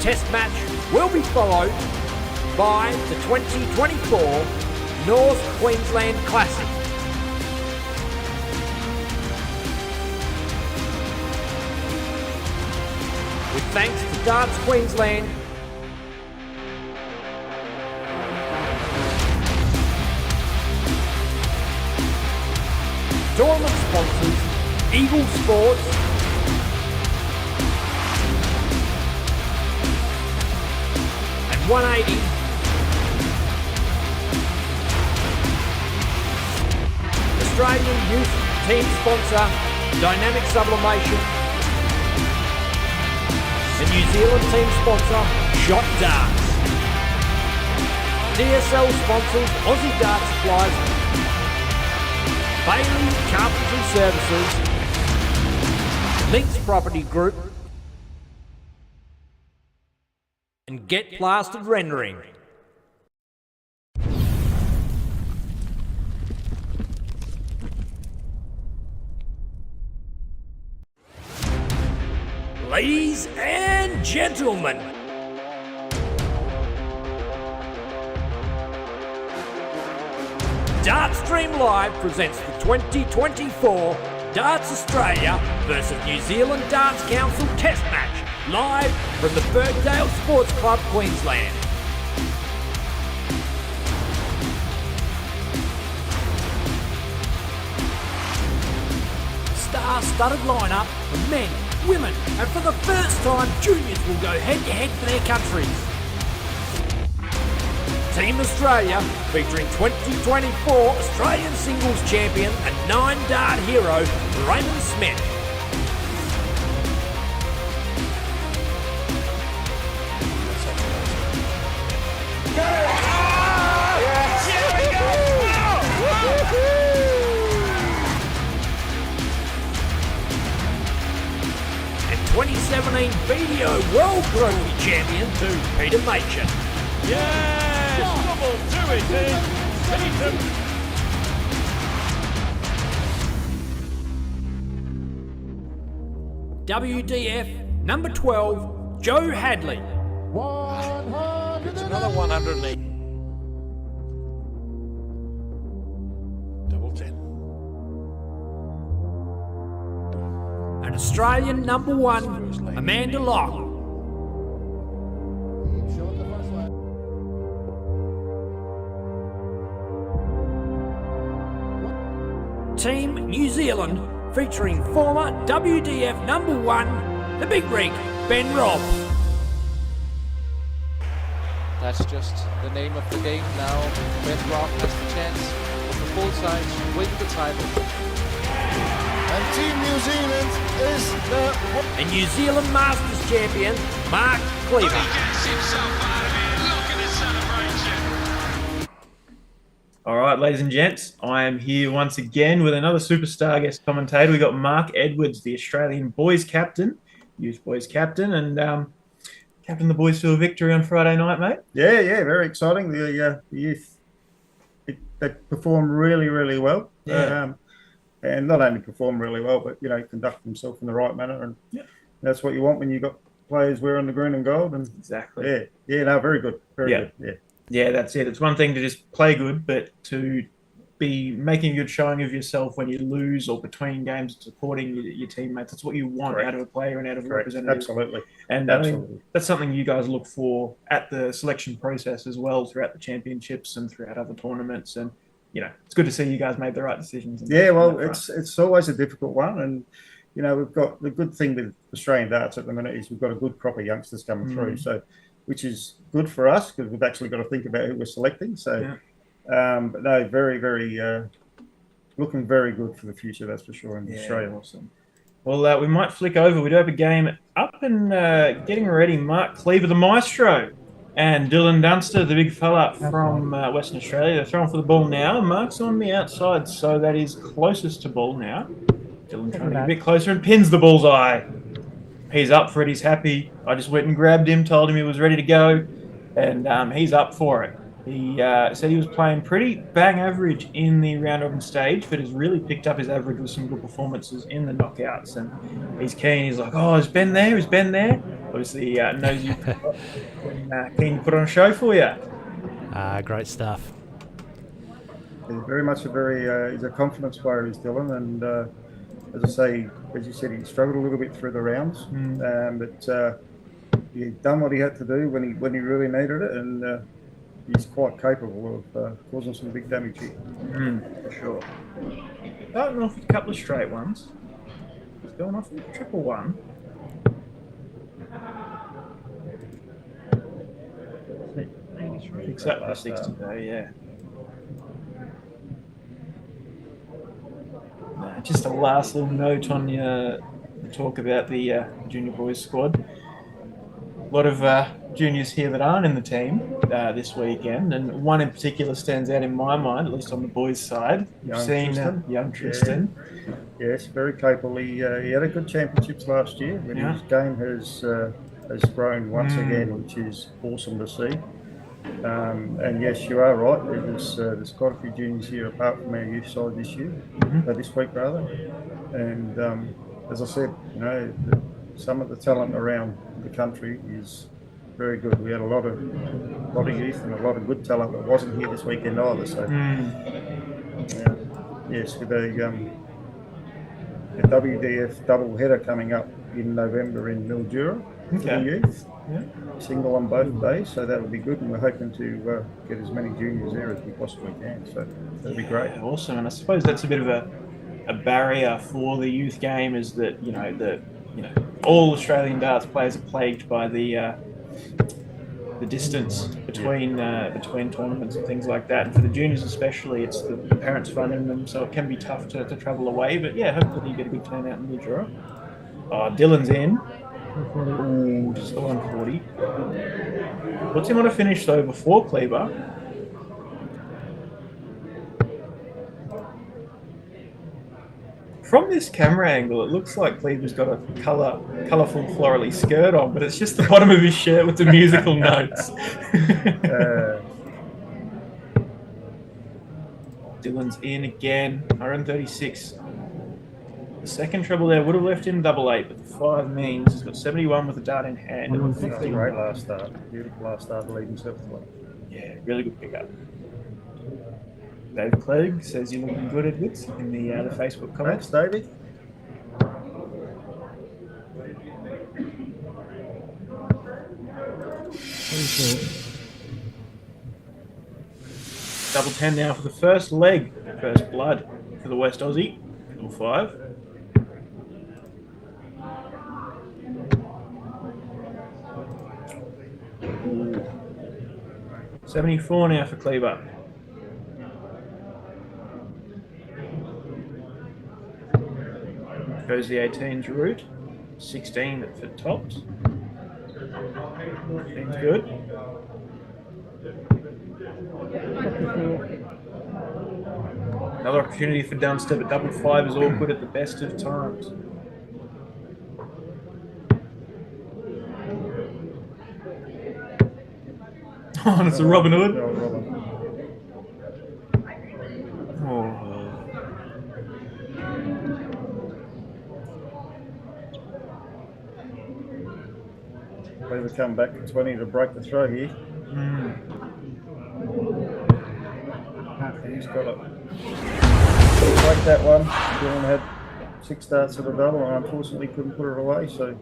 Test match will be followed by the 2024 North Queensland Classic. With thanks to Darts Queensland, tournament sponsors, Eagle Sports, and 180, Australian Youth Team sponsor, Dynamic Sublimation, and New Zealand team sponsor, Shot Darts. DSL sponsors, Aussie Dart Supplies, Bailey Carpentry Services, Lynx Property Group, and Get Plastered Rendering. Ladies and gentlemen, Dartstream Live presents the 2024 Darts Australia versus New Zealand Darts Council Test Match, live from the Birkdale Sports Club, Queensland. Star-studded lineup of men, women, and for the first time, juniors will go head-to-head for their countries. Team Australia, featuring 2024 Australian singles champion and 9-dart hero, Raymond Smith. And 2017 BDO World Rugby Champion to Peter Machin. Yes! Double do it in. Tatum. WDF number 12, Joe Hadley. It's another 108. Double and Australian number 1, Amanda Locke. Team New Zealand, featuring former WDF number 1, the Big Rig, Ben Robb. That's just the name of the game now. Ben Robb has the chance on the full side to win the title. And Team New Zealand is the... And New Zealand Masters champion, Mark Cleaver. He gets himself out of here. Look at the celebration. All right, ladies and gents, I am here once again with another superstar guest commentator. We got Mark Edwards, the Australian boys captain, youth boys captain, and captain the boys to a victory on Friday night, mate. Yeah, very exciting. The youth, they perform really, really well. Yeah. And not only perform really well, but conduct themselves in the right manner, and that's what you want when you've got players wearing the green and gold. And exactly. No, very good, very good. Yeah, that's it. It's one thing to just play good, but to be making a good showing of yourself when you lose or between games, supporting your teammates. That's what you want out of a player and out of a representative. Absolutely. And I mean, that's something you guys look for at the selection process as well, throughout the champiaunships and throughout other tournaments. And it's good to see you guys made the right decisions. It's always a difficult one, and we've got the good thing with Australian darts at the minute is we've got a good crop of youngsters coming through, so which is good for us because we've actually got to think about who we're selecting. So, but no, very, very looking very good for the future. That's for sure in Australia. Awesome. Well, we might flick over. We do have a game up and getting ready. Mark Cleaver, the maestro, and Dylan Dunster, the big fella from Western Australia. They're throwing for the ball now. Mark's on the outside, so that is closest to ball now. Dylan trying to get a bit closer and pins the bullseye. He's up for it. He's happy. I just went and grabbed him, told him he was ready to go, and he's up for it. He said he was playing pretty bang average in the round robin stage, but has really picked up his average with some good performances in the knockouts. And he's keen. He's like, "Oh, is Ben there? Is Ben there?" Obviously, knows you. Keen to put on a show for you. Great stuff. He's very much he's a confidence player, is Dylan, and as I say, as you said, he struggled a little bit through the rounds, but he done what he had to do when he really needed it, and he's quite capable of causing some big damage here. For sure. Starting off with a couple of straight ones. He's going off with a triple one. Picks up the 60 though, yeah. Just a last little note on your talk about the junior boys squad. A lot of juniors here that aren't in the team this weekend, and one in particular stands out in my mind, at least on the boys' side. Young Tristan. Yes, very capable. He had a good championships last year, but his game has grown once again, which is awesome to see. And yes, you are right. There's quite a few juniors here apart from our youth side this year, this week rather. And as I said, some of the talent around the country is very good. We had a lot of youth and a lot of good talent that wasn't here this weekend either. So yes, with the WDF double header coming up in November in Mildura for the youth. Single on both days, so that would be good, and we're hoping to get as many juniors there as we possibly can, so that'd be great. Awesome. And I suppose that's a bit of a barrier for the youth game, is that all Australian darts players are plagued by the distance between tournaments and things like that, and for the juniors especially, it's the parents funding them, so it can be tough to travel away. But hopefully you get a good turnout in Mildura. Dylan's in. Ooh, just the 140. What's him on a finish though before Cleaver? From this camera angle, it looks like Cleaver's got a colourful florally skirt on, but it's just the bottom of his shirt with the musical notes. Dylan's in again, 136. The second treble there would have left him double 8, but the 5 means he's got 71 with a dart in hand. Great last start. Beautiful last start to lead himself to play. Yeah, really good pickup. Dave Clegg says you're looking good, Edwards, in the Facebook comments. Thanks, Davey. Double 10 now for the first leg. First blood for the West Aussie. Double 5. Ooh. 74 now for Cleaver. Goes the 18's route. 16 for tops. 15's good. Another opportunity for Dunster, but double 5 is awkward at the best of times. Oh, and it's a Robin Hood. Oh. Cleaver come back to 20 to break the throw here. He's got it. Break that one. Dylan had 6 starts at a double and unfortunately couldn't put it away. So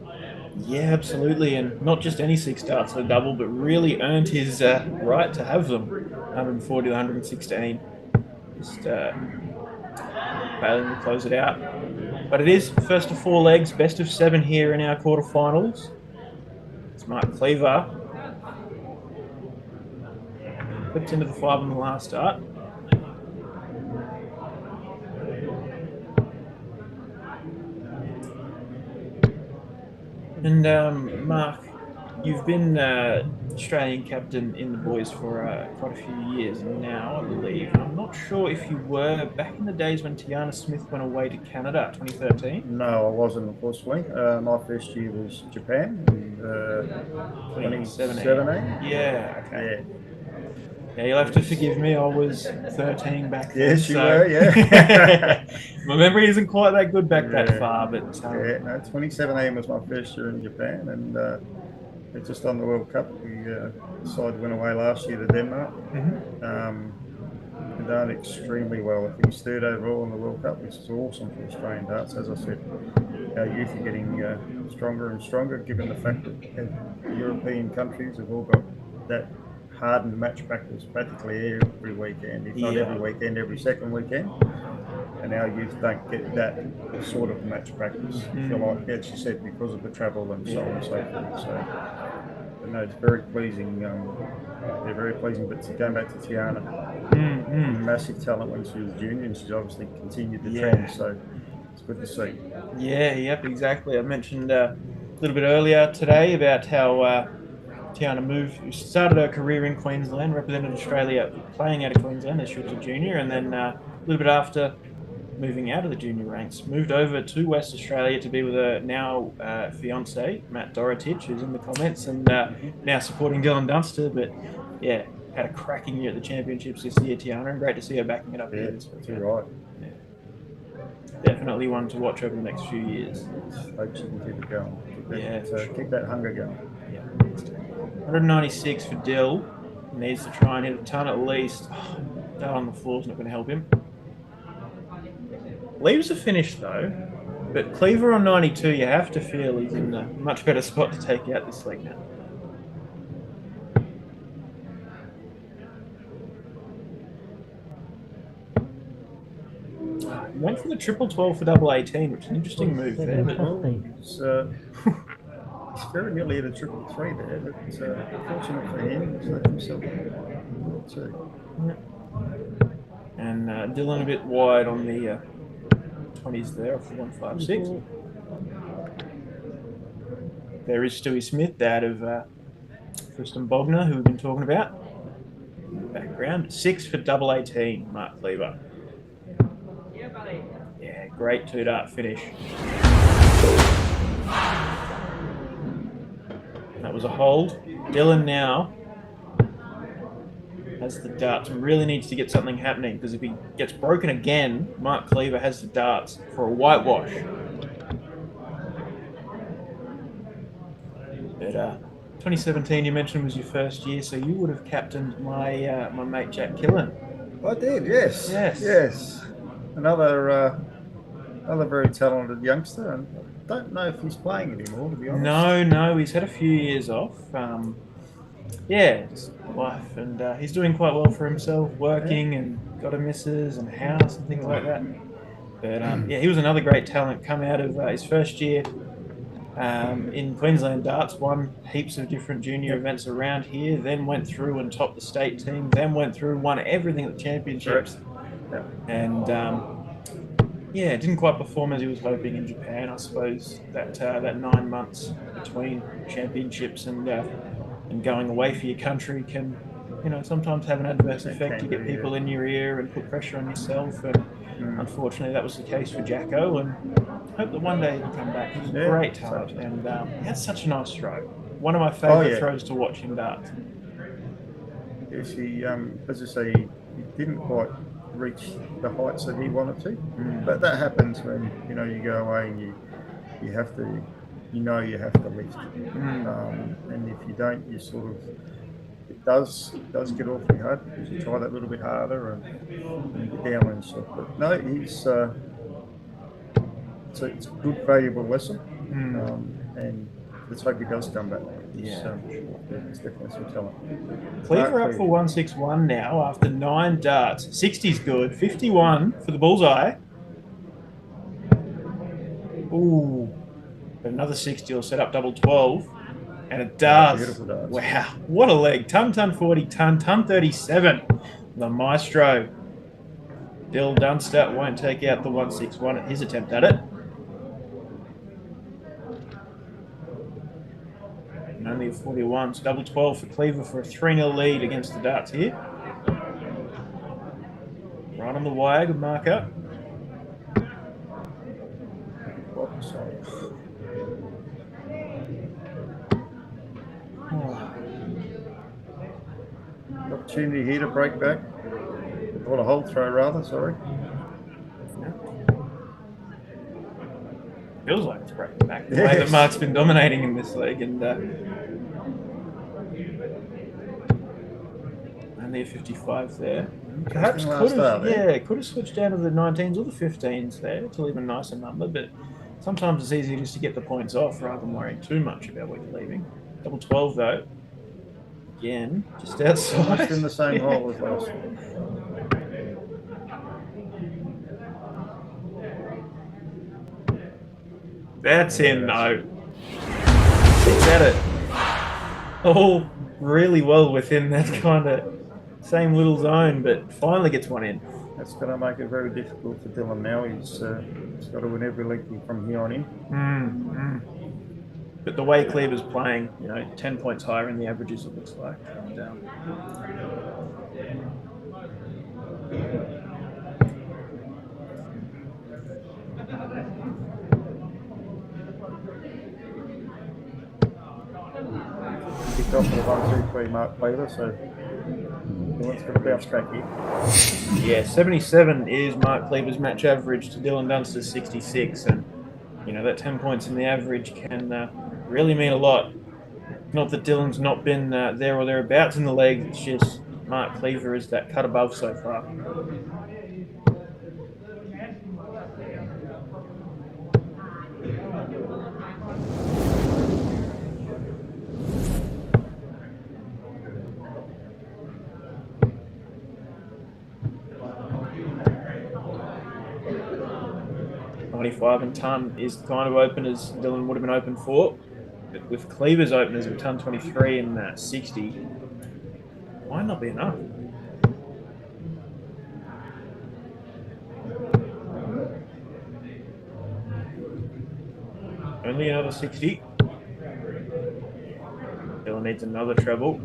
yeah, absolutely, and not just any 6 starts at a double, but really earned his right to have them. 140 to 116. Just failing to close it out. But it is first of 4 legs, best of 7 here in our quarterfinals. It's Mark Cleaver. Clipped into the 5 on the last start. And Mark, you've been Australian captain in the boys for quite a few years now, I believe. I'm not sure if you were back in the days when Tiana Smith went away to Canada, 2013. no, I wasn't, unfortunately. My first year was Japan in 2017. Yeah, okay. Yeah. Yeah, you'll have to forgive me. I was 13 back then. Yes, you were, yeah. My memory isn't quite that good back that far, but... yeah, no, 2017 was my first year in Japan, and it's just on the World Cup. We decided went away last year to Denmark. We've done extremely well. I think 3rd overall in the World Cup, which is awesome for Australian darts. As I said, our youth are getting stronger and stronger, given the fact that European countries have all got that hardened match practice practically every weekend, if not every weekend, every second weekend. And our youth don't get that sort of match practice. I feel like, as you said, because of the travel and so on and so forth. So, but no, it's very pleasing. They're very pleasing. But going back to Tiana, massive talent when she was junior, and she's obviously continued the trend. So it's good to see. Yeah, yep, exactly. I mentioned a little bit earlier today about how Tiana started her career in Queensland, represented Australia playing out of Queensland as she was a junior, and then a little bit after moving out of the junior ranks, moved over to West Australia to be with her now fiance, Matt Dorotich, who's in the comments, and now supporting Dylan Dunster. But yeah, had a cracking year at the championships this year, Tiana, and great to see her backing it up here. That's right. Yeah. Definitely one to watch over the next few years. Hope she can keep it going. Keep that hunger going. Yeah. 196 for Dill. Needs to try and hit a ton at least. That on the floor is not going to help him. Leaves are finished though, but Cleaver on 92, you have to feel he's in a much better spot to take out this leg now. He went for the triple 12 for double 18, which is an interesting move there. But It's very nearly at a triple 3 there, but fortunate for him, he's let himself too. And Dylan a bit wide on the 20s there off the 156. There is Stewie Smith out of Kristen Bogner, who we've been talking about. Background 6 for double 18, Mark Cleaver. Yeah, great 2-dart finish. That was a hold. Dylan now has the darts and really needs to get something happening, because if he gets broken again, Mark Cleaver has the darts for a whitewash. But 2017 you mentioned was your first year, so you would have captained my my mate Jack Killen. I did, yes. Yes. Another very talented youngster, and I don't know if he's playing anymore, to be honest. No, he's had a few years off. yeah, just life, and he's doing quite well for himself, working and got a missus and a house and things like that. But yeah, he was another great talent. Come out of his first year in Queensland darts, won heaps of different junior events around here, then went through and topped the state team, then went through, won everything at the championships, and yeah, didn't quite perform as he was hoping in Japan. I suppose that 9 months between championships and going away for your country can, sometimes have an adverse effect. You get people in your ear and put pressure on yourself, and unfortunately that was the case for Jacko, and hope that one day he can come back. He's a great talent, and he had such a nice throw. One of my favourite throws to watch in darts. Yes, he, as I say, he didn't quite reach the heights that he wanted to, but that happens when you go away and you have to, you have to lift, and if you don't, you sort of, it does get awfully hard because you try that little bit harder and you get down and stuff. But no, he's it's a good, valuable lesson, and let's hope he does come back. It's definitely some talent. Cleaver up for 161 now after 9 darts. 60's good, 51 for the bullseye. Ooh, but another 60 will set up double 12, and it does. Beautiful darts. Wow, what a leg. Ton 40, ton 37. The maestro. Bill Dunster won't take out the 161 at his attempt at it. And only a 41, so double 12 for Cleaver for a 3-0 lead against the darts here. Right on the wire, good marker. Opportunity here to break back. Or a hold throw, rather, sorry. Feels like it's breaking back. The way that Mark's been dominating in this league, and only a 55 there. Perhaps could have switched down to the 19s or the 15s there to leave a nicer number, but sometimes it's easier just to get the points off rather than worrying too much about what you're leaving. Double 12 though. Again, just outside. Almost in the same hole as last. That's in though. He's at it. All really well within that kind of same little zone, but finally gets one in. That's going to make it very difficult for Dylan now. He's got to win every leg from here on in. But the way Cleaver's playing, 10 points higher in the averages, it looks like. And, kicked off with a 1-2-3 Mark Cleaver, so Dylan's going to bounce back here. Yeah, 77 is Mark Cleaver's match average to Dylan Dunster's 66, and that 10 points in the average can really mean a lot. Not that Dylan's not been there or thereabouts in the league, it's just Mark Cleaver is that cut above so far. And ton is the kind of open as Dylan would have been open for. But with Cleaver's openers of ton 23 and 60, might not be enough. Only another 60. Dylan needs another treble.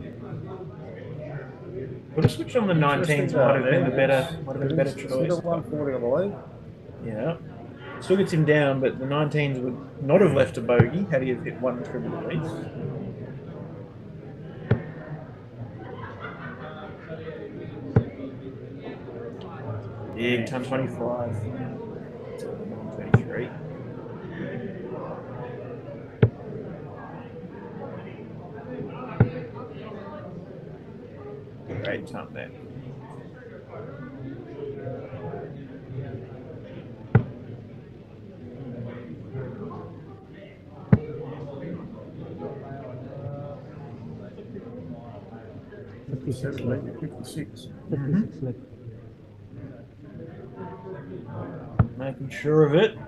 Would have switched on the 19s, might have been the better choice. 140 on the lead. Yeah. Still gets him down, but the 19s would not have left a bogey had he have hit one triple at least. Big ton 25. 33. Great ton there. 57, 56. Making sure of it. I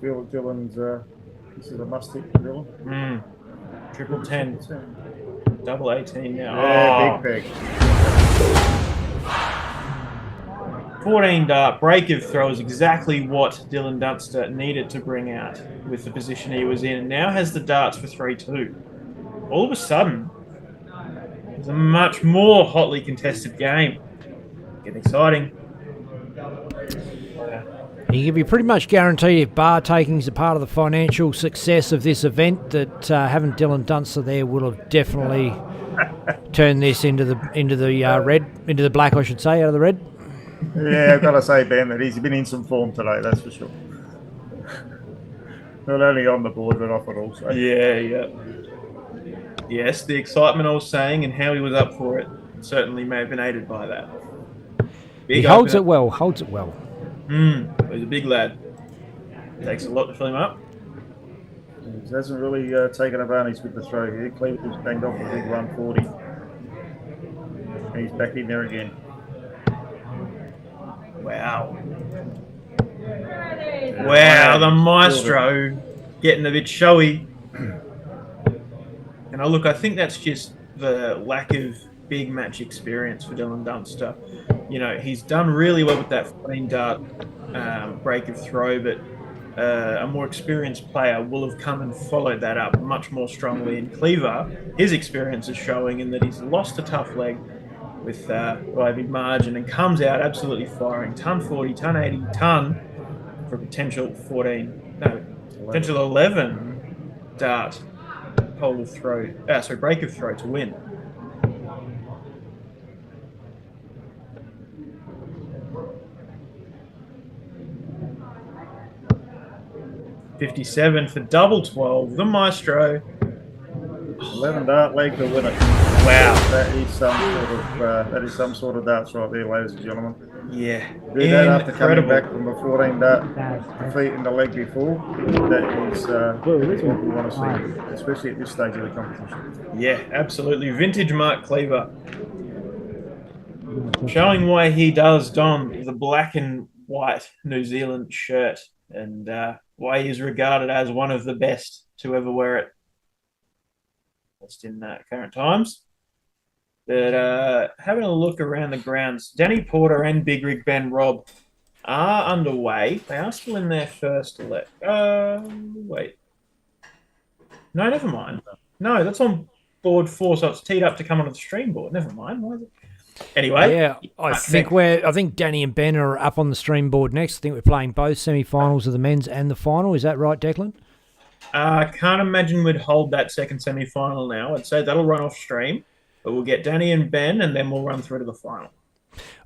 feel that Dylan's, this is a must-hit for Dylan. Triple 10. Double 18 now. Yeah, big peg. 14 dart break of throw is exactly what Dylan Dunster needed to bring out with the position he was in. And now has the darts for 3-2. All of a sudden, it's a much more hotly contested game. Getting exciting. You can be pretty much guaranteed if bar taking is a part of the financial success of this event that having Dylan Dunster there will have definitely turned this into the red, into the black, I should say, out of the red. Yeah, I've got to say, Ben, that he's been in some form today, that's for sure. Not only on the board, but off it also. Yeah. Yes, the excitement I was saying and how he was up for it certainly may have been aided by that. He holds it well. He's a big lad. Takes a lot to fill him up. He hasn't really taken advantage with the throw here. Cleveland's banged off a big 140. And he's back in there again. Wow. Wow, the maestro getting a bit showy. And I think that's just the lack of big match experience for Dylan Dunster. You know, he's done really well with that 14 dart break of throw, but a more experienced player will have come and followed that up much more strongly. And Cleaver, his experience is showing in that he's lost a tough leg with by a big margin and comes out absolutely firing. Ton 40, ton 80, ton for potential 11 dart pole of throw, break of throw to win. $57 for double 12. The maestro. 11 dart leg to win it. Wow, that is some sort of darts right there, ladies and gentlemen. Yeah, do that after coming back from a 14 dart defeat in the leg before. That is what we want to see, especially at this stage of the competition. Yeah, absolutely. Vintage Mark Cleaver, showing why he does don the black and white New Zealand shirt and why he is regarded as one of the best to ever wear it. Just in current times. But having a look around the grounds, Danny Porter and Big Rig Ben Robb are underway. They are still in their first leg. Wait. No, never mind. No, that's on board 4, so it's teed up to come onto the stream board. Never mind. Why is it? Anyway. Yeah, I think Danny and Ben are up on the stream board next. I think we're playing both semi-finals of the men's and the final. Is that right, Declan? I can't imagine we'd hold that second semi-final now. I'd say that'll run off stream, but we'll get Danny and Ben, and then we'll run through to the final.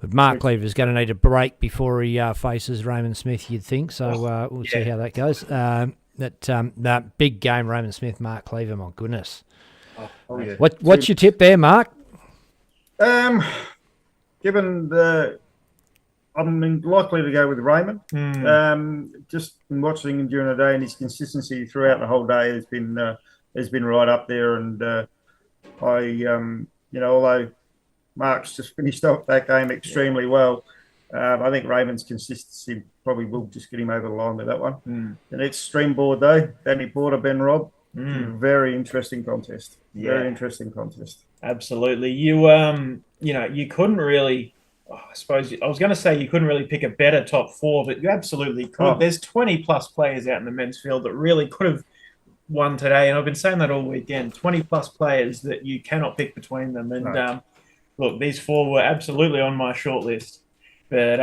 But Mark Cleaver's going to need a break before he faces Raymond Smith, you'd think. So we'll see how that goes. That big game, Raymond Smith, Mark Cleaver, my goodness. Yeah. What's your tip there, Mark? Given I'm likely to go with Raymond. Just watching him during the day and his consistency throughout the whole day has been right up there. And although Mark's just finished off that game extremely well, I think Raymond's consistency probably will just get him over the line with that one. The next stream board though, Danny Porter, Ben Robb, very interesting contest. Very interesting contest. Absolutely. You couldn't really. I suppose I was going to say you couldn't really pick a better top 4, but you absolutely could. There's 20 plus players out in the men's field that really could have won today, and I've been saying that all weekend. 20 plus players that you cannot pick between them, and look, these 4 were absolutely on my short list, but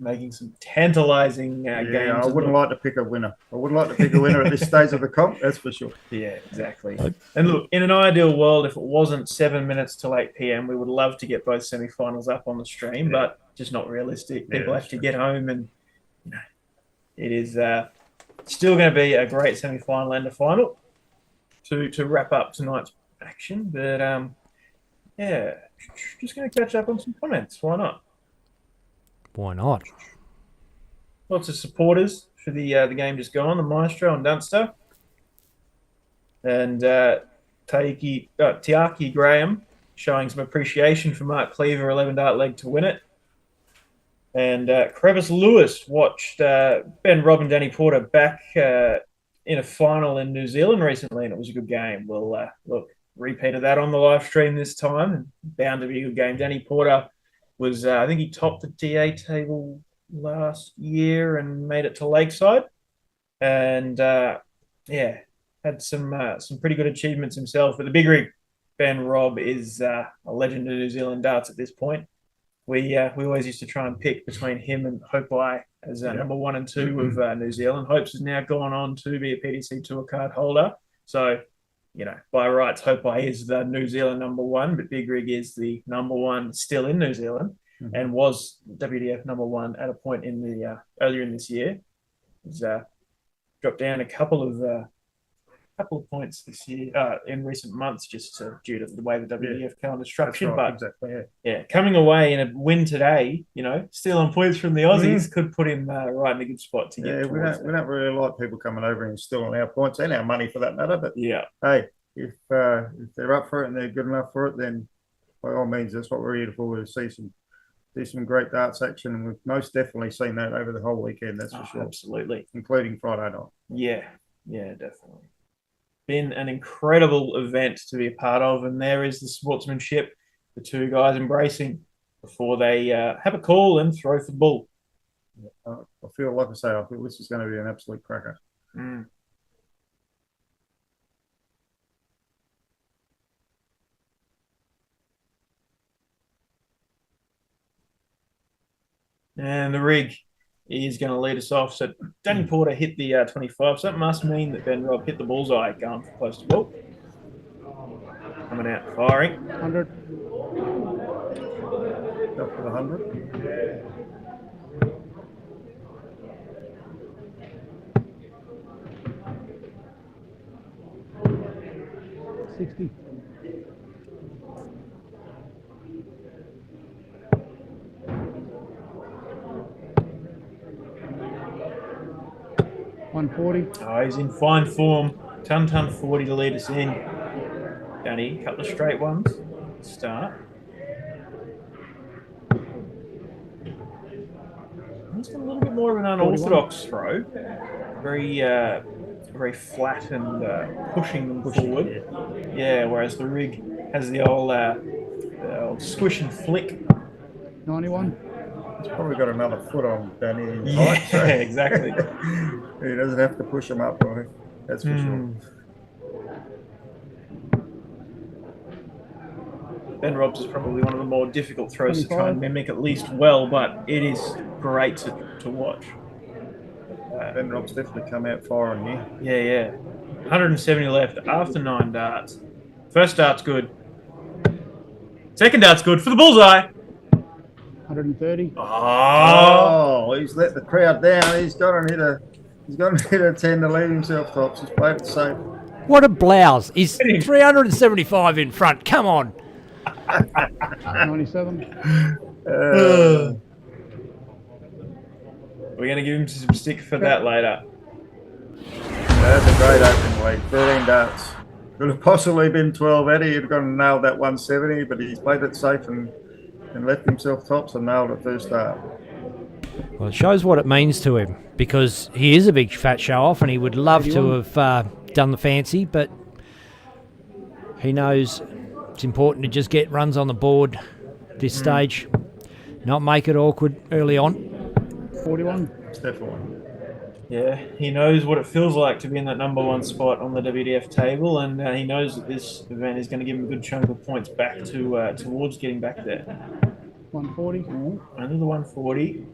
making some tantalising games. I wouldn't like to pick a winner. I wouldn't like to pick a winner at this stage of the comp, that's for sure. Yeah, exactly. And look, in an ideal world, if it wasn't 7 minutes till 8 p.m, we would love to get both semi-finals up on the stream, but just not realistic. People have to get home, and it is still going to be a great semi-final and a final to wrap up tonight's action. But just going to catch up on some comments. Why not? Why not? Lots of supporters for the game just gone, the Maestro and Dunster. And Tiaki Graham showing some appreciation for Mark Cleaver, 11 dart leg to win it. And Crevice Lewis watched Ben Robb and Danny Porter back in a final in New Zealand recently, and it was a good game. We'll look, repeated that on the live stream this time, and bound to be a good game. Danny Porter was, I think he topped the DA table last year and made it to Lakeside. And had some pretty good achievements himself. But the big rig, Ben Robb, is a legend of New Zealand darts at this point. We always used to try and pick between him and Hopai as number 1 and 2 of New Zealand. Hopes has now gone on to be a PDC Tour card holder. So, by rights, Hopai is the New Zealand number 1, but Big Rig is the number 1 still in New Zealand and was WDF number 1 at a point in the earlier in this year. He's dropped down a couple of points this year in recent months, just due to the way the WDF calendar is structured. Right, but exactly, coming away in a win today, stealing points from the Aussies could put him right in a good spot to get. Yeah, we don't really like people coming over and stealing our points and our money for that matter. But hey, if they're up for it and they're good enough for it, then by all means, that's what we're here for. To see some great darts action, and we've most definitely seen that over the whole weekend. That's for sure. Absolutely, including Friday night. Yeah, definitely. Been an incredible event to be a part of, and there is the sportsmanship, the two guys embracing before they have a call and throw for the bull. I feel this is going to be an absolute cracker. And the rig is going to lead us off. So Danny Porter hit the 25. So that must mean that Ben Robb hit the bullseye going for close to ball. Coming out firing. 100. Up for the 100. $60. 140. Oh, he's in fine form. Ton 40 to lead us in. Danny, a couple of straight ones. Start. He's got a little bit more of an unorthodox throw. Very flat and pushing them forward. Yeah, whereas the rig has the old squish and flick. 91. He's probably got another foot on Danny. Yeah, exactly. He doesn't have to push him up, right? That's for sure. Ben Robb's is probably one of the more difficult throws to try and mimic at least well, but it is great to watch. Ben Robb's definitely come out firing here. Yeah. 170 left after 9 darts. First dart's good. Second dart's good for the bullseye. 130. Oh, he's let the crowd down. He's got to hit a 10 to leave himself tops. He's played it safe. What a blouse. He's 375 in front. Come on. 97. We're going to give him some stick for that later. That's a great opening lead. 13 darts. Could have possibly been 12. Eddie had gone and nailed that 170, but he's played it safe and left himself tops and nailed it first start. Well, it shows what it means to him, because he is a big fat show-off and he would love to have done the fancy, but he knows it's important to just get runs on the board this stage, not make it awkward early on. 41. Definitely. Yeah, he knows what it feels like to be in that number 1 spot on the WDF table, and he knows that this event is going to give him a good chunk of points back towards getting back there. 140. Only the 140.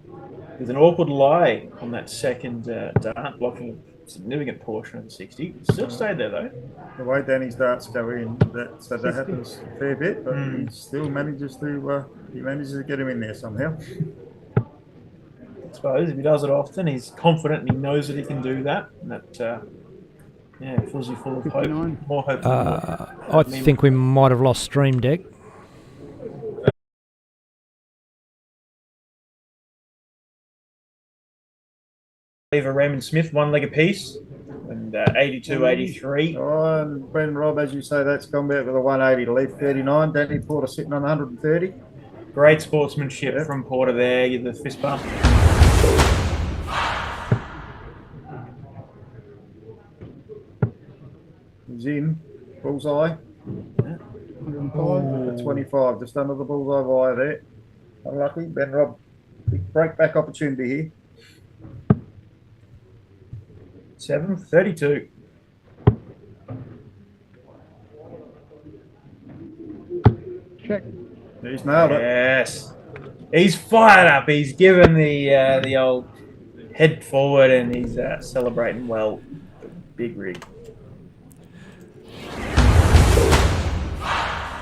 With an awkward lie on that second dart, blocking a significant portion of the 60. Still stayed there, though. The way Danny's darts go in, that happens a fair bit, but he still manages to get him in there somehow. I suppose if he does it often, he's confident and he knows that he can do that. And that, fills you full of hope. More hope. I think we might have lost Stream Deck. Raymond Smith, 1 leg apiece. And 82, 83. Oh, and Ben Rob, as you say, that's gone back with a 180 to leave 39. Danny Porter sitting on 130. Great sportsmanship from Porter there. Give the fist bump. He's in. Bullseye. 105 to 25. Just under the bullseye wire there. Unlucky. Ben Rob, big break back opportunity here. 7:32. Check. He's nailed it. Yes. He's fired up. He's given the old head forward and he's celebrating well. Big rig.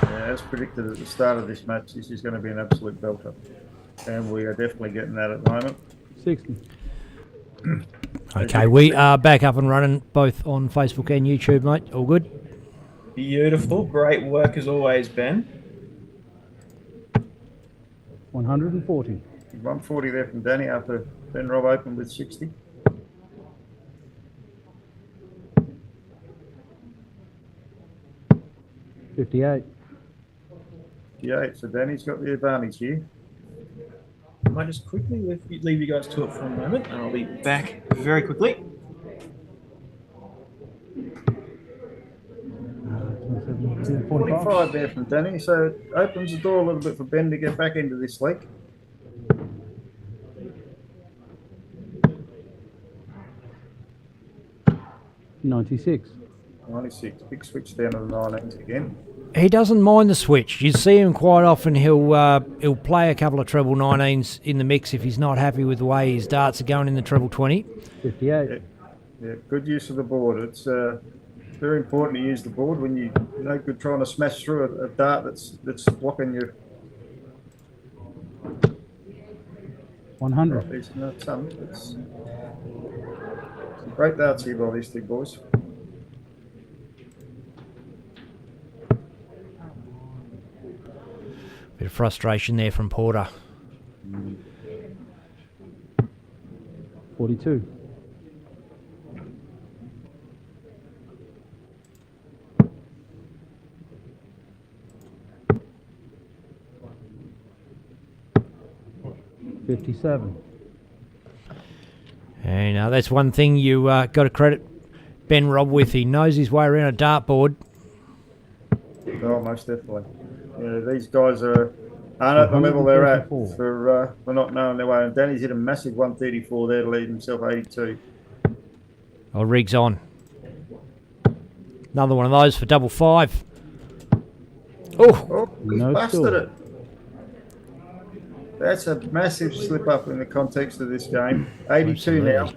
As predicted at the start of this match, this is going to be an absolute belter. And we are definitely getting that at the moment. 60. Okay, we are back up and running both on Facebook and YouTube, mate. All good? Beautiful. Great work as always, Ben. 140. 140 there from Danny after Ben Rob opened with 60. $58. Yeah, so Danny's got the advantage here. I might just quickly leave you guys to it for a moment and I'll be back very quickly. 45 there from Danny, so it opens the door a little bit for Ben to get back into this league. $96. 96, big switch down to the 19s again. He doesn't mind the switch. You see him quite often. He'll play a couple of treble 19s in the mix if he's not happy with the way his darts are going in the treble 20. 58. Yeah, good use of the board. It's very important to use the board when you no good trying to smash through a dart that's blocking you. 100. It's some great darts here by these two boys. Bit of frustration there from Porter. 42. $57. And that's one thing you got to credit Ben Rob with. He knows his way around a dartboard. Oh, most definitely. Yeah, these guys aren't at the level they're at for not knowing their way. And Danny's hit a massive 134 there to lead himself 82. Oh, rig's on. Another one of those for double 5. Oh, he's No busted score. it. That's a massive slip up in the context of this game. 82 now.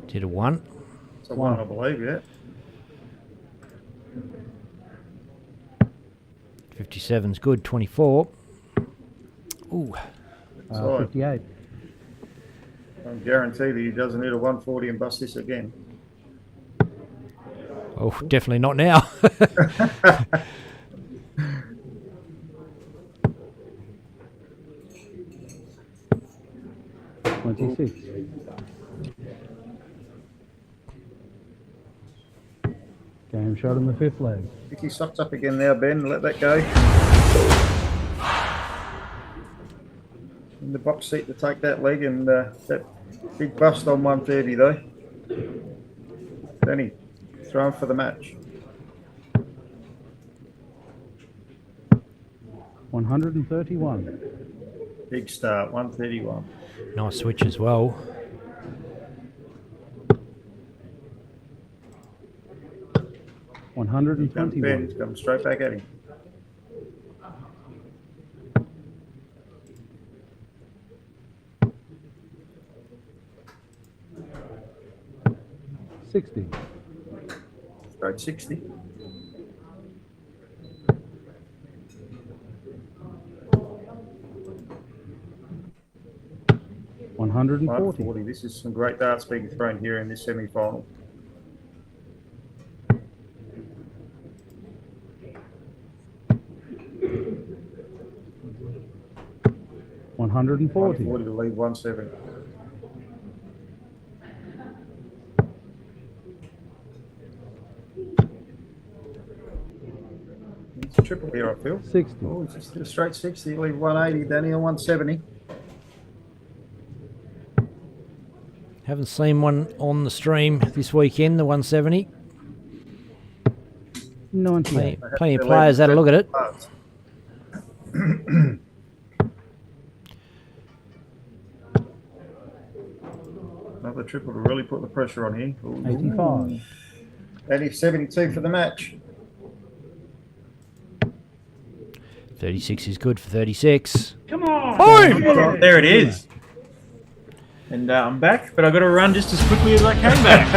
Did a 1. It's a 1, I believe, yeah. 57's good. 24. Ooh. 58. I guarantee that he doesn't hit a 140 and bust this again. Oh, definitely not now. $26. Game shot in the 5th leg. Pick his socks up again now, Ben. Let that go. In the box seat to take that leg and that big bust on 130 though. Danny, throw him for the match. 131. Big start, 131. Nice switch as well. Ben's come straight back at him. $60. Straight 60. $140. This is some great darts being thrown here in this semi-final. $140 to leave 170. triple here, I feel. 60. Oh, just a straight 60. Leave 180, Danny, or 170. Haven't seen one on the stream this weekend, the 170. 98. Plenty of players had a look at it. Another triple to really put the pressure on here. Ooh. 85. Danny, 72 for the match. 36 is good for 36. Come on! Boom! There it is. And I'm back, but I've got to run just as quickly as I came back.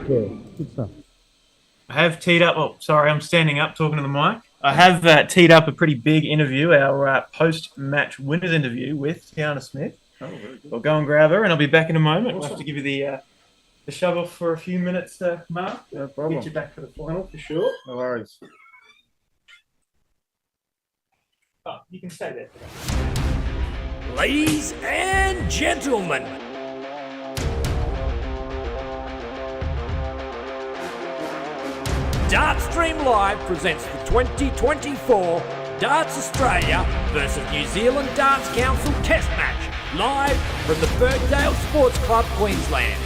Good stuff. I have teed up. Oh, sorry, I'm standing up talking to the mic. I have teed up a pretty big interview, our post-match winners interview with Tiana Smith. Oh, very good. I'll go and grab her, and I'll be back in a moment. We'll have to give you the shove off for a few minutes, Mark. No problem. Get you back for the final for sure. No worries. Oh, you can stay there. Ladies and gentlemen, Dartstream Live presents the 2024 Darts Australia versus New Zealand Darts Council Test Match, live from the Birkdale Sports Club, Queensland.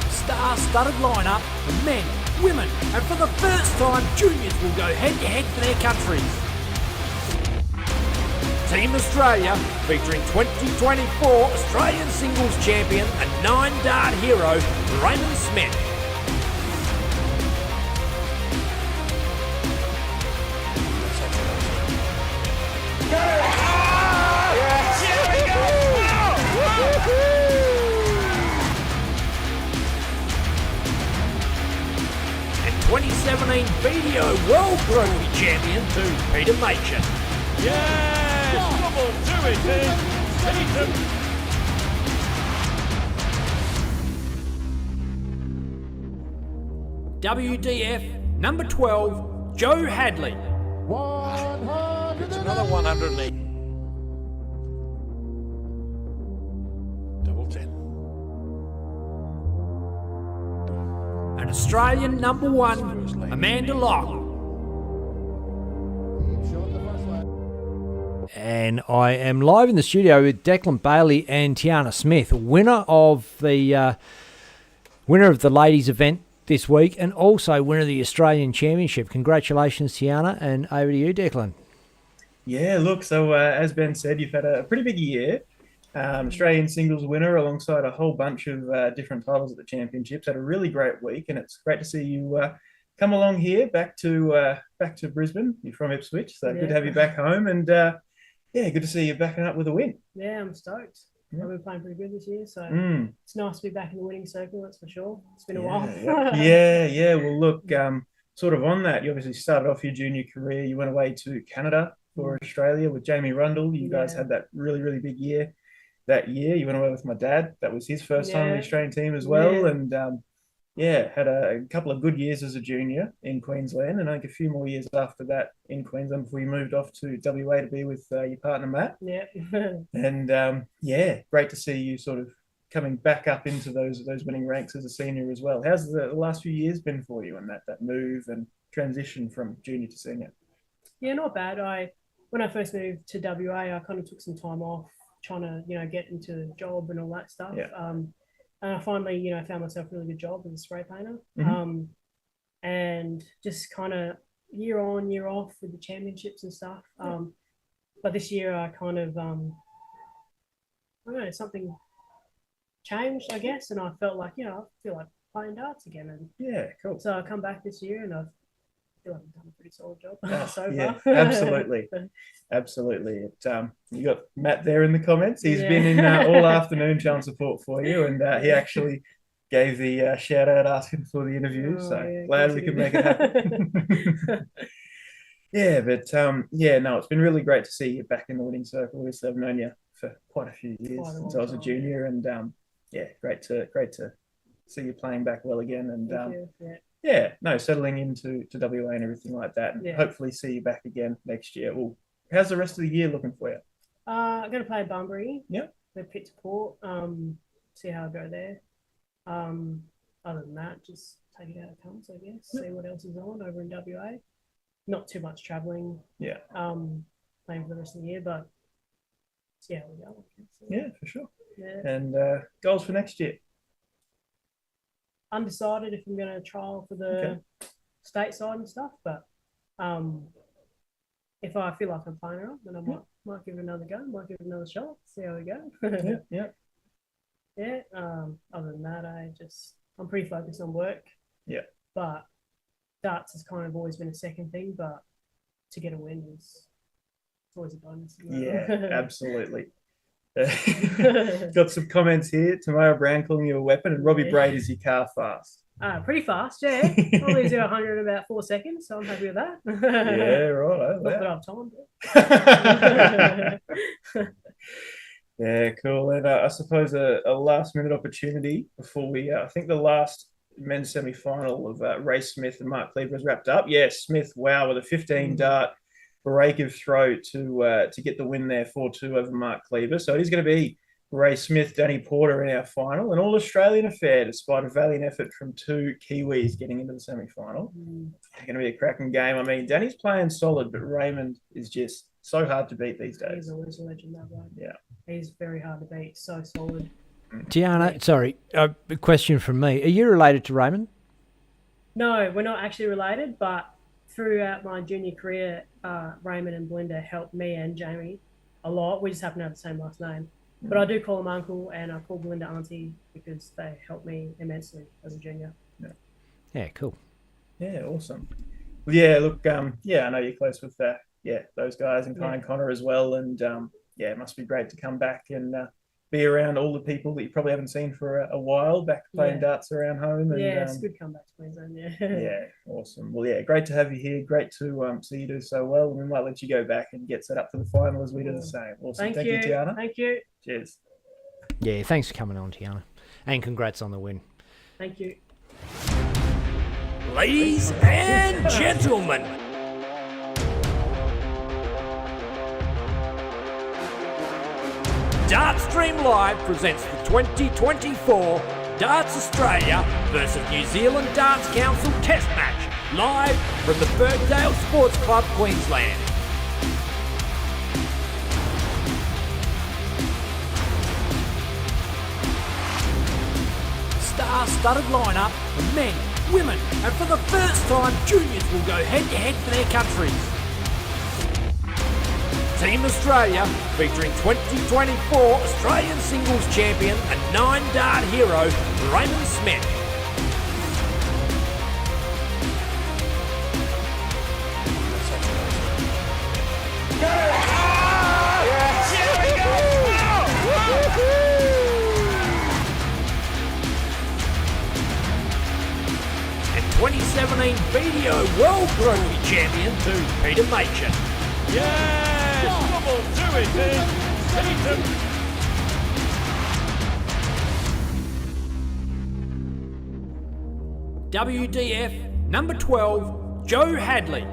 Star-studded lineup of men, women, and for the first time, juniors will go head-to-head for their countries. Team Australia, featuring 2024 Australian Singles Champion and 9-dart hero, Raymond Smith. And 2017 video World Rugby Champion to Peter Machin. Yes! Come on, do it then! Tatum! WDF number 12, Joe Hadley. It's another 108. Double 10. And Australian number 1, Amanda Locke. And I am live in the studio with Declan Bailey and Tiana Smith, winner of the ladies event this week, and also winner of the Australian Championship. Congratulations, Tiana, and over to you, Declan. Yeah, look, so as Ben said, you've had a pretty big year. Australian singles winner alongside a whole bunch of different titles at the championships. Had a really great week, and it's great to see you come along here back to Brisbane. You're from Ipswich, so good to have you back home, and good to see you backing up with a win. Yeah, I'm stoked. I've been playing pretty good this year, so it's nice to be back in the winning circle, that's for sure. It's been a while. Yeah. Well, look, sort of on that, you obviously started off your junior career. You went away to Canada for Australia with Jamie Rundle. You guys had that really, really big year that year. You went away with my dad. That was his first time in the Australian team as well. And had a couple of good years as a junior in Queensland, and I think a few more years after that in Queensland before you moved off to WA to be with your partner Matt. Yeah. And great to see you sort of coming back up into those winning ranks as a senior as well. How's the last few years been for you and that move and transition from junior to senior? Yeah, not bad. When I first moved to WA, I kind of took some time off trying to, get into the job and all that stuff. Yeah. And I finally, found myself a really good job as a spray painter. And just kind of year on, year off with the championships and stuff. But this year I kind of, I don't know, something changed, I guess. And I felt like, I feel like playing darts again. And yeah, cool. So I come back this year and I feel like I've done a pretty solid job so yeah, far. Absolutely. You got Matt there in the comments. He's been in all afternoon showing support for you, and he actually gave the shout out asking for the interview. Glad we could make it happen. It's been really great to see you back in the winning circle. Obviously, I've known you for quite a few years since I was a junior, and great to see you playing back well again, and settling into WA and everything like that, and hopefully see you back again next year. We'll how's the rest of the year looking for you? I'm going to play Bunbury. Yep. The pit to port. See how I go there. Other than that, just take it out of comes, I guess. See what else is on over in WA. Not too much travelling. Yeah. Playing for the rest of the year, but see how we go. Yeah, for sure. Yeah. And goals for next year? Undecided if I'm going to trial for the stateside and stuff, but if I feel like I'm playing around, then I might give it another go, might give it another shot, see how we go. Yeah. Other than that, I'm pretty focused on work. Yeah. But darts has kind of always been a second thing, but to get a win is always a bonus. Yeah, absolutely. Got some comments here. Tamara Brown calling you a weapon, and Robbie Braid is your car fast. Pretty fast, yeah. Probably 0-100 in about 4 seconds, so I'm happy with that. Yeah, right. Not that I've timed. Yeah, cool. And I suppose a last-minute opportunity before we, I think the last men's semi-final of Ray Smith and Mark Cleaver has wrapped up. Yeah, Smith, wow, with a 15-dart break of throw to get the win there, 4-2 over Mark Cleaver. So it is going to be Ray Smith, Danny Porter in our final, an all-Australian affair despite a valiant effort from 2 Kiwis getting into the semi-final. It's going to be a cracking game. I mean, Danny's playing solid, but Raymond is just so hard to beat these days. He's always a legend, that way. Yeah. He's very hard to beat, so solid. Tiana, sorry, a question from me. Are you related to Raymond? No, we're not actually related, but throughout my junior career, Raymond and Belinda helped me and Jamie a lot. We just happen to have the same last name. But I do call him uncle, and I call Belinda auntie because they helped me immensely as a junior. Yeah, cool. Yeah, awesome. Well, yeah, look, I know you're close with those guys and Kai and Connor as well. And it must be great to come back and be around all the people that you probably haven't seen for a while, back playing darts around home. And, it's good comeback to Queensland, Yeah, awesome. Well, great to have you here. Great to see you do so well. And we might let you go back and get set up for the final as we do the same. Awesome. Thank you, Tiana. Thank you. Cheers. Yeah, thanks for coming on, Tiana. And congrats on the win. Thank you. Ladies and gentlemen, Dartstream Live presents the 2024 Darts Australia versus New Zealand Darts Council Test Match, live from the Birkdale Sports Club, Queensland. Star-studded lineup of men, women, and for the first time, juniors will go head-to-head for their countries. Team Australia, featuring 2024 Australian Singles Champion and 9-dart hero, Raymond Smith. And 2017 BDO World Rugby Champion to Peter Machin. Double to it is Peter. WDF number 12, Joe Hadley.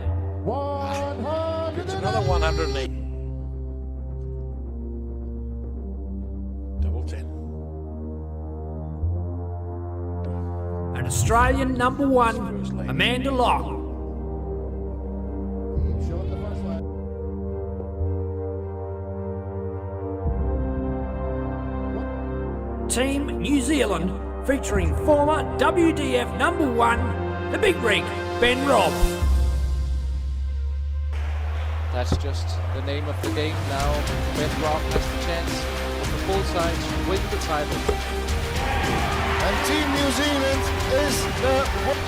It's another 108. Double 10. And Australian number 1, Amanda Locke. Team New Zealand, featuring former WDF number 1, the Big Rig, Ben Robb. That's just the name of the game now. Ben Robb has the chance on the full side to win the title. And Team New Zealand is the...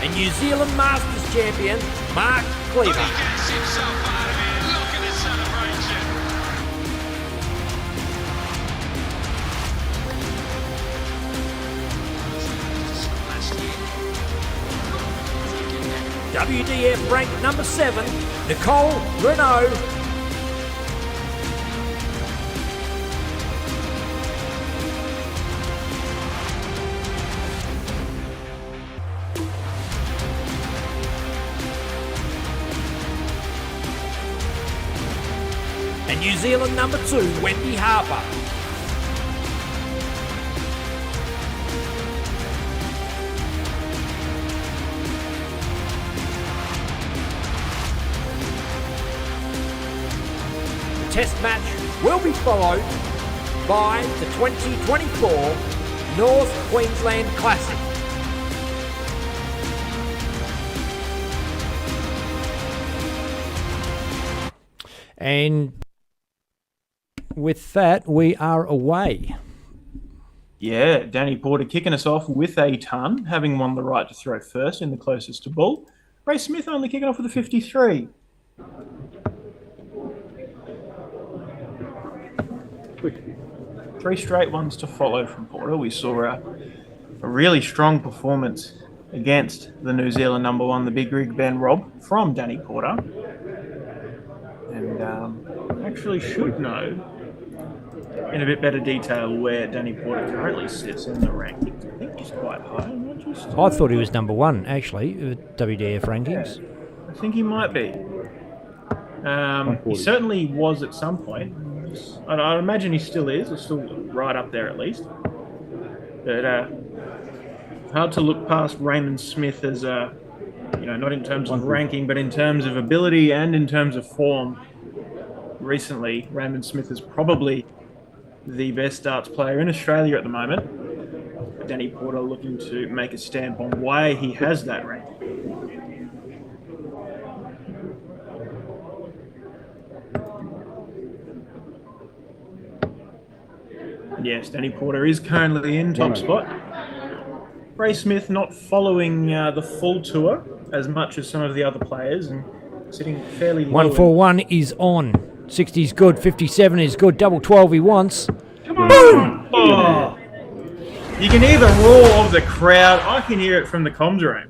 And New Zealand Masters champion, Mark Cleaver. WDF ranked number 7, Nicole, Renault. New Zealand number 2, Wendy Harper. The test match will be followed by the 2024 North Queensland Classic. And with that, we are away. Yeah, Danny Porter kicking us off with a ton, having won the right to throw first in the closest to ball. Ray Smith only kicking off with a 53. Three straight ones to follow from Porter. We saw a really strong performance against the New Zealand number 1, the big rig Ben Robb, from Danny Porter. And actually should know in a bit better detail where Danny Porter currently sits in the rankings. I think he's quite high. I thought he was number 1, actually, with WDF rankings. Yeah, I think he might be. He certainly was at some point. I imagine he still is. He's still right up there at least. But hard to look past Raymond Smith as not in terms of ranking, but in terms of ability and in terms of form. Recently, Raymond Smith is probably the best darts player in Australia at the moment. Danny Porter looking to make a stamp on why he has that ranking. Yes, Danny Porter is currently in top spot. Ray Smith not following the full tour as much as some of the other players and sitting fairly low. 141 is on. 60 is good. 57 is good. Double 12 he wants. Come on! Boom! Oh. You can hear the roar of the crowd. I can hear it from the comms room.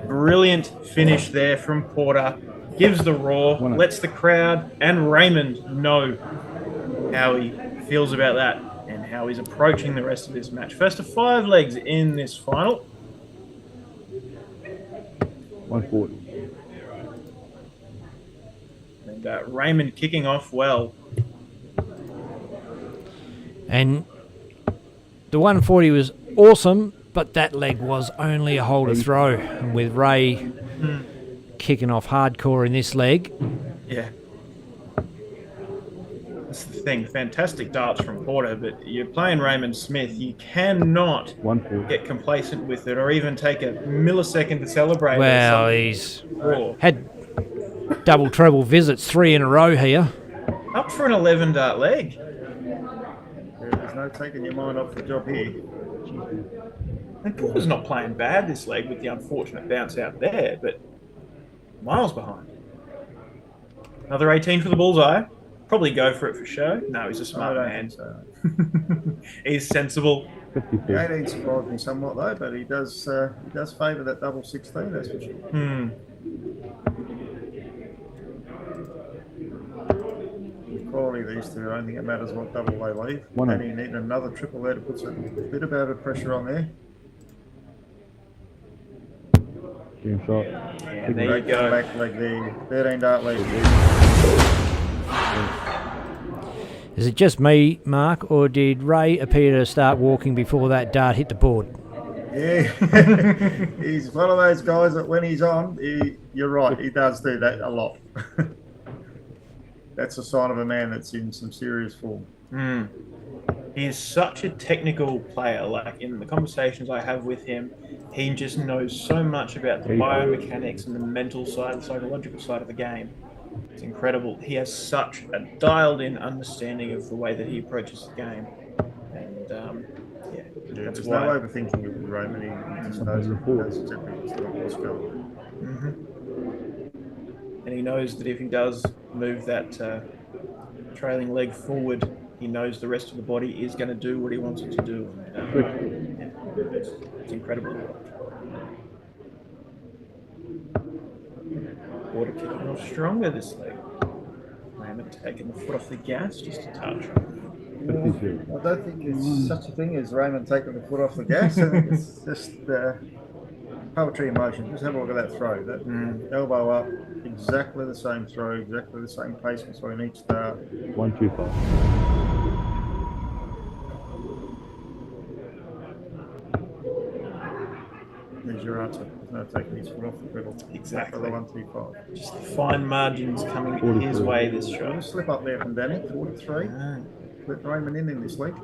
Brilliant finish there from Porter. Gives the roar, lets the crowd and Raymond know how he feels about that and how he's approaching the rest of this match. First of 5 legs in this final. 140. And Raymond kicking off well. And the 140 was awesome, but that leg was only a hole to throw. And with Ray kicking off hardcore in this leg. Yeah. That's the thing. Fantastic darts from Porter, but you're playing Raymond Smith. You cannot get complacent with it or even take a millisecond to celebrate. Well, he's had double treble visits 3 in a row here. Up for an 11 dart leg. There's no taking your mind off the job here. And Porter's not playing bad this leg with the unfortunate bounce out there, but miles behind. Another 18 for the bullseye. Probably go for it for show. No, he's a smart man. So. He's sensible. 18 surprised me somewhat though, but he does favour that double 16, that's for sure. The quality of these two, I don't think it matters what double they leave. And you need another triple there to put a bit of pressure on there. Game shot. Yeah, there you go. Back leg there. 13 dart leg. Is it just me, Mark, or did Ray appear to start walking before that dart hit the board? Yeah, he's one of those guys that when he's on, you're right, he does do that a lot. That's a sign of a man that's in some serious form. He is such a technical player. Like in the conversations I have with him, he just knows so much about the biomechanics and the mental side, the psychological side of the game. It's incredible. He has such a dialed-in understanding of the way that he approaches the game. And there's no overthinking with Raymond. He just knows exactly what's going on. And he knows that if he does move that trailing leg forward, he knows the rest of the body is going to do what he wants it to do. It's incredible. Water kicking off stronger this leg. Raymond taking the foot off the gas just a touch. I don't think it's such a thing as Raymond taking the foot off the gas. I think it's just poetry in motion. Just have a look at that throw. That elbow up, exactly the same throw, exactly the same pace between each start. 125. There's your answer. No taking his foot off the pedal. Exactly. For the 125. Just the fine margins coming his way this shot. A slip up there from Danny, 43. Let Raymond in this league.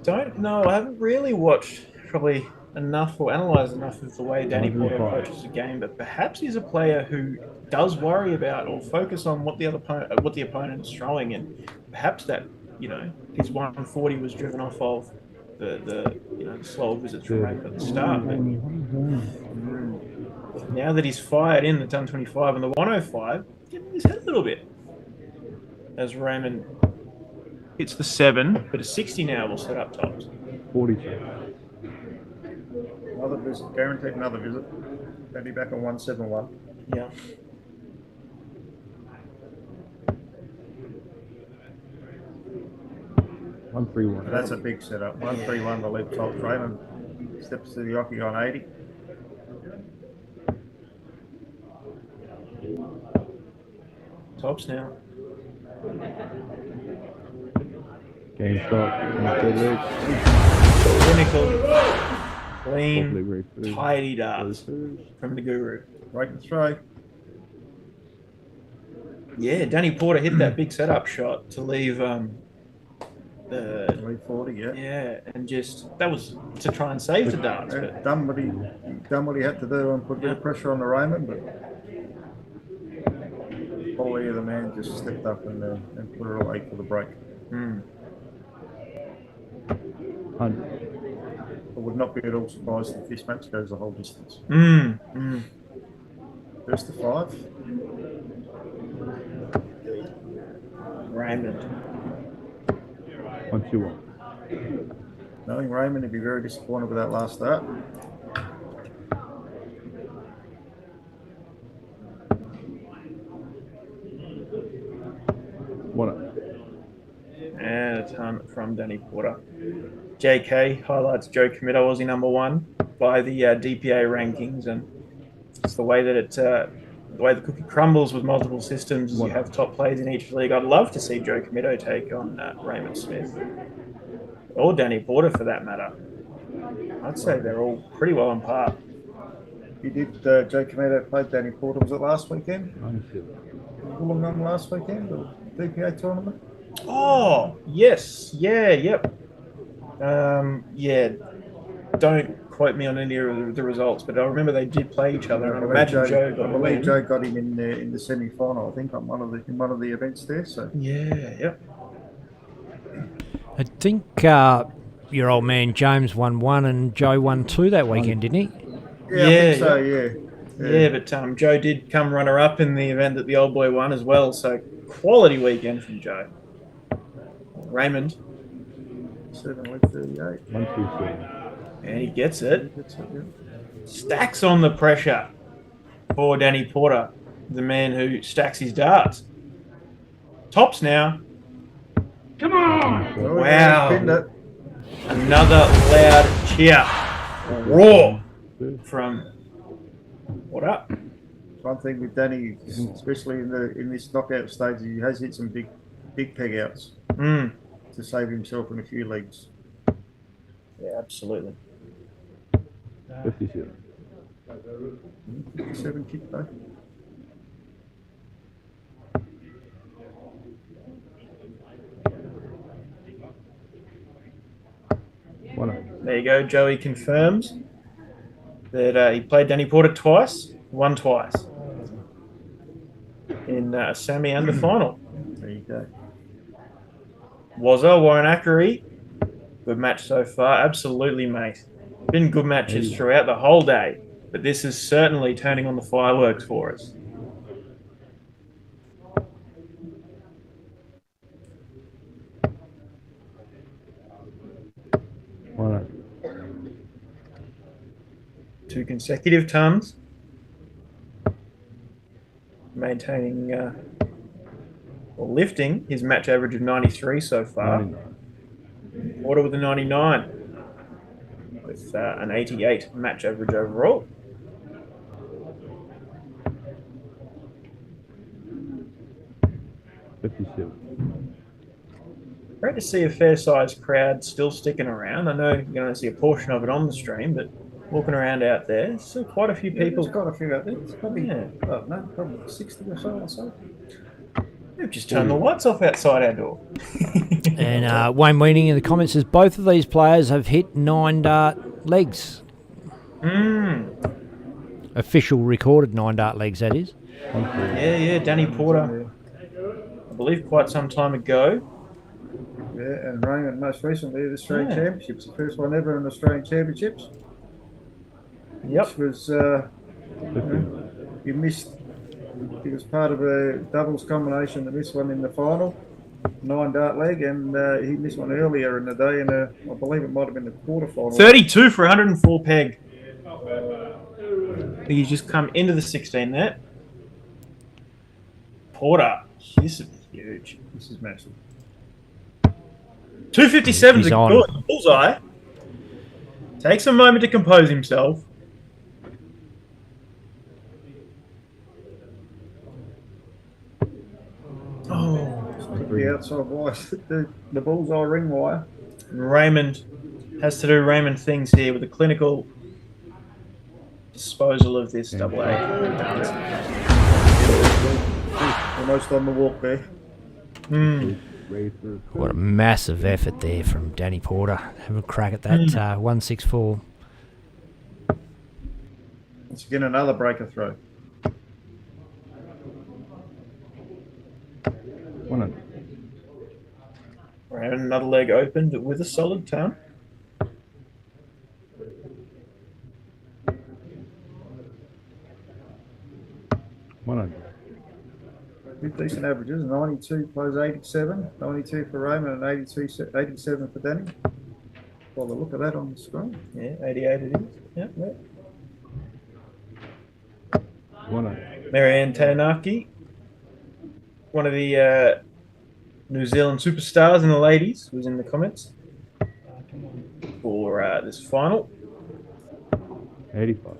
Don't know. I haven't really watched probably enough or analysed enough of the way Danny Porter approaches the game, but perhaps he's a player who does worry about or focus on what the opponent's throwing, and perhaps that his 140 was driven off of the slower visits from Raymond at the start. But now that he's fired in the 125 and the 105, getting his head a little bit as Raymond hits the 7, but a 60 now will set up tops. 42. Another visit, guaranteed another visit. Maybe back on 171. Yeah. One 3-1. That's a big setup. 131 to lead top. Raymond steps to the octagon 80. Tops now. Game stop. Clinical, clean, tidy darts from the Guru. Break and throw. Yeah, Danny Porter hit that big setup shot to leave the lead 40. Yeah, and just that was to try and save the darts. But done what he had to do and put a bit of pressure on the Raymond, but quality of the man just stepped up and put it away for the break. I would not be at all surprised if this match goes the whole distance. First to 5. Raymond. 121. Knowing Raymond, he'd be very disappointed with that last start. What? And a ton from Danny Porter. JK highlights Joe Committo Aussie #1 by the DPA rankings, and it's the way that the cookie crumbles with multiple systems. You have top players in each league. I'd love to see Joe Committo take on Raymond Smith or Danny Porter for that matter. I'd say they're all pretty well on par. You did Joe Committo played Danny Porter. Was it last weekend? Wollongong last weekend, the DPA tournament. Oh yes, yep. Don't quote me on any of the results, but I remember they did play each other. And I imagine Joe got him in the semi-final. I think on one of the events there. So yep. I think your old man James won 1 and Joe won 2 that weekend, didn't he? Yeah, I think so. Yeah, but Joe did come runner-up in the event that the old boy won as well. So quality weekend from Joe. Raymond. 7.38. 127. And he gets it. Stacks on the pressure for Danny Porter, the man who stacks his darts. Tops now. Come on! Wow. Another loud cheer. Roar from what up? One thing with Danny, especially in this knockout stage, he has hit some big peg outs to save himself in a few legs. Yeah, absolutely. 57. 7 kick though. There you go. Joey confirms that he played Danny Porter twice, won twice in semi and the final. There you go. Wazza, Warren Ackery, good match so far. Absolutely, mate. Been good matches throughout the whole day, but this is certainly turning on the fireworks for us. Right. 2 consecutive tons. maintaining or lifting his match average of 93 so far. 99. Porter with a 99 with an 88 match average overall. Great to see a fair-sized crowd still sticking around. I know you're going to see a portion of it on the stream, but walking around out there, still quite a few people. There's quite a few out there. It's probably, probably 60 or so or so. We've just turned the lights off outside our door. And Wayne Weaning in the comments says both of these players have hit 9 dart legs. Official recorded 9 dart legs, that is. Yeah, Danny Porter. I believe quite some time ago. Yeah, and Raymond most recently at the Australian Championships, the first one ever in the Australian Championships. Yep. Which was, he missed, he was part of a doubles combination that missed one in the final, 9 dart leg, and he missed one earlier in the day, and I believe it might have been the quarterfinal. 32 for 104 peg. He's just come into the 16 there. Porter, this is huge. This is massive. 257 is a on. good bullseye. Takes a moment to compose himself. The outside wire, the bullseye ring wire. And Raymond has to do Raymond things here with a clinical disposal of this double A. Almost on the walk there. What a massive effort there from Danny Porter. Have a crack at that 164. Once again, another breaker throw. 100. We're having another leg opened with a solid turn. Good decent averages. 92 plays 87. 92 for Raymond and 87 for Danny. By the look of that on the screen. Yeah, 88 it is. Yep. Maranne Tanaki, one of the New Zealand superstars in the ladies, was in the comments for this final. 85.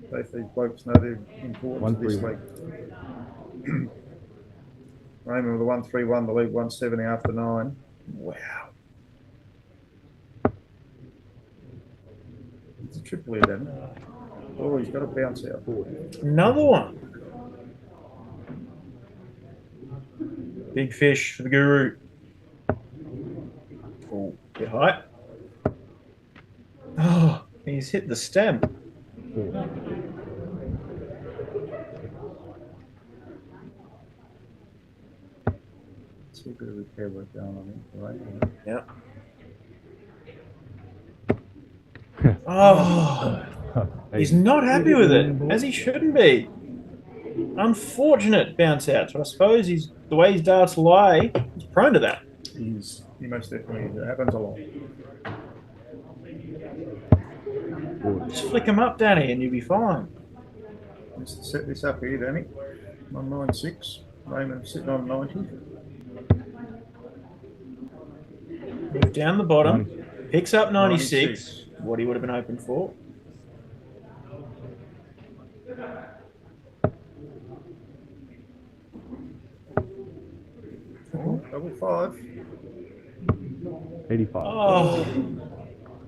Both these blokes know their importance this week. Raymond with a 131, the lead 170 after 9. Wow. It's a triple here, then. Oh, he's got to bounce out. Another one. Big fish for the Guru. Oh, bit high. Oh, he's hit the stem. It's a bit of repair work going on here, right? Yep. Oh, he's not happy with it, as he shouldn't be. Unfortunate bounce outs, but I suppose he's the way his darts lie, he's prone to that. He most definitely is. It happens a lot. Just flick him up, Danny, and you'll be fine. Let's set this up here, Danny. 196. Raymond sitting on 90. Move down the bottom. Picks up 96. What he would have been hoping for. Double 5. 85. Oh.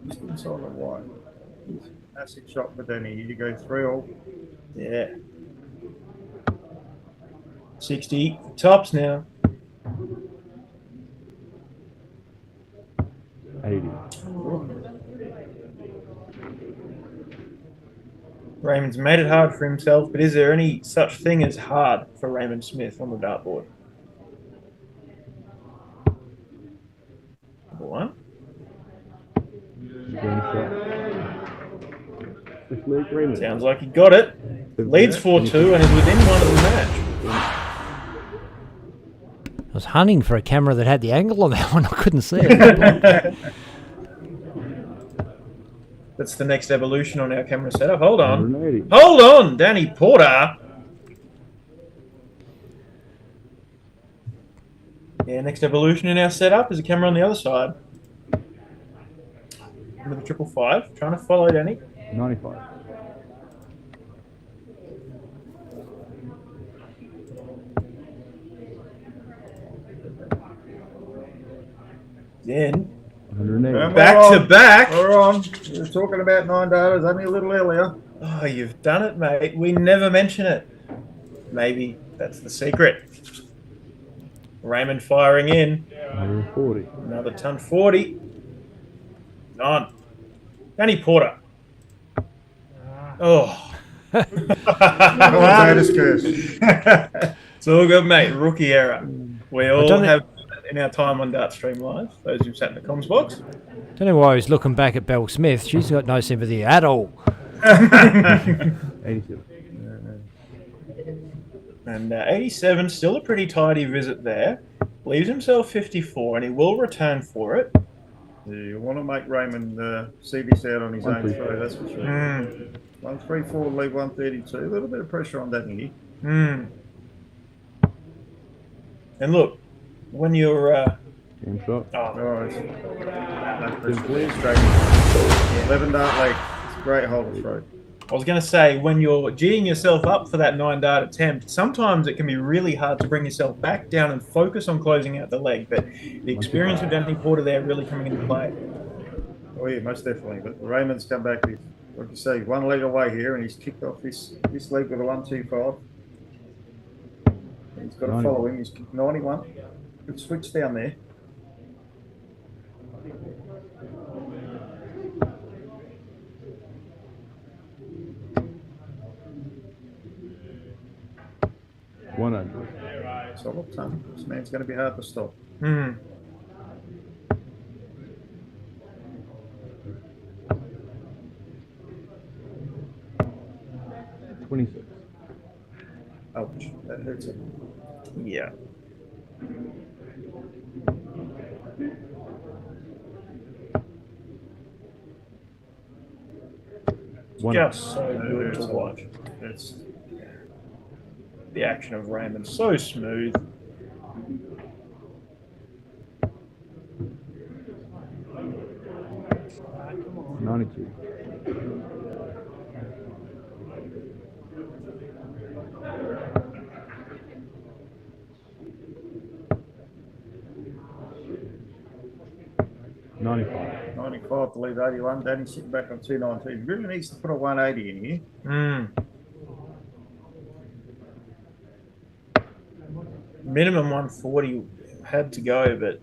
Just inside the white. Massive shot for Danny. You go 3 all. Yeah. 60. Tops now. 80. Raymond's made it hard for himself, but is there any such thing as hard for Raymond Smith on the dartboard? Number 1. Sounds like he got it. Leads 4-2 and is within one of the match. was hunting for a camera that had the angle on that one. I couldn't see it. That's the next evolution on our camera setup. Hold on. 180. Hold on, Danny Porter. Yeah, next evolution in our setup is a camera on the other side. With a 555. Trying to follow Danny. 95. Then 180. back to back. We're on. We were talking about 9 datas only a little earlier. Oh, you've done it, mate. We never mention it. Maybe that's the secret. Raymond firing in. 140. Another ton 40. None. Danny Porter. Oh. Commentator's curse. It's all good, mate. Rookie error. We all don't have in our time on Dart Stream Live. Those who've sat in the comms box. Don't know why I was looking back at Belle Smith. She's got no sympathy at all. 87. And 87, still a pretty tidy visit there. Leaves himself 54, and he will return for it. Yeah, you want to make Raymond see this out on his own throw, that's for sure. 134, leave 132. A little bit of pressure on Danny. And look, when you're... Game shot. Oh, straight. 11 dart leg. It's a great hole to throw. I was going to say, when you're G'ing yourself up for that 9 dart attempt, sometimes it can be really hard to bring yourself back down and focus on closing out the leg. But the experience of Danny Porter there really coming into play. Oh yeah, most definitely. But Raymond's come back with, like you say, 1 leg away here, and he's kicked off this leg with a 125. He's got to follow him. He's kicked 91. Good switch down there. Solid ton. This man's going to be hard to stop. 26. Ouch, that hurts it. Yeah. Just so good to watch. It's the action of Raymond, so smooth. $92. $95 to leave 81. Danny's sitting back on 219. He really needs to put a 180 in here. Minimum 140 had to go, but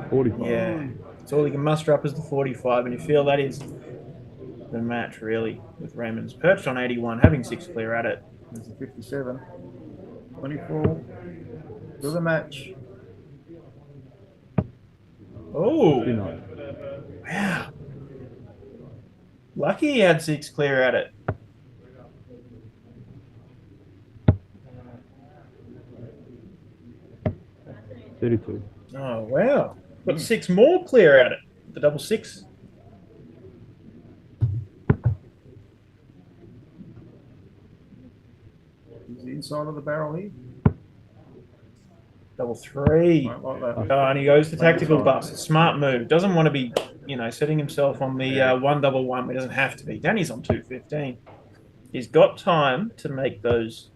45. Yeah, it's all you can muster up is the 45, and you feel that is the match really with Raymond's perched on 81, having 6 clear at it. There's a 57. 24. To the match. Oh, 59. wow. Lucky he had 6 clear at it. $32. Oh, wow. Got 6 more clear at it. The double 6. He's the inside of the barrel here. Double 3. Like that. Oh, and he goes to tactical bust. Smart move. Doesn't want to be, setting himself on the 111. He doesn't have to be. Danny's on 215. He's got time to make those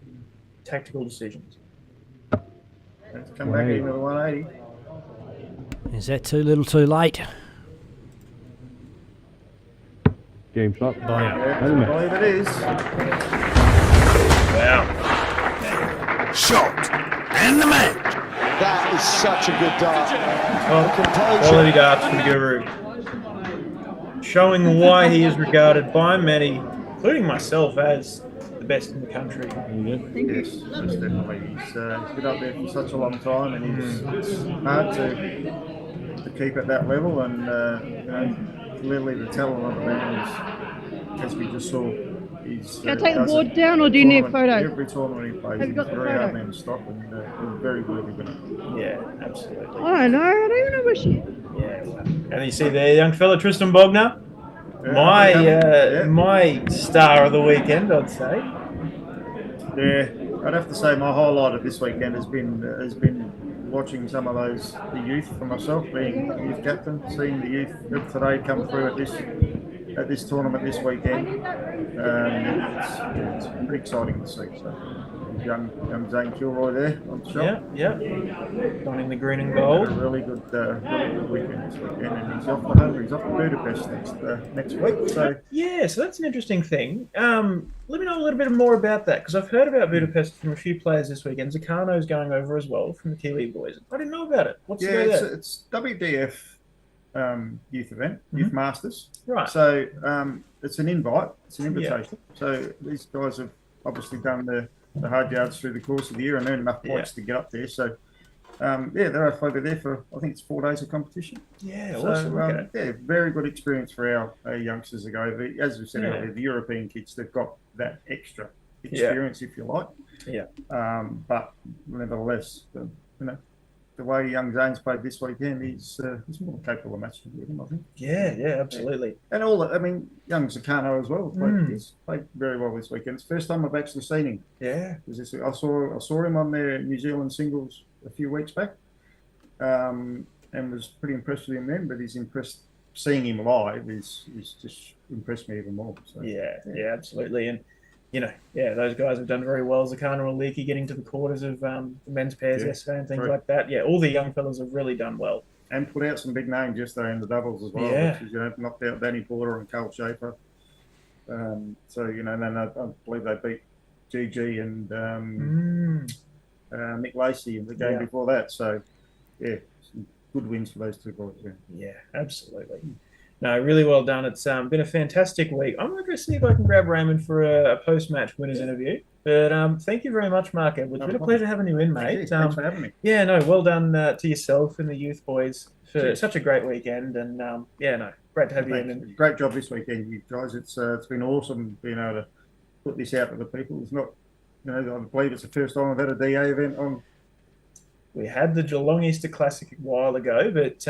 tactical decisions. Let's come back in with a 180. Is that too little too late? Game shot. Yeah, I believe it is. Wow. Shot and the match. That is such a good dart. Quality darts from the Guru. Showing why he is regarded by many, including myself, as the best in the country. Yes, most definitely. He's been up there for such a long time, and it's hard to keep at that level. And clearly the talent of the man is, as we just saw, He's, Can I take the does board it down, or do you need a tournament- photo? Every tournament he plays, Have you he's got the very hard photo? man to stop, and he's very worthy winner. Yeah, absolutely. I don't know. I don't even know where she. Yeah, well. And you see there, young fella Tristan Bogner, Yeah, my star of the weekend, I'd say. Yeah, I'd have to say my highlight of this weekend has been watching some of the youth for myself, being youth captain, seeing the youth of today come through at this tournament this weekend. It's pretty exciting to see. So, young Zane Kilroy there on the shop. Yeah. Donning the green and gold. A really good weekend this weekend, and he's off to Hungary. He's off to Budapest next week. So yeah, so that's an interesting thing. Let me know a little bit more about that, because I've heard about Budapest from a few players this weekend. Zakano's going over as well from the Kiwi boys. I didn't know about it. What's the go there? It's WDF youth event, Youth Masters. Right. So it's an invite. It's an invitation. Yeah. So these guys have obviously done the hard yards through the course of the year and earned enough points to get up there. So they're over there for, I think it's 4 days of competition. Yeah, so, awesome. Very good experience for our youngsters to go over. As we said earlier, the European kids, they've got that extra experience, if you like. Yeah. But nevertheless, the way young Zane's played this weekend, he's more capable of matching with him, I think. Yeah, absolutely. And young Zakano as well. He's played very well this weekend. It's the first time I've actually seen him. Yeah. I saw him on their New Zealand singles a few weeks back, and was pretty impressed with him then. But seeing him live is just impressed me even more. So, yeah, absolutely. And those guys have done very well. Zakano and Leakey getting to the quarters of the men's pairs yesterday and things like that. Yeah, all the young fellas have really done well. And put out some big names yesterday in the doubles as well. Yeah. Which is, knocked out Danny Porter and Carl Schaefer. Then I believe they beat GG and Nick Lacey in the game before that. So, some good wins for those two guys. Yeah, absolutely. No, really well done. It's been a fantastic week. I'm going to see if I can grab Raymond for a post-match winners interview. But thank you very much, Mark Edwards. It's been a pleasure having you in, mate. Thanks for having me. Yeah, no, well done to yourself and the youth boys for such a great weekend. And great to have you in. And great job this weekend, you guys. It's been awesome being able to put this out to the people. It's not, I believe it's the first time I've had a DA event on. We had the Geelong Easter Classic a while ago, but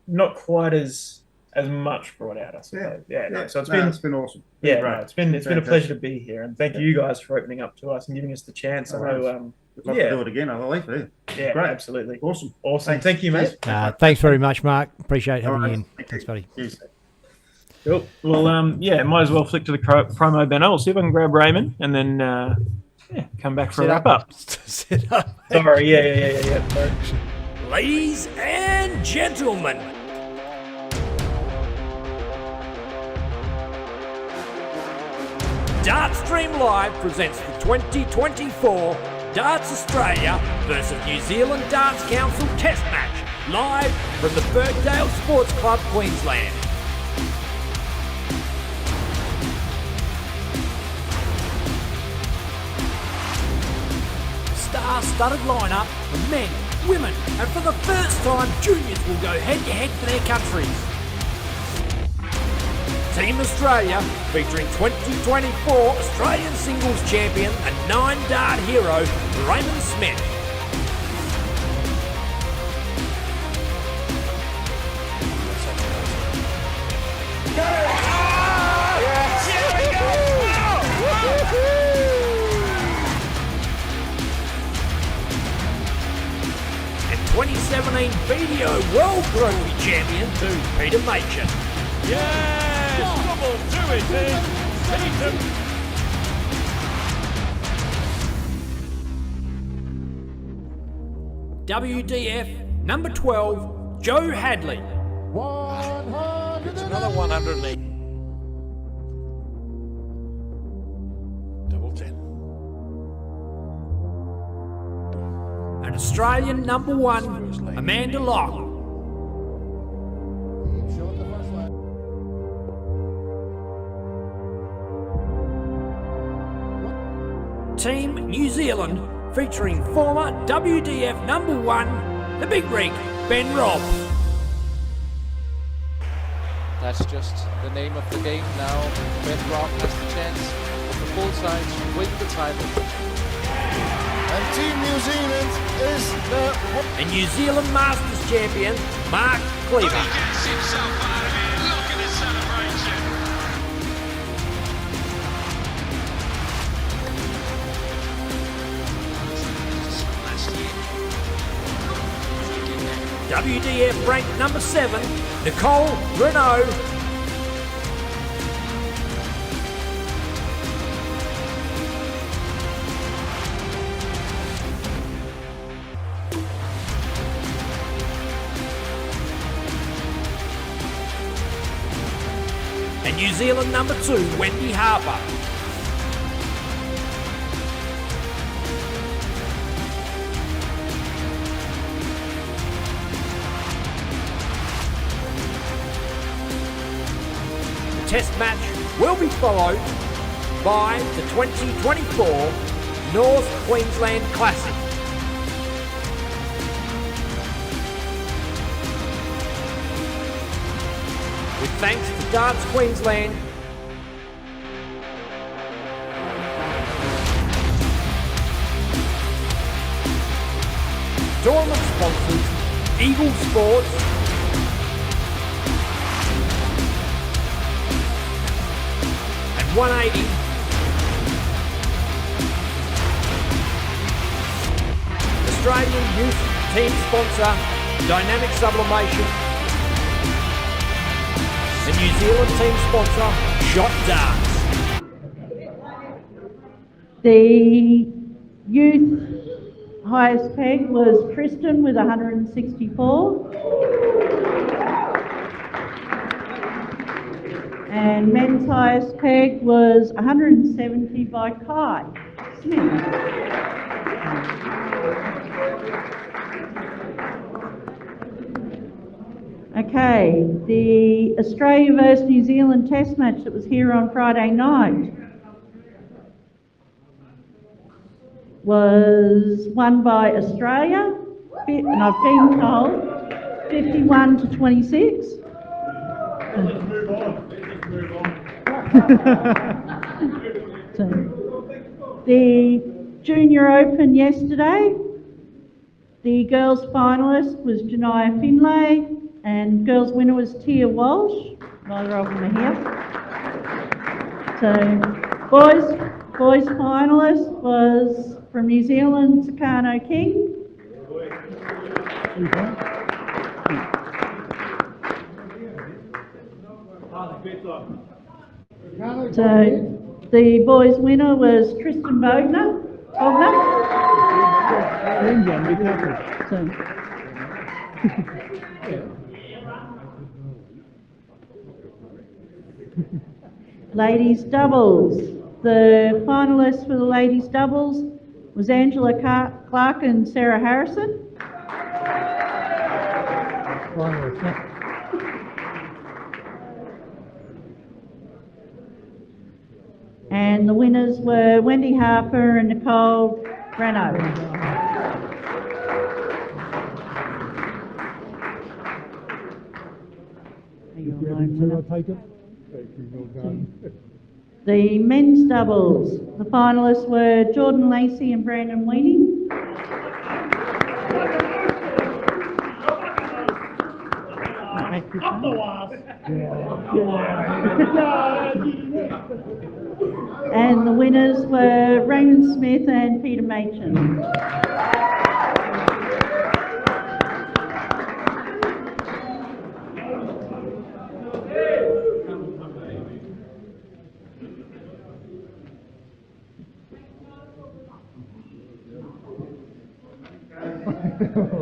not quite as much brought out, I suppose. So it's been awesome. It's been a pleasure to be here, and thank you guys for opening up to us and giving us the chance. I know. We'd love to do it again, I believe. Yeah, great, absolutely, awesome. Thank you, mate. Thanks very much, Mark. Appreciate having you in. Thanks, buddy. Cheers. Cool. Well, might as well flick to the promo banner. I'll see if I can grab Raymond, and then come back for a wrap up. Sit up. Sorry. Yeah. Sorry. Ladies and gentlemen, Dartstream Live presents the 2024 Darts Australia versus New Zealand Darts Council Test Match, live from the Birkdale Sports Club, Queensland. Star-studded lineup of men, women, and for the first time, juniors will go head-to-head for their countries. Team Australia, featuring 2024 Australian Singles Champion and 9-dart hero, Raymond Smith. And 2017 video World Trophy Champion to Peter Machin. Double do it in Tatum. WDF number 12, Joe Hadley. It's another 108. Double 10. An Australian number 1, Amanda Locke. Team New Zealand, featuring former WDF number 1, the Big Rig, Ben Robb. That's just the name of the game now. Ben Robb has the chance of the full sides win the title. And Team New Zealand is the... And New Zealand Masters champion, Mark Cleaver. He gets himself out of here. Look at his celebration. WDF ranked number 7, Nicole Renault. And New Zealand number 2, Wendy Harper. The test match will be followed by the 2024 North Queensland Classic. With thanks to Darts Queensland, tournament sponsors, Eagle Sports, and 180, Australian Youth Team sponsor, Dynamic Sublimation, and New Zealand team sponsor, Shot Darts. The youth highest peg was Tristan with 164. And men's highest peg was 170 by Kai Smith. Okay, the Australia versus New Zealand test match that was here on Friday night was won by Australia, and I've been told 51 to 26. So, the Junior Open yesterday, the girls finalist was Janah Finlay, and girls winner was Tia Walsh. Neither of them are here. So, boys finalist was from New Zealand, Takano King. So, the boys winner was Tristan Bogner. Ladies doubles. The finalists for the ladies doubles was Angela Clark and Sarah Harrison. And the winners were Wendy Harper and Nicole Renault. The men's doubles, the finalists were Jordan Lacey and Brandon Weenie. And the winners were Raymond Smith and Peter Machin.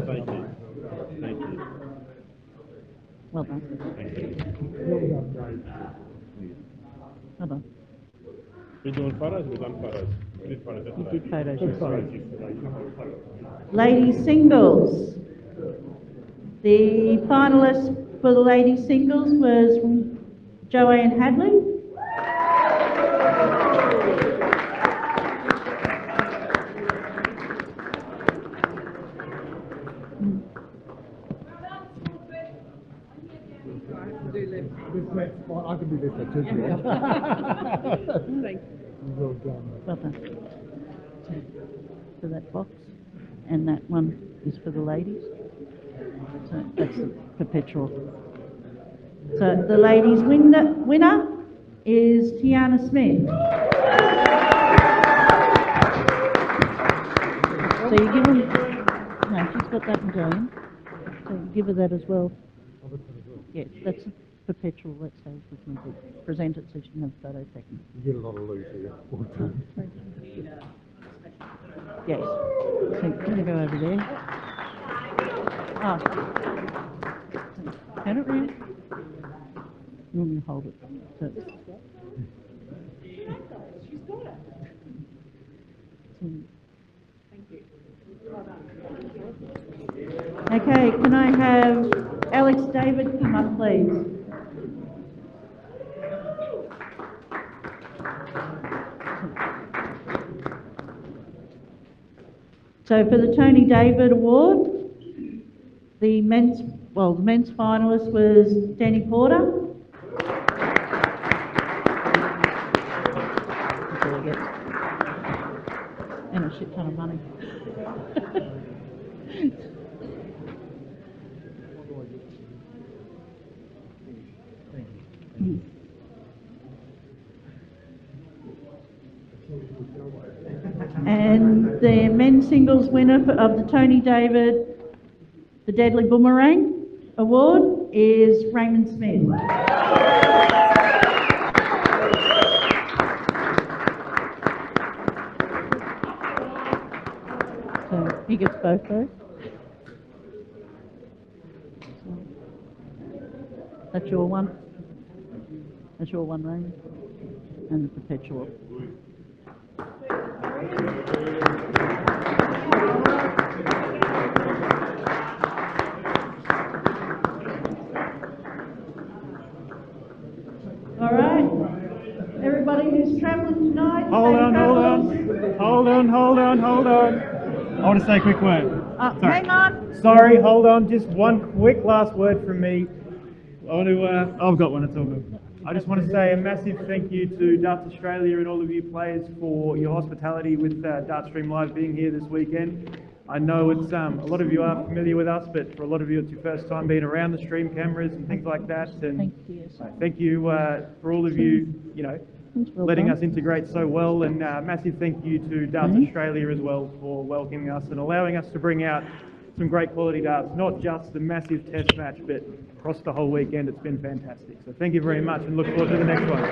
Thank you. Thank you. Well done. Well done. We're doing photos, we've done photos. We did photos yesterday. We did photos yesterday. Ladies singles. The finalist for the ladies singles was Joanne Hadley. I can do this too. Thank you. Well done. So, for that box. And that one is for the ladies. So that's the perpetual. So the ladies' winner is Tiana Smith. So you give them, no, she's got that one going. So you give her that as well. Yes, that's a perpetual, let's say, we can present it so she can have a photo taken. You get a lot of loot here. Yes. So I'm going to go over there. Ah. Turn it round. You want me to hold it? So okay, can I have Alex David come up, please? So for the Tony David Award, the men's finalist was Danny Porter. That's all he gets. And a shit ton of money. And the men's singles winner of the Tony David, the Deadly Boomerang Award is Raymond Smith. So he gets both those. So, that's your one. That's your one, Raymond. And the perpetual. All right, everybody who's travelling tonight. Hold on. I want to say a quick word. Hang on. Sorry, hold on. Just one quick last word from me. I've got one. It's all good. I just want to say a massive thank you to Darts Australia and all of you players for your hospitality with Dartstream Live being here this weekend. I know it's a lot of you are familiar with us, but for a lot of you it's your first time being around the stream cameras and things like that. And thank you for all of you, letting us integrate so well. And massive thank you to Darts Australia as well for welcoming us and allowing us to bring out some great quality darts, not just the massive test match, but across the whole weekend. It's been fantastic. So thank you very much and look forward to the next one.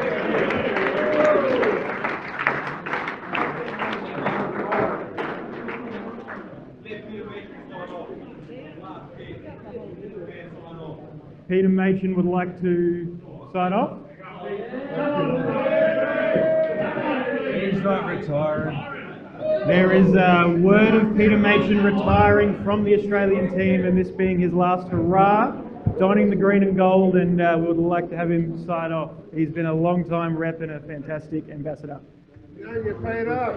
Peter Machin would like to sign off. He's not retiring. There is a word of Peter Machin retiring from the Australian team, and this being his last hurrah, donning the green and gold, and we would like to have him sign off. He's been a long time rep and a fantastic ambassador. You're paid up.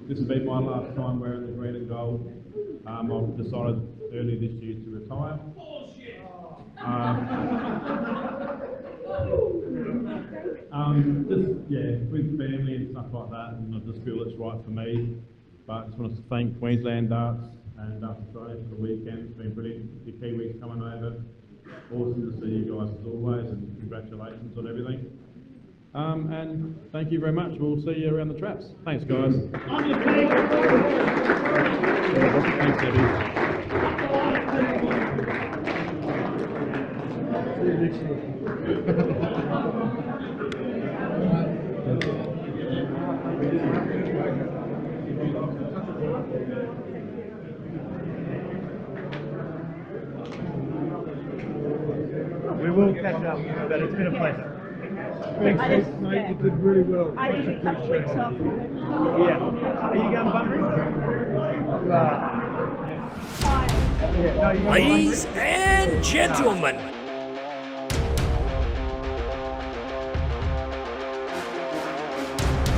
This will be my last time wearing the green and gold. I've decided early this year to retire. With family and stuff like that, and I just feel it's right for me. But I just want to thank Queensland Darts and Darts Australia for the weekend. It's been brilliant. The Kiwis coming over. Awesome to see you guys as always, and congratulations on everything. And thank you very much. We'll see you around the traps. Thanks, guys. Thanks, Debbie. We will catch up, but it's been a pleasure. Thanks, mate. You did really well. I need a couple weeks off. Yeah. Are you going bunkering? Ladies and gentlemen,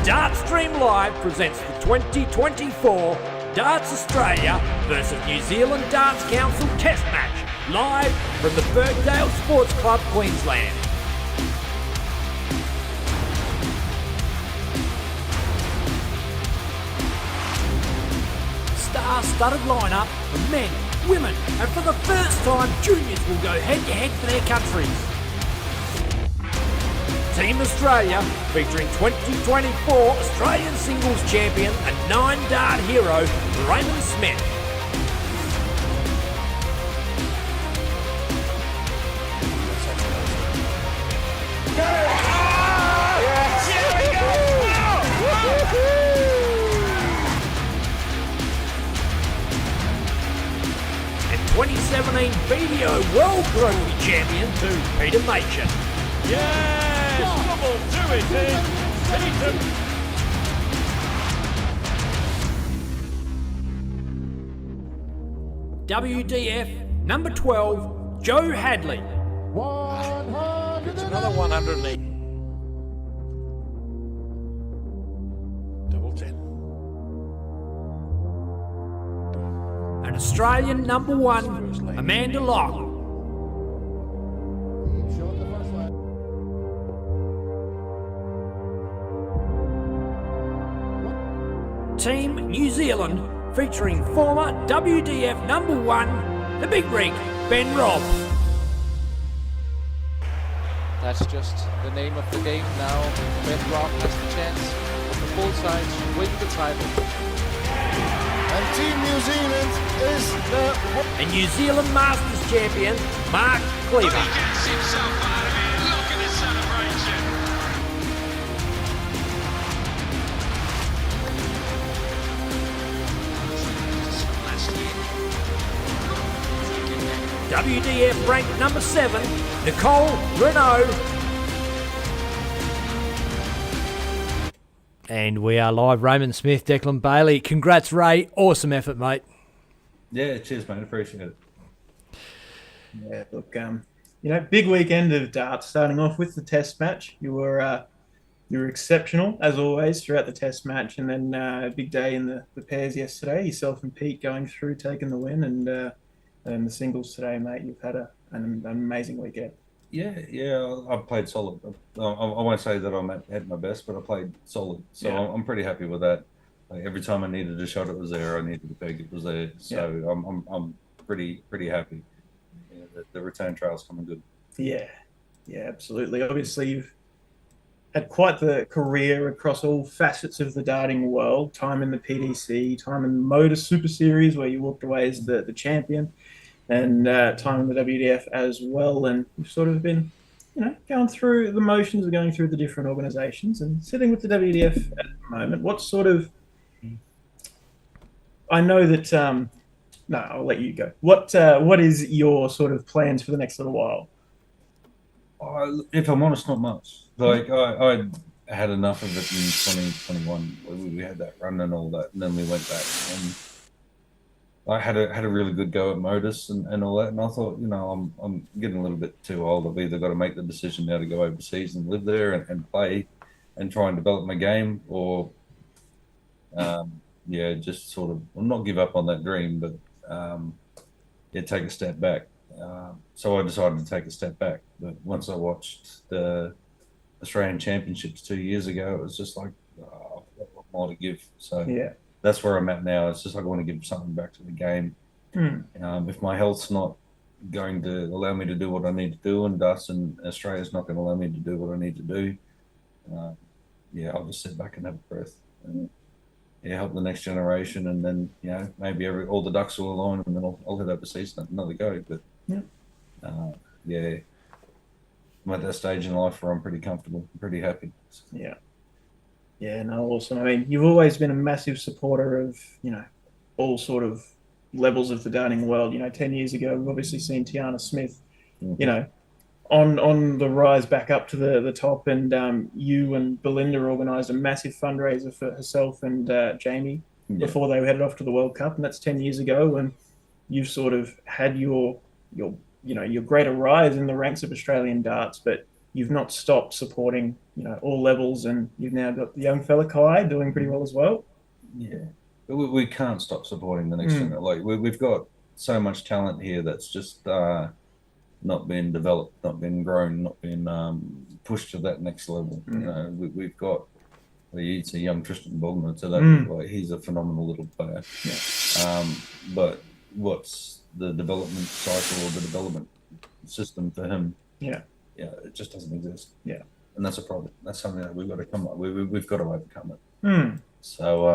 Dartstream Live presents the 2024 Darts Australia versus New Zealand Darts Council Test Match, live from the Birkdale Sports Club, Queensland. star-studded lineup of men, women, and for the first time, juniors will go head-to-head for their countries. Team Australia, featuring 2024 Australian singles champion and 9-dart hero, Raymond Smith. And 2017 BDO World Rugby Champion to Peter Machin. Yes! Come on, do it, then! Peter! WDF number 12, Joe Hadley. It's another 108. Double 10. And Australian number 1, Amanda Locke. Team New Zealand, featuring former WDF number 1, the Big Rig, Ben Robb. That's just the name of the game now. Ben Robb has the chance on the full side to win the title. And Team New Zealand is the... And New Zealand Masters champion, Mark Cleaver. He gets himself out of it. Look at the celebration. WDF ranked number 7, Nicole, Renault. And we are live. Raymond Smith, Declan Bailey. Congrats, Ray. Awesome effort, mate. Yeah, cheers, mate. Appreciate it. Yeah, look, big weekend of darts. Starting off with the Test match, you were exceptional as always throughout the Test match, and then a big day in the pairs yesterday. Yourself and Pete going through, taking the win, and the singles today, mate. You've had an amazing weekend. Yeah, I've played solid. I won't say that I'm at my best, but I played solid. So Yeah. I'm pretty happy with that. Like, every time I needed a shot, it was there. I needed a peg, it was there. So I'm pretty happy. Yeah, the return trail's coming good. Yeah, absolutely. Obviously, you've had quite the career across all facets of the darting world. Time in the PDC, time in the Motor Super Series, where you walked away as the champion, and time in the WDF as well. And you've sort of been, going through the motions of going through the different organisations and sitting with the WDF at the moment. What sort of... I know that... no, I'll let you go. What is your sort of plans for the next little while? If I'm honest, not much. Like, I had enough of it in 2021. We had that run and all that, and then we went back. And I had a really good go at Modus and all that, and I thought, I'm getting a little bit too old. I've either got to make the decision now to go overseas and live there and play and try and develop my game, or just sort of not give up on that dream, but take a step back. So I decided to take a step back. But once I watched the Australian Championships 2 years ago, it was just like, I've got a lot more to give. So that's where I'm at now. It's just like I want to give something back to the game. If my health's not going to allow me to do what I need to do, and Australia's not going to allow me to do what I need to do, I'll just sit back and have a breath. And, help the next generation, and then maybe all the ducks will align, and then I'll head overseas and have another go. But I'm at that stage in life where I'm pretty comfortable, pretty happy. So. Awesome. I mean, you've always been a massive supporter of all sort of levels of the darting world. 10 years ago, we've obviously seen Tiana Smith, on the rise back up to the top, and you and Belinda organised a massive fundraiser for herself and Jamie before they headed off to the World Cup, and that's 10 years ago. And you've sort of had your greater rise in the ranks of Australian darts, but you've not stopped supporting all levels, and you've now got the young fella Kai doing pretty well as well. But we can't stop supporting the next generation. Like, we've got so much talent here that's just not been developed, not been grown, not been pushed to that next level. We've got He's a young Tristan Bogner today. Like, he's a phenomenal little player. Yeah. But what's the development cycle or the development system for him? Yeah, it just doesn't exist. Yeah, and that's a problem. That's something that we've got to come up. We've got to overcome it. Mm. So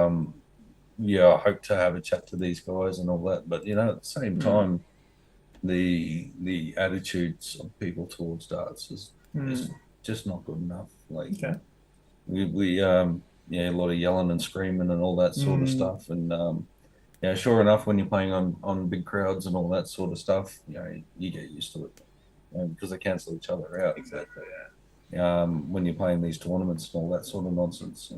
I hope to have a chat to these guys and all that. But at the same time, the attitudes of people towards darts is just not good enough. Like, we a lot of yelling and screaming and all that sort of stuff. And sure enough, when you're playing on big crowds and all that sort of stuff, you get used to it because they cancel each other out. Exactly. When you're playing these tournaments and all that sort of nonsense,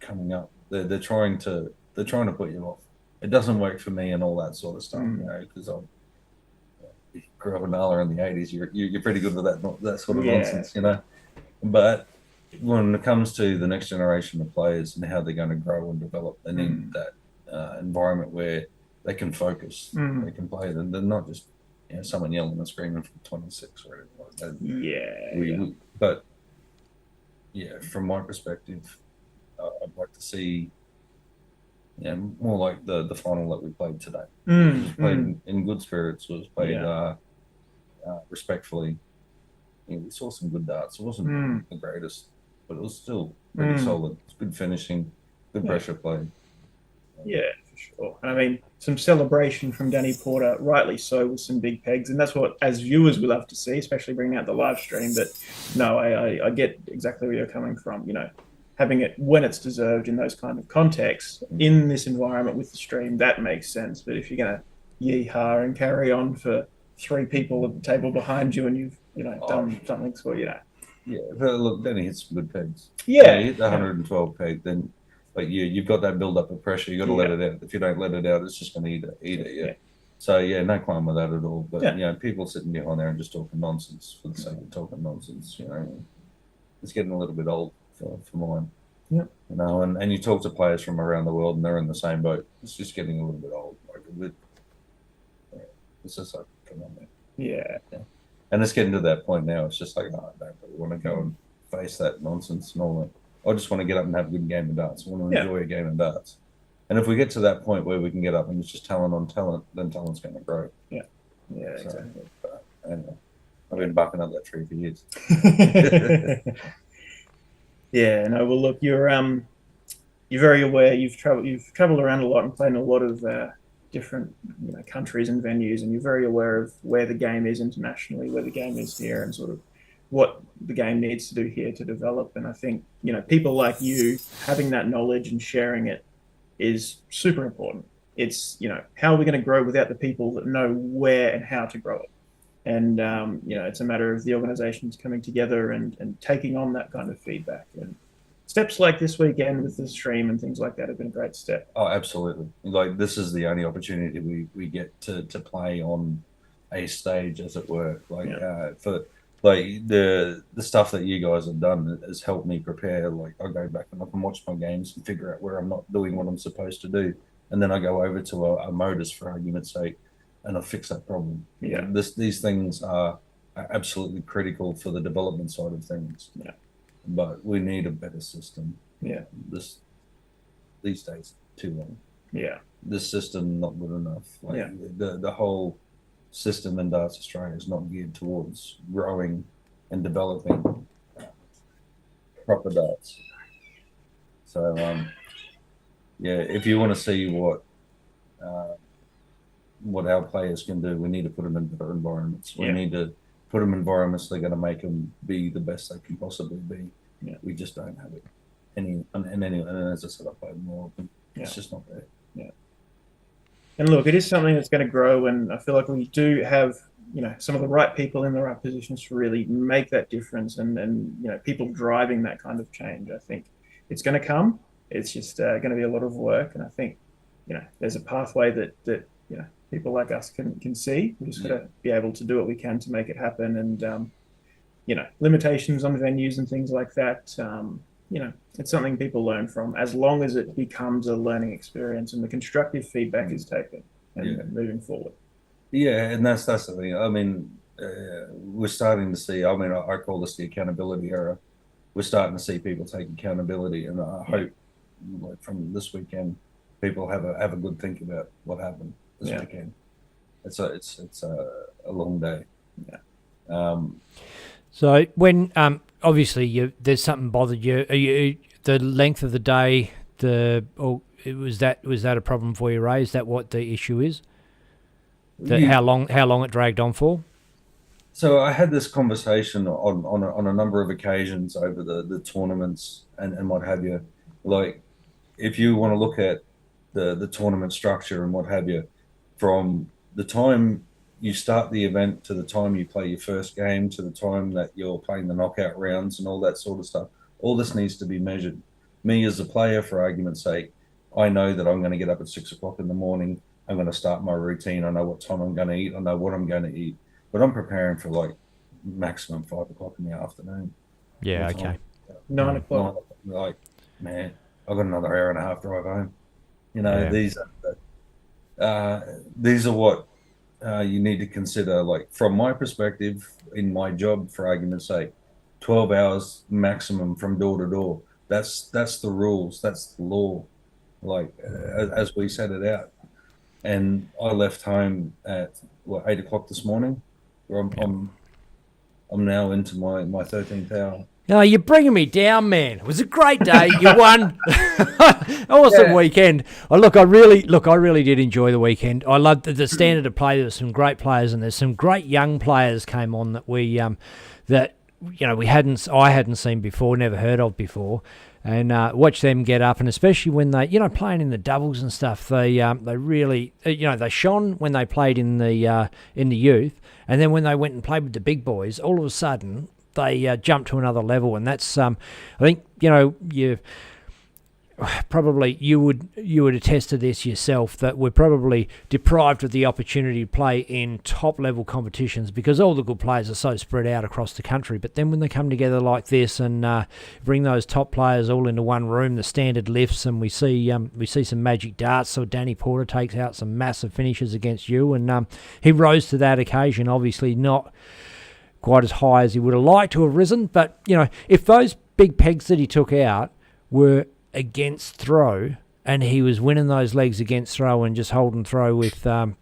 coming up, they're trying to put you off. It doesn't work for me and all that sort of stuff, because I grew up in Nala in the 80s. You're pretty good with that sort of nonsense, But when it comes to the next generation of players and how they're going to grow and develop, they need that environment where they can focus, they can play. They're not just someone yelling and screaming from 26 or whatever. But from my perspective, I'd like to see more like the final that we played today. It was played in good spirits. It was played respectfully. We saw some good darts. It wasn't the greatest, but it was still pretty solid. It's good finishing, good pressure play. Yeah, for sure. And I mean, some celebration from Danny Porter, rightly so, with some big pegs. And that's what, as viewers, we love to see, especially bringing out the live stream. But no, I get exactly where you're coming from. Having it when it's deserved in those kind of contexts, in this environment with the stream, that makes sense. But if you're going to yee-haw and carry on for 3 people at the table behind you and you've done something for Yeah, but look, Danny hit some good pegs. Yeah. He hit the 112 peg, then... But you've got that build up of pressure. You got to let it out. If you don't let it out, it's just going to eat it. Yeah. So no crime with that at all. But people sitting behind there and just talking nonsense for the sake of talking nonsense. It's getting a little bit old for mine. Yeah. And you talk to players from around the world and they're in the same boat. It's just getting a little bit old. It's just like, come on, man. Yeah. And it's getting to that point now. It's just like, I don't really want to go and face that nonsense and all that. I just want to get up and have a good game of darts. I want to enjoy a game of darts. And if we get to that point where we can get up and it's just talent on talent, then talent's going to grow. Yeah, exactly. But anyway, I've been barking up that tree for years. Well, look, you're very aware. You've traveled around a lot and played in a lot of different countries and venues, and you're very aware of where the game is internationally, where the game is here, and sort of what the game needs to do here to develop. And I think, people like you having that knowledge and sharing it is super important. It's, how are we going to grow without the people that know where and how to grow it? And, it's a matter of the organizations coming together and taking on that kind of feedback. And steps like this weekend with the stream and things like that have been a great step. Oh, absolutely. Like, this is the only opportunity we get to play on a stage, as it were. Like, the stuff that you guys have done has helped me prepare. Like, I go back and I can watch my games and figure out where I'm not doing what I'm supposed to do, and then I go over to a modus, for argument's sake, and I fix that problem. Yeah. These things are absolutely critical for the development side of things. Yeah. But we need a better system. Yeah. These days, too long. Yeah. This system not good enough. The whole system in Darts Australia is not geared towards growing and developing proper darts. So if you want to see what our players can do, we need to put them in better environments. We need to put them in environments that are going to make them be the best they can possibly be. Yeah. We just don't have it. And as I said, I played more of them. It's just not there. Yeah. And look, it is something that's going to grow, and I feel like we do have, some of the right people in the right positions to really make that difference, and people driving that kind of change. I think it's going to come. It's just going to be a lot of work, and I think, there's a pathway that people like us can see. We just got to be able to do what we can to make it happen, and limitations on venues and things like that. It's something people learn from, as long as it becomes a learning experience and the constructive feedback is taken and moving forward. Yeah, and that's the thing. I mean, we're starting to see, I call this the accountability era. we're starting to see people take accountability, and I hope like, from this weekend, people have a good think about what happened this weekend. It's a long day. Yeah. So when obviously there's something bothered you. Are you the length of the day? Was that a problem for you, Ray? Is that what the issue is? How long it dragged on for? So I had this conversation on a number of occasions over the tournaments and what have you. Like, if you want to look at the tournament structure and what have you, from the time you start the event to the time you play your first game to the time that you're playing the knockout rounds and all that sort of stuff, all this needs to be measured. Me as a player, for argument's sake, I know that I'm going to get up at 6 o'clock in the morning. I'm going to start my routine. I know what time I'm going to eat. I know what I'm going to eat. But I'm preparing for like maximum 5 o'clock in the afternoon. Yeah, okay. 9 o'clock. Like, man, I've got another hour and a half drive home. You know, these are what you need to consider. Like, from my perspective, in my job, for argument's sake, 12 hours maximum from door to door. That's the rules. That's the law. Like, as we set it out. And I left home at 8 o'clock this morning. I'm now into my 13th hour. No, you're bringing me down, man. It was a great day. You won. Awesome weekend. I really did enjoy the weekend. I loved the standard of play. There were some great players, and there's some great young players came on that I hadn't seen before, never heard of before. And watch them get up, and especially when they, playing in the doubles and stuff, they really, they shone when they played in the youth, and then when they went and played with the big boys, all of a sudden they jumped to another level, and that's, I think, you would attest to this yourself, that we're probably deprived of the opportunity to play in top level competitions because all the good players are so spread out across the country. But then when they come together like this and bring those top players all into one room, the standard lifts, and we see some magic darts. So Danny Porter takes out some massive finishes against you, and he rose to that occasion. Obviously not quite as high as he would have liked to have risen, but if those big pegs that he took out were against throw, and he was winning those legs against throw and just holding throw with a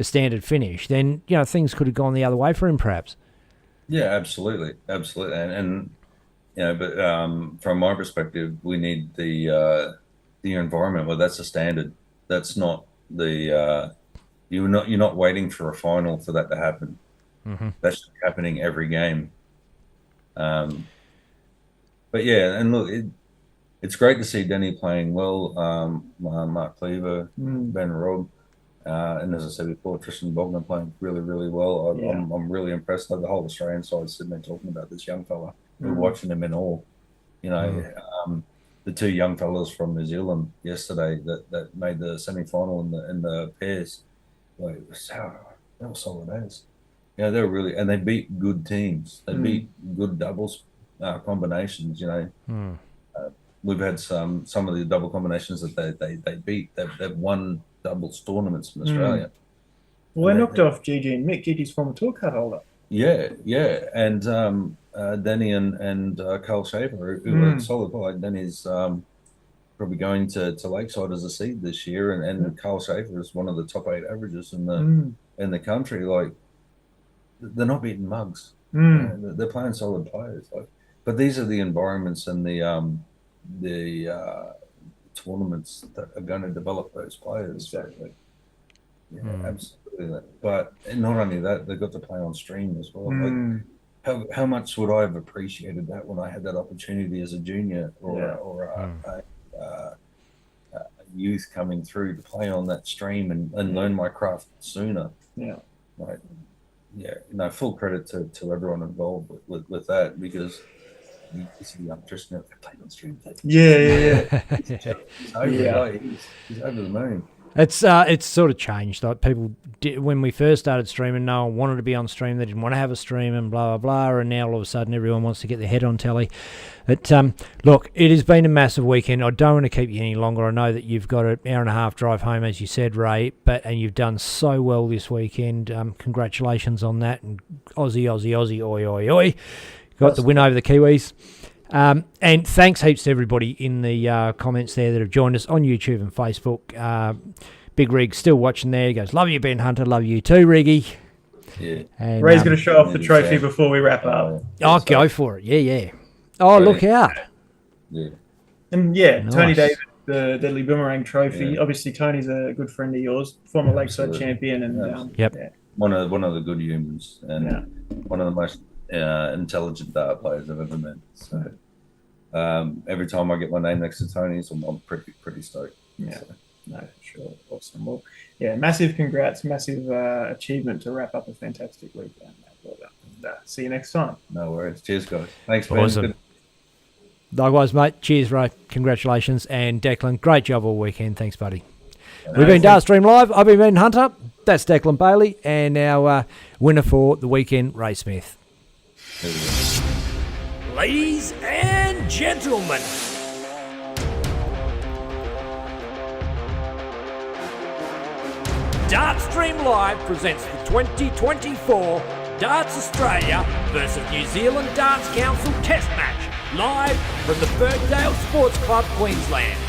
standard finish, then things could have gone the other way for him, perhaps. Yeah, absolutely, and but from my perspective, we need the environment. Well, that's a standard. That's not the you're not waiting for a final for that to happen. Mm-hmm. That's happening every game. But yeah, and look. It's great to see Denny playing well, Mark Cleaver, Ben Robb, and as I said before, Tristan Bogner playing really, really well. I'm really impressed. Like the whole Australian side sitting there talking about this young fella. We're watching him in awe. The two young fellas from New Zealand yesterday that made the semi-final in the pairs, like, they were solid as. They're really, and they beat good teams. They beat good doubles combinations. We've had some of the double combinations that they beat. They've won doubles tournaments in Australia. Well, they knocked off Gigi and Mick. Gigi's former tour card holder. Yeah, and Danny and Carl Schaefer, who are solid. Like Danny's probably going to Lakeside as a seed this year, and Carl Schaefer is one of the top 8 averages in the country. Like, they're not beating mugs. They're playing solid players. But these are the environments and the tournaments that are going to develop those players. Exactly. Absolutely. But not only that, they've got to play on stream as well. Like, how much would I have appreciated that when I had that opportunity as a junior or a youth coming through to play on that stream and learn my craft sooner. Full credit to everyone involved with that, because you see young Tristan playing on stream. He's over the moon. It's sort of changed. Like, people when we first started streaming, no one wanted to be on stream. They didn't want to have a stream and blah blah blah. And now all of a sudden, everyone wants to get their head on telly. But look, it has been a massive weekend. I don't want to keep you any longer. I know that you've got an hour and a half drive home, as you said, Ray. And you've done so well this weekend. Congratulations on that. And Aussie, oi oi oi. got the win over the Kiwis. And thanks heaps to everybody in the comments there that have joined us on YouTube and Facebook. Big Rig still watching there. He goes, love you, Ben Hunter. Love you too, Riggy. Yeah. And, Ray's going to show off the trophy before we wrap up. Oh, go for it. Yeah. Oh, look out. Yeah. And yeah, Nice. Tony David, the Deadly Boomerang Trophy. Obviously, Tony's a good friend of yours, former Lakeside champion, and one of the good humans, and one of the most intelligent dart players I've ever met. So every time I get my name next to Tony's, I'm pretty stoked. Yeah. So. No, for sure. Awesome. Well, yeah, massive congrats, massive achievement to wrap up a fantastic weekend. Well done. And, see you next time. No worries. Cheers, guys. Thanks, Ben. Awesome. Good. Likewise, mate. Cheers, Ray. Congratulations. And Declan, great job all weekend. Thanks, buddy. We've been Dartstream Live. I've been Ben Hunter. That's Declan Bailey. And our winner for the weekend, Ray Smith. Ladies and gentlemen, Dartstream Live presents the 2024 Darts Australia versus New Zealand Darts Council Test Match, live from the Birkdale Sports Club, Queensland.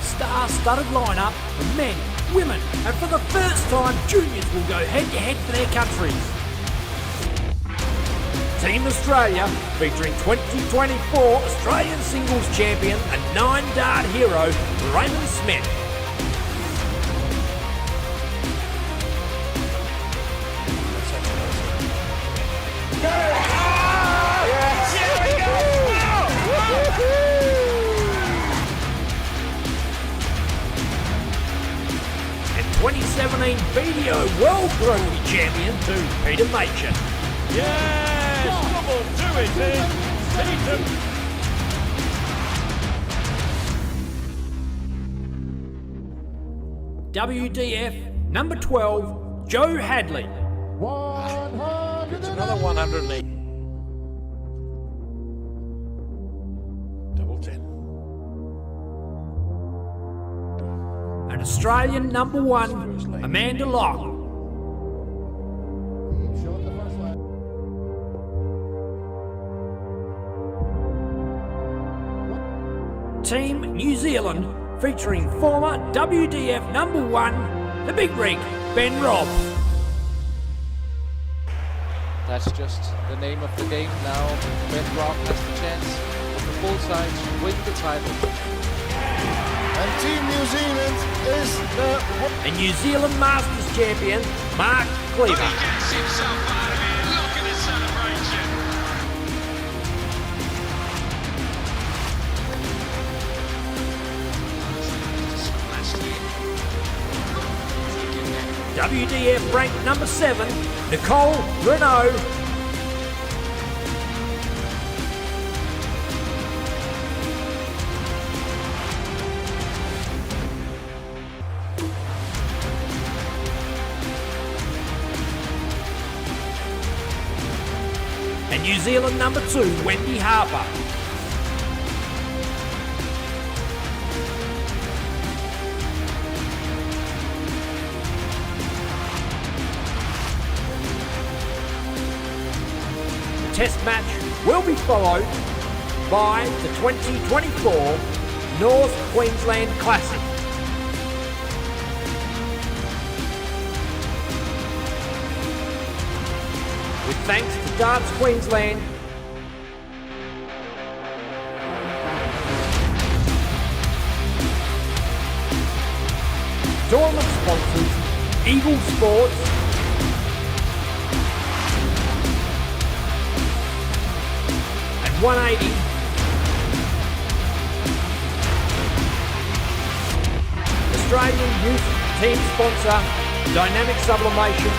Star-studded lineup of men, women, and for the first time, juniors will go head-to-head for their countries. Team Australia, featuring 2024 Australian Singles Champion and 9-dart hero, Raymond Smith. And 2017 video World Rugby Champion to Peter Machin. Come on, do it, then. Peter. WDF number 12, Joe Hadley. It's another 108. Double 10. And Australian number 1, Amanda Locke. Team New Zealand, featuring former WDF number 1, the Big Rig, Ben Robb. That's just the name of the game now. Ben Robb has the chance of the full side to win the title. And Team New Zealand is the... And New Zealand Masters champion, Mark Cleaver. He gets himself out of here. Look at the celebration. WDF ranked number 7, Nicole, Renault. And New Zealand number 2, Wendy Harper. Test match will be followed by the 2024 North Queensland Classic. With thanks to Darts Queensland, tournament sponsors, Eagle Sports, and 180. Australian Youth Team sponsor, Dynamic Sublimation